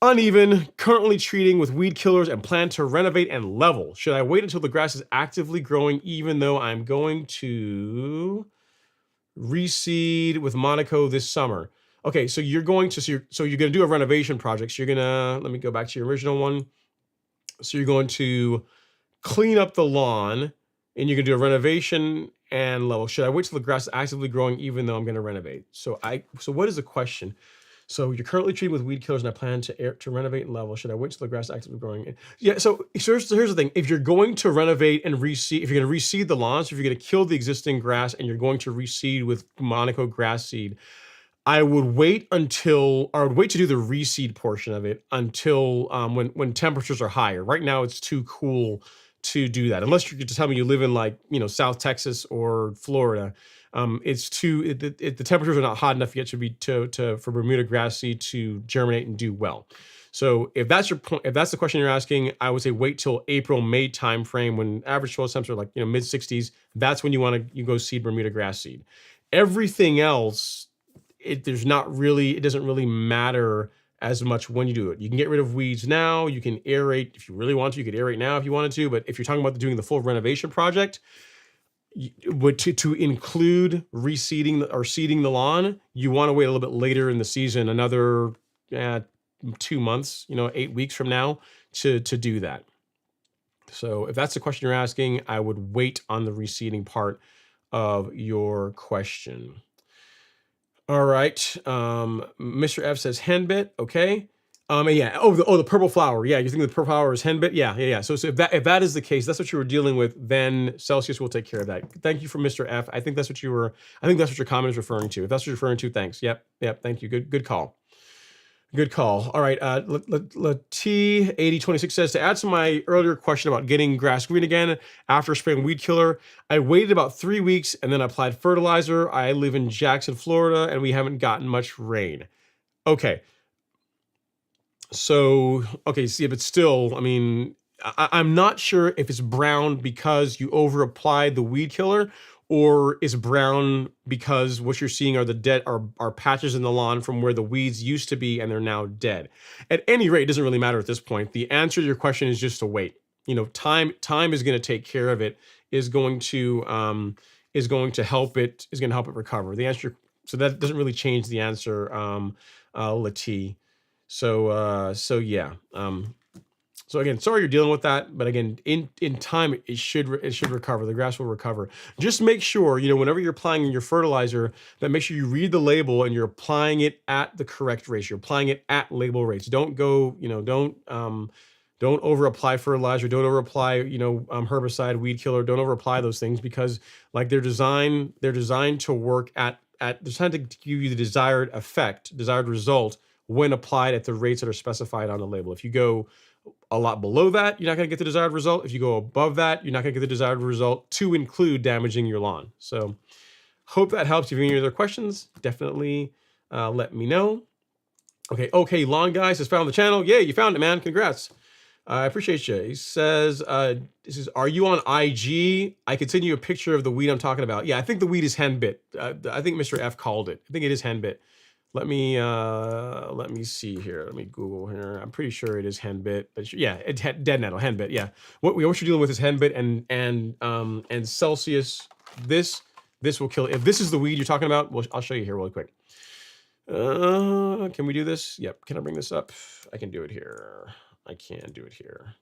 uneven, currently treating with weed killers and plan to renovate and level. Should I wait until the grass is actively growing, even though I'm going to reseed with Monaco this summer? Okay, so you're going to do a renovation project. So let me go back to your original one. So you're going to clean up the lawn, and you're going to do a renovation and level. Should I wait till the grass is actively growing even though I'm going to renovate? So what is the question? So you're currently treating with weed killers, and I plan to renovate and level. Should I wait till the grass is actively growing? Yeah. So here's the thing: if you're going to renovate and reseed, if you're going to reseed the lawns, if you're going to kill the existing grass and you're going to reseed with Monaco grass seed, I would wait to do the reseed portion of it until when temperatures are higher. Right now, it's too cool to do that, unless you're to tell me you live in like South Texas or Florida. The temperatures are not hot enough yet for Bermuda grass seed to germinate and do well. So if that's your point, if that's the question you're asking, I would say wait till April, May timeframe when average soil temps are like mid 60s. That's when you go seed Bermuda grass seed. Everything else, it doesn't really matter as much when you do it. You can get rid of weeds now. You can aerate if you really want to. You could aerate now if you wanted to. But if you're talking about doing the full renovation project, to include reseeding or seeding the lawn, you want to wait a little bit later in the season, another 2 months, 8 weeks from now to do that. So if that's the question you're asking, I would wait on the reseeding part of your question. All right. Mr. F says henbit. Okay. Yeah. The purple flower. Yeah. You think the purple flower is henbit? Yeah. So if that is the case, that's what you were dealing with, then Celsius will take care of that. Thank you for Mr. F. I think that's what your comment is referring to. If that's what you're referring to, thanks. Yep. Thank you. Good call. Good call. All right. T8026 says, to add to my earlier question about getting grass green again after spraying weed killer, I waited about 3 weeks and then applied fertilizer. I live in Jackson, Florida, and we haven't gotten much rain. Okay. See, but still, I mean, I'm not sure if it's brown because you over applied the weed killer, or is brown because what you're seeing are patches in the lawn from where the weeds used to be and they're now dead. At any rate, it doesn't really matter at this point. The answer to your question is just to wait. Time is going to take care of it. Is going to help it recover. The answer, so that doesn't really change the answer, Lati. So yeah. So again, sorry you're dealing with that, but again, in time it should recover. The grass will recover. Just make sure, whenever you're applying your fertilizer, that make sure you read the label and you're applying it at the correct ratio. You're applying it at label rates. Don't go, don't over apply fertilizer. Don't over apply, herbicide, weed killer. Don't over apply those things because like they're designed to work they're designed to give you the desired effect, desired result when applied at the rates that are specified on the label. If you go a lot below that, you're not going to get the desired result. If you go above that, you're not going to get the desired result, to include damaging your lawn. So hope that helps. If you have any other questions, definitely let me know. Okay, Lawn Guys has found the channel. Yeah, you found it, man. Congrats. I appreciate you. He says, are you on IG? I could send you a picture of the weed I'm talking about. Yeah, I think the weed is henbit. I think Mr. F called it. I think it is henbit. Let me see here. Let me Google here. I'm pretty sure it is henbit, but yeah, it's dead nettle, henbit. Yeah, what you're dealing with is henbit and Celsius. This will kill it. If this is the weed you're talking about, well, I'll show you here really quick. Can we do this? Yep. Can I bring this up? I can do it here. I can do it here.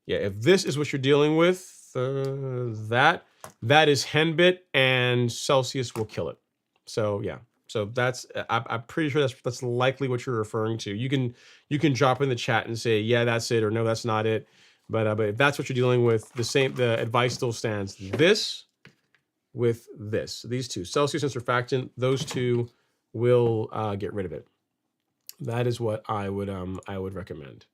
Yeah, if this is what you're dealing with, that is henbit and Celsius will kill it. So yeah. So I'm pretty sure that's likely what you're referring to. You can drop in the chat and say, yeah, that's it, or no, that's not it. But if that's what you're dealing with, the advice still stands. This with this. So these two, Celsius and surfactant, those two will get rid of it. That is what I would recommend.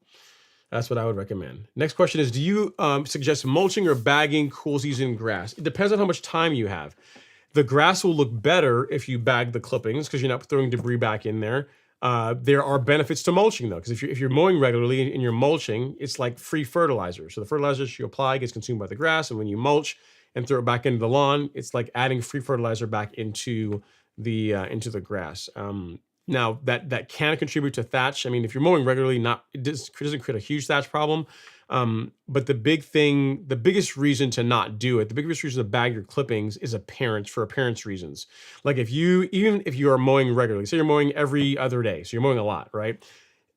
That's what I would recommend. Next question is, do you suggest mulching or bagging cool season grass? It depends on how much time you have. The grass will look better if you bag the clippings because you're not throwing debris back in there. There are benefits to mulching though, because if you're mowing regularly and you're mulching, it's like free fertilizer. So the fertilizer that you apply gets consumed by the grass, and when you mulch and throw it back into the lawn, it's like adding free fertilizer back into the grass. Now that can contribute to thatch. I mean, if you're mowing regularly, it doesn't create a huge thatch problem. But the biggest reason to not do it, the biggest reason to bag your clippings is for appearance reasons. Like even if you are mowing regularly, say you're mowing every other day, so you're mowing a lot, right?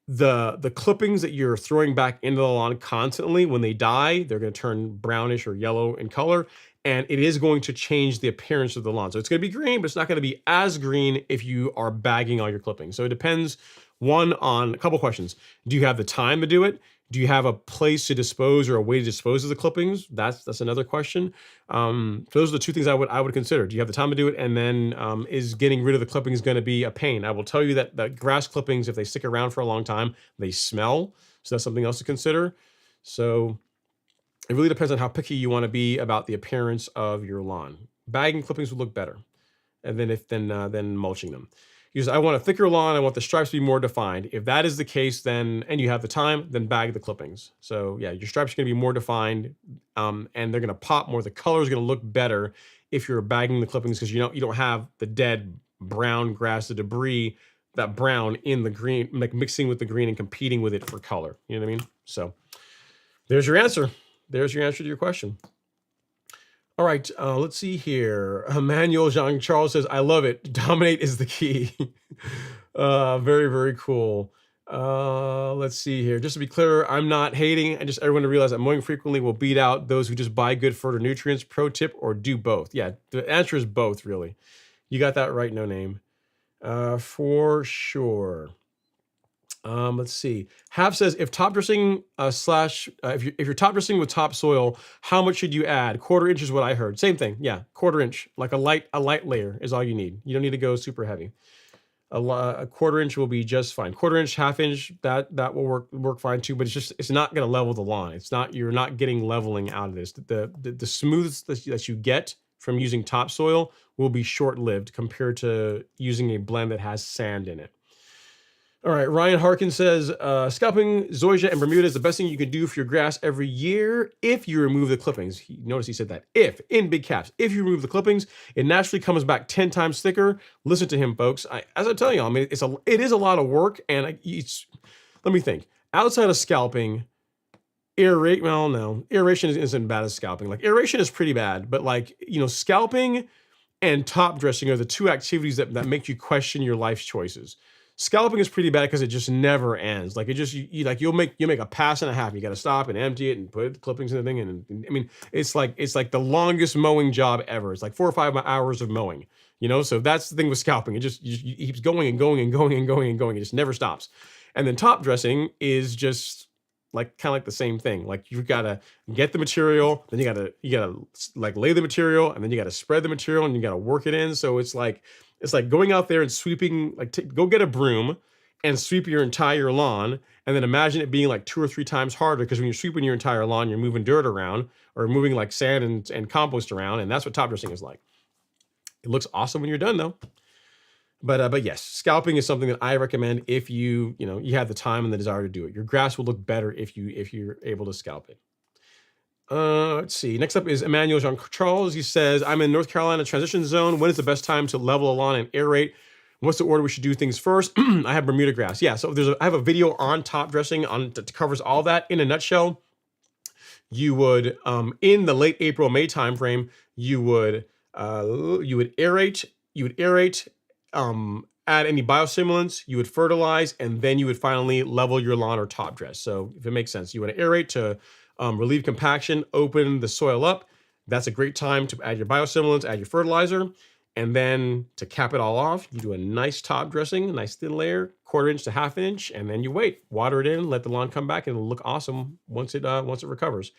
The clippings that you're throwing back into the lawn constantly, when they die, they're going to turn brownish or yellow in color. and it is going to change the appearance of the lawn. So it's going to be green, but it's not going to be as green if you are bagging all your clippings. So it depends, one, on a couple questions. Do you have the time to do it? Do you have a place to dispose or a way to dispose of the clippings? That's another question. So those are the two things I would consider. Do you have the time to do it? And then is getting rid of the clippings going to be a pain? I will tell you that grass clippings, if they stick around for a long time, they smell. So that's something else to consider. So it really depends on how picky you want to be about the appearance of your lawn. Bagging clippings would look better, and then mulching them. Because I want a thicker lawn, I want the stripes to be more defined. If that is the case, then, and you have the time, then bag the clippings. So yeah, your stripes are going to be more defined, and they're going to pop more. The color is going to look better if you're bagging the clippings, because you don't have the dead brown grass, the debris, that brown in the green, like mixing with the green and competing with it for color. You know what I mean? So there's your answer. There's your answer to your question. All right, let's see here. Emmanuel Jean-Charles says, I love it. Dominate is the key. Very, very cool. Let's see here. Just to be clear, I'm not hating. I just everyone to realize that mowing frequently will beat out those who just buy good fertile nutrients. Pro tip, or do both. Yeah, the answer is both, really. You got that right, no name. For sure. Let's see. Hav says, if top dressing if you're top dressing with topsoil, how much should you add? Quarter-inch is what I heard. Same thing. Yeah, quarter-inch, like a light layer is all you need. You don't need to go super heavy. A quarter-inch will be just fine. Quarter-inch, half-inch, that will work fine too. But it's not going to level the lawn. You're not getting leveling out of this. The smooth that you get from using topsoil will be short-lived compared to using a blend that has sand in it. All right, Ryan Harkin says, scalping zoysia and Bermuda is the best thing you can do for your grass every year if you remove the clippings. Notice he said that, if, in big caps. If you remove the clippings, it naturally comes back 10 times thicker. Listen to him, folks. As I tell you, I mean, it is a lot of work, and let me think. Outside of scalping, aeration isn't bad as scalping. Like, aeration is pretty bad, but like, scalping and top dressing are the two activities that make you question your life's choices. Scalping is pretty bad because it just never ends. Like, it just, you'll make a pass and a half. You got to stop and empty it and put the clippings in the thing. And I mean, it's like the longest mowing job ever. It's like 4 or 5 hours of mowing, So that's the thing with scalping. It keeps going and going and going and going and going. It just never stops. And then top dressing is just like kind of like the same thing. Like, you've got to get the material, then you got to like lay the material, and then you got to spread the material, and you got to work it in. So it's like going out there and sweeping, go get a broom and sweep your entire lawn, and then imagine it being like 2 or 3 times harder, because when you're sweeping your entire lawn, you're moving dirt around or moving like sand and compost around, and that's what top dressing is like. It looks awesome when you're done, though. But yes, scalping is something that I recommend if you have the time and the desire to do it. Your grass will look better if you're able to scalp it. Let's see. Next up is Emmanuel Jean-Charles. He says, I'm in North Carolina transition zone. When is the best time to level a lawn and aerate? What's the order we should do things first? I have Bermuda grass. Yeah, so I have a video on top dressing that covers all that. In a nutshell, you would, in the late April, May timeframe, you would aerate, add any biostimulants, you would fertilize, and then you would finally level your lawn or top dress. So if it makes sense, you want to aerate to relieve compaction, open the soil up. That's a great time to add your biostimulants, add your fertilizer, and then to cap it all off, you do a nice top dressing, a nice thin layer, 1/4 inch to 1/2 inch, and then you wait, water it in, let the lawn come back, and it'll look awesome once it recovers.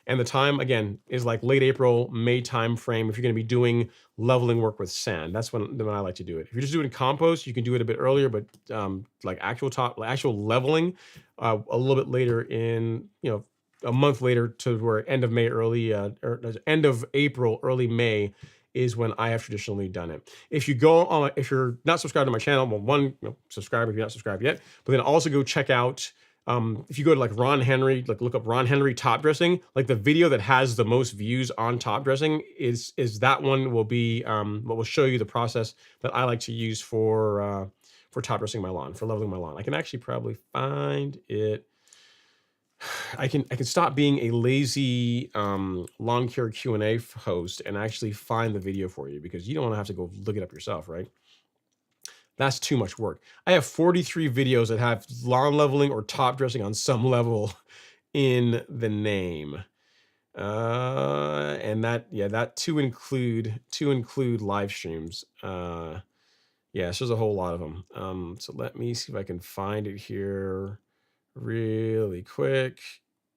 And the time, again, is like late April, May time frame if you're going to be doing leveling work with sand. That's when I like to do it. If you're just doing compost, you can do it a bit earlier, but like actual leveling, a little bit later in, a month later to where end of May, or end of April, early May is when I have traditionally done it. If you're not subscribed to my channel, well, one, subscribe if you're not subscribed yet, but then also go check out, if you go to like Ron Henry, like look up Ron Henry top dressing, like the video that has the most views on top dressing is that one will be, what will show you the process that I like to use for top dressing my lawn, for leveling my lawn. I can actually probably find it. I can stop being a lazy lawn care Q&A host and actually find the video for you, because you don't want to have to go look it up yourself, right? That's too much work. I have 43 videos that have lawn leveling or top dressing on some level in the name. And that to include live streams. Yeah, so there's a whole lot of them. So let me see if I can find it here really quick.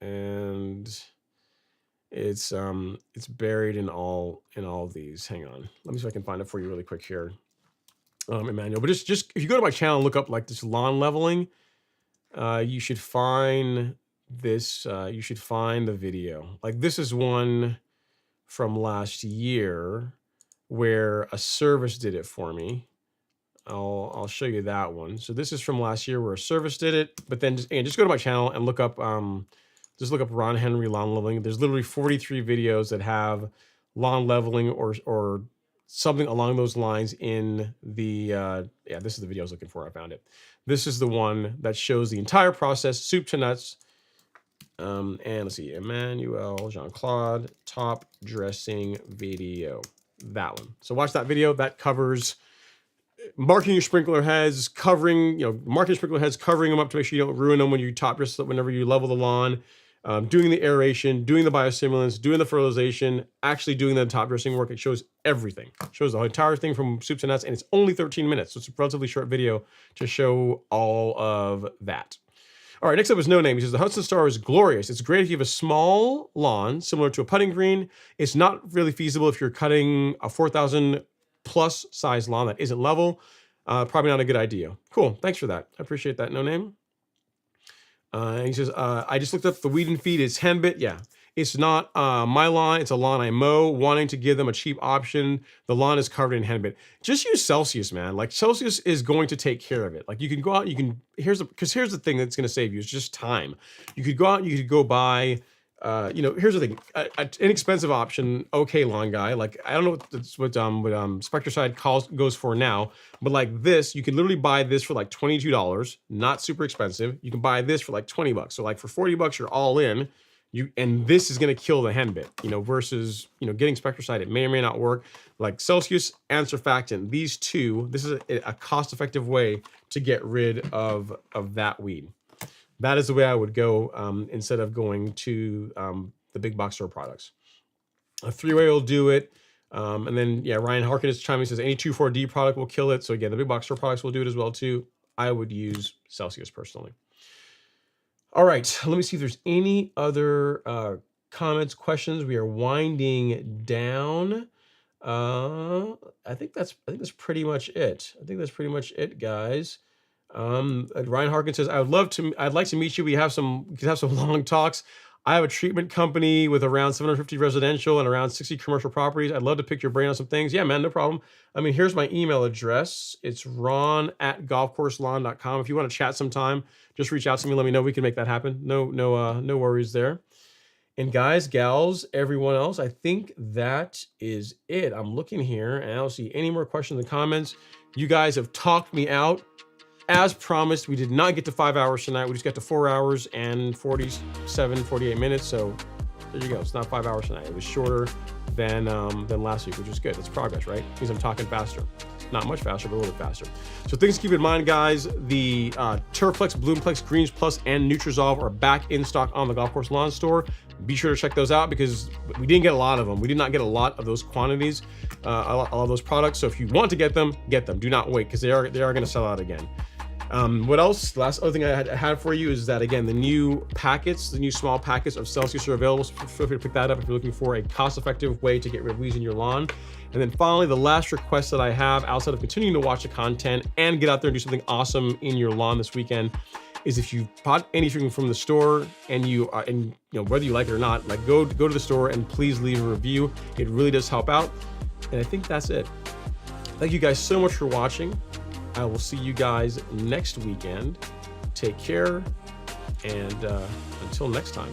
And it's buried in all of these. Hang on, let me see if I can find it for you really quick here, Emmanuel. But just if you go to my channel and look up like this lawn leveling, you should find this. You should find the video. Like this is one from last year where a service did it for me. I'll show you that one. So this is from last year where a service did it, but then just go to my channel and look up just look up Ron Henry lawn leveling. There's literally 43 videos that have lawn leveling or something along those lines in the yeah, this is the video I was looking for. I found it. This is the one that shows the entire process, soup to nuts. And let's see, Emmanuel Jean-Claude top dressing video. That one. So watch that video. That covers marking your sprinkler heads, covering, marking your sprinkler heads, covering them up to make sure you don't ruin them when you top dress, whenever you level the lawn, doing the aeration, doing the biostimulants, doing the fertilization, actually doing the top dressing work. It shows everything. It shows the entire thing from soup to nuts, and it's only 13 minutes. So it's a relatively short video to show all of that. All right, next up is No Name. He says, the Hudson Star is glorious. It's great if you have a small lawn, similar to a putting green. It's not really feasible if you're cutting a 4,000 plus size lawn that isn't level. Probably not a good idea. Cool, thanks for that. I appreciate that, No Name. And he says, I just looked up the weed and feed. It's henbit. Yeah, it's not my lawn. It's a lawn I mow, wanting to give them a cheap option. The lawn is covered in henbit. Just use Celsius, man. Like Celsius is going to take care of it. Like you can go out, you can, here's the thing that's going to save you. It's just time. You could go out, you could go buy, here's the thing, an inexpensive option, okay, lawn guy. Like, I don't know what Spectricide goes for now, but like this, you can literally buy this for like $22, not super expensive. You can buy this for like 20 bucks. So like for 40 bucks, you're all in. And this is going to kill the henbit, versus, getting Spectricide. It may or may not work. Like Celsius and Surfactant, these two, this is a cost-effective way to get rid of that weed. That is the way I would go instead of going to the big box store products. A 3-way will do it. And then, yeah, Ryan Harkin is chiming, says any 2,4-D product will kill it. So again, the big box store products will do it as well too. I would use Celsius personally. All right, let me see if there's any other comments, questions. We are winding down. I think that's pretty much it. I think that's pretty much it, guys. Ryan Harkin says, I'd like to meet you. We could have some long talks. I have a treatment company with around 750 residential and around 60 commercial properties. I'd love to pick your brain on some things. Yeah, man, no problem. I mean, here's my email address. It's ron@golfcourselawn.com. If you want to chat sometime, just reach out to me. Let me know. We can make that happen. No worries there. And guys, gals, everyone else, I think that is it. I'm looking here and I don't see any more questions in the comments. You guys have talked me out. As promised, we did not get to 5 hours tonight. We just got to 4 hours and 48 minutes. So there you go. It's not 5 hours tonight. It was shorter than last week, which is good. That's progress, right? Because I'm talking faster. Not much faster, but a little bit faster. So things to keep in mind, guys. The Turflex, Bloomplex, Greens Plus, and Nutrizolve are back in stock on the Golf Course Lawn Store. Be sure to check those out because we didn't get a lot of them. We did not get a lot of those quantities, all of those products. So if you want to get them, get them. Do not wait because they are going to sell out again. What else? Last other thing I had for you is that, again, the new packets, the new small packets of Celsius are available. So feel free to pick that up if you're looking for a cost-effective way to get rid of weeds in your lawn. And then finally, the last request that I have outside of continuing to watch the content and get out there and do something awesome in your lawn this weekend is if you bought anything from the store and whether you like it or not, like go to the store and please leave a review. It really does help out. And I think that's it. Thank you guys so much for watching. I will see you guys next weekend. Take care, and until next time.